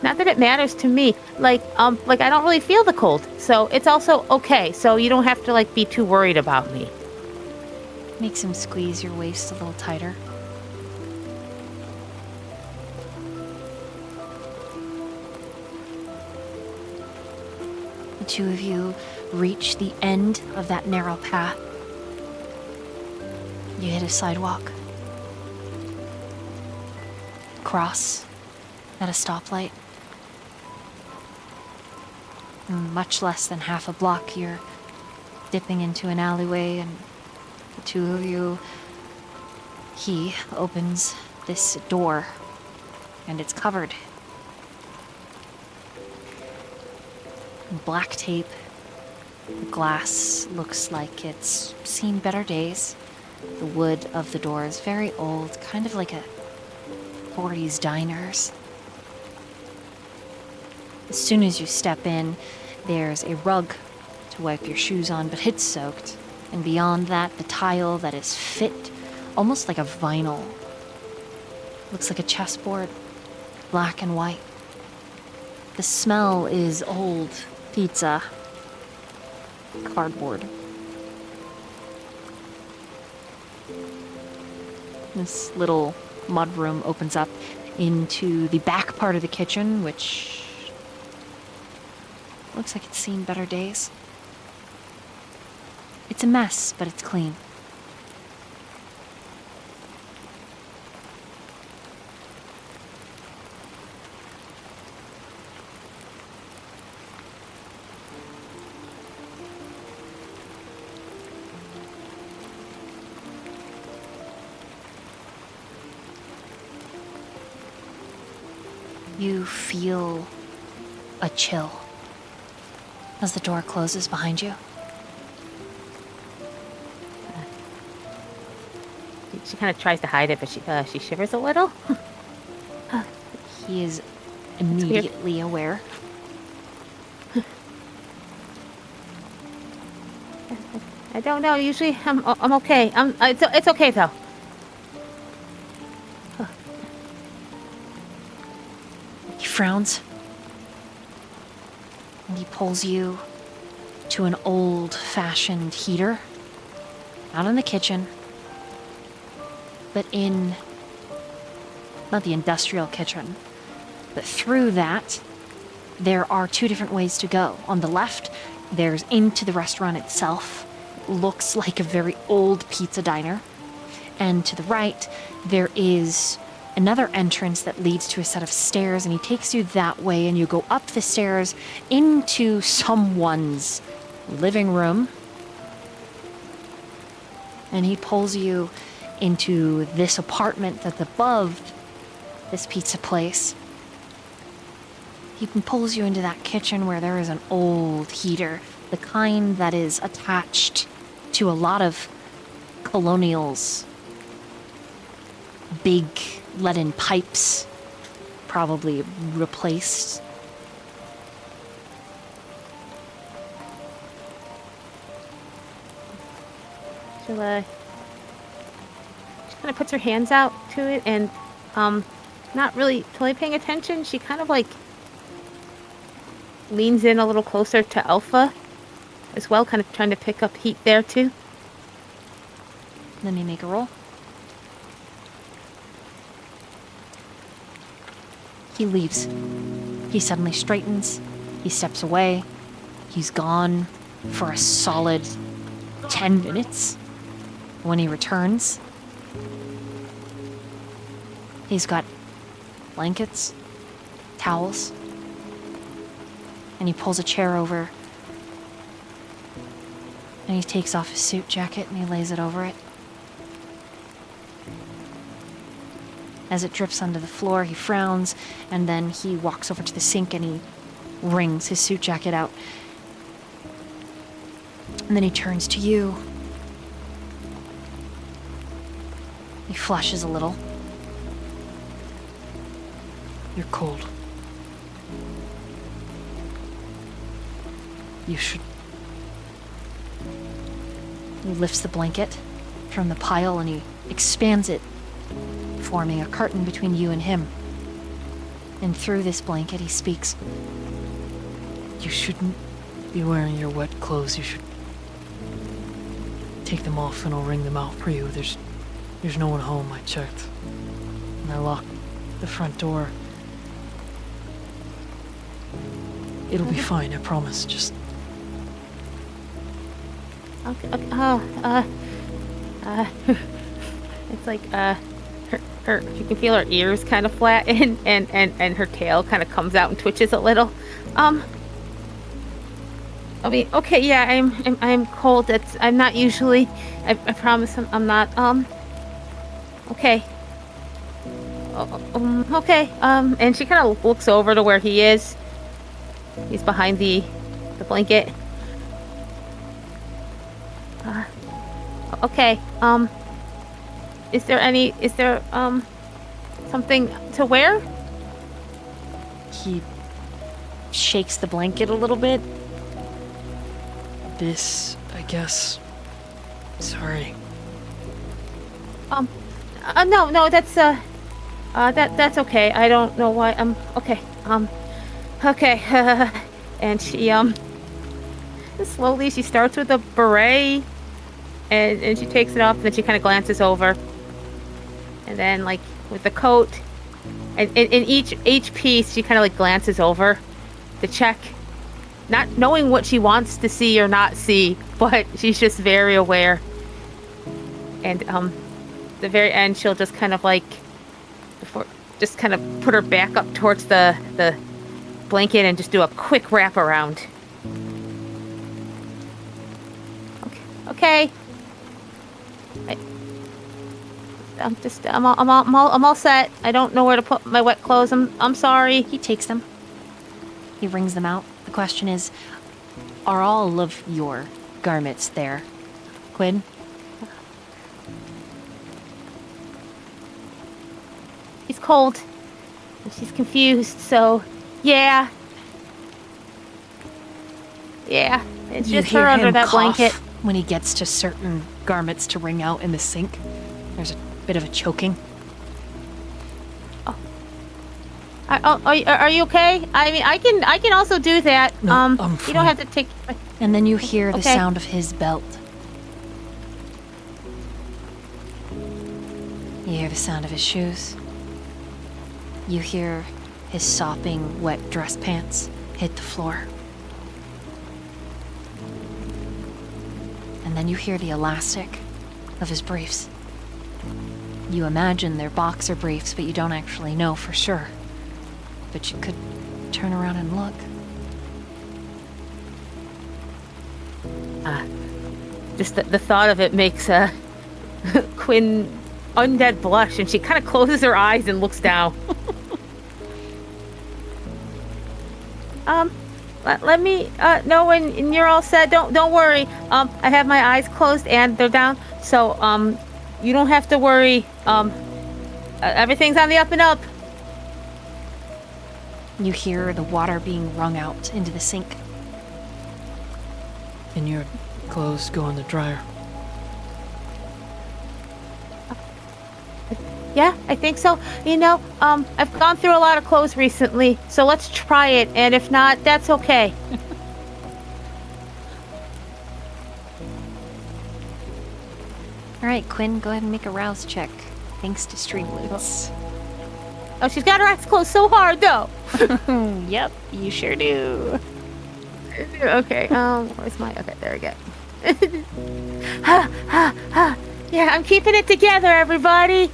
Not that it matters to me. Like I don't really feel the cold, so it's also okay. So you don't have to be too worried about me. Makes him squeeze your waist a little tighter. The two of you reach the end of that narrow path. You hit a sidewalk. Cross at a stoplight. Much less than half a block, you're dipping into an alleyway, and the two of you, he opens this door, and it's covered in black tape. The glass looks like it's seen better days. The wood of the door is very old, kind of like a 40s diners. As soon as you step in, there's a rug to wipe your shoes on, but it's soaked. And beyond that, the tile that is fit, almost like a vinyl. Looks like a chessboard, black and white. The smell is old pizza, cardboard. This little mudroom opens up into the back part of the kitchen, which looks like it's seen better days. It's a mess, but it's clean. You feel a chill as the door closes behind you. She kind of tries to hide it, but she shivers a little. He is immediately aware. I don't know. Usually, I'm okay. It's okay though. He frowns. And he pulls you to an old-fashioned heater. Not in the kitchen, but in, not the industrial kitchen, but through that, there are two different ways to go. On the left, there's into the restaurant itself. It looks like a very old pizza diner. And to the right, there is another entrance that leads to a set of stairs, and he takes you that way, and you go up the stairs into someone's living room. And he pulls you into this apartment that's above this pizza place. He pulls you into that kitchen where there is an old heater, the kind that is attached to a lot of colonials. Big leaden pipes, probably replaced. She kind of puts her hands out to it and, not really totally paying attention. She kind of like leans in a little closer to Alpha as well, kind of trying to pick up heat there too. Let me make a roll. He leaves. He suddenly straightens. He steps away. He's gone for a solid 10 minutes. When he returns, he's got blankets, towels, and he pulls a chair over, and he takes off his suit jacket and he lays it over it. As it drips onto the floor, he frowns, and then he walks over to the sink and he wrings his suit jacket out. And then he turns to you. He flushes a little. You're cold. You should. He lifts the blanket from the pile and he expands it, forming a curtain between you and him. And through this blanket, he speaks. You shouldn't be wearing your wet clothes. You should take them off and I'll wring them out for you. There's no one home. I checked. And I locked the front door. It'll be fine, I promise. Just Okay. It's like her you can feel her ears kind of flatten and her tail kind of comes out and twitches a little. I mean, okay, yeah, I'm cold. I'm not usually. I promise I'm not. Okay. Okay. And she kind of looks over to where he is. He's behind the blanket. Okay. Is there something to wear? He shakes the blanket a little bit. this, I guess. Sorry. No, that's okay. I don't know why. Okay. Okay. And she, slowly she starts with a beret, and she takes it off, and then she kind of glances over, and then like with the coat, and in each piece she kind of like glances over to check, not knowing what she wants to see or not see, but she's just very aware. And the very end, she'll just kind of like, just kind of put her back up towards the blanket and just do a quick wrap around. I'm all set. I don't know where to put my wet clothes. I'm sorry. He takes them. He wrings them out. The question is, are all of your garments there, Quinn? She's cold. And she's confused, so yeah. Yeah. It's You just hear her under him that cough blanket. when he gets to certain garments to wring out in the sink. There's a bit of a choking. Are you okay? I mean, I can also do that. No, I'm You fine. don't have to take. And then you hear the Okay. sound of his belt. You hear the sound of his shoes. You hear his sopping, wet dress pants hit the floor. And then you hear the elastic of his briefs. You imagine they're boxer briefs, but you don't actually know for sure. But you could turn around and look. Just the thought of it makes Quinn undead blush, and she kind of closes her eyes and looks down. Let me know when you're all set. Don't worry. I have my eyes closed and they're down, so you don't have to worry. Everything's on the up and up. You hear the water being wrung out into the sink. And your clothes go in the dryer. Yeah, I think so. You know, I've gone through a lot of clothes recently, so let's try it. And if not, that's okay. All right, Quinn, go ahead and make a rouse check. Thanks to Streamloots. Oh, she's got her eyes closed so hard, though. Yep, you sure do. Okay, where's my... Okay, there we go. Yeah, I'm keeping it together, everybody.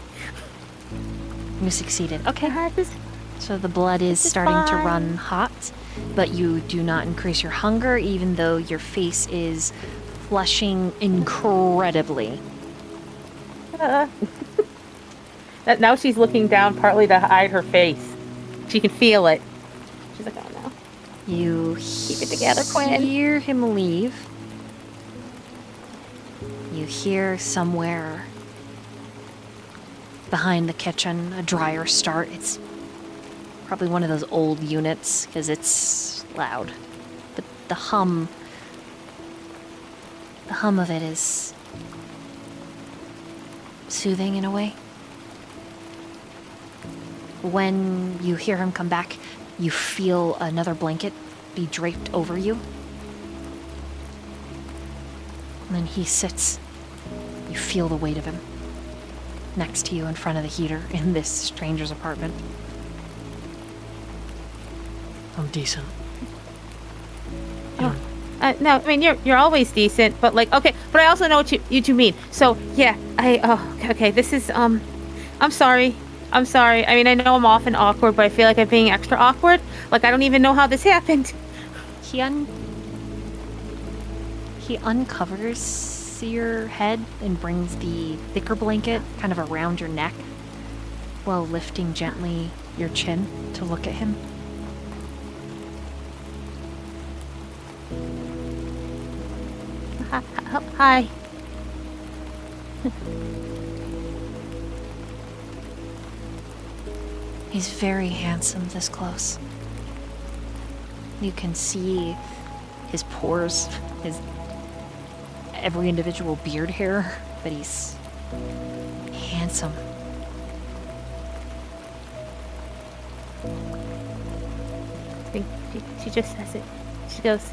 You succeeded. Okay. This- So the blood is This is starting to fine. run hot, but you do not increase your hunger, even though your face is flushing incredibly. Now she's looking down partly to hide her face. She can feel it. She's like, oh no. You Keep it together, Quinn. hear him leave. You hear somewhere behind the kitchen a dryer start. It's probably one of those old units because it's loud. The hum of it is soothing in a way. When you hear him come back, you feel another blanket be draped over you. And then he sits. You feel the weight of him next to you in front of the heater in this stranger's apartment. I'm decent. No, I mean you're always decent, but like okay, but I also know what you two mean. So yeah, okay. This is I'm sorry. I'm sorry. I mean I know I'm often awkward, but I feel like I'm being extra awkward. Like I don't even know how this happened. He uncovers your head and brings the thicker blanket kind of around your neck while lifting gently your chin to look at him. Hi. He's very handsome this close. You can see his pores, his every individual beard hair, but he's handsome. I think she just says it. She goes,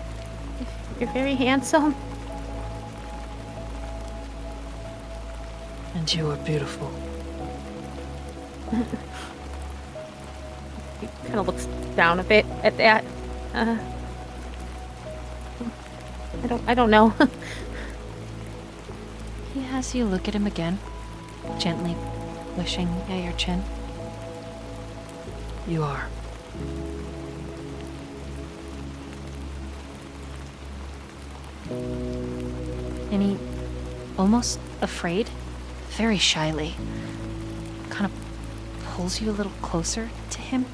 "You're very handsome." And you are beautiful. He kind of looks down a bit at that. I don't know. He has you look at him again, gently wishing at your chin. You are. And he, almost afraid, very shyly, kind of pulls you a little closer to him.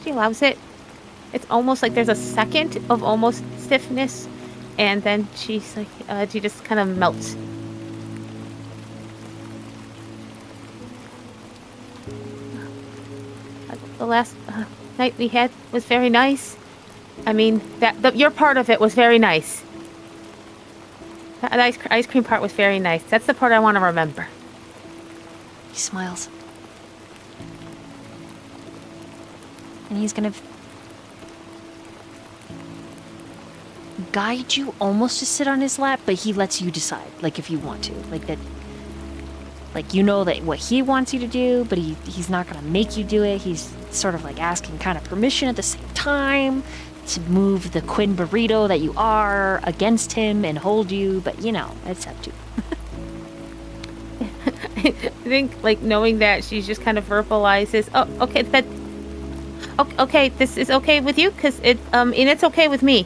She loves it. It's almost like there's a second of almost stiffness, and then she's like, she just kind of melts. The last night we had was very nice. I mean, your part of it was very nice. The ice cream part was very nice. That's the part I want to remember. He smiles. And he's gonna guide you almost to sit on his lap, but he lets you decide, like, if you want to. Like that, like, you know that what he wants you to do, but he's not gonna make you do it. He's sort of like asking kind of permission at the same time to move the Quinn burrito that you are against him and hold you, but you know, it's up to you. I think, like, knowing that, she's just kind of verbalizes, oh, okay, okay, this is okay with you, because and it's okay with me.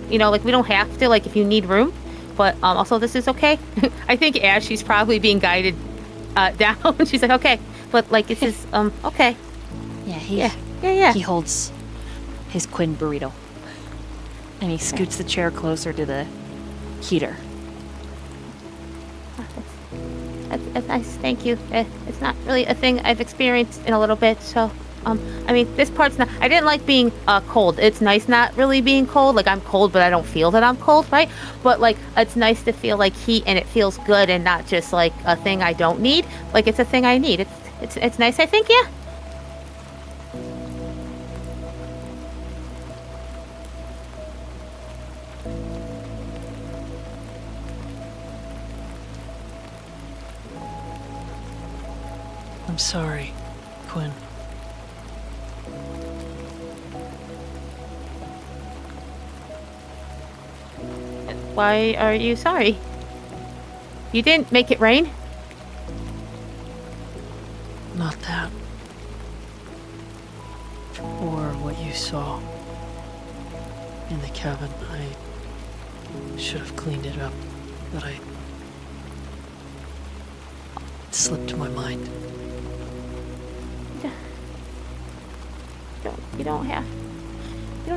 You know, like, we don't have to, like, if you need room, but also this is okay. I think as she's probably being guided down, she's like, okay, but, like, this is okay. Yeah, he holds his Quinn burrito, and he scoots the chair closer to the heater. That's nice, thank you. It's not really a thing I've experienced in a little bit, so I mean, this part's not. I didn't like being cold. It's nice not really being cold. Like, I'm cold, but I don't feel that I'm cold, right? But, like, it's nice to feel like heat, and it feels good, and not just like a thing I don't need. Like, it's a thing I need. It's nice, I think. Yeah. I'm sorry, Quinn. Why are you sorry? You didn't make it rain. Not that. Or what you saw in the cabin. I should have cleaned it up, but it slipped my mind. You don't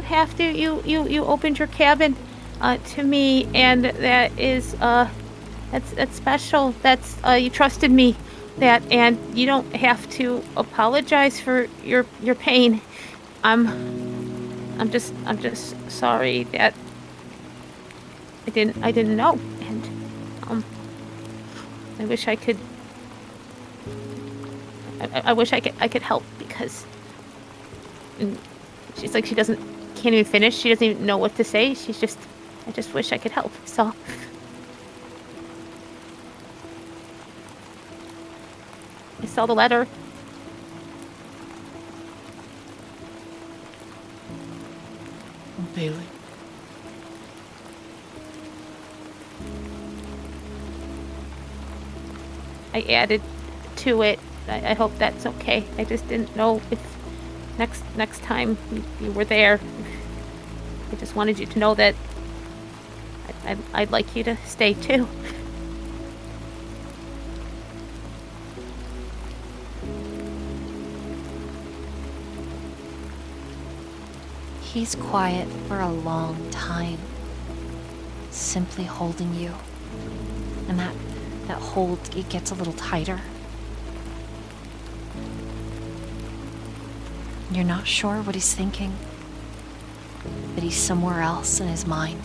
have to. You opened your cabin to me, and that is that's special. That's you trusted me. That, and you don't have to apologize for your pain. I'm just sorry that I didn't know, and I wish I could. I wish I could help, because she's like, can't even finish. She doesn't even know what to say. I just wish I could help. So. I saw the letter. Bailey. I added to it. I hope that's okay. I just didn't know if next time you were there. I just wanted you to know that I'd like you to stay too. He's quiet for a long time, simply holding you. And that hold, it gets a little tighter. You're not sure what he's thinking, but he's somewhere else in his mind.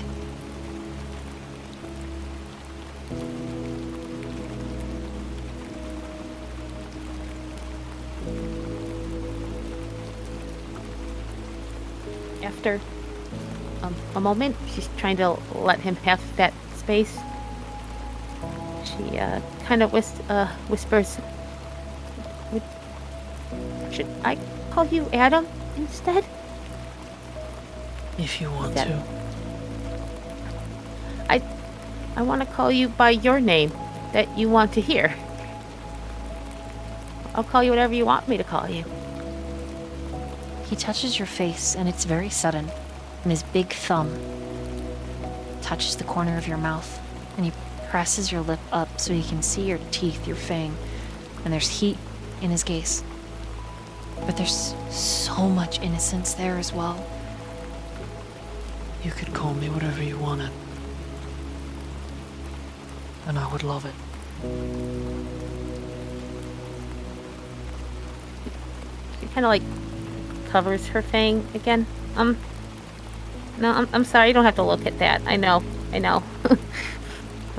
After a moment, she's trying to let him have that space. She kind of whispers, should I call you Adam instead? If you want That- to. I want to call you by your name that you want to hear. I'll call you whatever you want me to call you. He touches your face, and it's very sudden. And his big thumb touches the corner of your mouth, and he presses your lip up so he can see your teeth, your fang, and there's heat in his gaze. But there's so much innocence there as well. You could call me whatever you wanted. And I would love it. She kind of like covers her fang again. No, I'm sorry. You don't have to look at that. I know.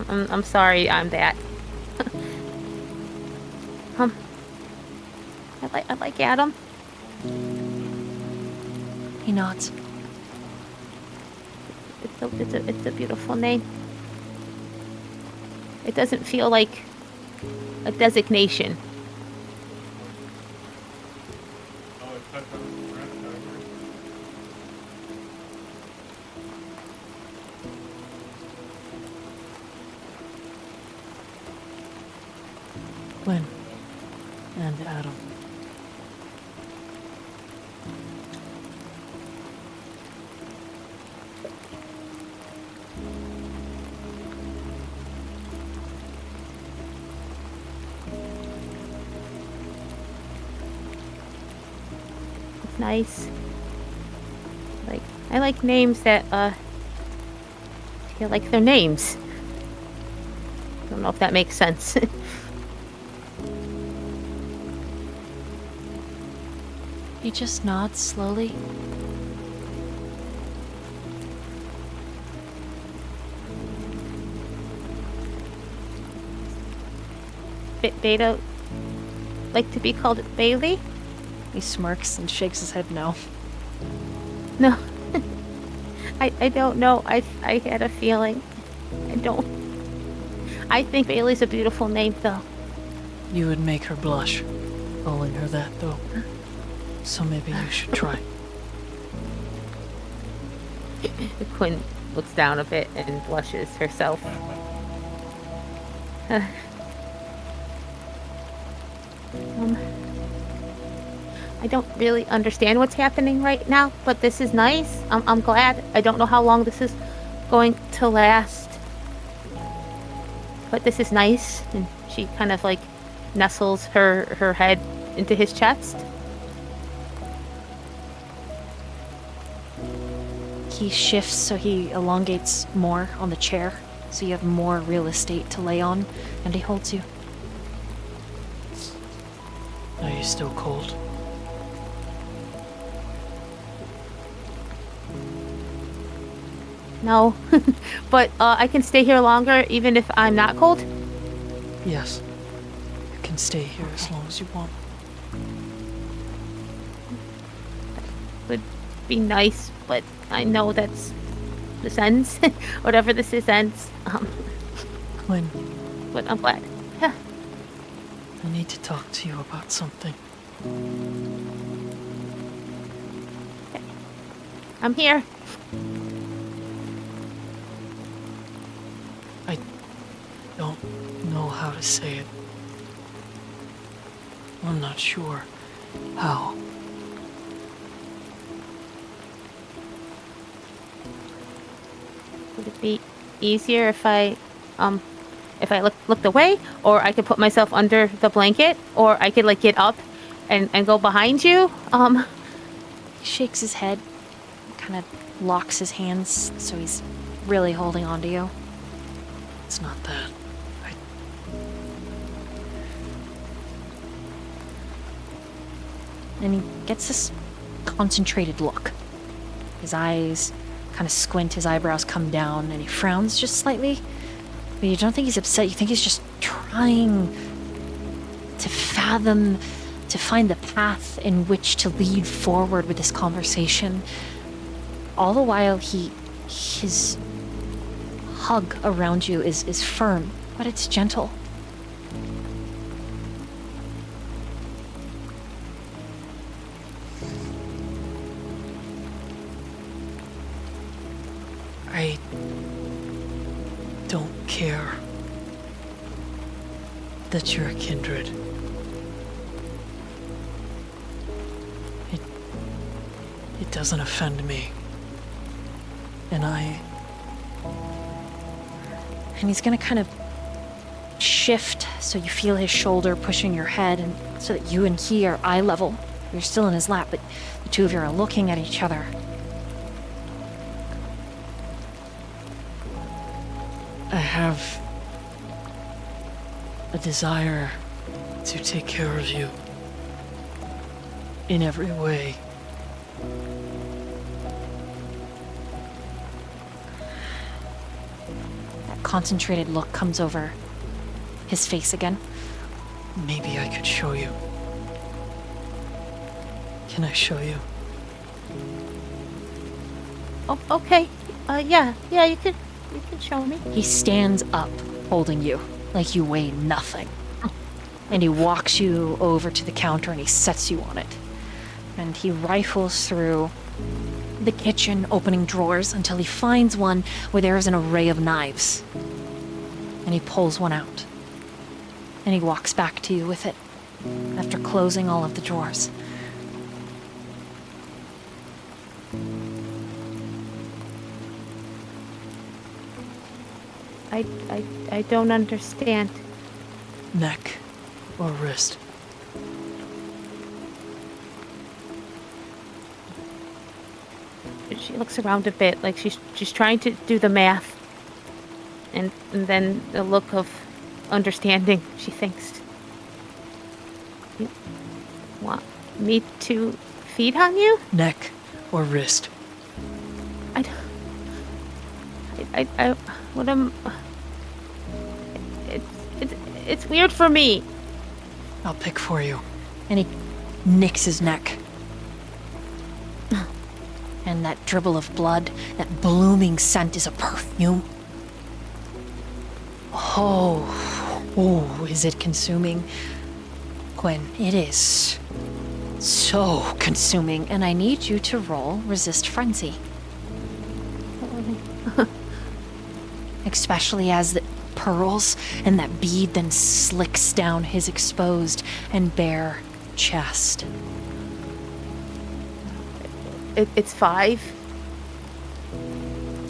I'm sorry. I'm that. I like Adam. He nods. It's a beautiful name. It doesn't feel like a designation. Oh, it cut down the front cover. Quinn and Adam. It's nice. I like names that feel like their names. I don't know if that makes sense. He just nods slowly. Beta like to be called Bailey? He smirks and shakes his head no. No. I don't know. I had a feeling. I don't. I think Bailey's a beautiful name, though. You would make her blush, calling her that, though. So maybe you should try. Quinn looks down a bit and blushes herself. I don't really understand what's happening right now, but this is nice. I'm glad. I don't know how long this is going to last, but this is nice. And she kind of like nestles her head into his chest. He shifts so he elongates more on the chair, so you have more real estate to lay on, and he holds you. Are you still cold? No, but I can stay here longer even if I'm not cold. Yes. You can stay here as long as you want. Would be nice, but I know that's this ends. Whatever this is ends. Quinn, But I'm glad. Yeah. I need to talk to you about something. I'm here. I don't know how to say it. I'm not sure how. Would it be easier if I looked away, or I could put myself under the blanket, or I could like get up and go behind you? He shakes his head, kind of locks his hands, so he's really holding on to you. It's not that. And he gets this concentrated look. His eyes kind of squint, his eyebrows come down, and he frowns just slightly. But you don't think he's upset, you think he's just trying to fathom, to find the path in which to lead forward with this conversation. All the while, his hug around you is firm, but it's gentle. I don't care that you're a kindred. It It doesn't offend me. And he's gonna kind of shift so you feel his shoulder pushing your head, and so that you and he are eye level. You're still in his lap, but the two of you are looking at each other. I have a desire to take care of you in every way. That concentrated look comes over his face again. Maybe I could show you. Can I show you? Oh, okay. Yeah, you can show me. He stands up, holding you like you weigh nothing. And he walks you over to the counter and he sets you on it. And he rifles through the kitchen, opening drawers until he finds one where there is an array of knives. And he pulls one out. And he walks back to you with it after closing all of the drawers. I don't understand. Neck or wrist? She looks around a bit, like she's trying to do the math. And then the look of understanding, she thinks. You want me to feed on you? Neck or wrist? What am... It's weird for me. I'll pick for you. And he nicks his neck. And that dribble of blood, that blooming scent is a perfume. Oh, is it consuming? Gwen, it is so consuming, and I need you to roll Resist Frenzy. Especially as the pearls and that bead then slicks down his exposed and bare chest. It's 5.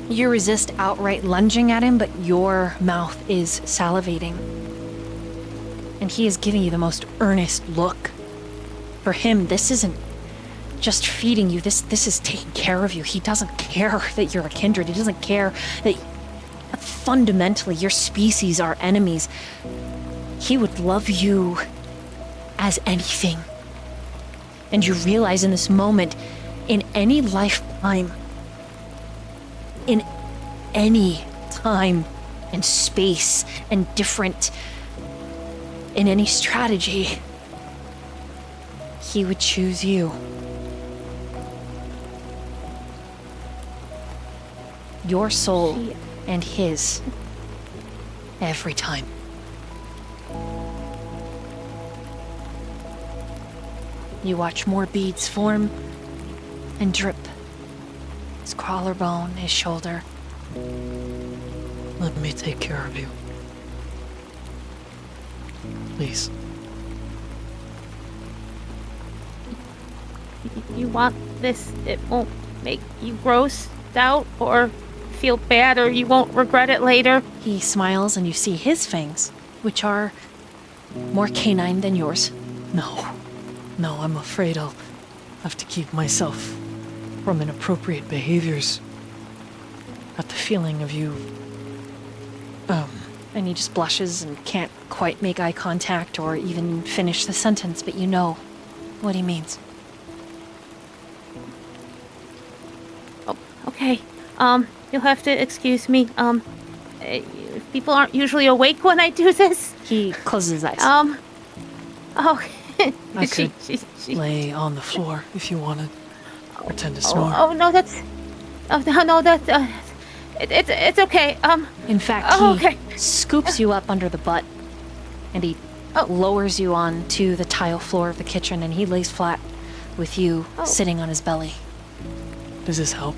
You resist outright lunging at him, but your mouth is salivating. And he is giving you the most earnest look. For him, this isn't just feeding you, this is taking care of you. He doesn't care that you're a kindred. He doesn't care that fundamentally your species are enemies. He would love you as anything. And you realize in this moment, in any lifetime, in any time and space and different, in any strategy, he would choose you. Your soul and his, every time. You watch more beads form and drip. His collarbone, his shoulder. Let me take care of you. Please. You want this? It won't make you grossed out or feel bad, or you won't regret it later. He smiles and you see his fangs, which are more canine than yours. No, I'm afraid I'll have to keep myself from inappropriate behaviors. At the feeling of you, And he just blushes and can't quite make eye contact or even finish the sentence, but you know what he means. Oh, okay. You'll have to excuse me. People aren't usually awake when I do this. He closes his eyes. Oh. I could lay on the floor if you wanted. Pretend to snore. Oh no, that's. Oh no, that's. It's okay. In fact, he scoops you up under the butt, and he lowers you onto the tile floor of the kitchen, and he lays flat with you sitting on his belly. Does this help?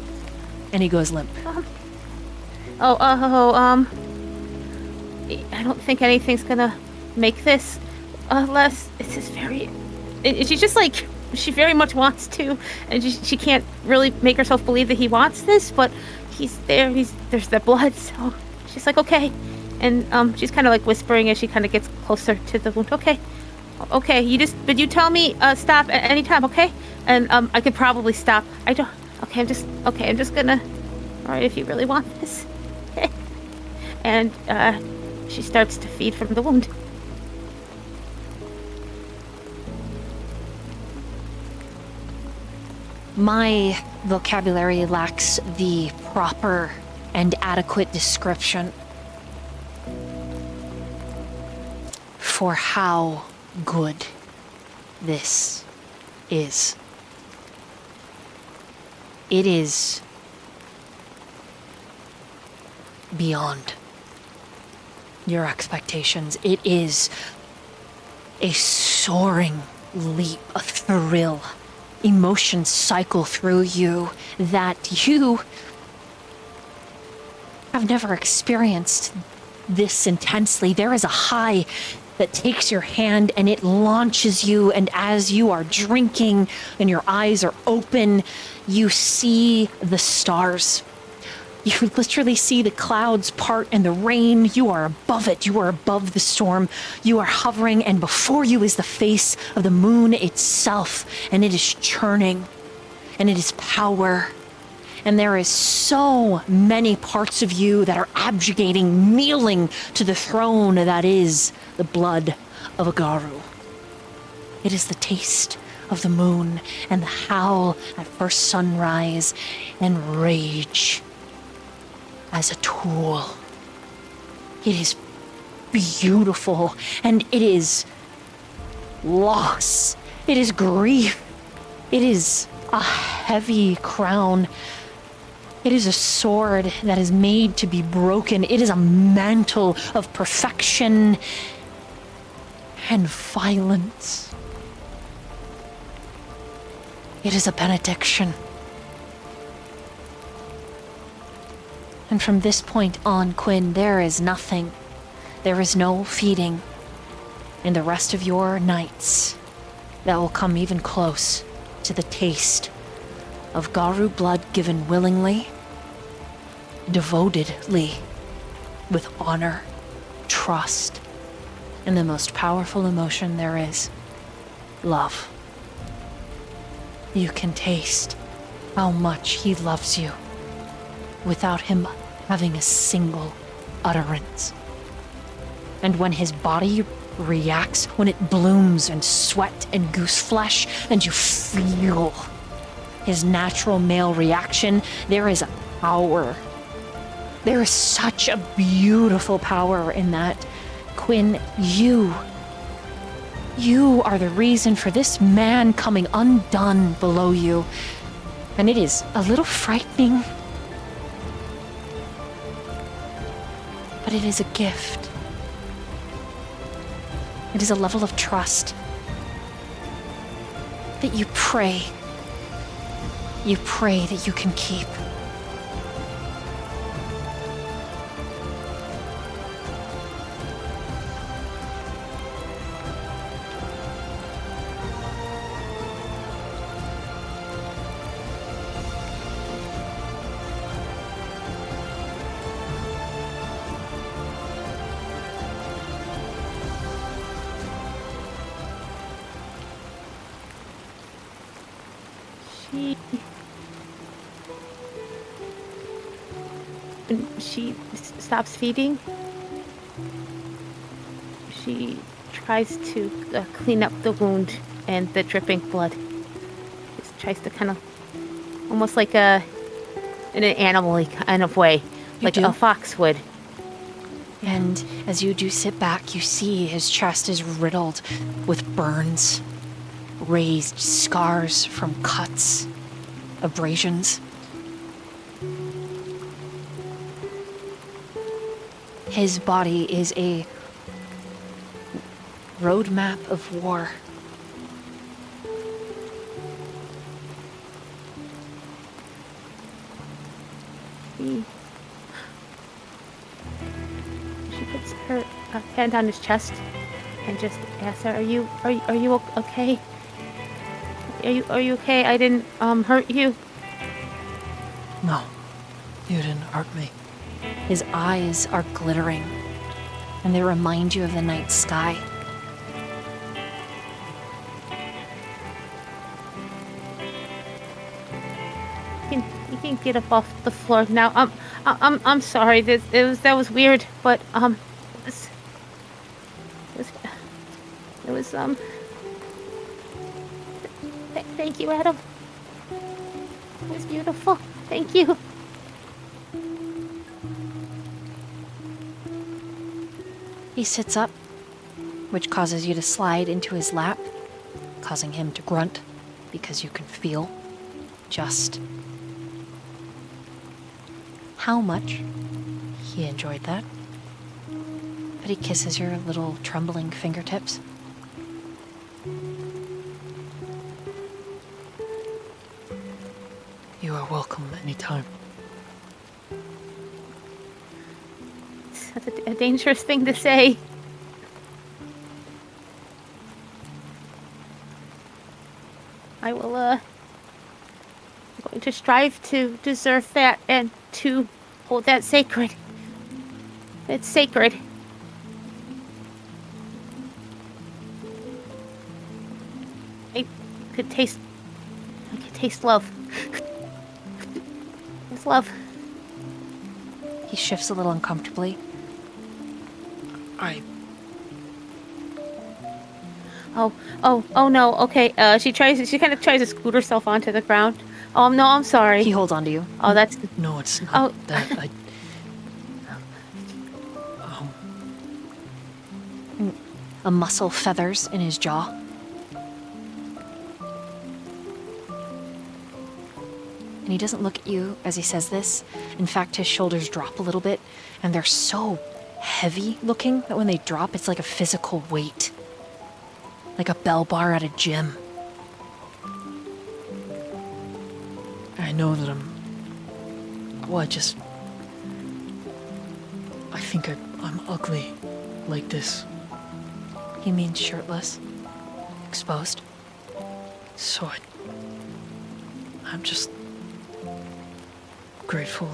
And he goes limp. I don't think anything's gonna make this less. This is very. She just like she very much wants to, and she can't really make herself believe that he wants this, but he's there. There's the blood, so she's like, okay, and she's kind of like whispering as she kind of gets closer to the wound. Okay, but you tell me stop at any time, okay? And I could probably stop. I don't. Okay, I'm just gonna. All right, if you really want this. Okay. And she starts to feed from the wound. My vocabulary lacks the proper and adequate description for how good this is. It is beyond your expectations. It is a soaring leap, a thrill. Emotions cycle through you that you have never experienced this intensely. There is a high that takes your hand and it launches you, and as you are drinking and your eyes are open, you see the stars. You literally see the clouds part and the rain. You are above it. You are above the storm. You are hovering, and before you is the face of the moon itself, and it is churning, and it is power. And there is so many parts of you that are abjugating, kneeling to the throne that is the blood of Agaru. It is the taste of the moon and the howl at first sunrise and rage as a tool. It is beautiful, and it is loss. It is grief. It is a heavy crown. It is a sword that is made to be broken. It is a mantle of perfection and violence. It is a benediction. And from this point on, Quinn, there is nothing. There is no feeding in the rest of your nights that will come even close to the taste of Garu blood given willingly, devotedly, with honor, trust, and the most powerful emotion there is, love. You can taste how much he loves you without him having a single utterance. And when his body reacts, when it blooms and sweat and goose flesh, and you feel his natural male reaction, there is a power. There is such a beautiful power in that. Quinn, you are the reason for this man coming undone below you. And it is a little frightening, but it is a gift. It is a level of trust that you pray that you can keep. She stops feeding. She tries to clean up the wound and the dripping blood. Just tries to kind of, almost like in an animal-y kind of way, like a fox would. And as you do sit back, you see his chest is riddled with burns, raised scars from cuts, abrasions. His body is a roadmap of war. She puts her hand on his chest and just asks her, "Are you okay? Are you okay? I didn't hurt you. No, you didn't hurt me. His eyes are glittering, and they remind you of the night sky. You can get up off the floor now. I'm sorry. That was weird, but it was thank you, Adam. It was beautiful. Thank you. He sits up, which causes you to slide into his lap, causing him to grunt because you can feel just how much he enjoyed that. But he kisses your little trembling fingertips. You are welcome anytime. That's a dangerous thing to say. I will, I'm going to strive to deserve that and to hold that sacred. It's sacred. I could taste love. It's love. He shifts a little uncomfortably. Oh no, okay. She kind of tries to scoot herself onto the ground. Oh no, I'm sorry. He holds onto you. Oh, that's No, it's not Oh. that. A muscle feathers in his jaw. And he doesn't look at you as he says this. In fact, his shoulders drop a little bit, and they're so heavy looking that when they drop, it's like a physical weight. Like a bell bar at a gym. I know that I think I'm ugly like this. He means shirtless. Exposed. So I'm just grateful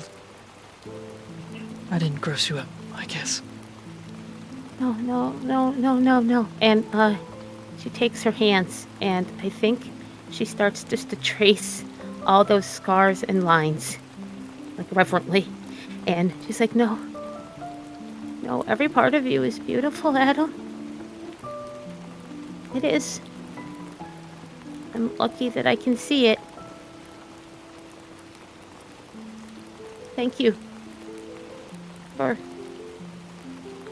I didn't gross you up, I guess. No. And she takes her hands, and I think she starts just to trace all those scars and lines, like reverently. And she's like, no, every part of you is beautiful, Adam. It is. I'm lucky that I can see it. Thank you for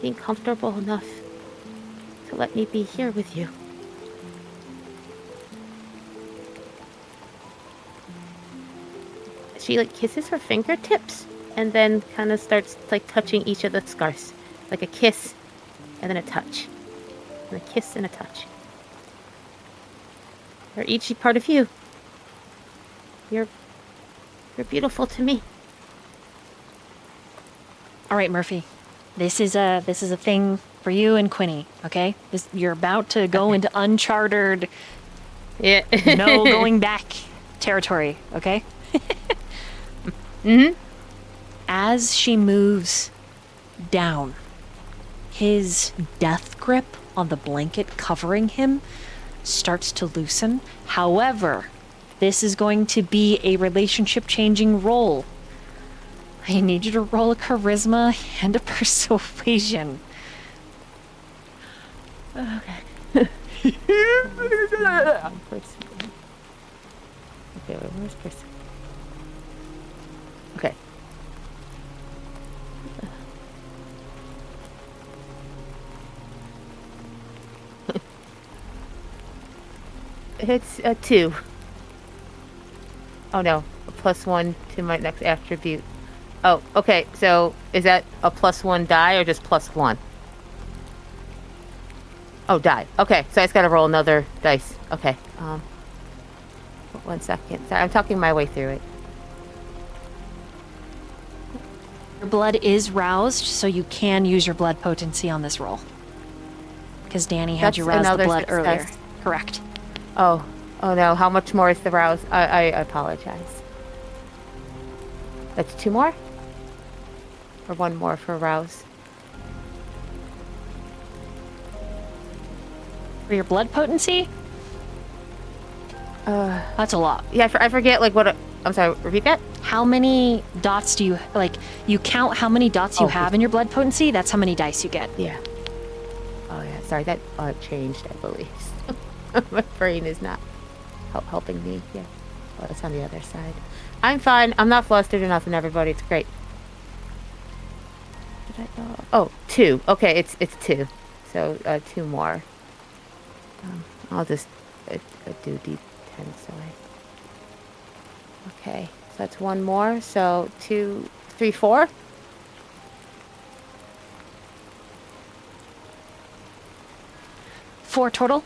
being comfortable enough to let me be here with you. She like kisses her fingertips and then kind of starts like touching each of the scars, like a kiss and then a touch, and a kiss and a touch. They're each part of you. You're beautiful to me. All right, Murphy. This is a thing for you and Quinny, okay? You're about to go into uncharted, Yeah. no going back territory, okay? Mm-hmm. As she moves down, his death grip on the blanket covering him starts to loosen. However, this is going to be a relationship-changing roll. I need you to roll a charisma and a persuasion. Okay, where's person? Okay. It's a 2. Oh no, a +1 to my next attribute. Oh, okay, so is that a +1 die or just +1? Oh, die. Okay, so I just gotta roll another dice. Okay, 1 second. Sorry, I'm talking my way through it. Your blood is roused, so you can use your blood potency on this roll. Because Danny had That's you rouse the another blood success. earlier. Correct. Oh, Oh no, how much more is the rouse? I apologize. That's 2 more? Or 1 more for rouse? For your blood potency? That's a lot. Yeah, I forget, like, what... I'm sorry, repeat that? How many dots do you, like, you count how many dots you Oh, have in your blood potency, that's how many dice you get. Yeah. Oh yeah, sorry, that changed, I believe. My brain is not helping me. Yeah. Oh, it's on the other side. I'm fine. I'm not flustered or nothing, everybody. It's great. Did I go? Oh, 2. Okay, it's 2. So 2 more. I'll just do D10. So okay, so that's 1 more. So 2, 3, 4. Four total?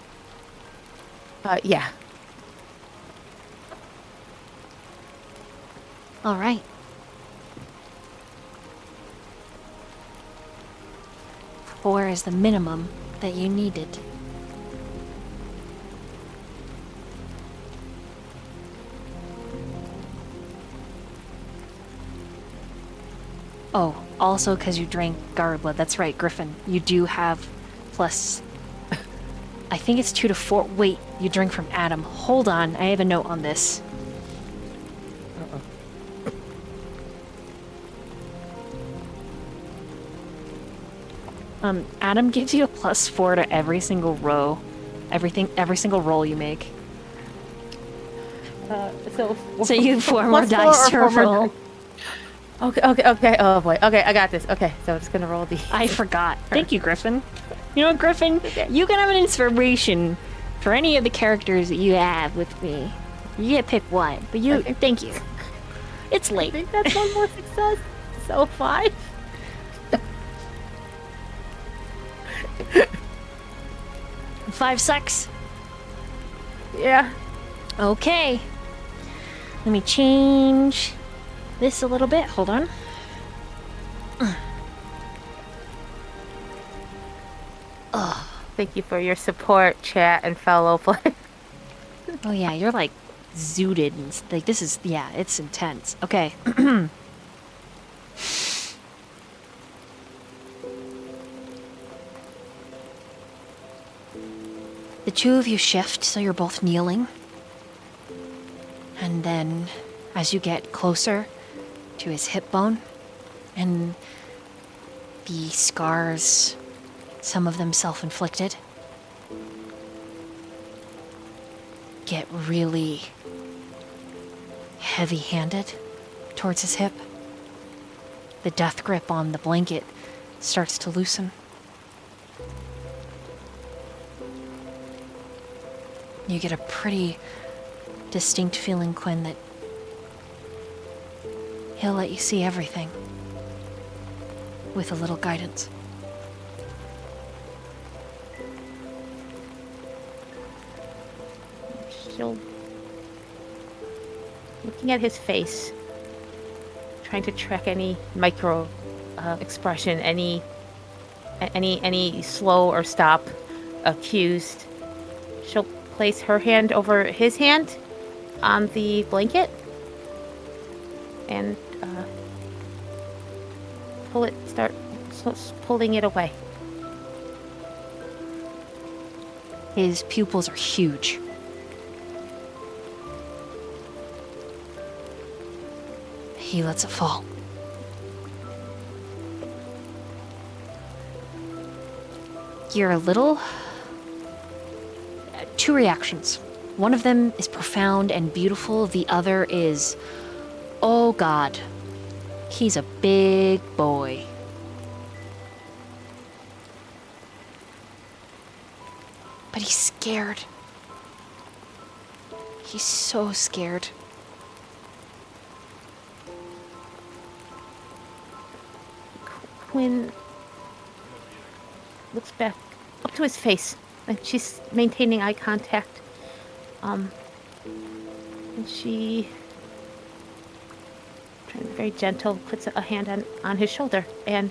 Yeah. All right. Four is the minimum that you needed. Oh, also because you drank Gara blood. That's right, Griffin. You do have plus... I think it's 2 to 4. Wait, you drink from Adam. Hold on, I have a note on this. Adam gives you a +4 to every single row. Every single roll you make. So you have 4 more plus dice to 4 or 4 more roll. dice? Okay. Oh boy. Okay, I got this. Okay, so I'm just gonna roll the. I forgot. Thank you, Griffin. You know what, Griffin? You can have an inspiration for any of the characters that you have with me. You get to pick one, but you. Okay. Thank you. It's I late. think that's 1 more success. So 5. 5 sucks. Yeah. Okay. Let me change this a little bit. Hold on. Thank you for your support, chat, and fellow players. Oh yeah, you're like zooted and like this is it's intense. Okay. The two of you shift so you're both kneeling. And then as you get closer to his hip bone and the scars, some of them self-inflicted, get really heavy-handed towards his hip. The death grip on the blanket starts to loosen. You get a pretty distinct feeling, Quinn, that he'll let you see everything with a little guidance. Still looking at his face, trying to track any micro expression, any slow or stop cues. She'll place her hand over his hand on the blanket and start pulling it away. His pupils are huge. He lets it fall. You're a little... Two reactions. One of them is profound and beautiful. The other is, oh God, he's a big boy. But he's scared. He's so scared. Quinn looks back up to his face, and she's maintaining eye contact. And she, trying to be very gentle, puts a hand on his shoulder. And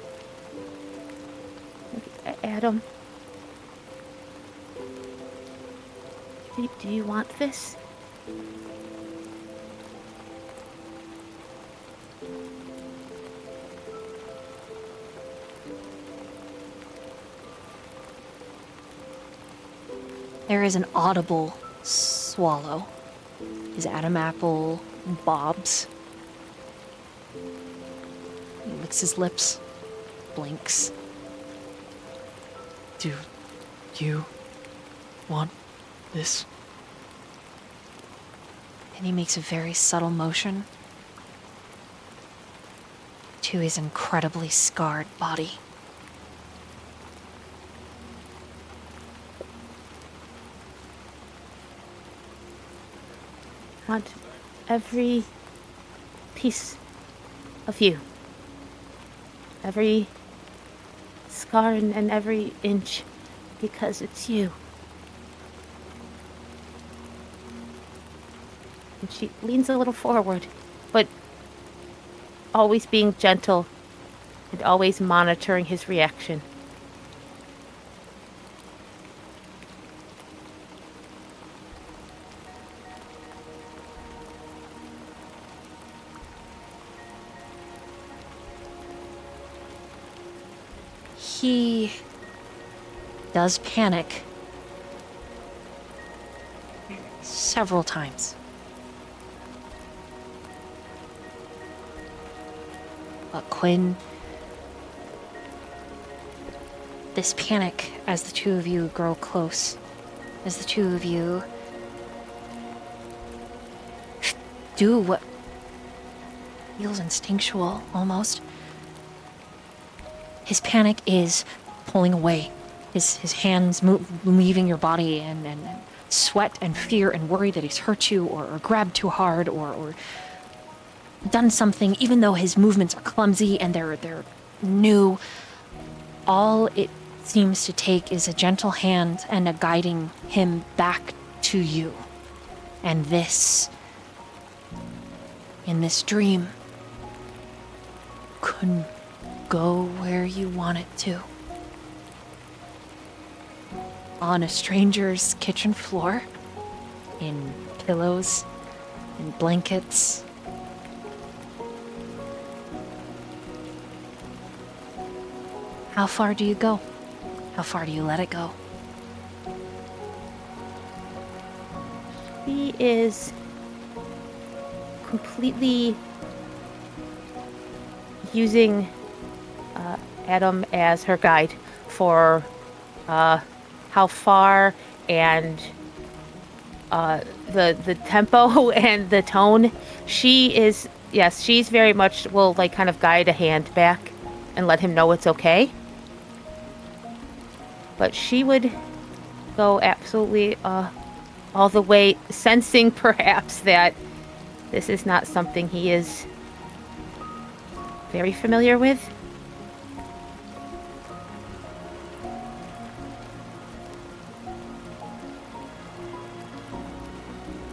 Adam, Do you want this? There is an audible swallow. His Adam apple bobs. He licks his lips, blinks. Do you want this? And he makes a very subtle motion to his incredibly scarred body. Want every piece of you. Every scar and every inch, because it's you. And she leans a little forward, but always being gentle and always monitoring his reaction. He does panic several times. But Quinn, this panic as the two of you grow close, as the two of you do what feels instinctual almost. His panic is pulling away, his hands leaving your body, and sweat and fear and worry that he's hurt you or grabbed too hard or done something, even though his movements are clumsy and they're new. All it seems to take is a gentle hand and a guiding him back to you. And this, in this dream, couldn't go where you want it to. On a stranger's kitchen floor, in pillows and blankets. How far do you go? How far do you let it go? She is completely using Adam as her guide for how far and the tempo and the tone. She is, yes, she's very much will like kind of guide a hand back and let him know it's okay. But she would go absolutely all the way, sensing perhaps that this is not something he is very familiar with.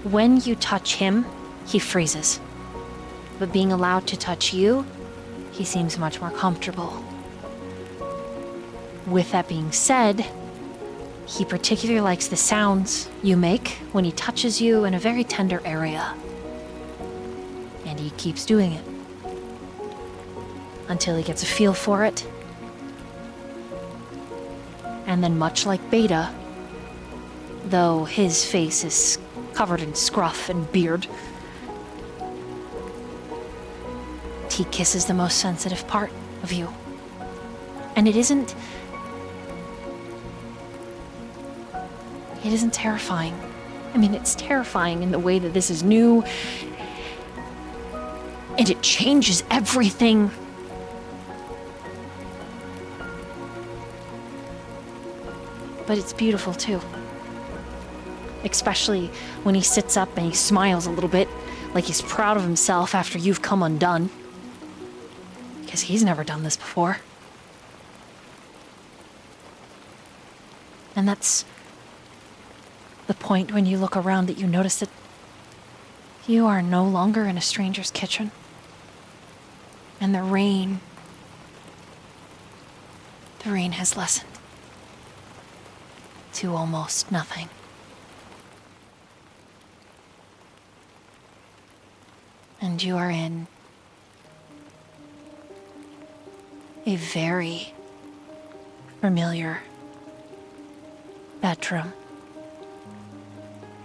When you touch him, he freezes. But being allowed to touch you, he seems much more comfortable. With that being said, he particularly likes the sounds you make when he touches you in a very tender area. And he keeps doing it until he gets a feel for it. And then, much like Beta, though his face is covered in scruff and beard, he kisses the most sensitive part of you. And it isn't terrifying. I mean, it's terrifying in the way that this is new, and it changes everything. But it's beautiful too. Especially when he sits up and he smiles a little bit, like he's proud of himself after you've come undone. Because he's never done this before. And that's the point when you look around that you notice that you are no longer in a stranger's kitchen. And the rain has lessened to almost nothing. And you are in a very familiar bedroom.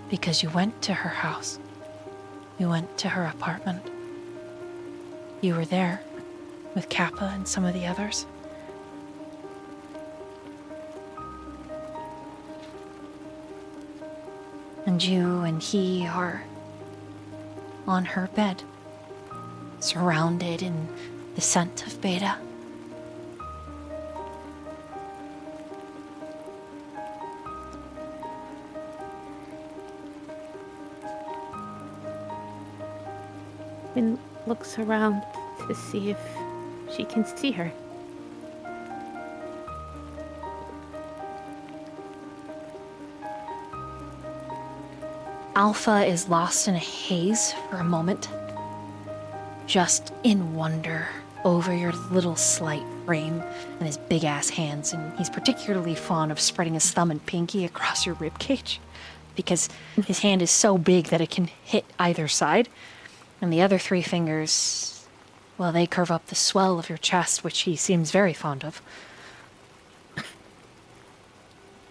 Because you went to her house. You went to her apartment. You were there with Kappa and some of the others. And you and he are on her bed, surrounded in the scent of Beta. And looks around to see if she can see her. Alpha is lost in a haze for a moment, just in wonder over your little slight frame and his big ass hands, and he's particularly fond of spreading his thumb and pinky across your rib cage because his hand is so big that it can hit either side, and the other three fingers, well, they curve up the swell of your chest, which he seems very fond of.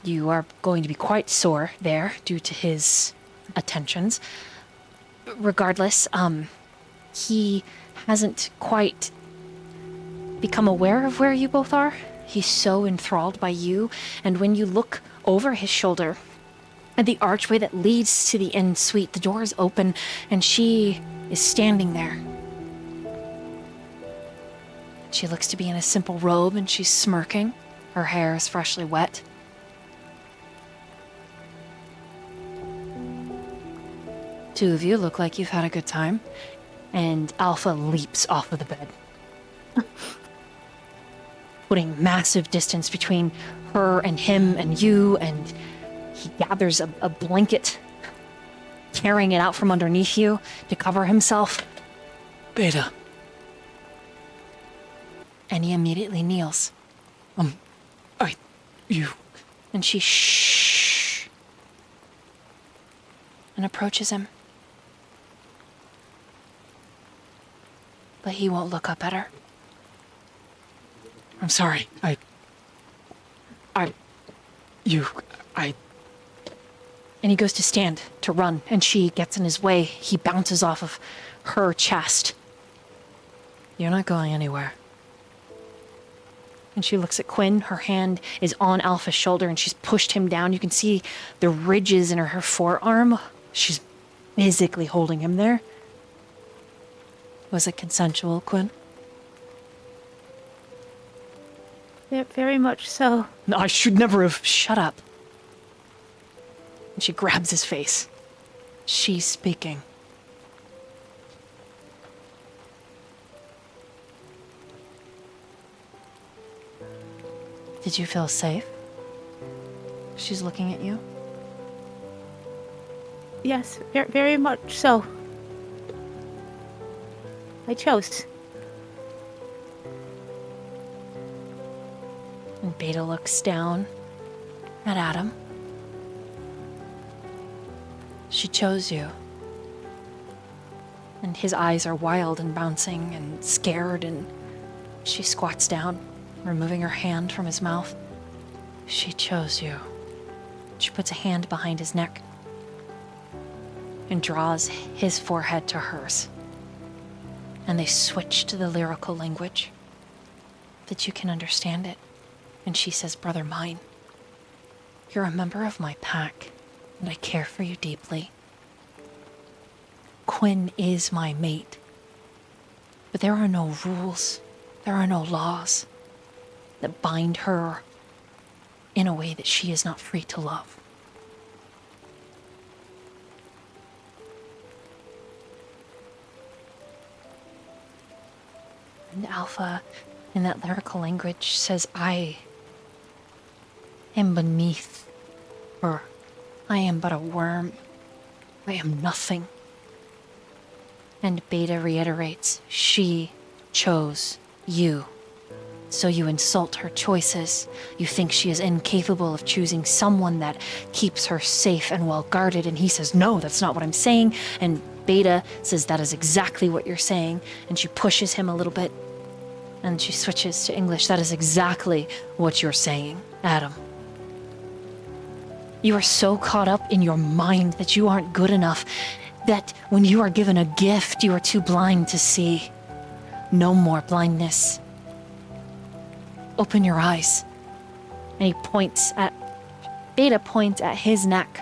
You are going to be quite sore there due to his attentions. Regardless, he hasn't quite become aware of where you both are. He's so enthralled by you, and when you look over his shoulder at the archway that leads to the inn suite, the door is open, and she is standing there. She looks to be in a simple robe, and she's smirking. Her hair is freshly wet. Two of you look like you've had a good time, and Alpha leaps off of the bed, putting massive distance between her and him and you, and he gathers a blanket, carrying it out from underneath you to cover himself. Beta. And he immediately kneels. You. And she shh and approaches him. But he won't look up at her. I'm sorry. And he goes to stand, to run, and she gets in his way. He bounces off of her chest. You're not going anywhere. And she looks at Quinn. Her hand is on Alpha's shoulder, and she's pushed him down. You can see the ridges in her forearm. She's physically holding him there. Was it consensual, Quinn? Very much so. No, I should never have. Shut up. And she grabs his face. She's speaking. Did you feel safe? She's looking at you. Yes, very much so. I chose. And Beta looks down at Adam. She chose you. And his eyes are wild and bouncing and scared, and she squats down, removing her hand from his mouth. She chose you. She puts a hand behind his neck and draws his forehead to hers. And they switch to the lyrical language that you can understand it. And she says, "Brother mine, you're a member of my pack, and I care for you deeply. Quinn is my mate, but there are no rules, there are no laws that bind her in a way that she is not free to love. And Alpha, in that lyrical language, says, I am beneath her. I am but a worm. I am nothing. And Beta reiterates, she chose you. So you insult her choices. You think she is incapable of choosing someone that keeps her safe and well guarded. And he says, no, that's not what I'm saying. And Beta says that is exactly what you're saying, and she pushes him a little bit, and she switches to English. That is exactly what you're saying, Adam. You are so caught up in your mind that you aren't good enough, that when you are given a gift, you are too blind to see. No more blindness. Open your eyes. And he points at, Beta points at his neck.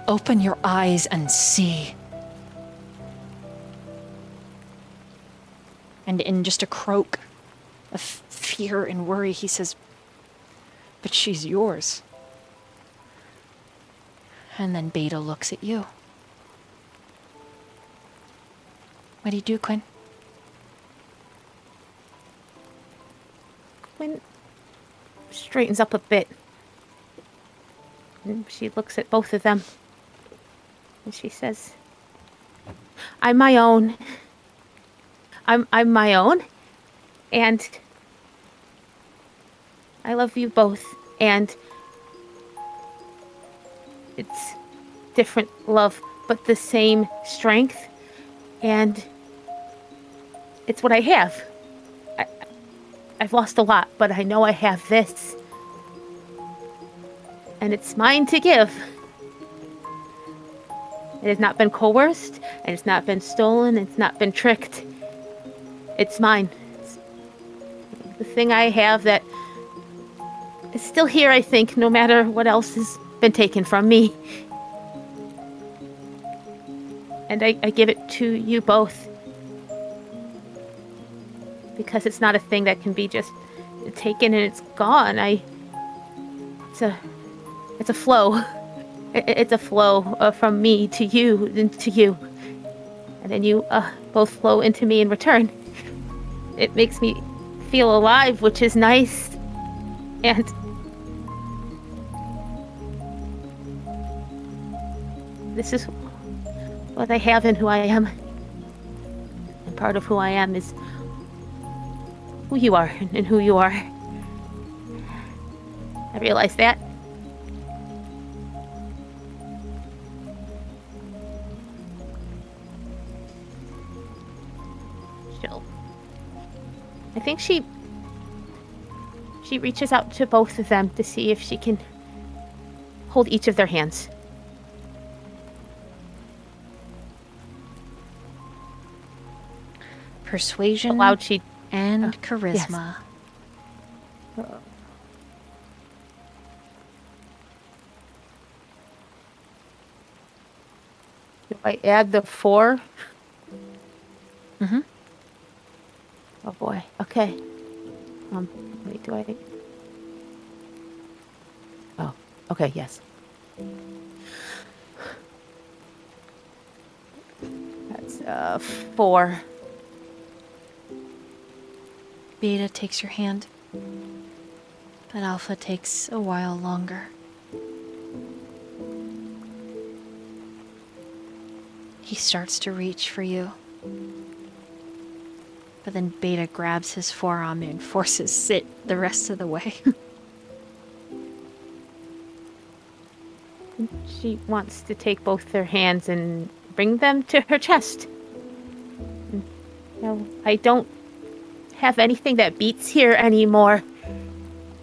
Open your eyes and see. And in just a croak of fear and worry, he says, but she's yours. And then Beta looks at you. What do you do, Quinn? Quinn straightens up a bit. And she looks at both of them. And she says, I'm my own. I'm my own. And I love you both. And it's different love, but the same strength. And it's what I have. I've lost a lot, but I know I have this. And it's mine to give. It has not been coerced, and it's not been stolen, it's not been tricked. It's mine. It's the thing I have that is still here, I think, no matter what else has been taken from me. And I give it to you both. Because it's not a thing that can be just taken and it's gone. It's a flow. It's a flow from me to you and to you. And then you both flow into me in return. It makes me feel alive, which is nice. And this is what I have and who I am. And part of who I am is who you are and who you are. I realize that. I think she reaches out to both of them to see if she can hold each of their hands. Persuasion Aloud, she and charisma. Yes. Do I add the 4? Mm-hmm. Oh boy. Okay. Wait, do I? Oh, okay, yes. That's 4. Beta takes your hand, but Alpha takes a while longer. He starts to reach for you, but then Beta grabs his forearm and forces it the rest of the way. She wants to take both their hands and bring them to her chest. No, I don't have anything that beats here anymore.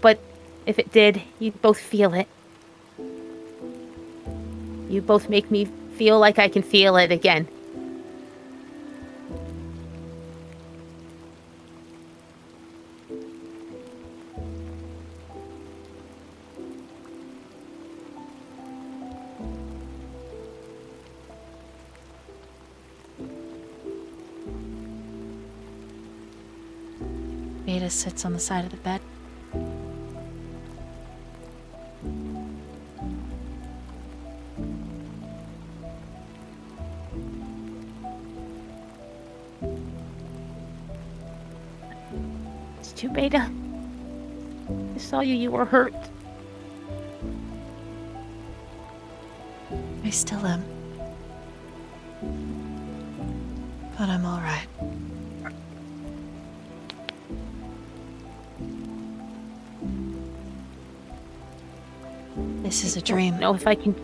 But if it did, you'd both feel it. You both make me feel like I can feel it again. Beta sits on the side of the bed. It's too, Beta. I saw you. You were hurt. I still am. But I'm all right. This is a dream. I don't know if I can.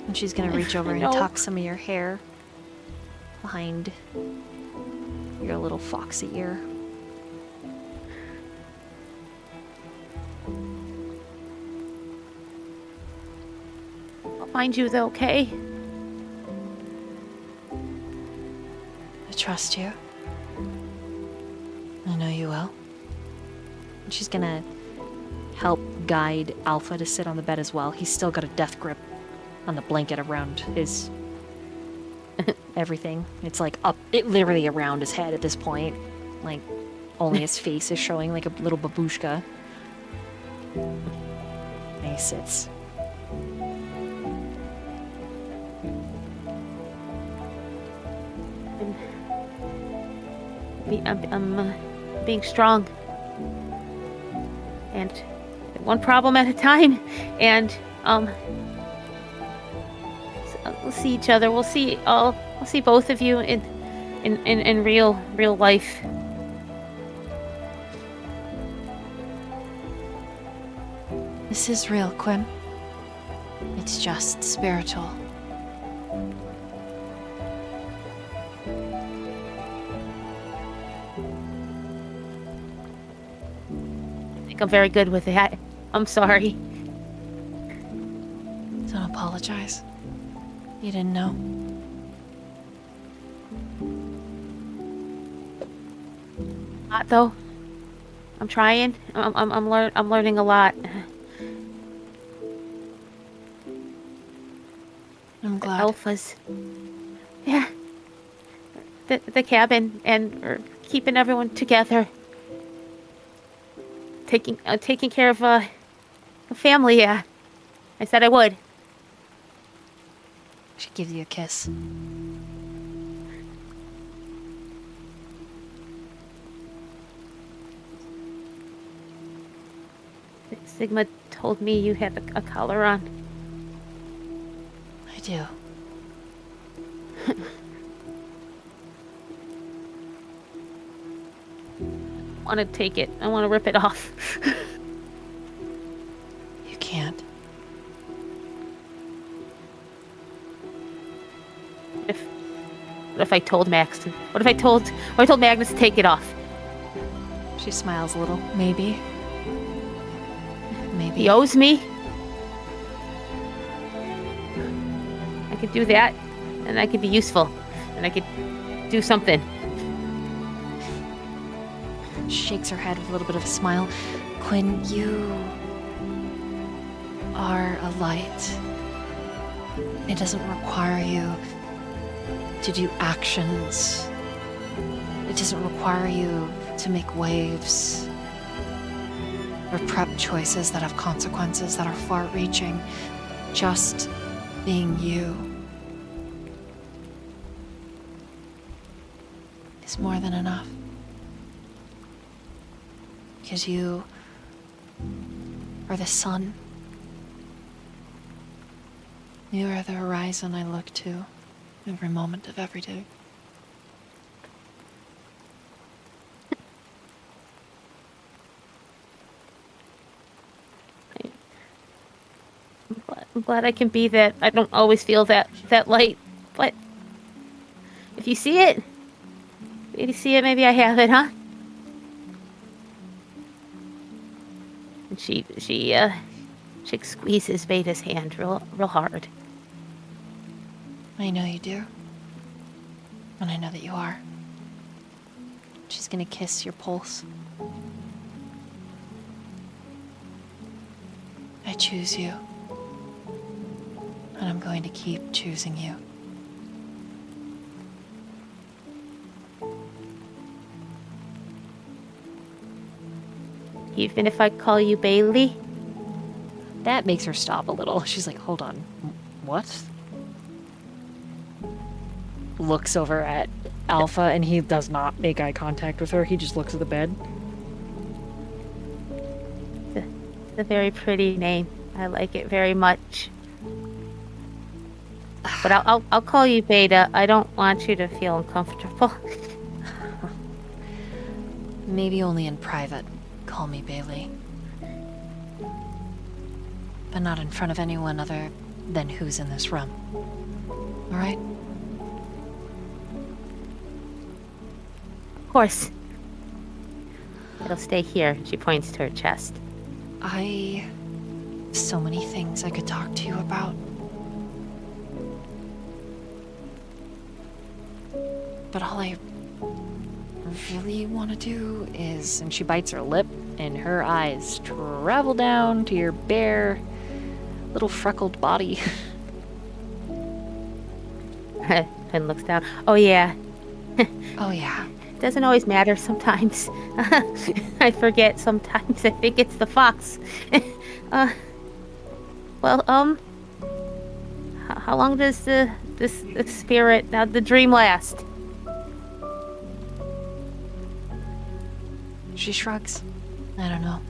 And she's gonna reach over and No. tuck some of your hair behind your little foxy ear. I'll find you though, okay? I trust you. I know you will. And she's gonna help guide Alpha to sit on the bed as well. He's still got a death grip on the blanket around his everything. It's like up, it literally around his head at this point. Like, only his face is showing like a little babushka. And he sits. I'm being strong. And one problem at a time. And, we'll see each other. I'll see both of you in real life. This is real, Quinn. It's just spiritual. I think I'm very good with that. I'm sorry. Don't apologize. You didn't know. Lot though. I'm trying. I'm learning a lot. I'm glad. Alphas. Yeah. The cabin and keeping everyone together. Taking care of the family. Yeah. I said I would. She gives you a kiss. Sigma told me you had a collar on. I do. I want to take it. I want to rip it off. You can't. What if I told Max? What if I told Magnus to take it off? She smiles a little. Maybe. Maybe. He owes me. I could do that, and I could be useful, and I could do something. She shakes her head with a little bit of a smile. Quinn, you are a light. It doesn't require you to do actions. It doesn't require you to make waves or prep choices that have consequences that are far-reaching. Just being you is more than enough. Because you are the sun. You are the horizon I look to every moment of every day. I'm glad I can be that. I don't always feel that light, but if you see it, maybe I have it, huh? And she squeezes Beta's hand real hard. I know you do. And I know that you are. she's gonna kiss your pulse. I choose you. And I'm going to keep choosing you. Even if I call you Bailey? That makes her stop a little. She's like, hold on. What? Looks over at Alpha, and he does not make eye contact with her. He just looks at the bed. It's a very pretty name. I like it very much. But I'll call you Beta. I don't want you to feel uncomfortable. Maybe only in private. Call me Bailey. But not in front of anyone other than who's in this room. All right? course. It'll stay here. She points to her chest. So many things I could talk to you about. But all I really want to do is... And she bites her lip, and her eyes travel down to your bare, little freckled body. And looks down. Oh, yeah. Oh, yeah. Doesn't always matter sometimes. I forget sometimes. I think it's the fox. How long does this spirit, the dream last? She shrugs. I don't know.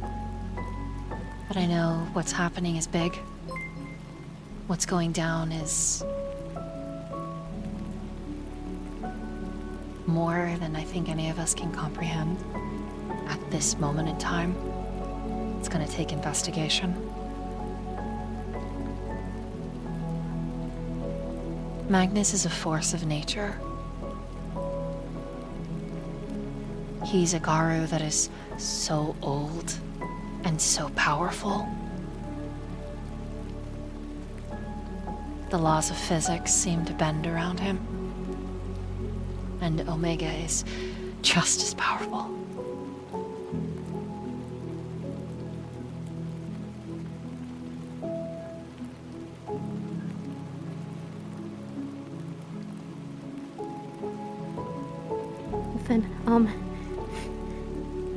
But I know what's happening is big. What's going down is more than I think any of us can comprehend at this moment in time. It's gonna take investigation. Magnus is a force of nature. He's a Garu that is so old and so powerful. The laws of physics seem to bend around him. And Omega is just as powerful.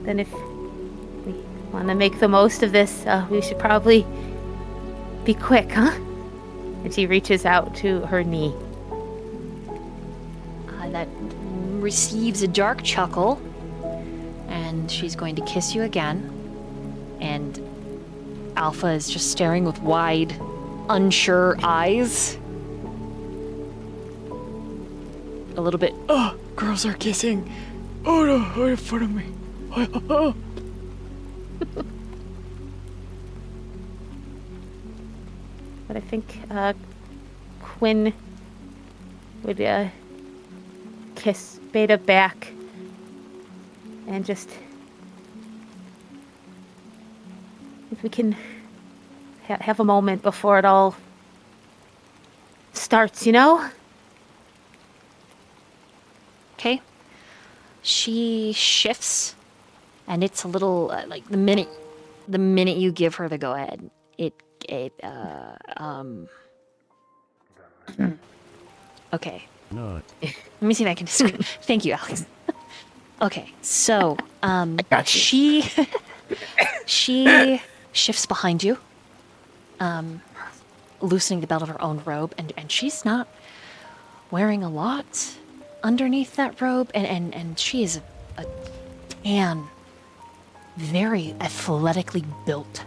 Then if we want to make the most of this, we should probably be quick, huh? And she reaches out to her knee. That receives a dark chuckle, and she's going to kiss you again. And Alpha is just staring with wide, unsure eyes. A little bit. Oh, girls are kissing. Oh no, right in front of me. But I think Quinn would kiss Beta back and just, if we can have a moment before it all starts, you know? Okay. She shifts, and it's a little like the minute you give her the go ahead, okay. No. Let me see if I can describe. Thank you, Alex. Okay, so she shifts behind you, loosening the belt of her own robe, and she's not wearing a lot underneath that robe, and she is a tan, very athletically built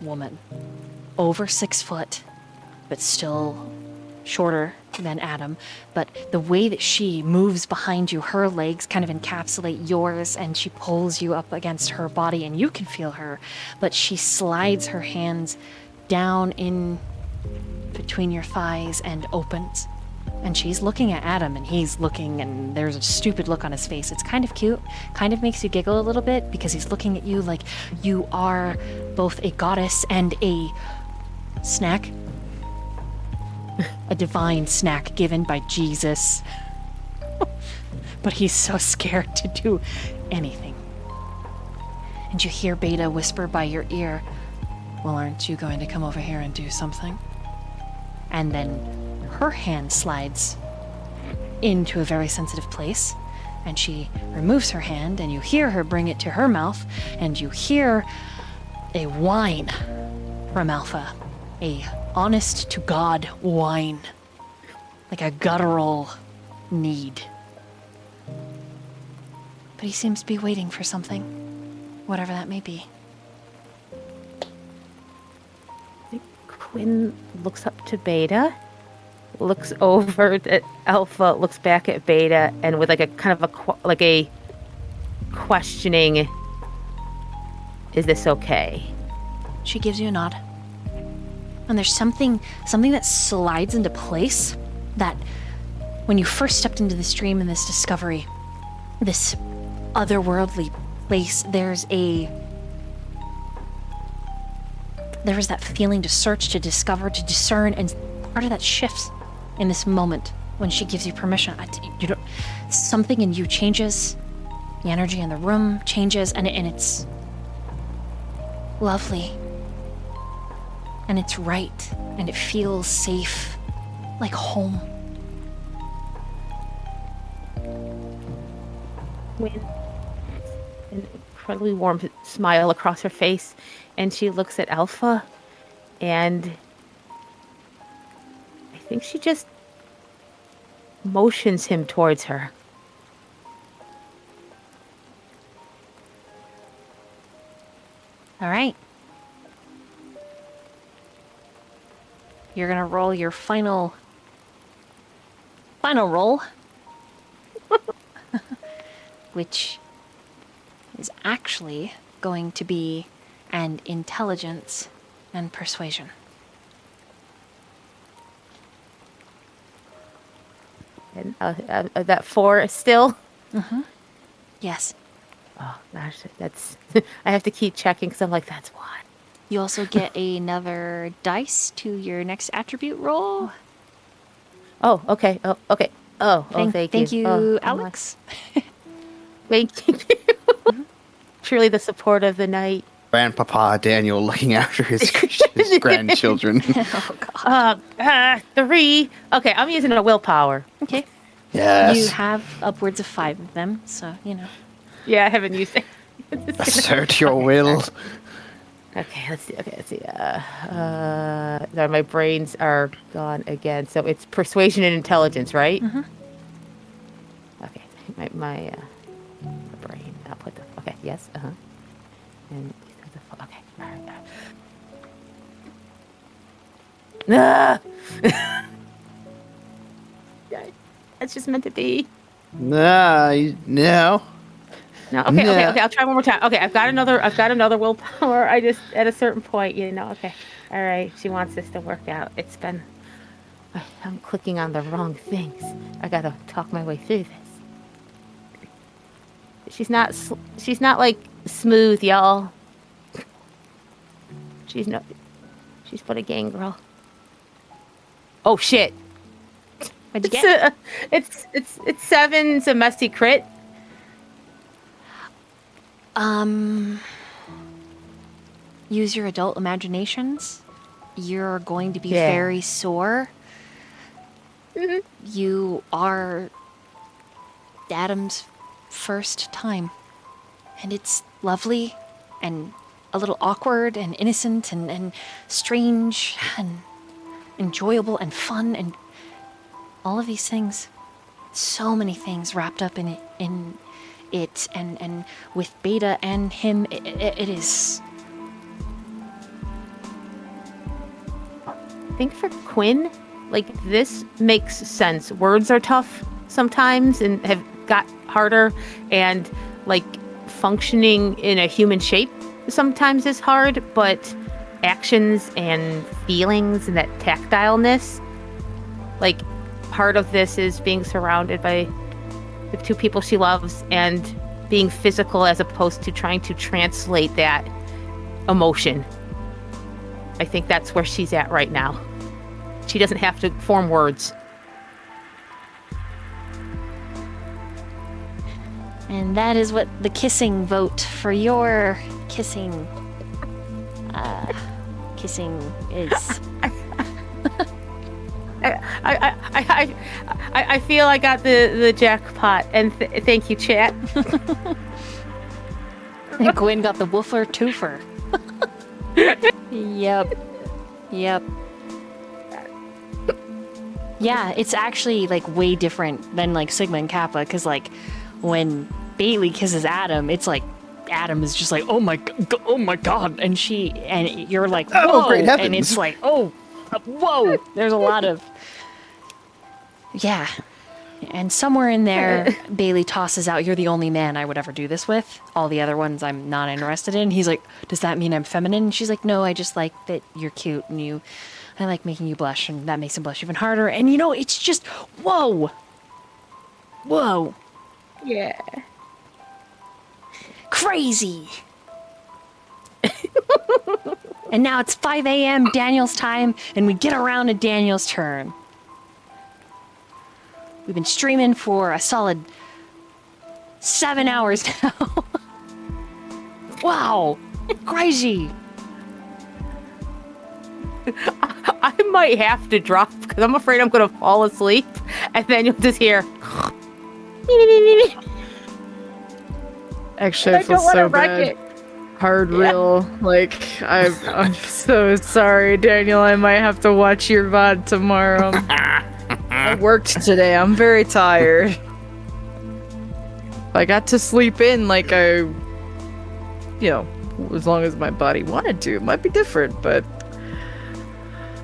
woman, over 6 foot, but still shorter than Adam. But the way that she moves behind you, her legs kind of encapsulate yours, and she pulls you up against her body, and you can feel her, but she slides her hands down in between your thighs and opens. And she's looking at Adam, and he's looking, and there's a stupid look on his face. It's kind of cute, kind of makes you giggle a little bit, because he's looking at you like you are both a goddess and a snack. A divine snack given by Jesus. But he's so scared to do anything. And you hear Beta whisper by your ear, "Well, aren't you going to come over here and do something?" And then her hand slides into a very sensitive place, and she removes her hand, and you hear her bring it to her mouth, and you hear a whine from Alpha. A honest to God whine. Like a guttural need. But he seems to be waiting for something, whatever that may be. Quinn looks up to Beta, looks over at Alpha, looks back at Beta, and with like a kind of a questioning, "Is this okay?" She gives you a nod. And there's something that slides into place that when you first stepped into this dream and this discovery, this otherworldly place. There is that feeling to search, to discover, to discern, and part of that shifts in this moment when she gives you permission. Something in you changes, the energy in the room changes, and it's lovely, and it's right, and it feels safe, like home. With an incredibly warm smile across her face, and she looks at Alpha, and I think she just motions him towards her. All right. You're gonna roll your final roll, which is actually going to be an intelligence and persuasion. And that 4 still? Yes. Oh gosh, that's I have to keep checking because I'm like, that's why. You also get another dice to your next attribute roll. Oh, okay. Oh, okay. Oh, Thank you, Oh, Alex. thank you. Truly the support of the night. Grandpapa Daniel looking after his grandchildren. Oh God. 3. Okay, I'm using a willpower. Okay. Yes. You have upwards of 5 of them, so you know. Yeah, I haven't used it. Assert your will. Okay, let's see. There, my brains are gone again. So it's persuasion and intelligence, right? Okay, my brain. I'll put the. Okay, yes. And okay. All right. Ah! Yeah, that's just meant to be. No. No. Okay. I'll try one more time. Okay, I've got another willpower. I just at a certain point, Okay. All right. She wants this to work out. I'm clicking on the wrong things. I gotta talk my way through this. She's not like smooth, y'all. She's but a gang girl. Oh shit. What'd you get? It's 7. It's a messy crit. Use your adult imaginations. You're going to be Yeah. very sore. You are Adam's first time. And it's lovely and a little awkward and innocent and strange and enjoyable and fun and all of these things. So many things wrapped up in it and with Beta and him, it is. I think for Quinn, like this makes sense. Words are tough sometimes and have got harder, and like functioning in a human shape sometimes is hard, but actions and feelings and that tactileness, like part of this is being surrounded by the 2 people she loves and being physical as opposed to trying to translate that emotion. I think that's where she's at right now. She doesn't have to form words. And that is what the kissing vote for your kissing is. I feel I got the jackpot, and thank you, chat. And Gwen got the woofer twofer. Yep. Yeah, it's actually like way different than like Sigma and Kappa, because like when Bailey kisses Adam, it's like Adam is just like, oh my god, and you're like, whoa, Oh, great heavens. and it's like, oh, whoa. There's a lot of, yeah, and somewhere in there, Bailey tosses out, "You're the only man I would ever do this with. All the other ones I'm not interested in." He's like, "Does that mean I'm feminine?" And she's like, "No, I just like that you're cute and I like making you blush, and that makes him blush even harder." And it's just, whoa. Yeah. crazy. And now it's 5 a.m. Daniel's time, and we get around to Daniel's turn. We've been streaming for a solid 7 hours now. Wow, crazy. I might have to drop because I'm afraid I'm gonna fall asleep, and then you'll just hear. Actually, I feel don't want to so wreck bad. it. Hard reel. Like, I'm so sorry, Daniel. I might have to watch your VOD tomorrow. I worked today. I'm very tired. I got to sleep in like as long as my body wanted to. It might be different, but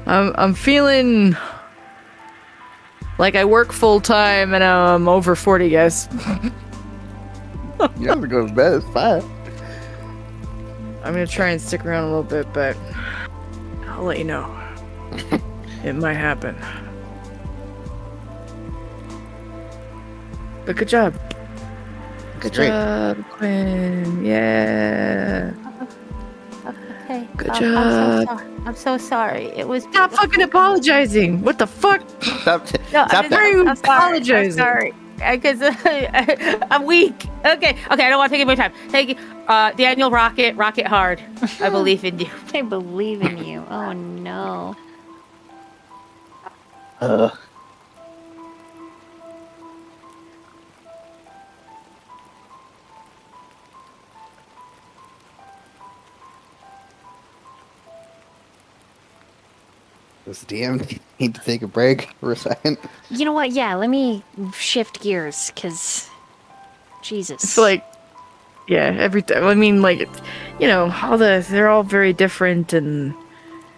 I'm feeling like I work full time and I'm over 40, guys. You have to go to bed. It's fine. I'm gonna try and stick around a little bit, but I'll let you know. It might happen. But good job. Good Great. job, Quinn. Yeah. Okay. Good I'm so sorry. It was. Stop fucking apologizing. What the fuck? Stop, No, stop I'm, that. you I'm sorry. I'm apologizing? sorry. Because I'm weak. Okay. I don't want to take any more time. Thank you, Daniel. Rocket hard. I believe in you. I believe in you. Oh no. Does the DM need to take a break for a second? You know what? Yeah, let me shift gears, because Jesus. It's like, yeah, every time. I mean, like, they're all very different and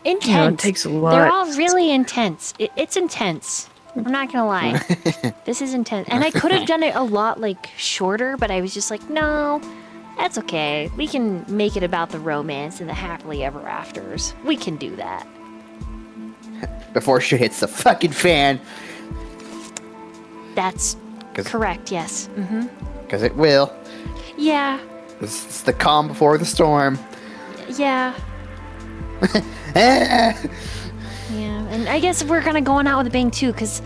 intense. it takes a lot. They're all really intense. It's intense. I'm not gonna lie. This is intense. And I could have done it a lot, like, shorter, but I was just like, no, that's okay. We can make it about the romance and the happily ever afters. We can do that. Before shit hits the fucking fan. That's correct, yes. Mm-hmm. Because it will. Yeah, It's the calm before the storm. yeah. Eh. Yeah, and I guess we're gonna go on out with a bang too, because,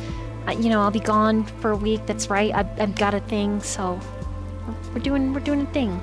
I'll be gone for a week. That's right. I've got a thing, so we're doing a thing.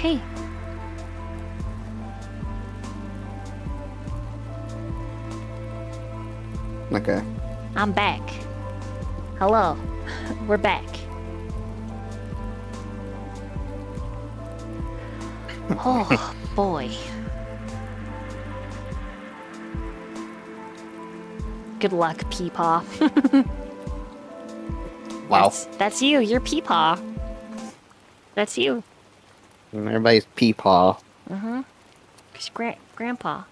hey. Okay. I'm back. Hello. We're back. Oh, boy. Good luck, Peepaw. Wow. That's you. You're Peepaw. That's you. And everybody's peepaw. Mm-hmm. It's Grandpa.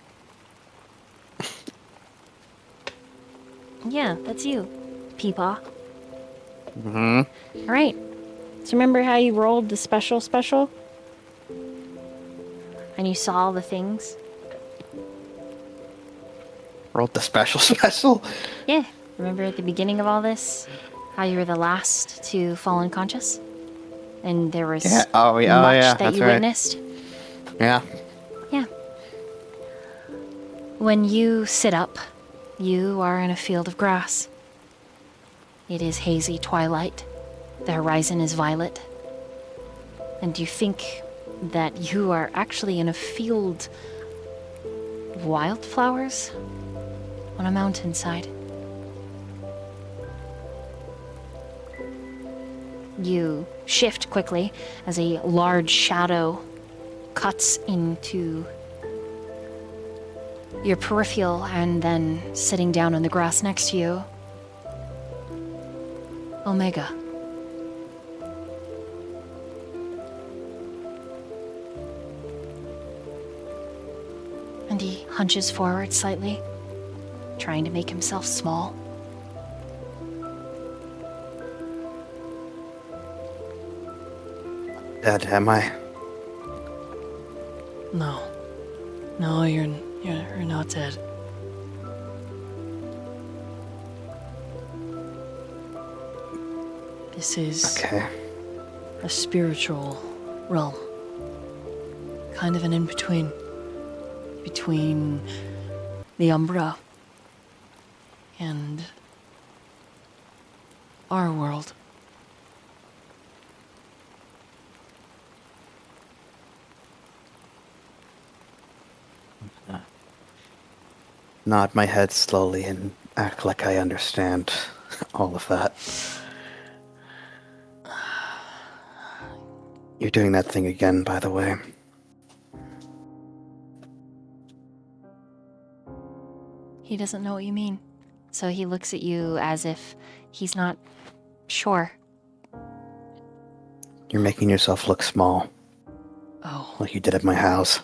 Yeah, that's you. Peepaw. Mm-hmm. All right. So remember how you rolled the special? And you saw all the things? Wrote the special. Yeah. Remember at the beginning of all this? How you were the last to fall unconscious? And there was Yeah. Oh, yeah. much yeah. that That's you right. witnessed? Yeah. Yeah. When you sit up, you are in a field of grass. It is hazy twilight. The horizon is violet. And you think that you are actually in a field of wildflowers on a mountainside. You shift quickly as a large shadow cuts into your peripheral, and then sitting down on the grass next to you, Omega. And he hunches forward slightly, trying to make himself small. Dead, am I? No. No, you're not dead. This is Okay. a spiritual realm. Kind of an in-between. Between the Umbra and our world. Nod my head slowly and act like I understand all of that. You're doing that thing again, by the way. He doesn't know what you mean. So he looks at you as if he's not sure. You're making yourself look small, Oh, like you did at my house.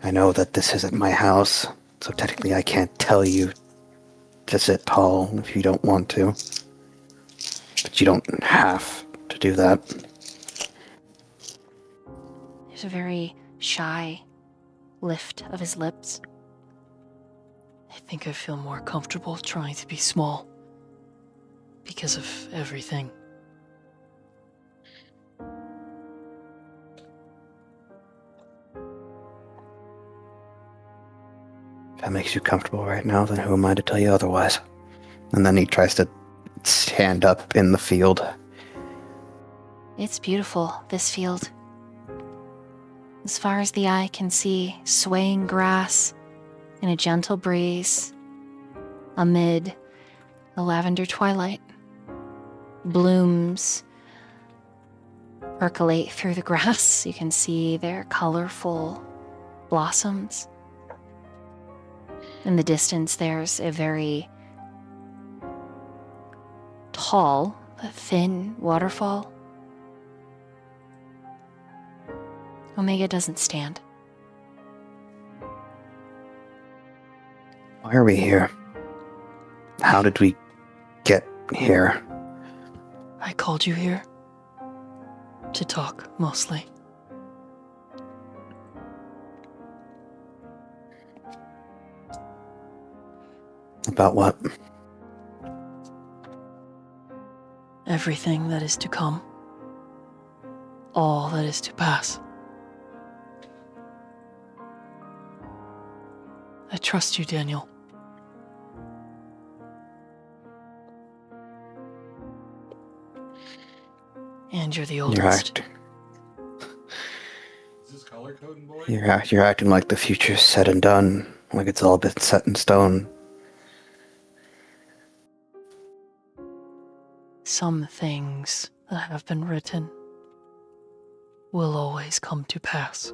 I know that this isn't my house, so technically I can't tell you to sit tall if you don't want to. But you don't have to do that. There's a very shy lift of his lips. I think I feel more comfortable trying to be small. Because of everything. If that makes you comfortable right now, then who am I to tell you otherwise? And then he tries to stand up in the field. It's beautiful, this field. As far as the eye can see, swaying grass in a gentle breeze amid the lavender twilight. Blooms percolate through the grass. You can see their colorful blossoms. In the distance, there's a very tall but thin waterfall. Omega doesn't stand. Why are we here? How did we get here? I called you here to talk, mostly. About what? Everything that is to come. All that is to pass. I trust you, Daniel. And you're the You're oldest. color coding boy? You're acting like the future's said and done, like it's all been set in stone. Some things that have been written will always come to pass.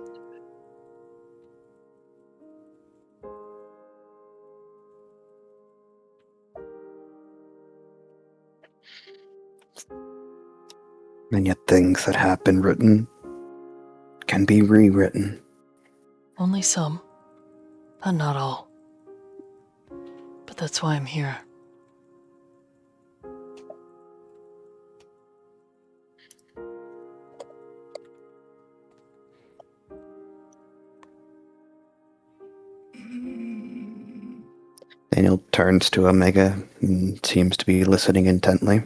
And yet things that have been written can be rewritten. Only some, but not all. But that's why I'm here. Daniel turns to Omega and seems to be listening intently.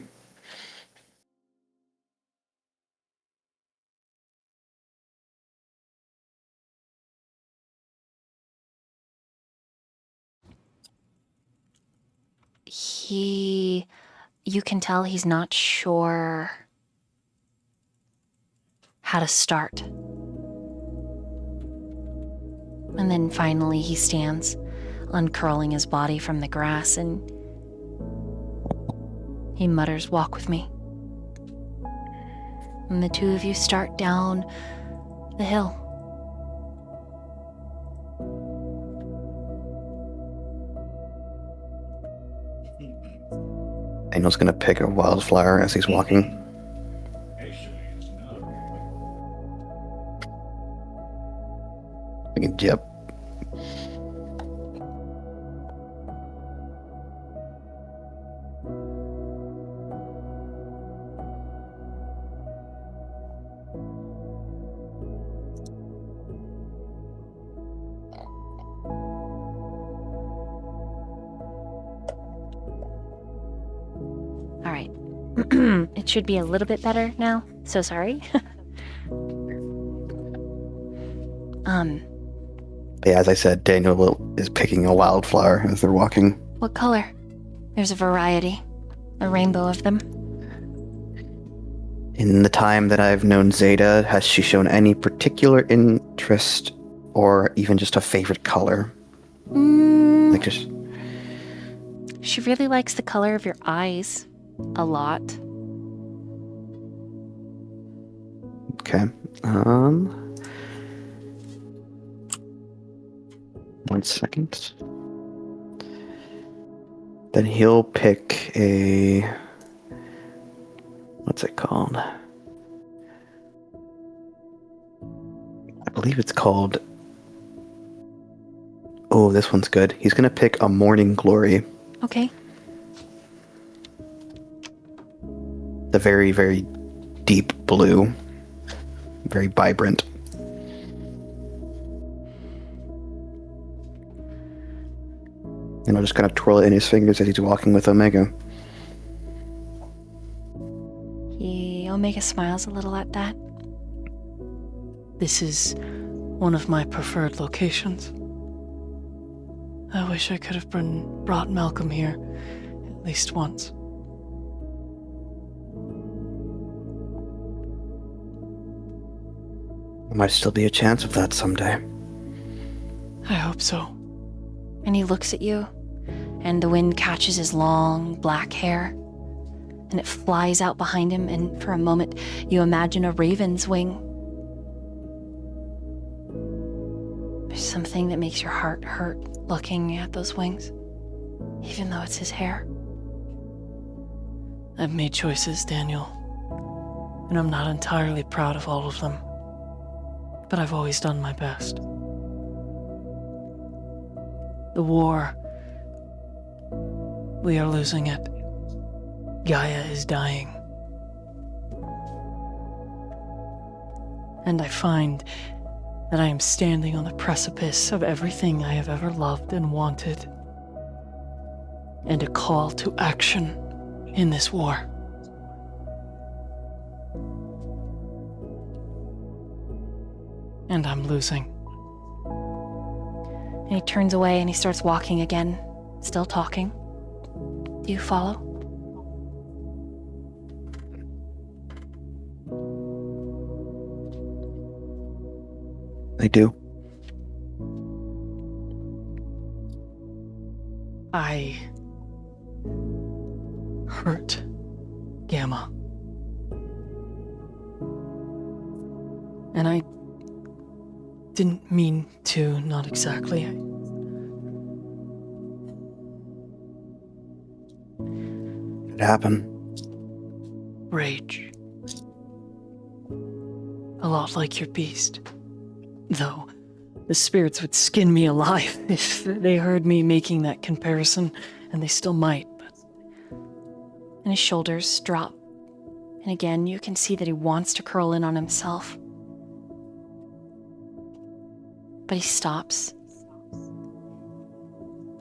You can tell he's not sure how to start. And then finally he stands, uncurling his body from the grass, and he mutters, "Walk with me." And the two of you start down the hill. Daniel's gonna pick a wildflower as he's walking. Actually, it's not. Yep. All right. It should be a little bit better now. So sorry. But yeah, as I said, is picking a wildflower as they're walking. What color? There's a variety. A rainbow of them. In the time that I've known Zeta, has she shown any particular interest or even just a favorite color? Like just... She really likes the color of your eyes a lot. Okay. 1 second. Then he'll pick a... What's it called? I believe it's called... Oh, this one's good. He's gonna pick a Morning Glory. Okay. The very, very deep blue. Very vibrant. And I'll just kind of twirl it in his fingers as he's walking with Omega. Omega smiles a little at that. This is one of my preferred locations. I wish I could have brought Malcolm here at least once. There might still be a chance of that someday. I hope so. And he looks at you, and the wind catches his long black hair, and it flies out behind him, and for a moment you imagine a raven's wing. There's something that makes your heart hurt looking at those wings, even though it's his hair. I've made choices, Daniel, and I'm not entirely proud of all of them, but I've always done my best. The war, we are losing it. Gaia is dying. And I find that I am standing on the precipice of everything I have ever loved and wanted, and a call to action in this war. And I'm losing. And he turns away and he starts walking again, still talking. Do you follow? They do. I hurt Gamma. And I didn't mean to, not exactly. It happened. Rage. A lot like your beast. Though, the spirits would skin me alive if they heard me making that comparison, and they still might, but... And his shoulders drop. And again, you can see that he wants to curl in on himself. But he stops.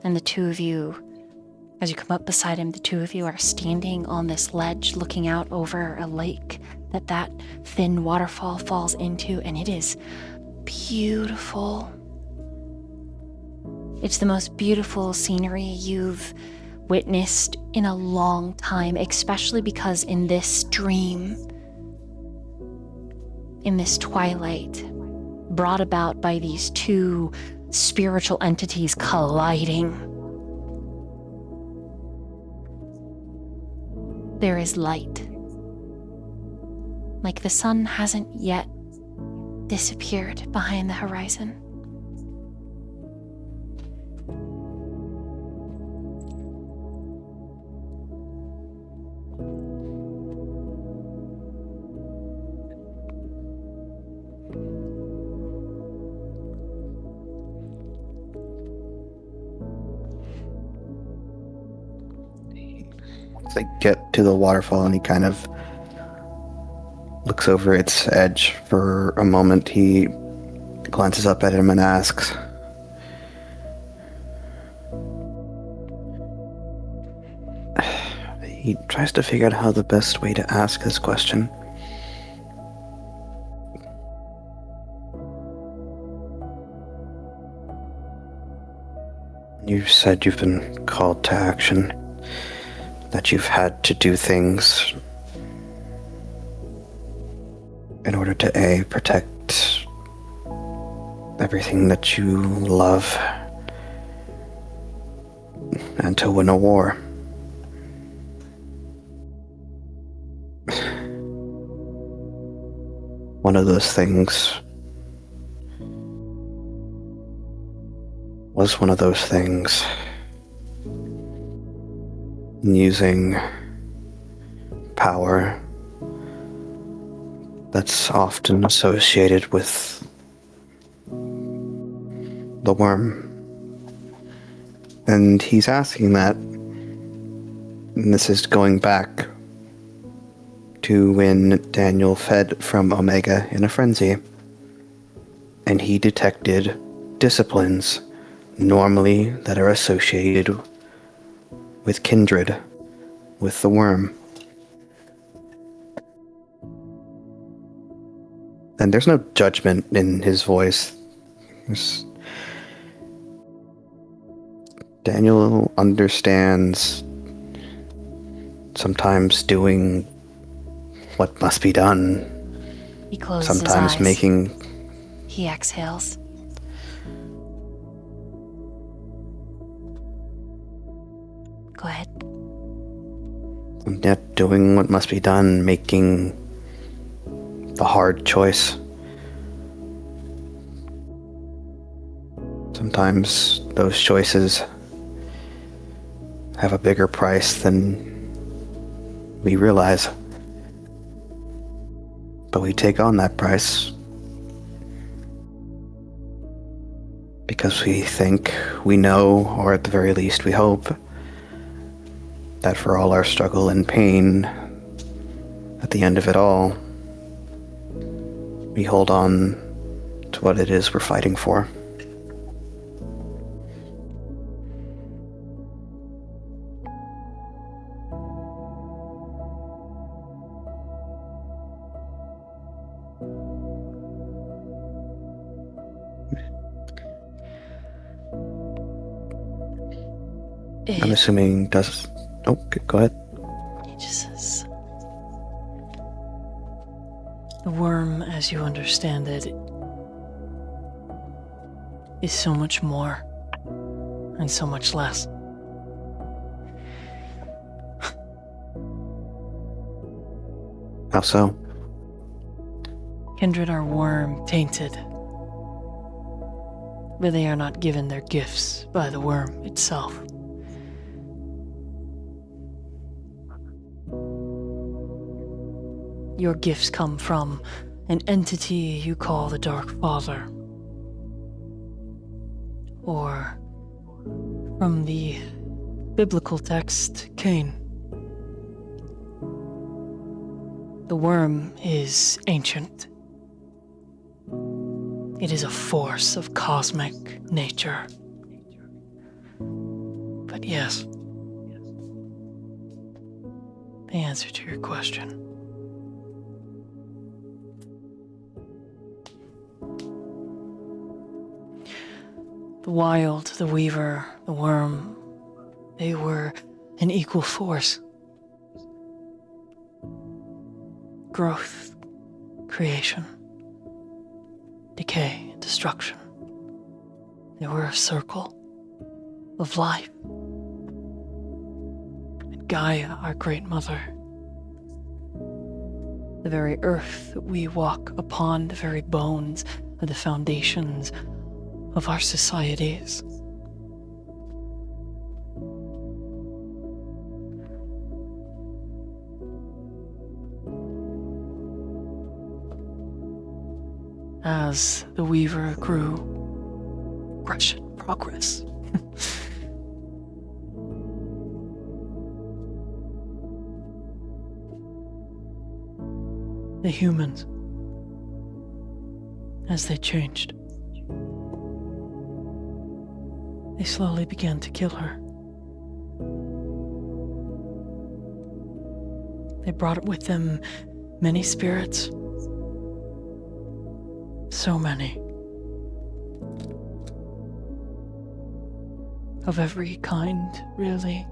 And the two of you, as you come up beside him, the two of you are standing on this ledge looking out over a lake that thin waterfall falls into, and it is beautiful. It's the most beautiful scenery you've witnessed in a long time, especially because in this dream, in this twilight, brought about by these two spiritual entities colliding, there is light. Like the sun hasn't yet disappeared behind the horizon. Once they get to the waterfall and he kind of looks over its edge for a moment, he glances up at him and asks, he tries to figure out how the best way to ask this question. You said you've been called to action, that you've had to do things in order to A, protect everything that you love, and to win a war. One of those things was one of those things. Using power that's often associated with the worm. And he's asking that, and this is going back to when Daniel fed from Omega in a frenzy, and he detected disciplines normally that are associated with kindred, with the worm. And there's no judgment in his voice. Daniel understands sometimes doing what must be done. He closes Sometimes his eyes. making... He exhales. Go ahead. And yet doing what must be done, making the hard choice. Sometimes those choices have a bigger price than we realize. But we take on that price because we think we know, or at the very least we hope, that for all our struggle and pain, at the end of it all, we hold on to what it is we're fighting for. I'm assuming does... Oh, go ahead. He just says, the worm, as you understand it, is so much more and so much less. How so? Kindred are worm tainted, but they are not given their gifts by the worm itself. Your gifts come from an entity you call the Dark Father, or from the biblical text, Cain. The worm is ancient. It is a force of cosmic nature. But yes, the answer to your question. The wild, the weaver, the worm, they were an equal force. Growth, creation, decay, destruction. They were a circle of life. And Gaia, our great mother, the very earth that we walk upon, the very bones are the foundations of our societies. As the weaver grew, progress. The humans, as they changed, they slowly began to kill her. They brought with them many spirits. So many. Of every kind, really.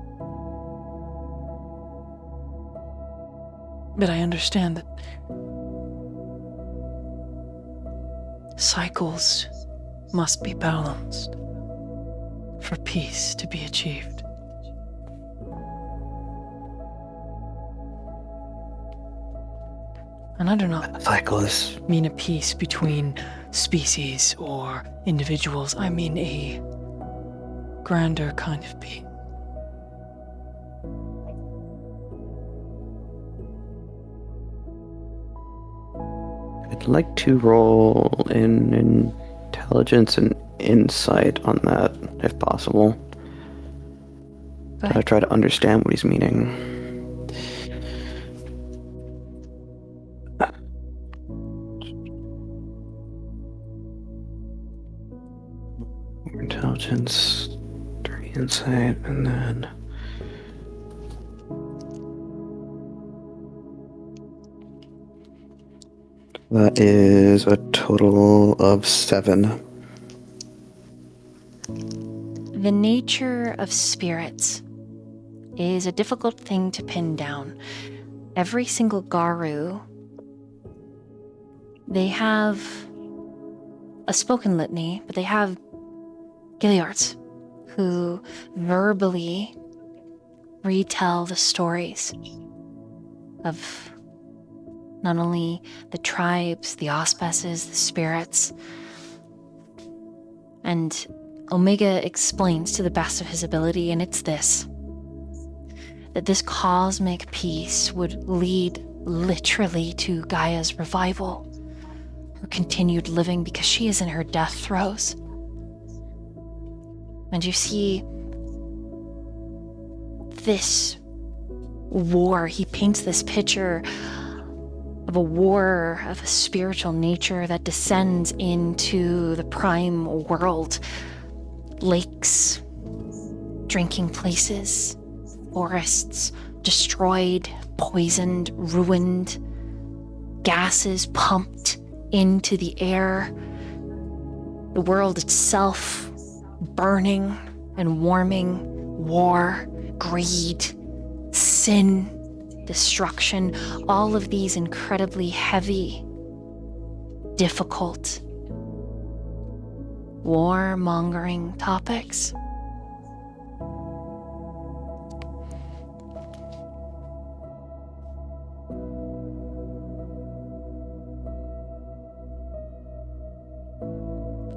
But I understand that cycles must be balanced for peace to be achieved. And I do not Cycles. mean a peace between species or individuals. I mean a grander kind of peace. I'd like to roll in intelligence and insight on that, if possible. Go I ahead. try to understand what he's meaning. More intelligence, 3 insight, and then that is a total of 7. The nature of spirits is a difficult thing to pin down. Every single Garu, they have a spoken litany, but they have Gilliards who verbally retell the stories of not only the tribes, the auspices, the spirits. And Omega explains to the best of his ability, and it's this: that this cosmic peace would lead literally to Gaia's revival, her continued living, because she is in her death throes. And you see this war, he paints this picture of a war of a spiritual nature that descends into the prime world. Lakes, drinking places, forests destroyed, poisoned, ruined, gases pumped into the air, the world itself burning and warming, war, greed, sin, destruction, all of these incredibly heavy, difficult warmongering topics.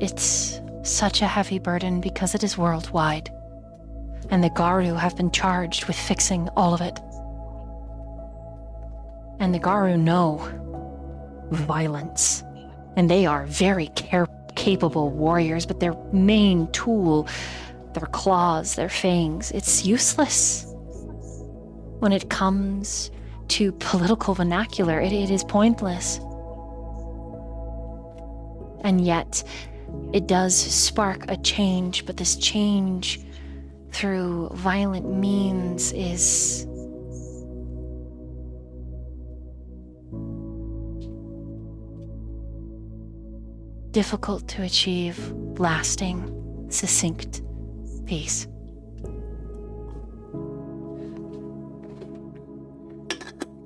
It's such a heavy burden because it is worldwide, and the Garu have been charged with fixing all of it. And the Garu know violence, and they are very capable warriors, but their main tool, their claws, their fangs, it's useless. When it comes to political vernacular, it is pointless. And yet, it does spark a change, but this change through violent means is difficult to achieve lasting, succinct peace.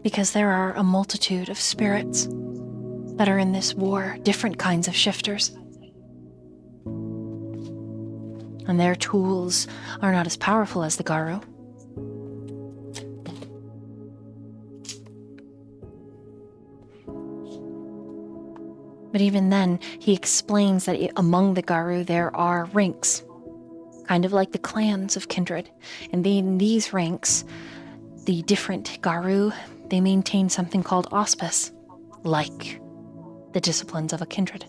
Because there are a multitude of spirits that are in this war, different kinds of shifters. And their tools are not as powerful as the Garu. But even then, he explains that among the Garu there are ranks, kind of like the clans of kindred. And in these ranks, the different Garu, they maintain something called auspice, like the disciplines of a kindred.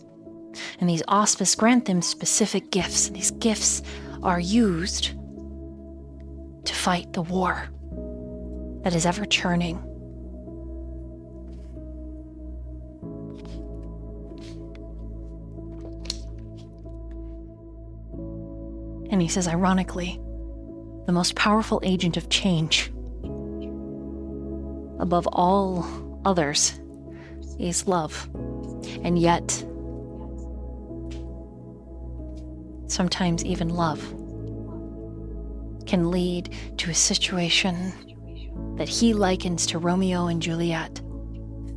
And these auspice grant them specific gifts. And these gifts are used to fight the war that is ever churning. And he says, ironically, the most powerful agent of change, above all others, is love. And yet, sometimes even love can lead to a situation that he likens to Romeo and Juliet,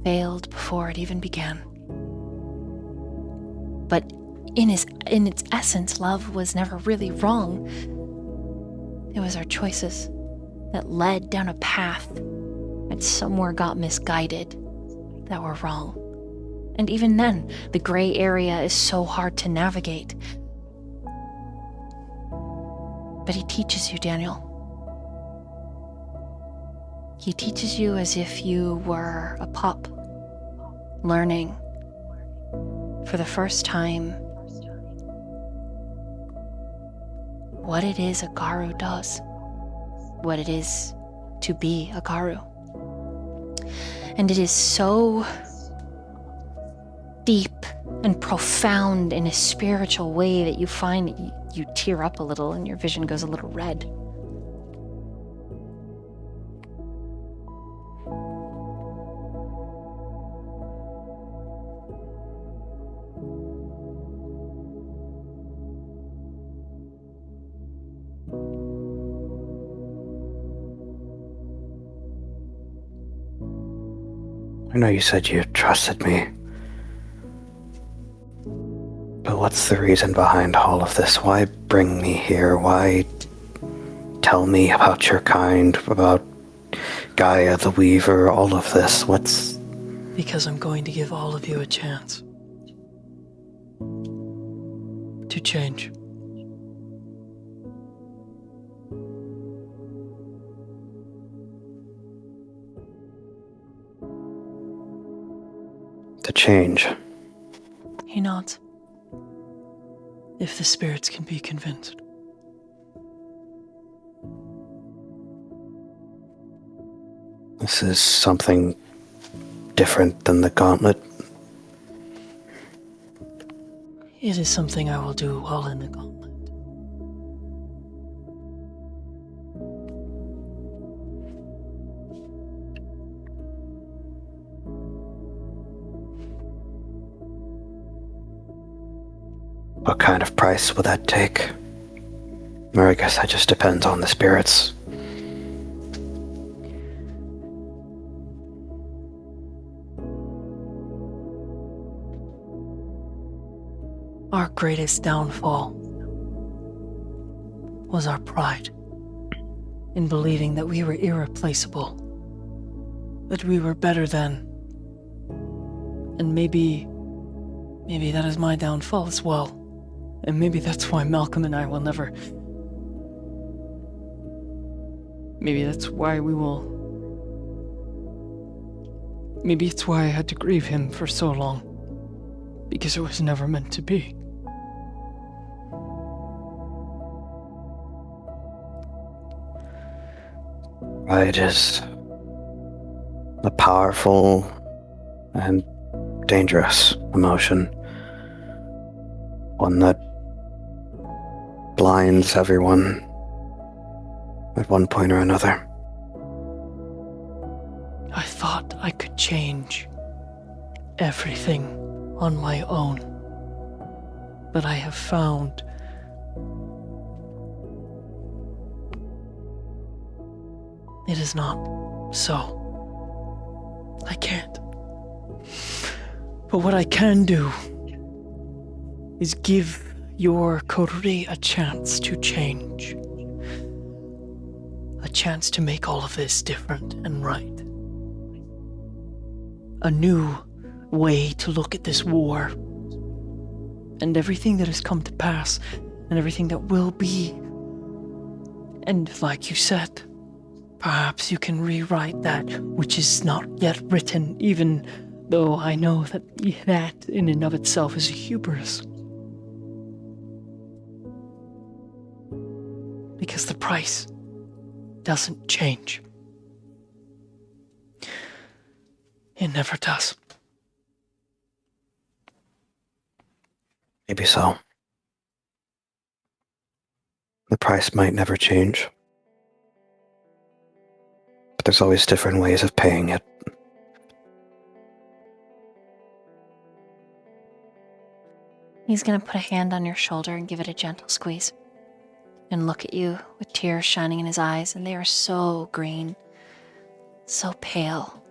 failed before it even began. But in its essence, love was never really wrong. It was our choices that led down a path that somewhere got misguided that were wrong. And even then, the gray area is so hard to navigate. But he teaches you, Daniel. He teaches you as if you were a pup, learning for the first time what it is a Garu does, what it is to be a Garu. And it is so deep and profound in a spiritual way that you find that you tear up a little and your vision goes a little red. I know you said you trusted me. But what's the reason behind all of this? Why bring me here? Why tell me about your kind, about Gaia the Weaver, all of this? What's... Because I'm going to give all of you a chance to change. To change? He nods. If the spirits can be convinced. This is something different than the gauntlet. It is something I will do while in the gauntlet. What kind of price would that take? Or I guess that just depends on the spirits. our greatest downfall was our pride in believing that we were irreplaceable, that we were better than. And maybe that is my downfall as well. And maybe that's why Malcolm and I will never... Maybe that's why we will... Maybe it's why I had to grieve him for so long. Because it was never meant to be. Pride is a powerful and dangerous emotion. One that blinds everyone at one point or another. I thought I could change everything on my own. But I have found it is not so. I can't. But what I can do is give your coterie a chance to change. A chance to make all of this different and right. A new way to look at this war. And everything that has come to pass, and everything that will be. And like you said, perhaps you can rewrite that which is not yet written, even though I know that that in and of itself is a hubris. Because the price doesn't change. It never does. Maybe so. The price might never change. But there's always different ways of paying it. He's gonna put a hand on your shoulder and give it a gentle squeeze. And look at you with tears shining in his eyes, and they are so green, so pale.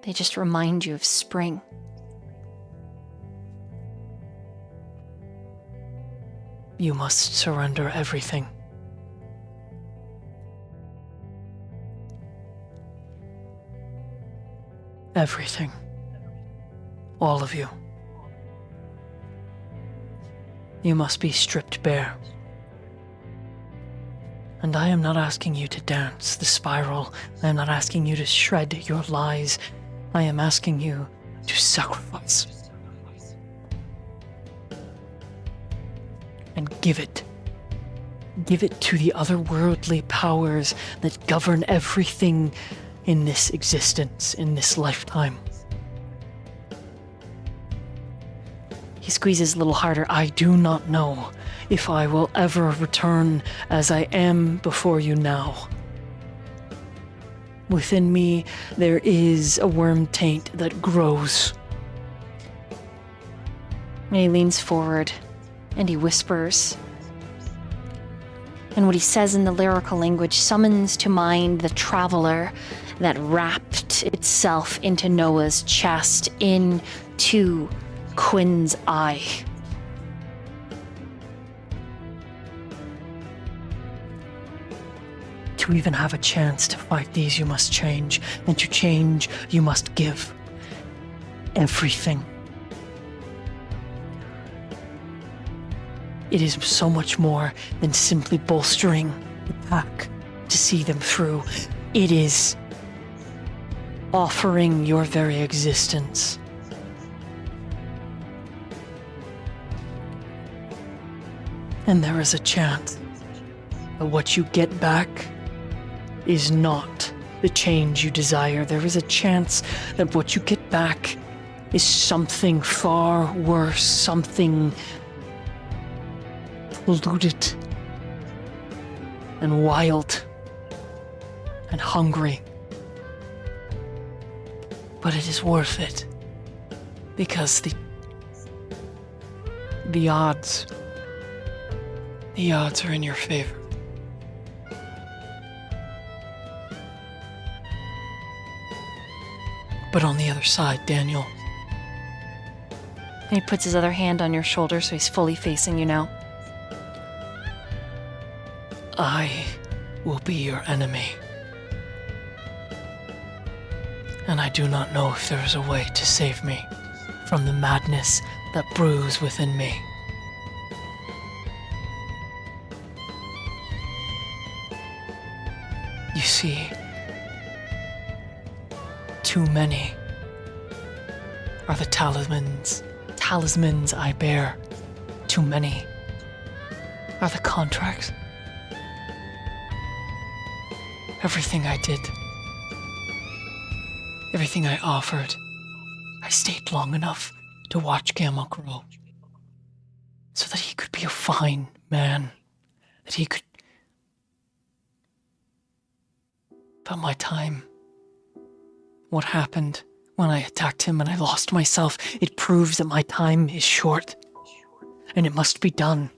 They just remind you of spring. You must surrender everything. Everything. All of you. You must be stripped bare. And I am not asking you to dance the spiral. I am not asking you to shred your lies. I am asking you to sacrifice. And give it. Give it to the otherworldly powers that govern everything in this existence, in this lifetime. He squeezes a little harder. I do not know if I will ever return as I am before you now. Within me, there is a worm taint that grows. And he leans forward and he whispers. And what he says in the lyrical language summons to mind the traveler that wrapped itself into Noah's chest, into Quinn's eye. To even have a chance to fight these, you must change. And to change, you must give. Everything. It is so much more than simply bolstering the pack to see them through. It is offering your very existence. And there is a chance that what you get back is not the change you desire. There is a chance that what you get back is something far worse, something polluted and wild and hungry. But it is worth it because the odds are in your favor. But on the other side, Daniel, He puts his other hand on your shoulder so he's fully facing you now. I will be your enemy. And I do not know if there is a way to save me from the madness that brews within me. You see, too many are the talismans I bear. Too many are the contracts. Everything I did, everything I offered, I stayed long enough to watch Gamma grow, so that he could be a fine man, that he could... But my time, what happened when I attacked him and I lost myself, it proves that my time is short, and it must be done.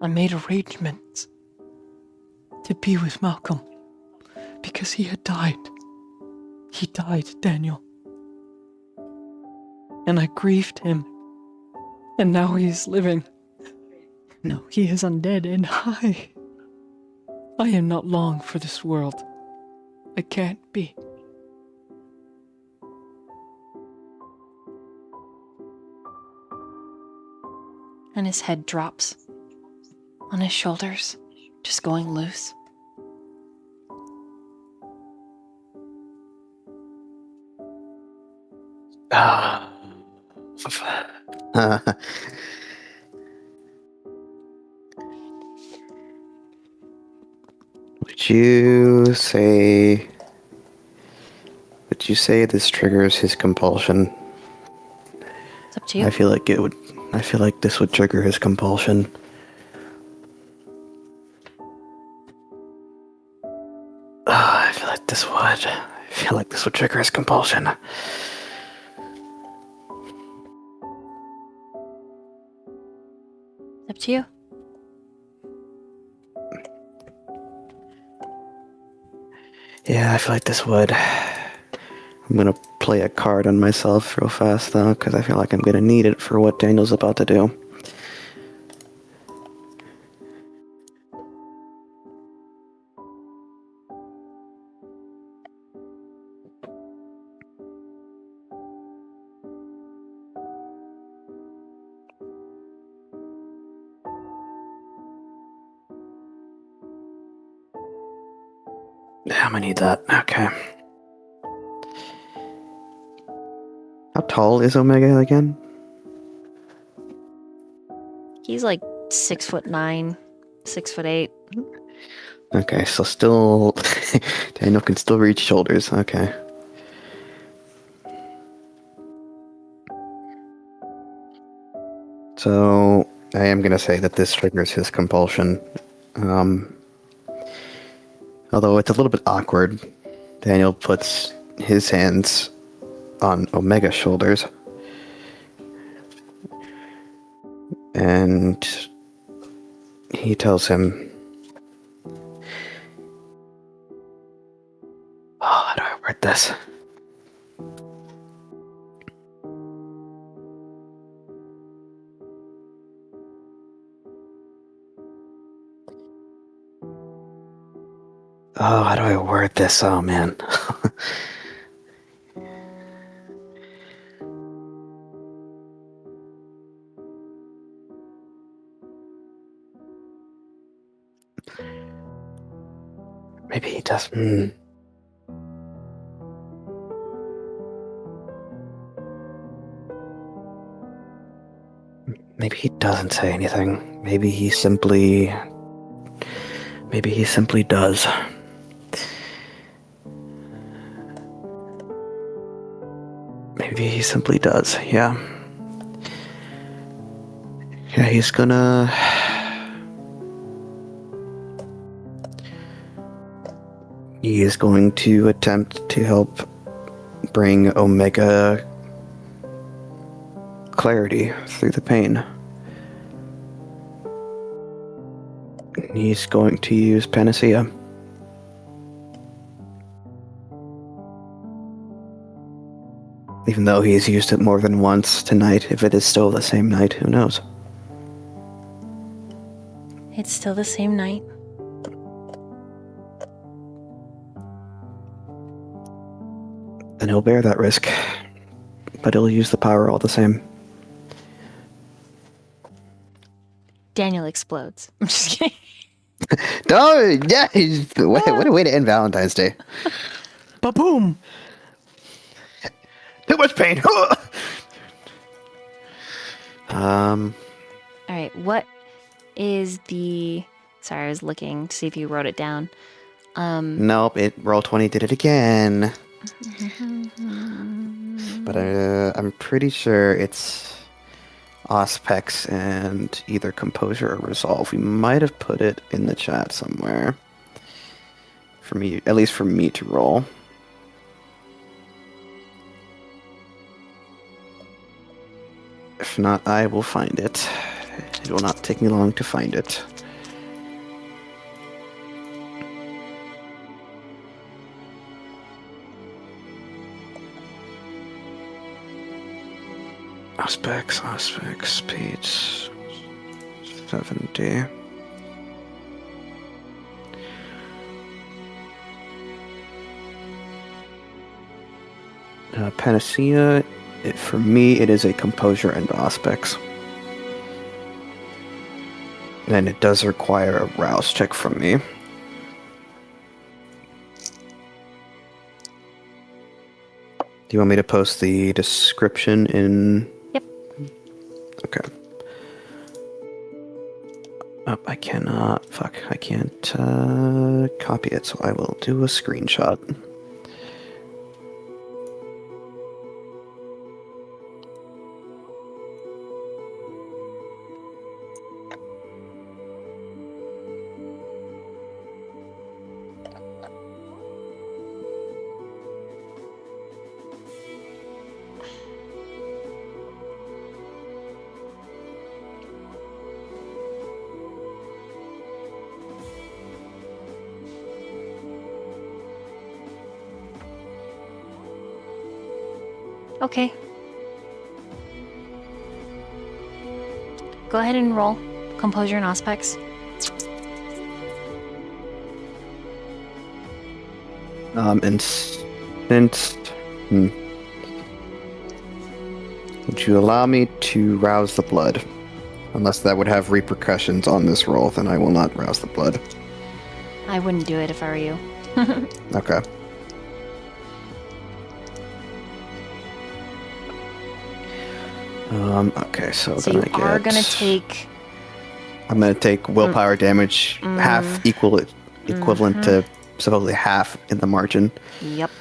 I made arrangements to be with Malcolm because he had died. He died, Daniel. And I grieved him. And now he is living. No, he is undead, and I am not long for this world. I can't be. And his head drops on his shoulders, just going loose. Would you say this triggers his compulsion? It's up to you. I feel like this would trigger his compulsion. I feel like this would trigger his compulsion. It's up to you. Yeah, I feel like this would. I'm gonna play a card on myself real fast though, because I feel like I'm gonna need it for what Daniel's about to do. Yeah, I'm gonna need that. Okay. How tall is Omega again? He's like 6'9", 6'8". Okay, so still... Daniel can still reach shoulders. Okay. So, I am gonna say that this triggers his compulsion. Although it's a little bit awkward. Daniel puts his hands on Omega's shoulders. And he tells him, how do I word this? Oh, how do I word this? Oh, man. Maybe he does. Maybe he doesn't say anything. Maybe he simply does. Maybe he simply does, yeah. Yeah, he's gonna... He is going to attempt to help bring Omega clarity through the pain. He's going to use Panacea. Even though he's used it more than once tonight, if it is still the same night, who knows? It's still the same night. Then he'll bear that risk. But he'll use the power all the same. Daniel explodes. I'm just kidding. Oh, yeah, what a way to end Valentine's Day. Ba-boom! Too much pain. All right, what is the... Sorry, I was looking to see if you wrote it down. Nope, Roll20 did it again. But I'm pretty sure it's Auspex and either Composure or Resolve. We might have put it in the chat somewhere. For me, at least for me to roll. If not, I will find it. It will not take me long to find it. Auspex, page 70. Panacea, for me, it is a Composure and Auspex. And it does require a Rouse check from me. Do you want me to post the description in... Yep. Okay. Oh, I cannot... Fuck, I can't copy it, so I will do a screenshot. Okay. Go ahead and roll. Composure and Auspex. Would you allow me to rouse the blood? Unless that would have repercussions on this roll, then I will not rouse the blood. I wouldn't do it if I were you. Okay. Okay, so So then you I get... are gonna take... I'm gonna take willpower damage, half equivalent to supposedly half in the margin. Yep.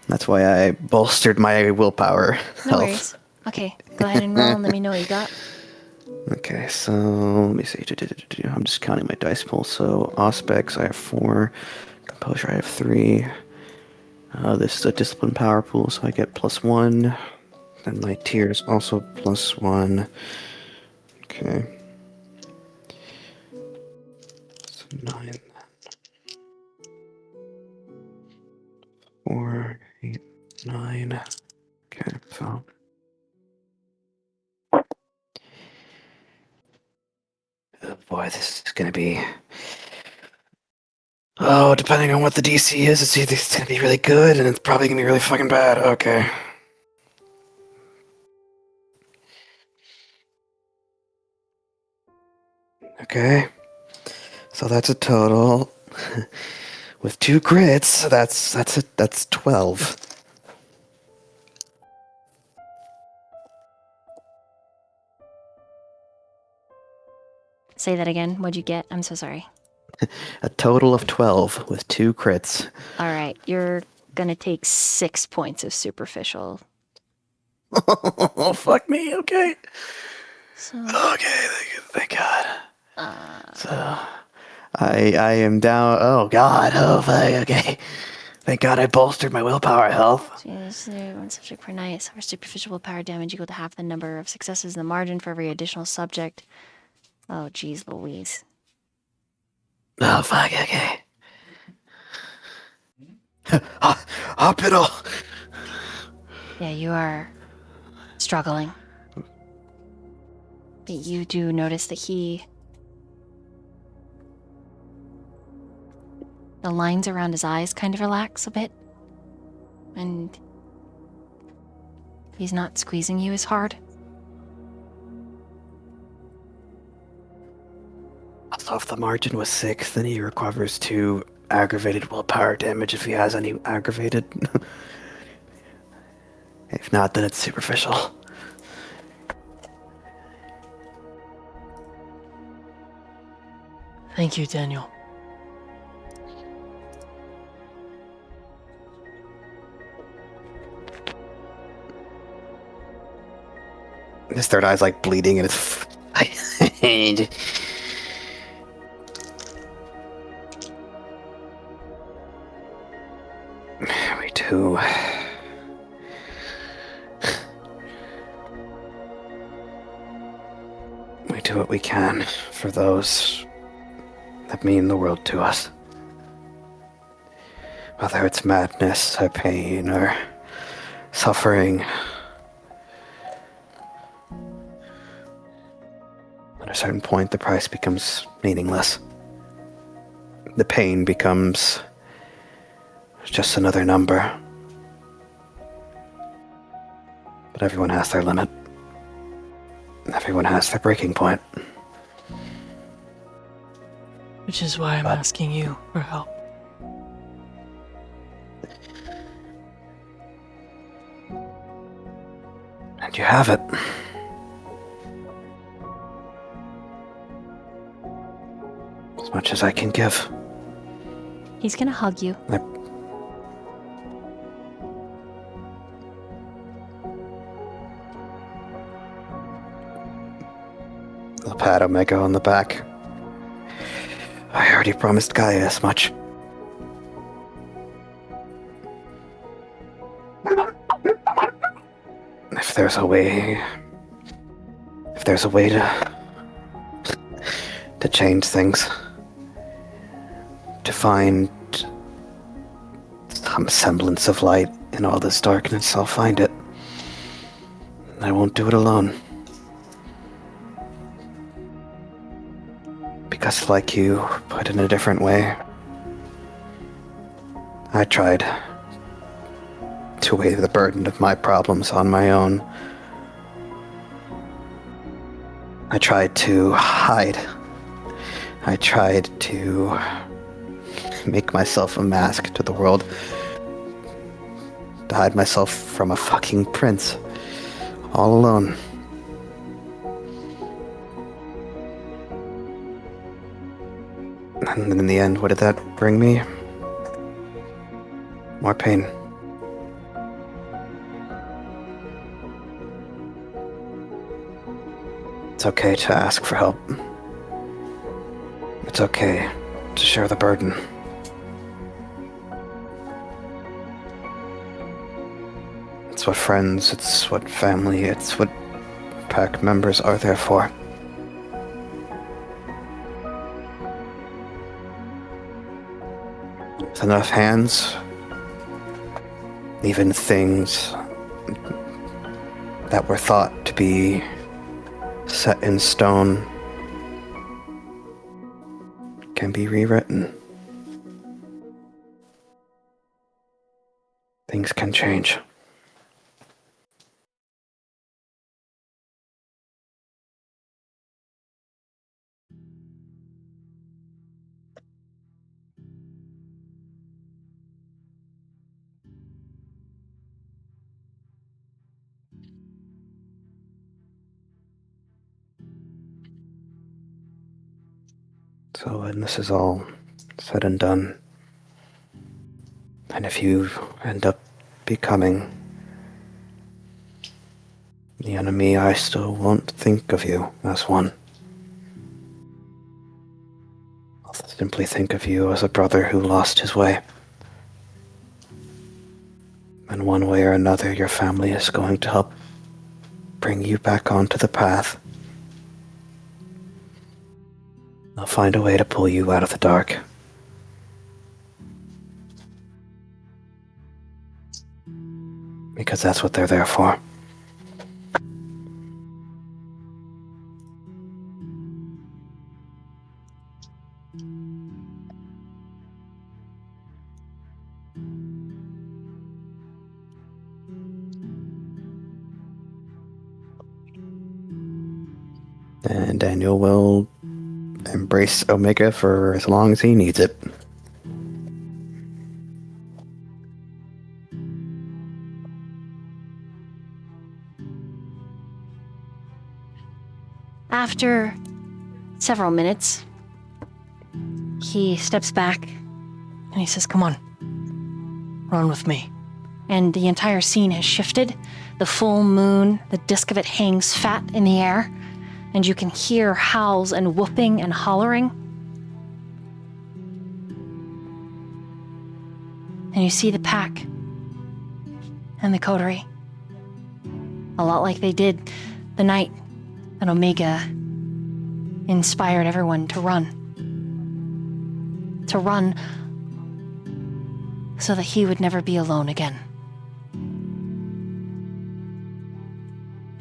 That's why I bolstered my willpower No health. worries. Okay, go ahead and roll and let me know what you got. Okay, so let me see. I'm just counting my dice pool. So Auspex, I have 4. Composure, I have 3. This is a discipline power pool, so I get +1. Then my tears also +1. Okay. So 9. 4, 8, 9. Okay, so. Oh boy, this is gonna be. Oh, depending on what the DC is, it's either gonna be really good and it's probably gonna be really fucking bad. Okay. Okay. So that's a total with 2 crits. That's 12. Say that again. What'd you get? I'm so sorry. A total of 12 with 2 crits. All right, you're gonna take 6 points of superficial. Oh, fuck me. Okay. So, Okay, thank God. So, I am down. Oh God. Oh fuck. Okay. Thank God I bolstered my willpower health. one subject per night. Suffer superficial willpower damage equal to half the number of successes in the margin for every additional subject. Oh, geez, Louise. Oh fuck. Okay. Hospital. Yeah, you are struggling. But you do notice that the lines around his eyes kind of relax a bit. And he's not squeezing you as hard. Also, if the margin was 6, then he recovers 2 aggravated willpower damage if he has any aggravated. If not, then it's superficial. Thank you, Daniel. His third eye's like bleeding and it's. Me too. We do what we can for those that mean the world to us. Whether it's madness or pain or suffering. At a certain point, the price becomes meaningless. The pain becomes just another number. But everyone has their limit. Everyone has their breaking point. Which is why I'm asking you for help. And you have it. As much as I can give. He's gonna hug you. I'll pat Omega on the back. I already promised Gaia as much. If there's a way to change things, to find some semblance of light in all this darkness, I'll find it. I won't do it alone. Because like you, but in a different way, I tried to weigh the burden of my problems on my own. I tried to hide. I tried to make myself a mask to the world. To hide myself from a fucking prince. All alone. And in the end, what did that bring me? More pain. It's okay to ask for help. It's okay to share the burden. It's what friends, it's what family, it's what pack members are there for. With enough hands, even things that were thought to be set in stone can be rewritten. Things can change. So when this is all said and done, and if you end up becoming the enemy, I still won't think of you as one. I'll simply think of you as a brother who lost his way. And one way or another, your family is going to help bring you back onto the path. They'll find a way to pull you out of the dark. Because because that's what they're there for. And Daniel will embrace Omega for as long as he needs it. After several minutes, he steps back And he says, come on, run with me. and the entire scene has shifted. The full moon, the disk of it hangs fat in the air, and you can hear howls and whooping and hollering. And you see the pack and the coterie. A lot like they did the night that Omega inspired everyone to run. To run so that he would never be alone again.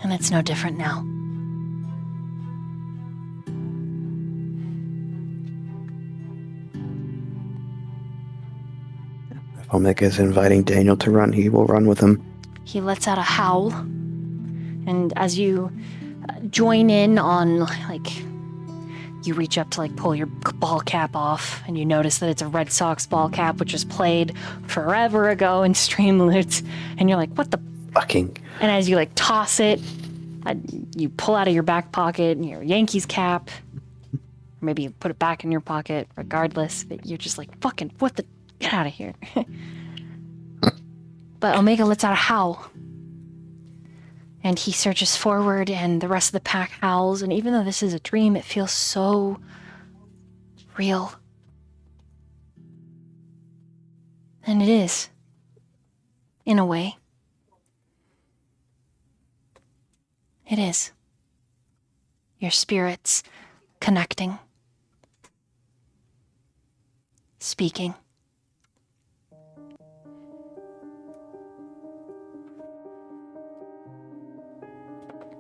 And it's no different now. If Omega is inviting Daniel to run, he will run with him. He lets out a howl, and as you join in on, like, you reach up to, like, pull your ball cap off, and you notice that it's a Red Sox ball cap, which was played forever ago in Streamloots, and you're like, what the? Fucking. And as you, like, toss it, you pull out of your back pocket your Yankees cap, or maybe you put it back in your pocket, regardless, but you're just like, fucking, what the? Get out of here. But Omega lets out a howl. And he surges forward, and the rest of the pack howls. And even though this is a dream, it feels so real. And it is, in a way. It is. Your spirits connecting, speaking.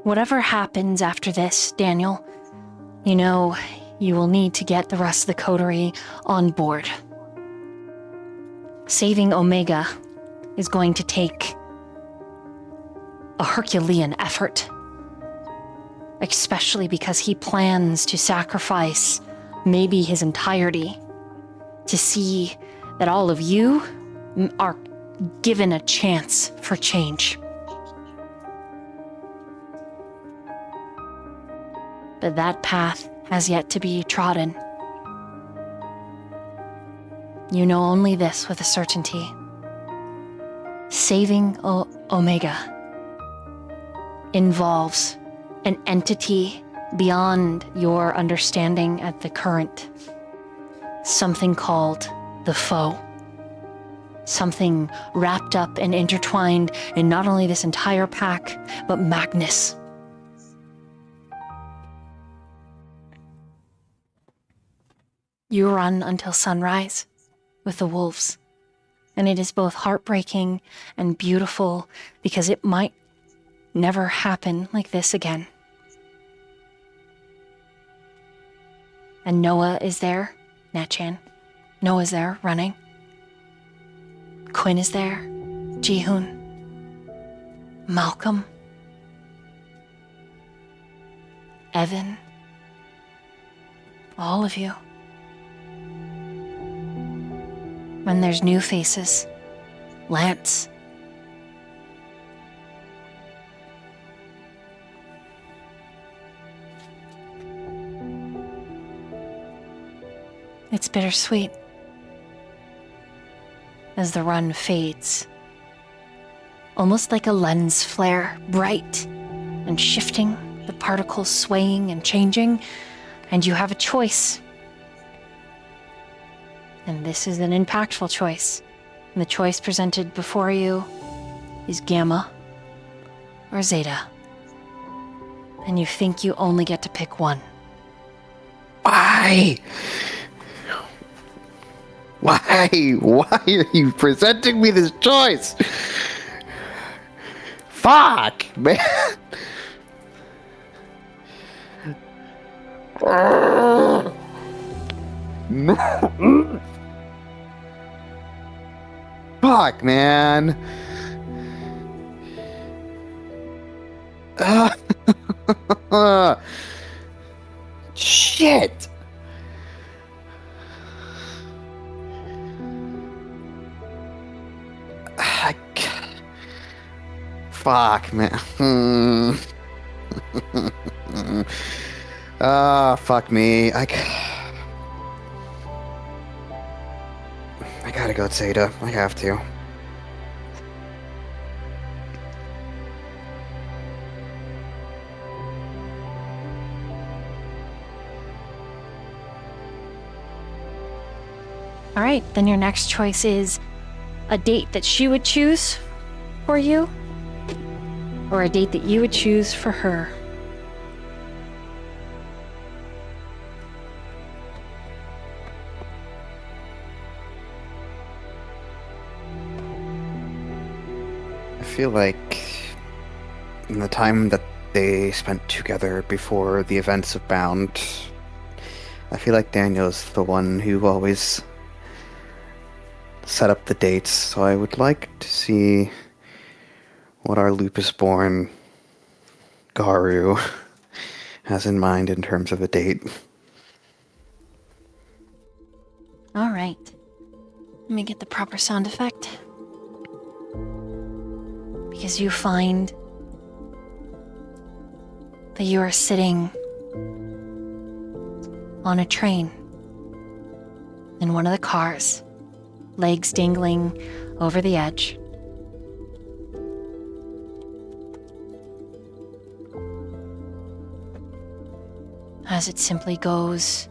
Whatever happens after this, Daniel, you know you will need to get the rest of the coterie on board. Saving Omega is going to take a Herculean effort, especially because he plans to sacrifice maybe his entirety to see that all of you are given a chance for change. But that path has yet to be trodden. You know only this with a certainty. Saving Omega involves an entity beyond your understanding at the current. Something called the foe. Something wrapped up and intertwined in not only this entire pack, but Magnus. You run until sunrise with the wolves, and it is both heartbreaking and beautiful because it might never happen like this again. And Noah is there, Natchan. Noah's there, running. Quinn is there, Jihoon, Malcolm, Evan, all of you. And there's new faces. Lance. It's bittersweet as the run fades. Almost like a lens flare, bright and shifting, the particles swaying and changing, and you have a choice. And this is an impactful choice. And the choice presented before you is Gamma or Zeta. And you think you only get to pick one. Why? Why? Why are you presenting me this choice? Fuck, man. No. Fuck, man. Shit. Fuck, man. Fuck me. I gotta go, Zeta. I have to. All right, then your next choice is a date that she would choose for you, or a date that you would choose for her. I feel like in the time that they spent together before the events of Bound, I feel like Daniel's the one who always set up the dates, so I would like to see what our lupus-born Garu has in mind in terms of a date. All right. Let me get the proper sound effect. Because you find that you are sitting on a train in one of the cars, legs dangling over the edge. As it simply goes,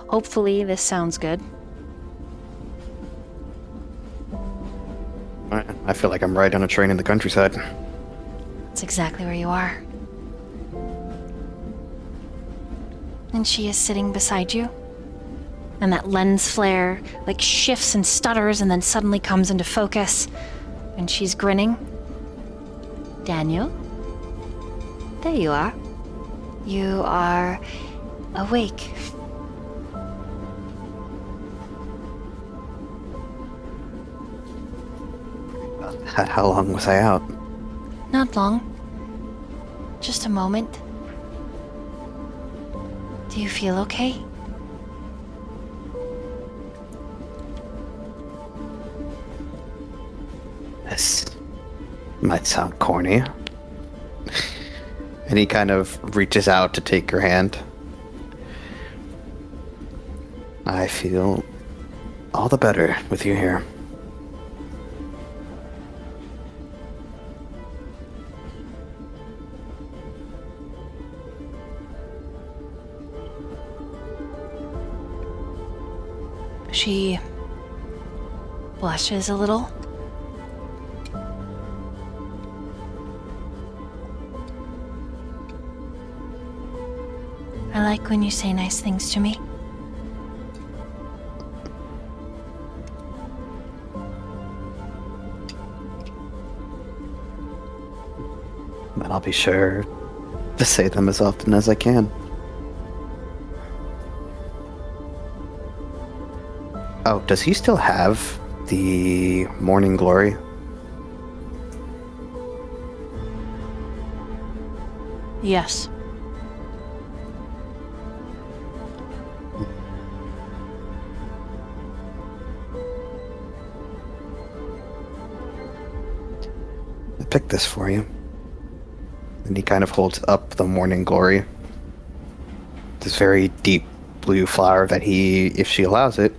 hopefully this sounds good. I feel like I'm riding on a train in the countryside. That's exactly where you are. And she is sitting beside you. And that lens flare like shifts and stutters and then suddenly comes into focus. And she's grinning. Daniel? There you are. You are awake. How long was I out? Not long. Just a moment. Do you feel okay? This might sound corny. And he kind of reaches out to take your hand. I feel all the better with you here. She blushes a little. I like when you say nice things to me. But I'll be sure to say them as often as I can. Oh, does he still have the morning glory? Yes. I picked this for you. And he kind of holds up the morning glory. This very deep blue flower that he, if she allows it,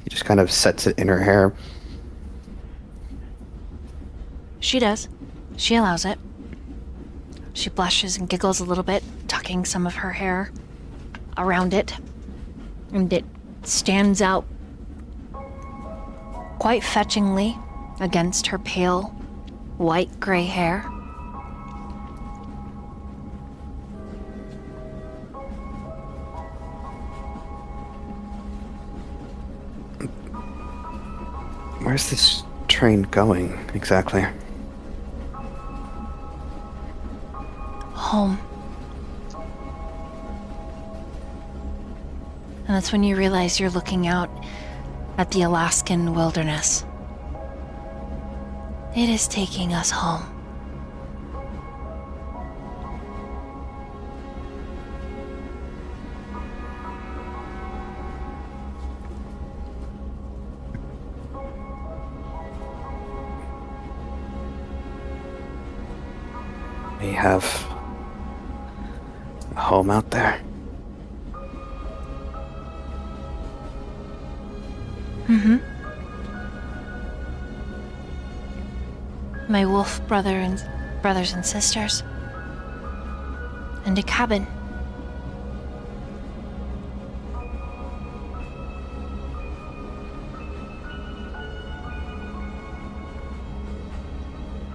he just kind of sets it in her hair. She does. She allows it. She blushes and giggles a little bit, tucking some of her hair around it. And it stands out quite fetchingly against her pale, white-gray hair. Where's this train going, exactly? Home. And that's when you realize you're looking out at the Alaskan wilderness. It is taking us home. We have a home out there. Mm-hmm. My wolf brothers and sisters. And a cabin.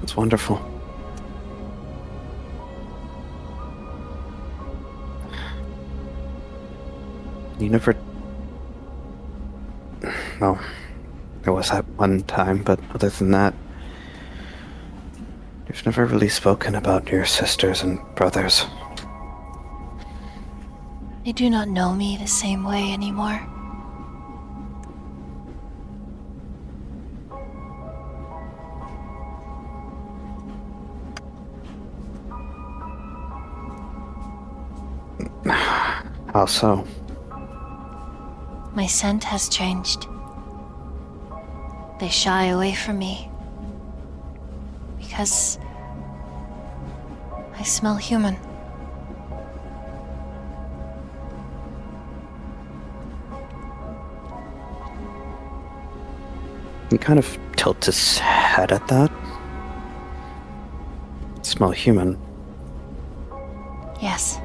It's wonderful. You never... Well, there was that one time, but other than that, you've never really spoken about your sisters and brothers. They do not know me the same way anymore. How so? My scent has changed. They shy away from me. Because I smell human. He kind of tilts his head at that. Smell human. Yes.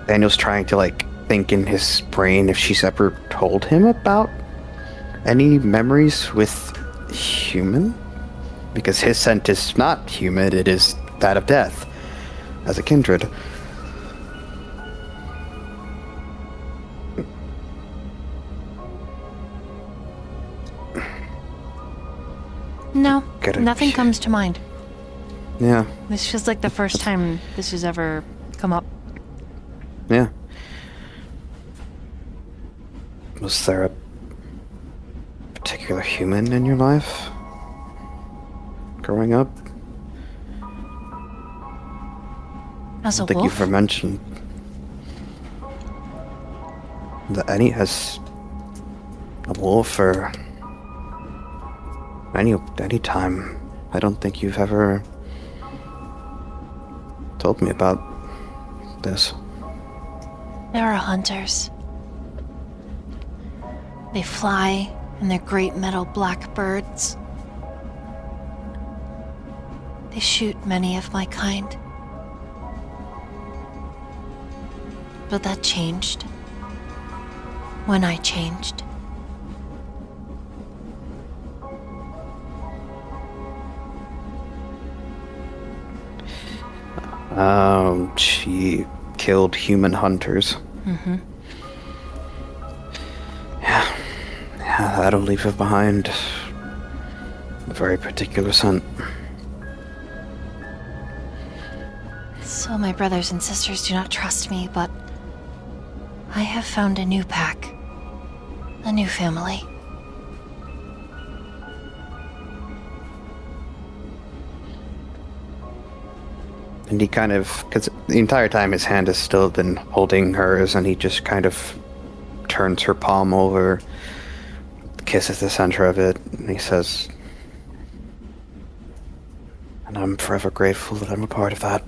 Daniel's trying to, think in his brain if she's ever told him about any memories with human? Because his scent is not human, it is that of death, as a kindred. No, Gotta- nothing comes to mind. Yeah, This feels like the first time this has ever come up. yeah. Was there a particular human in your life? Growing up? As a I think wolf? you've ever mentioned that has a wolf or any time. I don't think you've ever told me about this. There are hunters. They fly in their great metal black birds. They shoot many of my kind. But that changed. When I changed. She killed human hunters. Mm-hmm. Yeah, that'll leave her behind a very particular scent. So my brothers and sisters do not trust me, but I have found a new pack. A new family. And he kind of, because the entire time his hand has still been holding hers, and he just kind of turns her palm over, kisses the center of it, and he says, "And I'm forever grateful that I'm a part of that."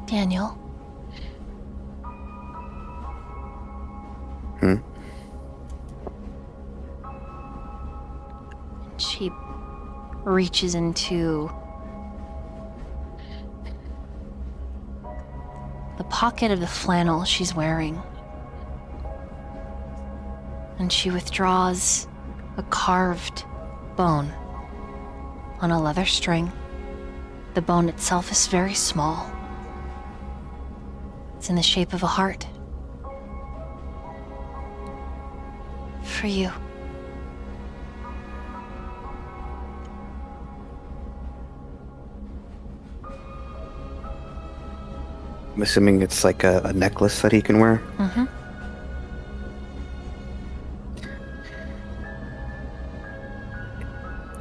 Daniel. She reaches into pocket of the flannel she's wearing. And she withdraws a carved bone on a leather string. The bone itself is very small. It's in the shape of a heart. For you. I'm assuming it's like a necklace that he can wear. Mm-hmm.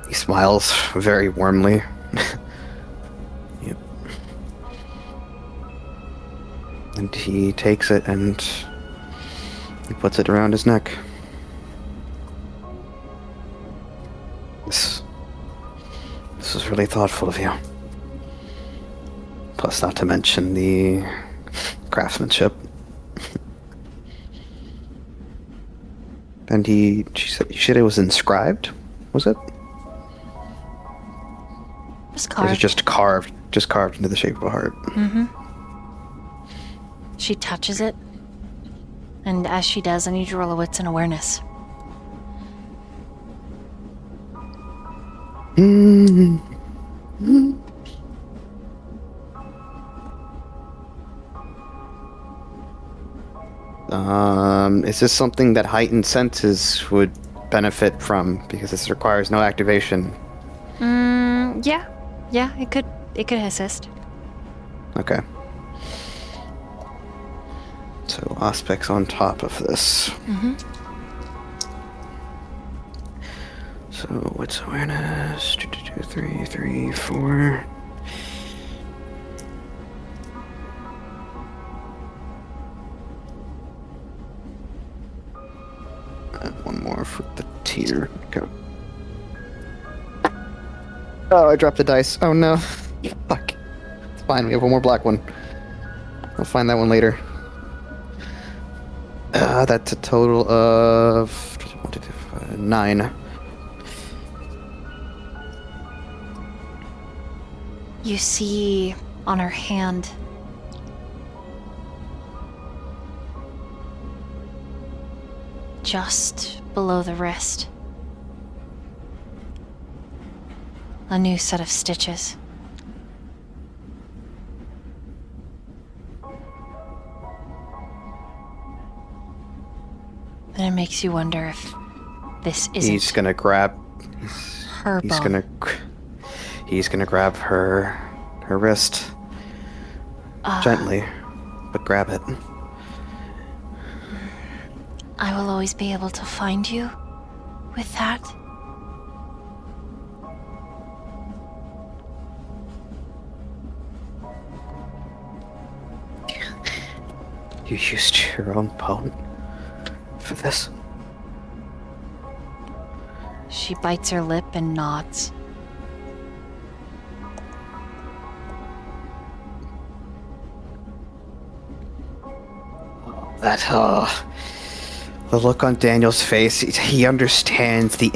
He smiles very warmly. Yep. And he takes it and he puts it around his neck. This is really thoughtful of you. Plus, not to mention the craftsmanship. And you said it was inscribed? Was it? Just Or is it carved. just carved into the shape of a heart? Mm-hmm. She touches it. And as she does, I need you to roll a wits and awareness. Is this something that heightened senses would benefit from? Because this requires no activation. Yeah. Yeah, it could assist. Okay. So aspects on top of this. Mm-hmm. So what's awareness? 2, 3, 3, 4. One more for the tier. Go. Oh, I dropped the dice. Oh no. Fuck. It's fine, we have one more black one. I'll find that one later. That's a total of 9. You see on her hand just below the wrist a new set of stitches. And it makes you wonder if this isn't He's gonna grab. her He's bone. He's gonna grab her wrist gently, but grab it. I will always be able to find you with that. You used your own bone for this. She bites her lip and nods. The look on Daniel's face, he understands the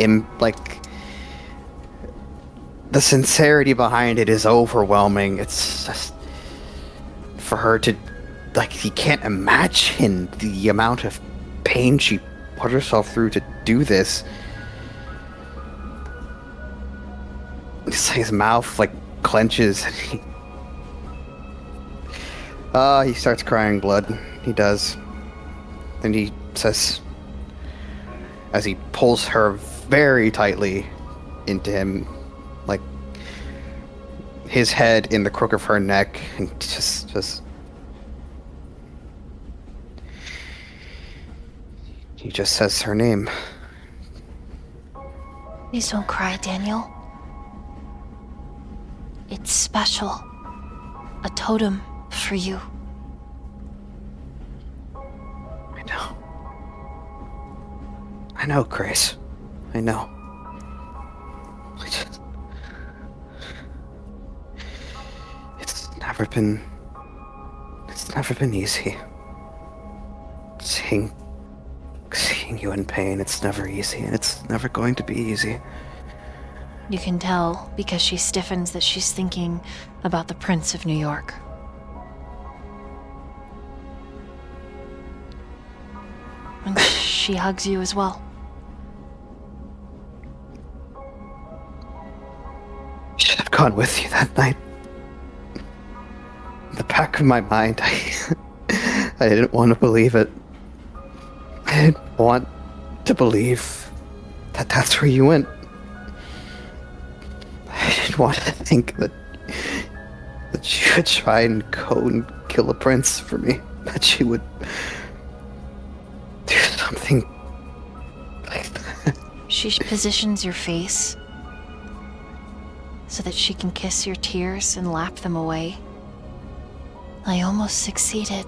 sincerity behind it is overwhelming. It's just for her to, he can't imagine the amount of pain she put herself through to do this. His mouth clenches and he starts crying blood. He does. And he says, as he pulls her very tightly into him, his head in the crook of her neck, and he just says her name. Please don't cry, Daniel. It's special. A totem for you. I know, Grace. I know. It's never been easy. Seeing you in pain, it's never easy, and it's never going to be easy. You can tell because she stiffens that she's thinking about the Prince of New York. she hugs you as well. I should have gone with you that night. In the back of my mind, I didn't want to believe it. I didn't want to believe that that's where you went. I didn't want to think that you would try and go and kill a prince for me. That you would do something like that. She positions your face so that she can kiss your tears and lap them away. I almost succeeded.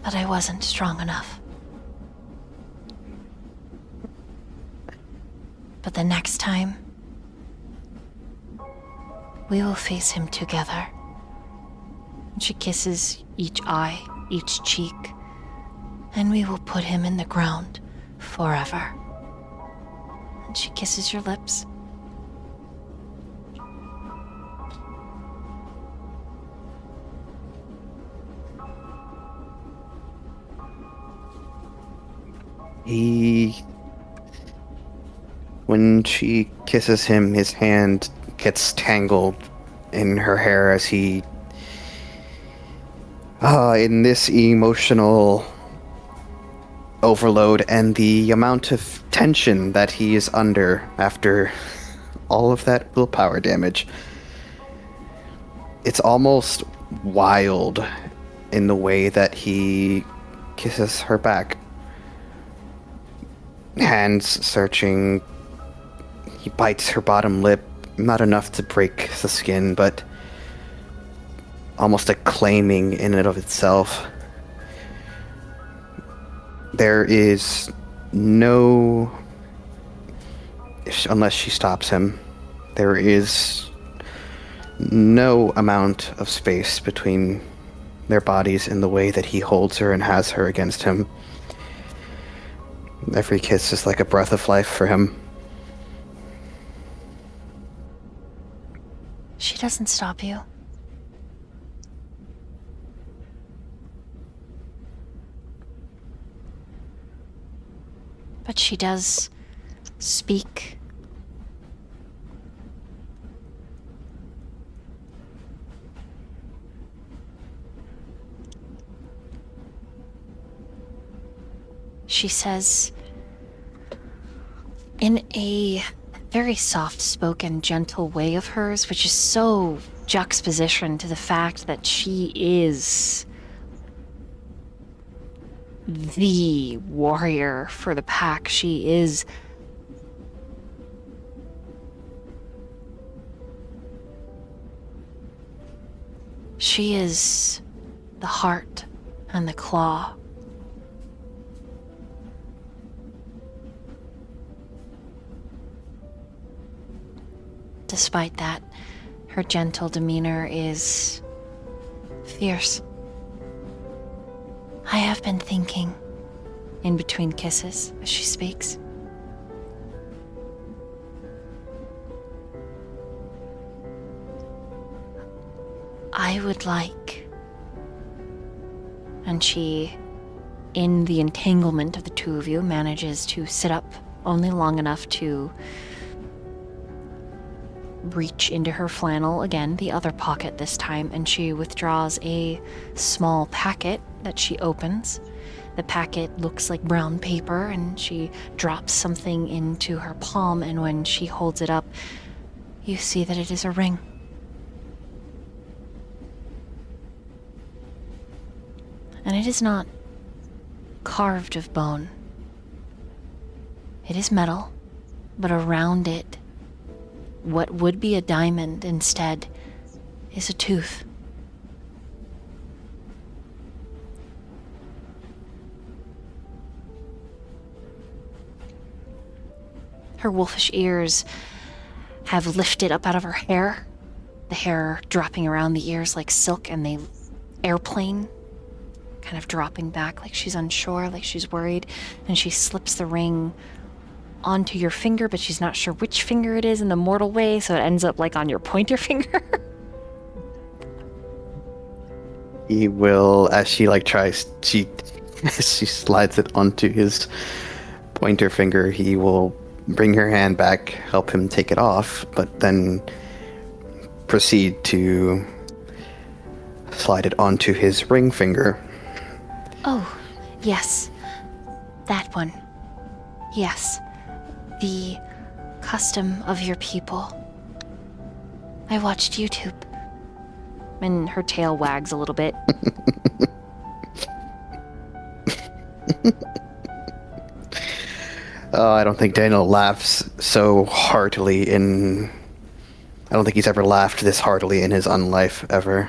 But I wasn't strong enough. But the next time, we will face him together. And she kisses each eye, each cheek, and we will put him in the ground forever. And she kisses your lips. When she kisses him, his hand gets tangled in her hair as he, in this emotional overload and the amount of tension that he is under after all of that willpower damage. It's almost wild in the way that he kisses her back. Hands searching, he bites her bottom lip, not enough to break the skin, but almost a claiming in and of itself. There is no, unless she stops him, there is no amount of space between their bodies in the way that he holds her and has her against him. Every kiss is like a breath of life for him. She doesn't stop you. But she does speak. She says, in a very soft-spoken, gentle way of hers, which is so juxtaposition to the fact that she is the warrior for the pack. She is the heart and the claw. Despite that, her gentle demeanor is fierce. I have been thinking, in between kisses, as she speaks. I would like, and she, in the entanglement of the two of you, manages to sit up only long enough to reach into her flannel again, the other pocket this time, and she withdraws a small packet that she opens. The packet looks like brown paper, and she drops something into her palm, and when she holds it up, you see that it is a ring. And it is not carved of bone. It is metal, but around it, what would be a diamond instead is a tooth. Her wolfish ears have lifted up out of her hair, the hair dropping around the ears like silk, and they airplane, kind of dropping back like she's unsure, like she's worried, and she slips the ring onto your finger, but she's not sure which finger it is in the mortal way, so it ends up like on your pointer finger. He will, as she tries, she slides it onto his pointer finger. He will bring her hand back, help him take it off, but then proceed to slide it onto his ring finger. Oh, yes. That one. Yes. The custom of your people. I watched YouTube. And her tail wags a little bit. I don't think Daniel laughs so heartily I don't think he's ever laughed this heartily in his unlife, ever.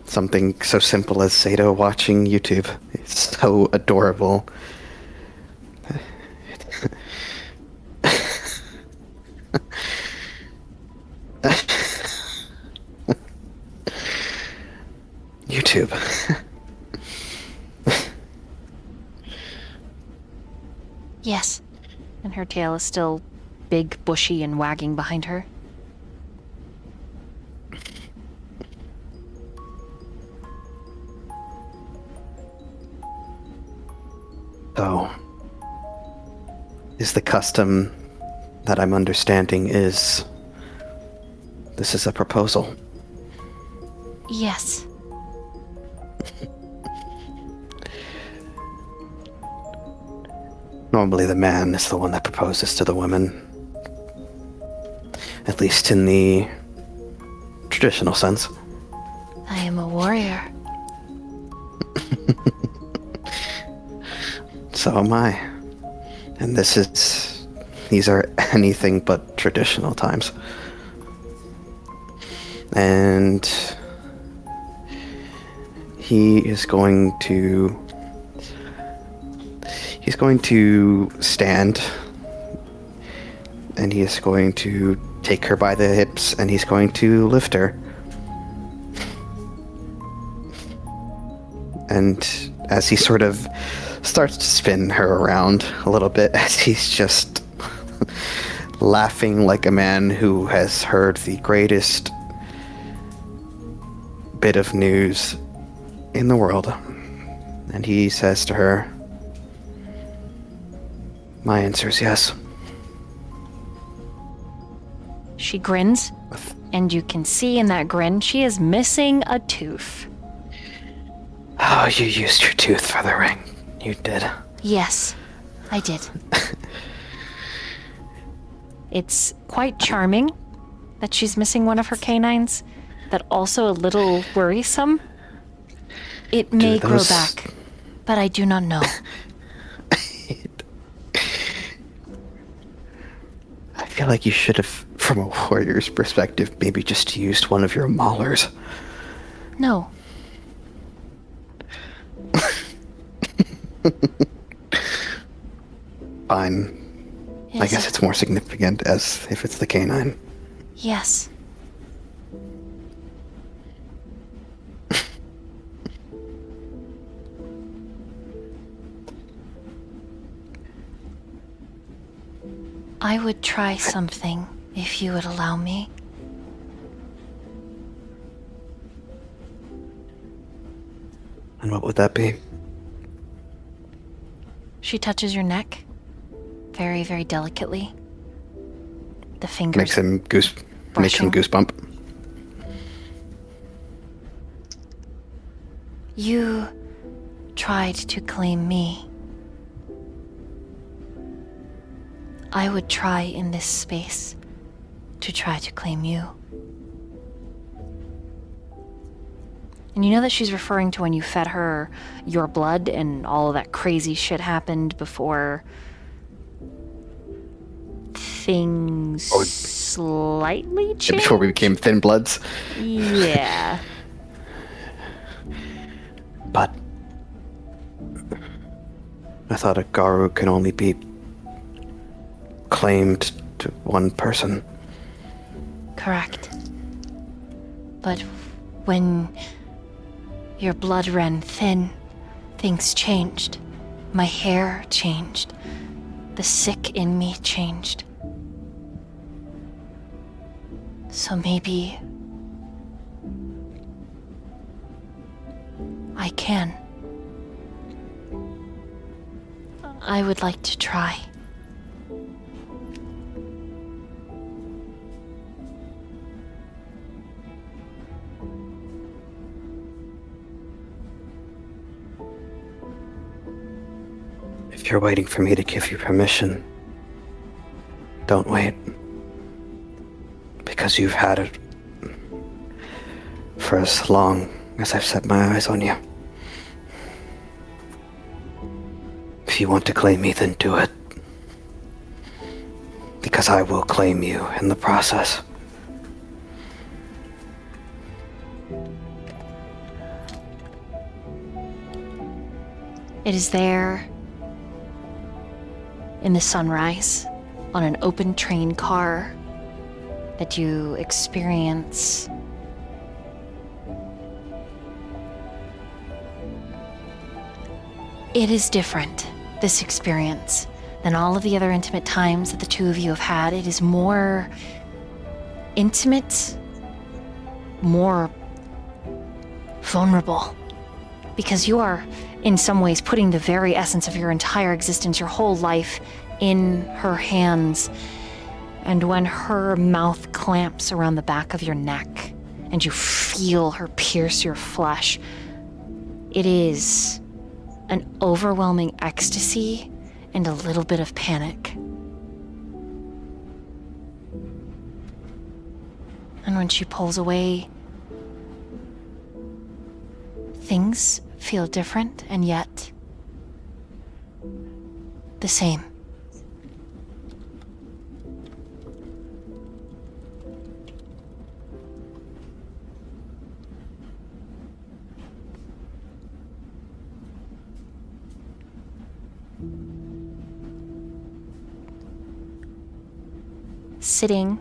Something so simple as Sato watching YouTube. It's so adorable. YouTube. Yes. And her tail is still big, bushy, and wagging behind her. So, is the custom that I'm understanding this is a proposal? Yes. Normally the man is the one that proposes to the woman. At least in the traditional sense. I am a warrior. So am I. And these are anything but traditional times. And he's going to stand, and he is going to take her by the hips, and he's going to lift her. And as he sort of starts to spin her around a little bit, as he's just laughing like a man who has heard the greatest bit of news in the world. And he says to her, "My answer is yes." She grins, and you can see in that grin she is missing a tooth. Oh, you used your tooth for the ring. You did. Yes, I did. It's quite charming that she's missing one of her canines, but also a little worrisome. It may grow back, but I do not know. I feel like you should have, from a warrior's perspective, maybe just used one of your maulers. No. Fine. I guess it's more significant as if it's the canine. Yes. I would try something if you would allow me. And what would that be? She touches your neck very, very delicately. The fingers Makes him brushing. goosebump. You tried to claim me. I would try in this space to try to claim you. And you know that she's referring to when you fed her your blood and all of that crazy shit happened before things slightly changed? Before we became thin bloods. Yeah. But I thought a Garu can only be claimed to one person. Correct. But when your blood ran thin, things changed. My hair changed. The sick in me changed. So maybe I can. I would like to try. If you're waiting for me to give you permission, don't wait. Because you've had it for as long as I've set my eyes on you. If you want to claim me, then do it. Because I will claim you in the process. It is there in the sunrise on an open train car that you experience it is different, this experience, than all of the other intimate times that the two of you have had. It is more intimate, more vulnerable, because you are in some ways putting the very essence of your entire existence, your whole life, in her hands. And when her mouth clamps around the back of your neck and you feel her pierce your flesh, it is an overwhelming ecstasy and a little bit of panic. And when she pulls away, things feel different and yet the same. Sitting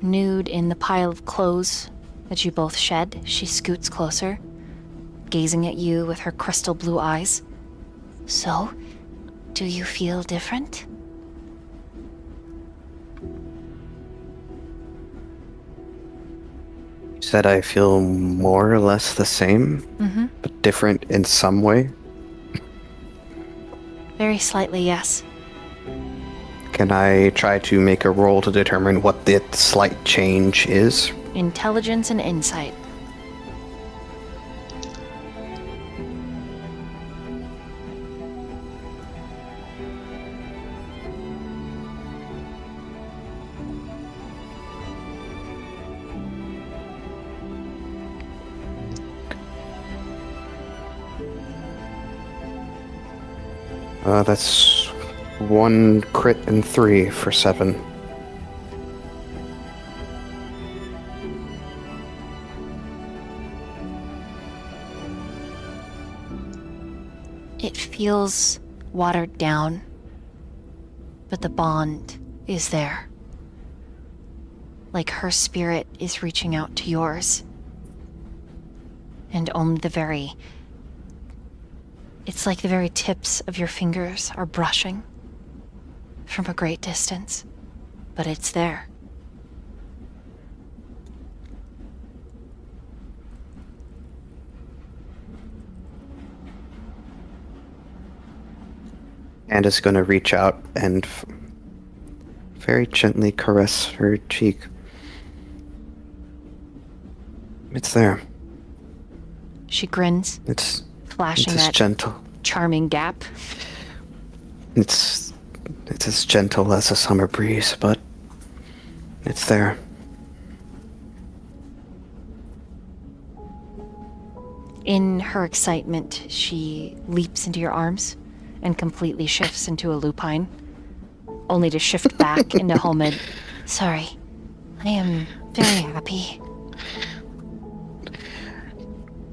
nude in the pile of clothes that you both shed, she scoots closer, gazing at you with her crystal blue eyes. So, do you feel different? You said I feel more or less the same, but different in some way. Very slightly, yes. Can I try to make a roll to determine what the slight change is? Intelligence and insight. That's 1 crit and 3 for 7. It feels watered down, but the bond is there. Like her spirit is reaching out to yours. And only it's like the very tips of your fingers are brushing from a great distance, but it's there. And is going to reach out and very gently caress her cheek. It's there. She grins, It's flashing as that gentle. charming gap. It's as gentle as a summer breeze, but it's there. In her excitement, she leaps into your arms and completely shifts into a lupine, only to shift back into Homid. Sorry, I am very happy.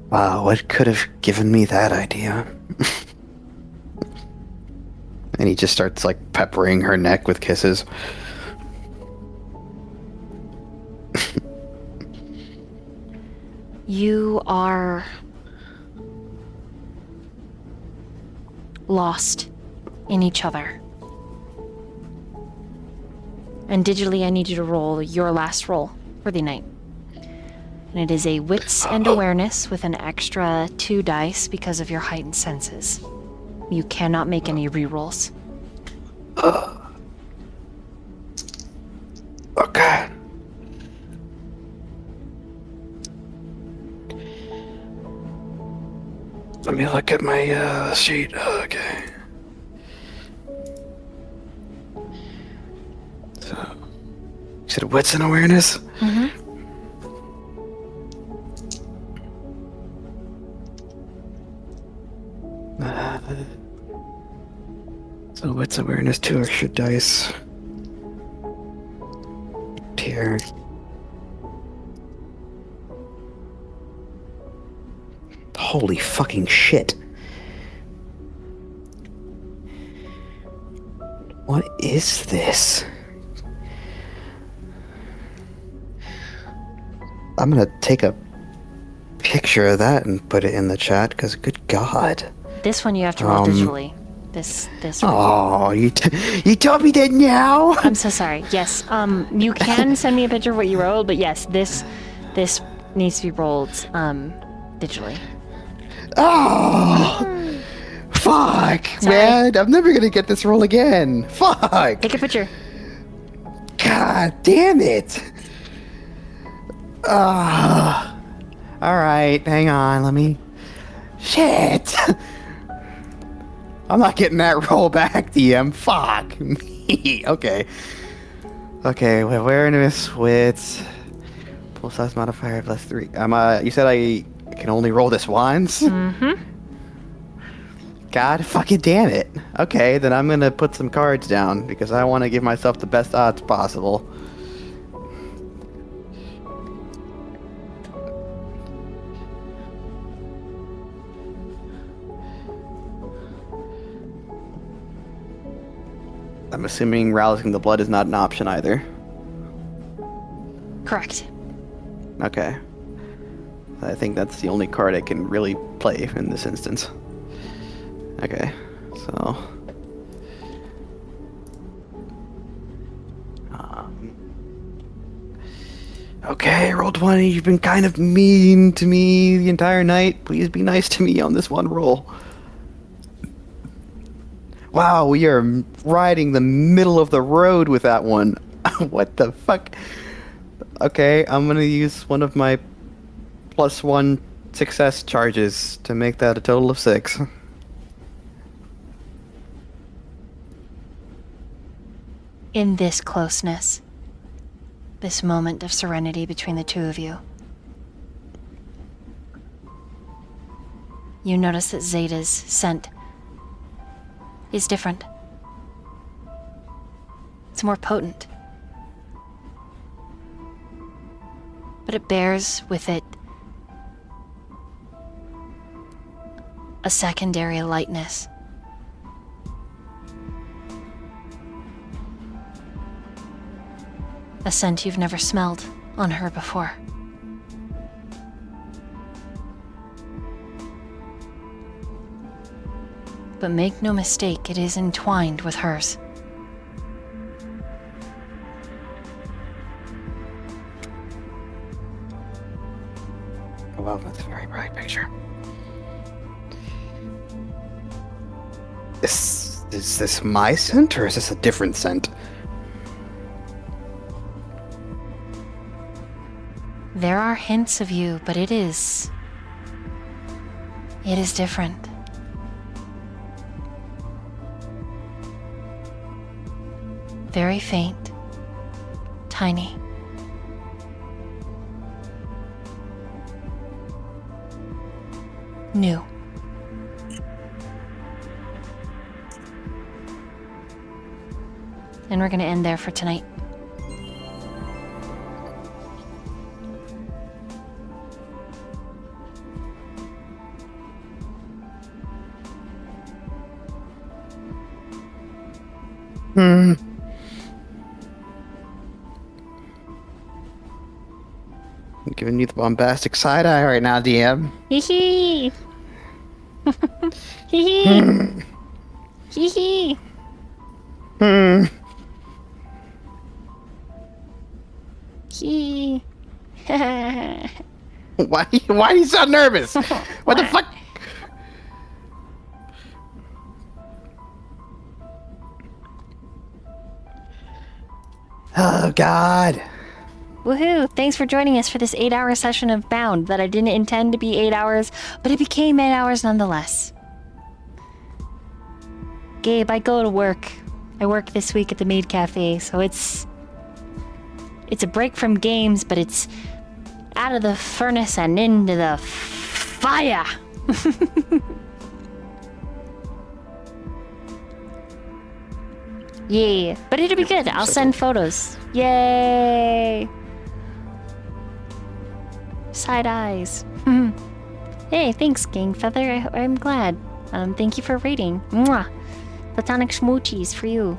Wow, what could have given me that idea? And he just starts like peppering her neck with kisses. You are lost in each other. And digitally, I need you to roll your last roll for the night. And it is a wits and awareness with an extra 2 dice because of your heightened senses. You cannot make any rerolls. Okay. Let me look at my sheet. Okay. So, you said wits and awareness? Mm-hmm. So wits awareness 2 extra dice. Here. Holy fucking shit. What is this? I'm gonna take a picture of that and put it in the chat, because good god. This one you have to roll digitally. This roll. Oh, you told me that now? I'm so sorry. Yes. You can send me a picture of what you rolled, but yes, this needs to be rolled digitally. Oh! Fuck, Sorry. man. I'm never gonna get this roll again. Fuck. Take a picture. God damn it. Alright, hang on, let me... Shit! I'm not getting that roll back, DM. Fuck me. Okay. Okay, awareness, wits, pull size modifier +3. You said I can only roll this once? Mm-hmm. God fucking damn it. Okay, then I'm gonna put some cards down, because I want to give myself the best odds possible. I'm assuming rousing the blood is not an option either. Correct. Okay. I think that's the only card I can really play in this instance. Okay, so... Okay, roll 20. You've been kind of mean to me the entire night. Please be nice to me on this one roll. Wow, we are riding the middle of the road with that one. What the fuck? Okay, I'm gonna use one of my +1 success charges to make that a total of 6. In this closeness, this moment of serenity between the two of you, you notice that Zeta's scent is different. It's more potent. But it bears with it a secondary lightness. A scent you've never smelled on her before. But make no mistake, it is entwined with hers. Well, that's a very bright picture. Is this my scent, or is this a different scent? There are hints of you, but it is different. Very faint, tiny. New. And we're gonna end there for tonight. Hmm. I'm giving you the bombastic side eye right now, DM. Hee hee. Hee hee. Hee hee. Hmm. Hee. Why are you so nervous? What the fuck? Oh God. Woohoo! Thanks for joining us for this 8-hour session of Bound that I didn't intend to be 8 hours, but it became 8 hours nonetheless. Gabe, I go to work. I work this week at the Maid Cafe, so it's a break from games, but it's out of the furnace and into the fire. Yeah, but it'll be good. I'll send photos. Yay! Side eyes. Hey, thanks, Gang Feather. I'm glad. Thank you for rating. Mwah. Platonic schmoochies for you.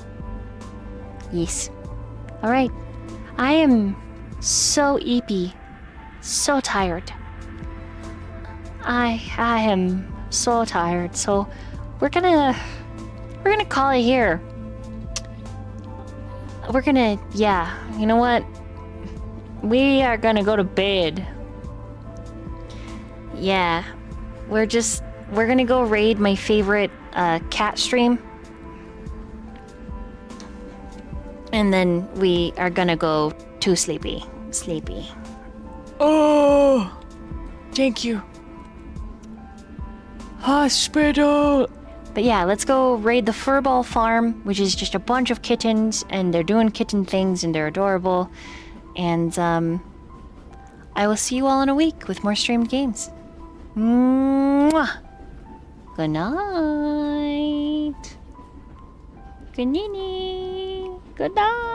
Yes. Alright. I am so eepy. So tired. I am so tired. So we're gonna call it here. Yeah, you know what? We are gonna go to bed. Yeah. We're gonna go raid my favorite cat stream. And then we are gonna go to sleepy. Oh, thank you. Hospital. But yeah, let's go raid the Furball Farm, which is just a bunch of kittens, and they're doing kitten things, and they're adorable. And I will see you all in a week with more streamed games. Mwah. Good night. Good night. Good night.